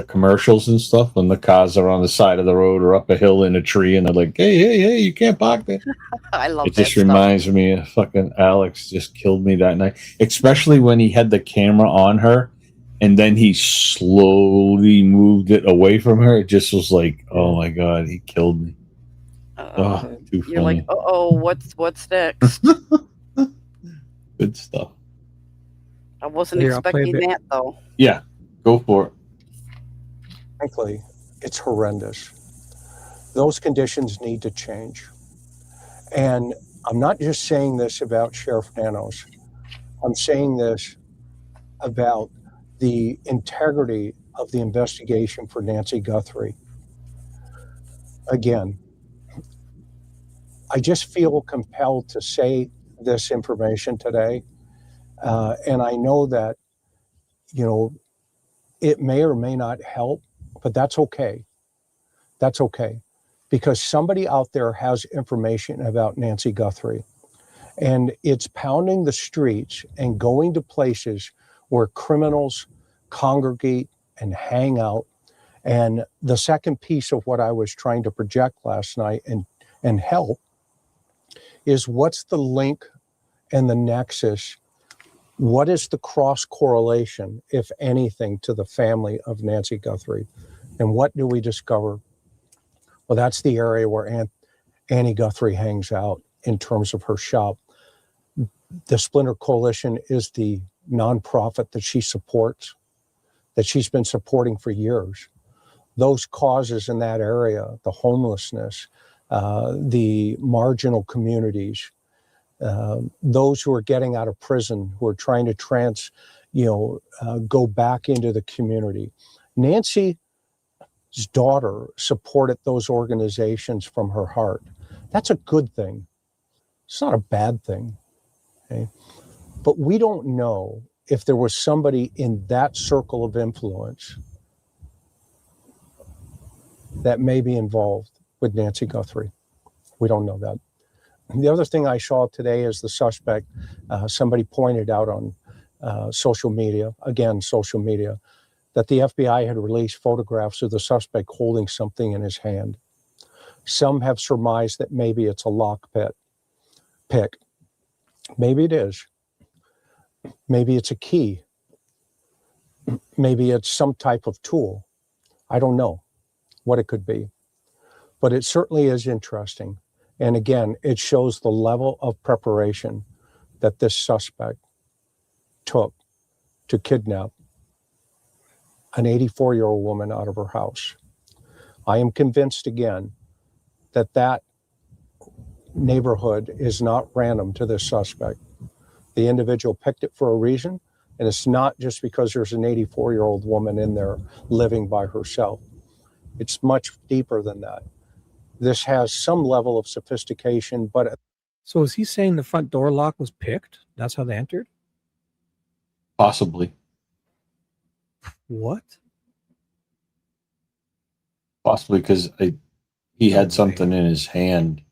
commercials and stuff when the cars are on the side of the road or up a hill in a tree and they're like, hey, you can't park there. I love it. That Just reminds me of fucking Alex just killed me that night, especially when he had the camera on her and then he slowly moved it away from her. It just was like, oh my God, he killed me. Too funny. You're like, what's next? Good stuff. I wasn't expecting that though. Yeah, go for it. Frankly, it's horrendous. Those conditions need to change. And I'm not just saying this about Sheriff Nanos. I'm saying this about the integrity of the investigation for Nancy Guthrie. Again, I just feel compelled to say this information today. And I know that, it may or may not help, but that's okay. That's okay. Because somebody out there has information about Nancy Guthrie. And it's pounding the streets and going to places where criminals congregate and hang out. And the second piece of what I was trying to project last night and help is what's the link and the nexus? What is the cross correlation, if anything, to the family of Nancy Guthrie? And what do we discover? Well, that's the area where Annie Guthrie hangs out in terms of her shop. The Splinter Coalition is the nonprofit that she supports, that she's been supporting for years. Those causes in that area, the homelessness, the marginal communities, those who are getting out of prison, who are trying to go back into the community. Nancy's daughter supported those organizations from her heart. That's a good thing. It's not a bad thing. Okay? But we don't know if there was somebody in that circle of influence that may be involved with Nancy Guthrie. We don't know that. And the other thing I saw today is the suspect, somebody pointed out on social media, that the FBI had released photographs of the suspect holding something in his hand. Some have surmised that maybe it's a lock pick. Maybe it is. Maybe it's a key. Maybe it's some type of tool. I don't know what it could be. But it certainly is interesting. And again, it shows the level of preparation that this suspect took to kidnap an 84-year-old woman out of her house. I am convinced again that neighborhood is not random to this suspect. The individual picked it for a reason. And it's not just because there's an 84-year-old woman in there living by herself. It's much deeper than that. This has some level of sophistication, but... So is he saying the front door lock was picked? That's how they entered? Possibly. What? Possibly because he had something in his hand,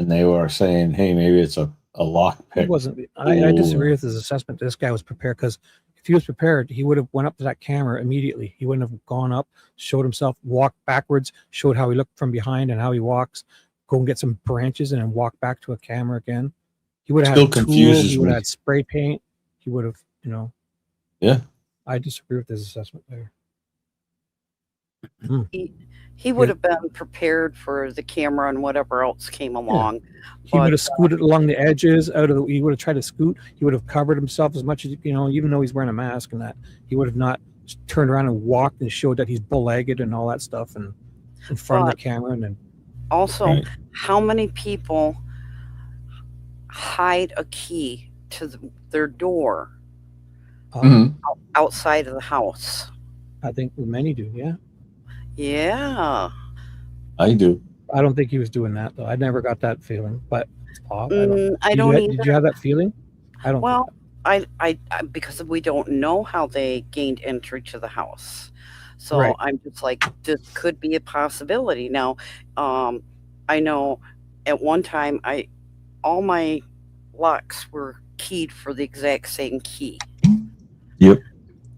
and they were saying, "Hey, maybe it's a lock pick." He wasn't. I disagree with his assessment. This guy was prepared, because if he was prepared, he would have went up to that camera immediately. He wouldn't have gone up, showed himself, walked backwards, showed how he looked from behind and how he walks, go and get some branches, and then walk back to a camera again. He would have had a tool. He would have had spray paint. He would have, Yeah. I disagree with his assessment there. He would have been prepared for the camera and whatever else came along. He would have scooted along the edges he would have tried to scoot. He would have covered himself as much as, even though he's wearing a mask and that. He would have not turned around and walked and showed that he's bull-legged and all that stuff and in front of the camera. And then also, how many people hide a key to their door outside of the house? I think many do, yeah. Yeah. I do. I don't think he was doing that, though. I never got that feeling, but it's odd. I don't either. Did you have that feeling? I don't. Well, I because we don't know how they gained entry to the house. So I'm just like, this could be a possibility. Now, I know at one time all my locks were keyed for the exact same key. Yep.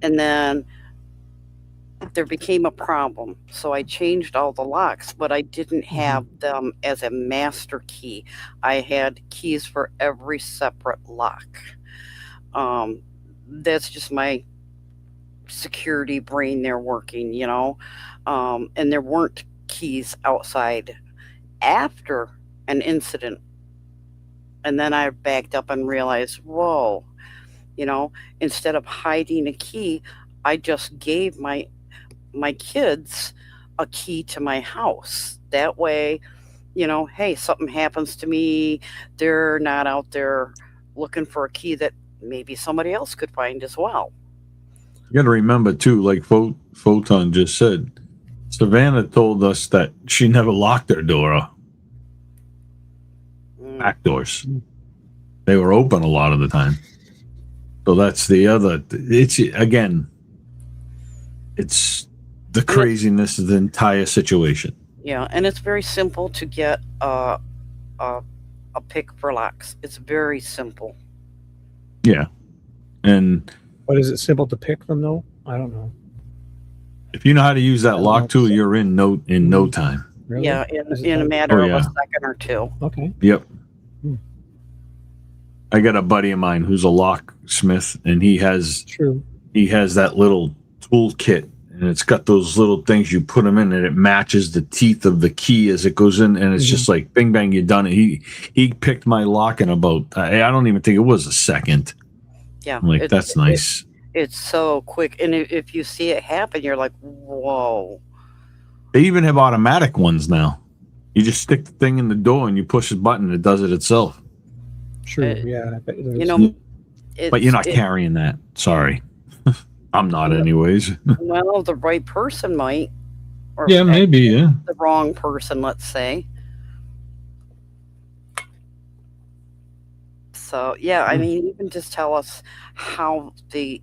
And then there became a problem, so I changed all the locks, but I didn't have them as a master key. I had keys for every separate lock. That's just my security brain there working, and there weren't keys outside after an incident. And then I backed up and realized, whoa, instead of hiding a key, I just gave my kids a key to my house. That way, hey, something happens to me, they're not out there looking for a key that maybe somebody else could find as well. You got to remember too, like Photon just said, Savannah told us that she never locked her door. Back doors. They were open a lot of the time. So that's the other. It's the craziness of the entire situation. Yeah, and it's very simple to get a pick for locks. It's very simple. Yeah, but is it simple to pick them though? I don't know. If you know how to use that lock tool, you're in no time. Really? Yeah, in a matter of a second or two. Okay. Yep. I got a buddy of mine who's a locksmith, and he has that little tool kit, and it's got those little things you put them in, and it matches the teeth of the key as it goes in, and it's just like bing bang, you done it. He picked my lock in about I don't even think it was a second. Yeah, I'm like, that's nice. It's so quick, and if you see it happen, you're like, whoa. They even have automatic ones now. You just stick the thing in the door and you push the button, it does it itself. True. Yeah. But you're not carrying that. Sorry. I'm not anyways. Well, the right person might. Or yeah, maybe, yeah. The wrong person, let's say. So, yeah, I mean, even just tell us how they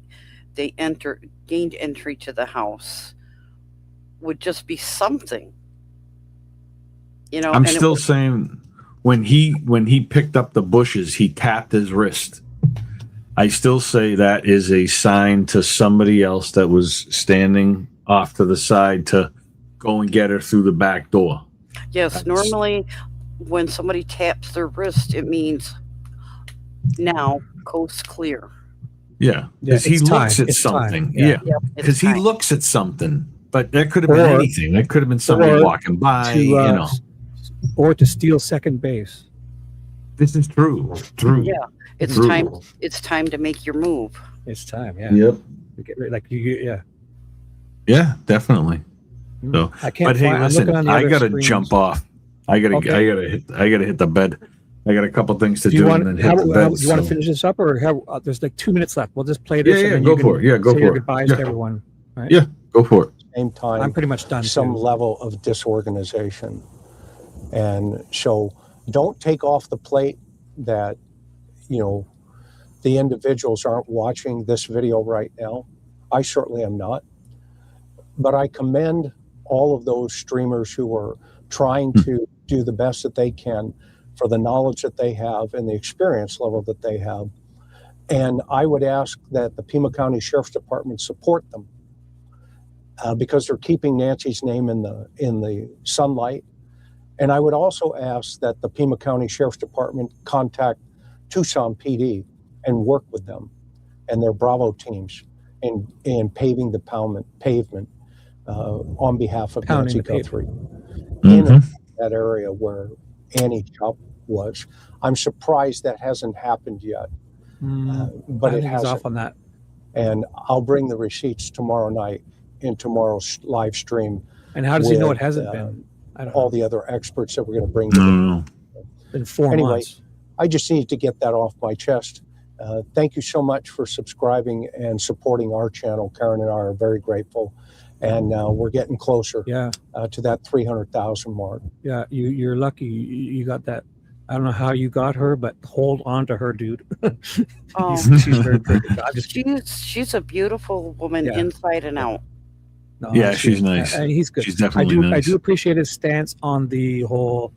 gained entry to the house would just be something. I'm still saying when he picked up the bushes, he tapped his wrist. I still say that is a sign to somebody else that was standing off to the side to go and get her through the back door. Yes, normally when somebody taps their wrist, it means now coast clear. Yeah, because he looks at something. Yeah, because he looks at something. But that could have been anything. That could have been somebody walking by, or to steal second base. This is true. True. Yeah, it's time. It's time to make your move. It's time. Yeah. Yep. Yeah, definitely. So, I can't. But hey, listen, I gotta jump off. I gotta hit the bed. I got a couple things to Do you do want? and then hit the bed. Do you want to so- finish this up, or there's like 2 minutes left? We'll just play this. Yeah, and then go you can for it. Yeah, go say for your it. goodbyes Yeah. to everyone. Right? Yeah, go for it. Same time, I'm pretty much done. some too. level of disorganization. And so don't take off the plate that, the individuals aren't watching this video right now. I certainly am not. But I commend all of those streamers who are trying to do the best that they can for the knowledge that they have and the experience level that they have. And I would ask that the Pima County Sheriff's Department support them because they're keeping Nancy's name in the sunlight. And I would also ask that the Pima County Sheriff's Department contact Tucson PD and work with them and their Bravo teams in paving the pavement on behalf of Pounding Nancy the pavement. Guthrie in that area where Annie Chubb was. I'm surprised that hasn't happened yet, but I it think he's hasn't. off on that. And I'll bring the receipts tomorrow night in tomorrow's live stream. And how does he know it with, hasn't been? I don't all know. the other experts that we're going to bring. In 4 Anyway, months. I just need to get that off my chest. Thank you so much for subscribing and supporting our channel. Karen and I are very grateful, and we're getting closer to that 300,000 mark. Yeah, you're lucky you got that. I don't know how you got her, but hold on to her, dude. Oh, She's very good. she's a beautiful woman Yeah. inside and out. No, Yeah, she's nice. He's good. She's definitely I nice. do appreciate his stance on the whole,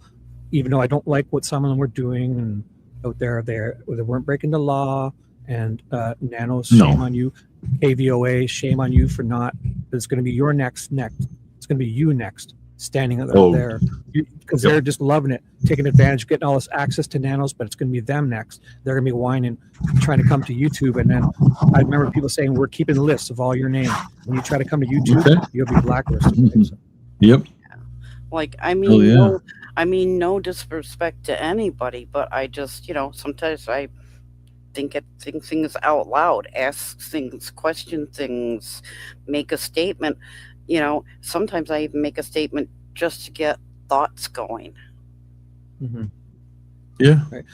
even though I don't like what some of them were doing and out there, they weren't breaking the law. And Nanos, shame on you. KVOA, shame on you for not. It's going to be your next. It's going to be you next, standing out there because they're just loving it, taking advantage, getting all this access to Nanos. But it's going to be them next. They're going to be whining, trying to come to YouTube. And then I remember people saying, "We're keeping lists of all your names." When you try to come to YouTube, you'll be blacklisted. So. Yep. Like, I mean, yeah. no disrespect to anybody, but I just, sometimes I think things out loud, ask things, question things, make a statement. Sometimes I even make a statement just to get thoughts going. Yeah. Right.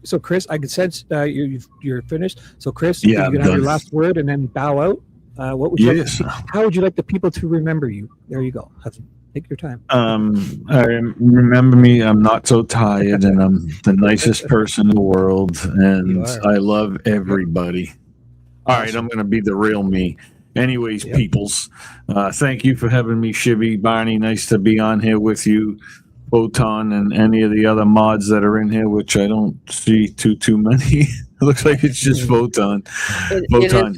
So Chris, I could sense you're finished. So Chris, Yeah, you can I'm have your done. last word and then bow out. What would you like to how would you like the people to remember you? There you go. Take your time. I remember me. I'm not so tired, and I'm the nicest person in the world, and I love everybody. All right, I'm going to be the real me. Anyways, peoples, thank you for having me, Shibby, Barney. Nice to be on here with you, Photon, and any of the other mods that are in here, which I don't see too many. It looks like it's just Photon. Photon.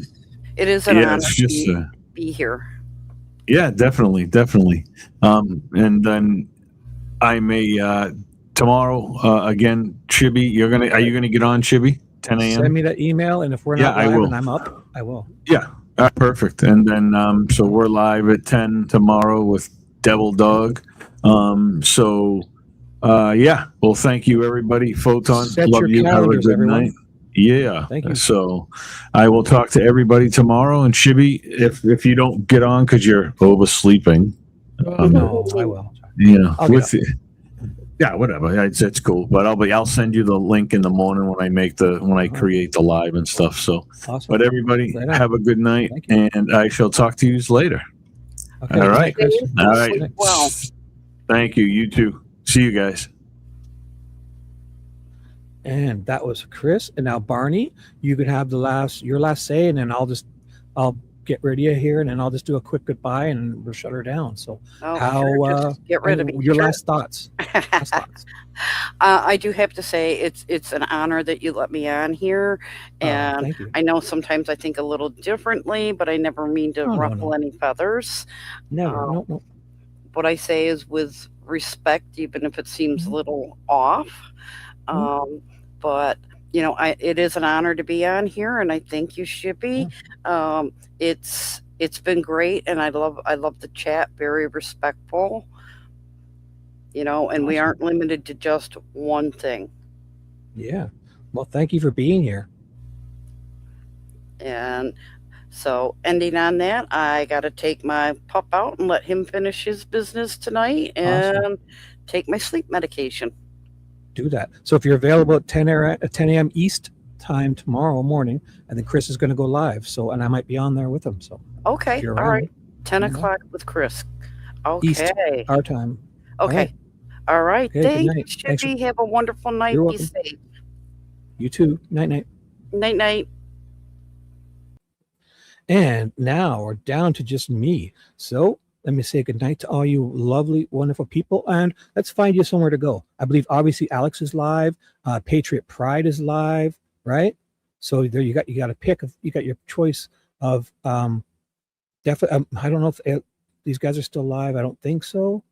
It is an honor it's just to be here. Yeah, definitely. And then I may tomorrow again, Shibby. Are you gonna get on, Shibby? 10 a.m. Send me that email, and if we're not I live will. and I'm up, I will. Yeah, perfect. And then so we're live at 10 tomorrow with Devil Dog. Yeah. Well, thank you, everybody. Photon, Set love your you. Have a calendars, good everyone. night. Yeah. Thank you. So I will talk to everybody tomorrow. And Shibby, if you don't get on because you're oversleeping, No, I will. I'll get with yeah, whatever. It's cool. But I'll send you the link in the morning when I create the live and stuff. So, Awesome. but everybody Right on. have a good night, and I shall talk to you later. Okay, All right. Chris. All right. Well, Thank you. You too. See you guys. And that was Chris. And now Barney, you can have your last say, and then I'll get rid of here, and then I'll just do a quick goodbye, and we'll shut her down. So just get rid of me. Your Sure. last thoughts. I do have to say it's an honor that you let me on here, and thank you. I know sometimes I think a little differently, but I never mean to ruffle any feathers. Never. No. What I say is with respect, even if it seems a little off. But it is an honor to be on here, and I thank you, Shibby. It's been great, and I love the chat. Very respectful. And we aren't limited to just one thing. Yeah. Well, thank you for being here. And so, ending on that, I got to take my pup out and let him finish his business tonight, and take my sleep medication. do that. So if you're available at 10 a.m. East time tomorrow morning, and then Chris is going to go live. So, and I might be on there with him. So Okay. All right. 10 o'clock with Chris. Okay. East, our time. Okay. All right. Okay, Thank good you, night. Thanks Shibby. Have a wonderful night. You're Be welcome. safe. You too. Night, night. Night, night. And now we're down to just me. So let me say goodnight to all you lovely, wonderful people. And let's find you somewhere to go. I believe obviously Alex is live. Patriot Pride is live, right? So there you got to pick. You got your choice of definitely. I don't know if these guys are still live. I don't think so.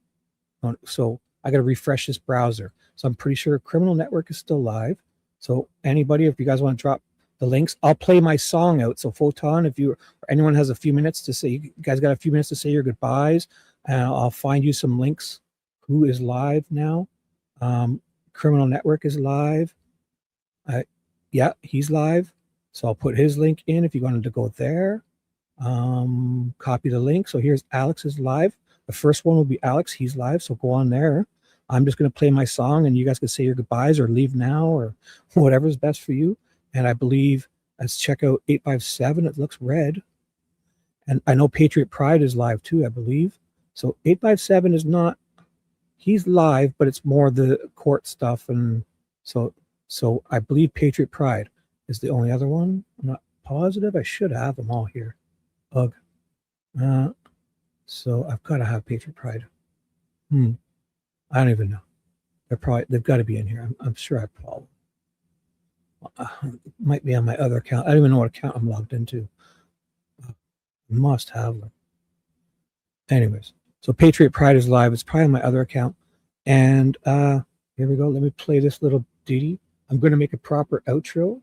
So I got to refresh this browser. So I'm pretty sure Criminal Network is still live. So anybody, if you guys want to drop the links, I'll play my song out. So Photon, if you or anyone has a few minutes to say, you guys got a few minutes to say your goodbyes, and I'll find you some links. Who is live now? Criminal Network is live. Yeah, he's live. So I'll put his link in if you wanted to go there. Copy the link. So here's Alex's live. The first one will be Alex. He's live. So go on there. I'm just going to play my song, and you guys can say your goodbyes or leave now or whatever is best for you. And I believe, let's check out 857. It looks red. And I know Patriot Pride is live too, I believe. So 857 is not, he's live, but it's more the court stuff. And so I believe Patriot Pride is the only other one. I'm not positive. I should have them all here. Ugh. So I've got to have Patriot Pride. I don't even know. They've got to be in here. I'm sure I probably might be on my other account. I don't even know what account I'm logged into. Must have them. Anyways, so Patriot Pride is live. It's probably on my other account. And here we go. Let me play this little ditty. I'm going to make a proper outro.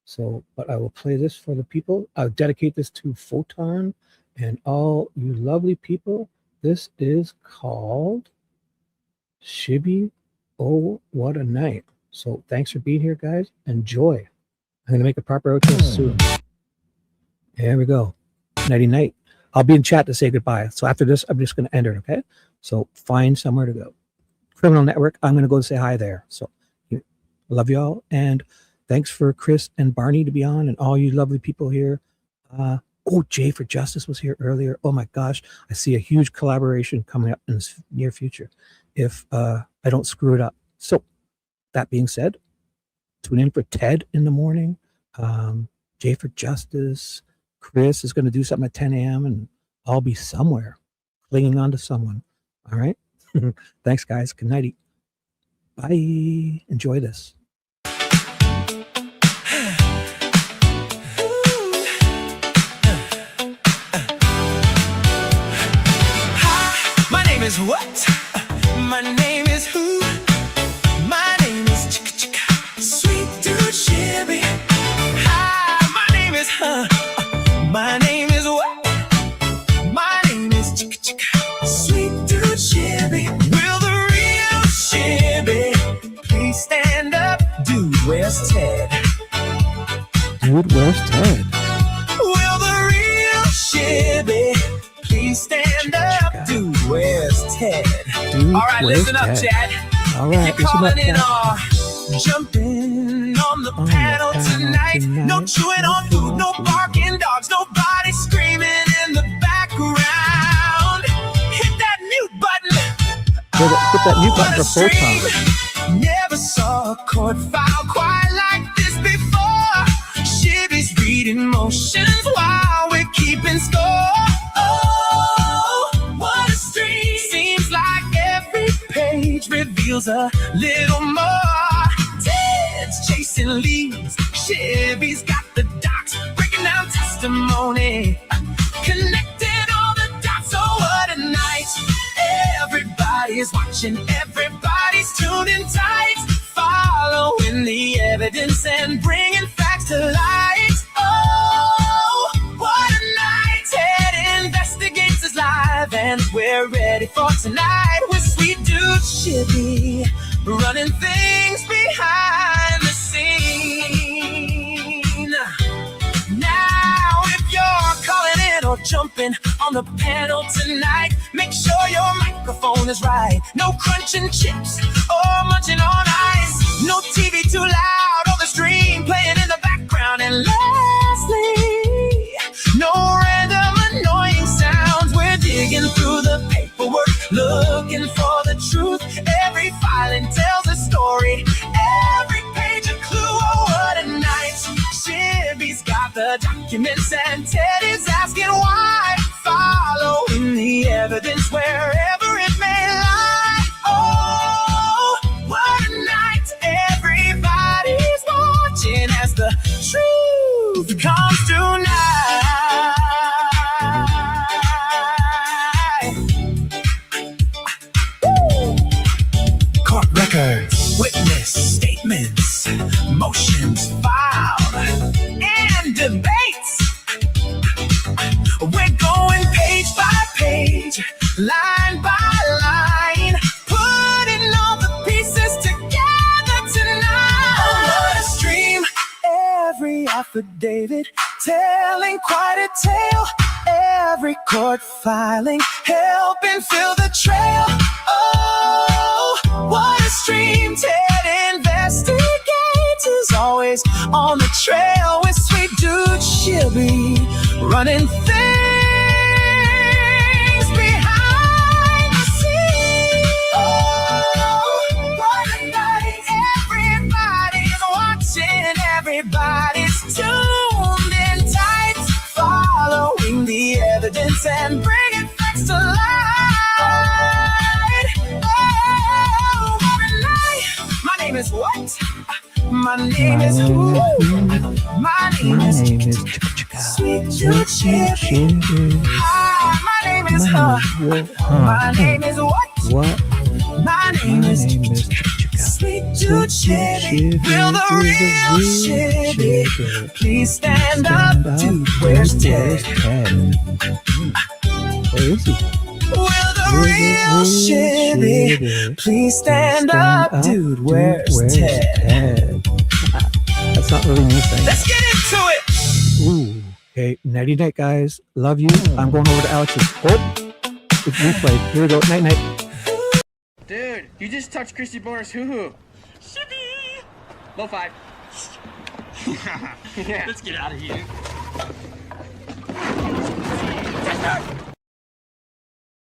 So, but I will play this for the people. I'll dedicate this to Photon and all you lovely people. This is called Shibby. Oh, what a night. So thanks for being here, guys. Enjoy. I'm going to make a proper outro soon. Here we go. Nighty night. I'll be in chat to say goodbye. So after this, I'm just going to end it, okay? So find somewhere to go. Criminal Network, I'm going to go say hi there. So love you all. And thanks for Chris and Barney to be on and all you lovely people here. Jay for Justice was here earlier. Oh my gosh. I see a huge collaboration coming up in the near future if I don't screw it up. So that being said, tune in for Ted in the morning. Jay for Justice. Chris is going to do something at 10 a.m. and I'll be somewhere clinging on to someone. All right. Thanks, guys. Good night. Bye. Enjoy this. Hi, my name is what? My name is who? My name is Chicka Chicka, Sweet Dude Shibby. Hi, my name is my name is what? My name is Chicka Chicka, Sweet Dude Shibby. Will the real Shibby please stand up? Dude, where's Ted? Dude, where's Ted? Will the real Shibby please stand up? Dude, where's Ted? Dude, all right, listen up, Chad. All right, if you're calling in or jumping on the panel tonight, no chewing on food, no barking dogs, nobody screaming in the background. Hit that mute button. Hit that mute button for Photon. Never saw a court file quite like this before. Shibby's reading motions while we're keeping score. Oh, what a stream. Seems like every page reveals a little more. Ted's chasing leads. Shibby's got the docs, breaking down testimony, connecting all the dots. Oh, what a night. Everybody's watching, everybody's tuning tight, following the evidence and bringing facts to light. Oh, what a night. Ted Investigates is live and we're ready for tonight with Sweet Dude Shibby, running things behind the scene. Now, if you're calling in or jumping on the panel tonight, make sure your microphone is right. No crunching chips or munching on ice. the documents, and Ted is asking why. Following the evidence wherever it may lie. Oh, what a night. Everybody's watching as the truth comes to light. Court records, witness statements, motions filed, and debates. We're going page by page, line by line, putting all the pieces together tonight. Oh, what a stream. Every affidavit telling quite a tale. Every court filing helping fill the trail. Oh, what a stream. Ted investigators always on the trail with sweet dude Shibby running things behind the scenes. Oh, what a night. Everybody's watching, everybody's tuned in tight, following the evidence and bringing facts to light. Oh, what a night. My name is what? My name is who? My name is Sweet Jude Shibby. Hi, my name is her. My name is what? My name is Sweet Jude Shibby. Will the real Shibby please stand up? Dude, where's Ted? Where is he? Will the real Shibby please stand up? Dude, where's Ted? That's not really me saying. Let's get into it. Ooh. Okay, nighty night, guys. Love you. I'm going over to Alex's. Oh, it's replay. Here we go. Night night. Dude, you just touched Christy Boner's hoo-hoo. Shibby! Low five. Yeah. Let's get out of here.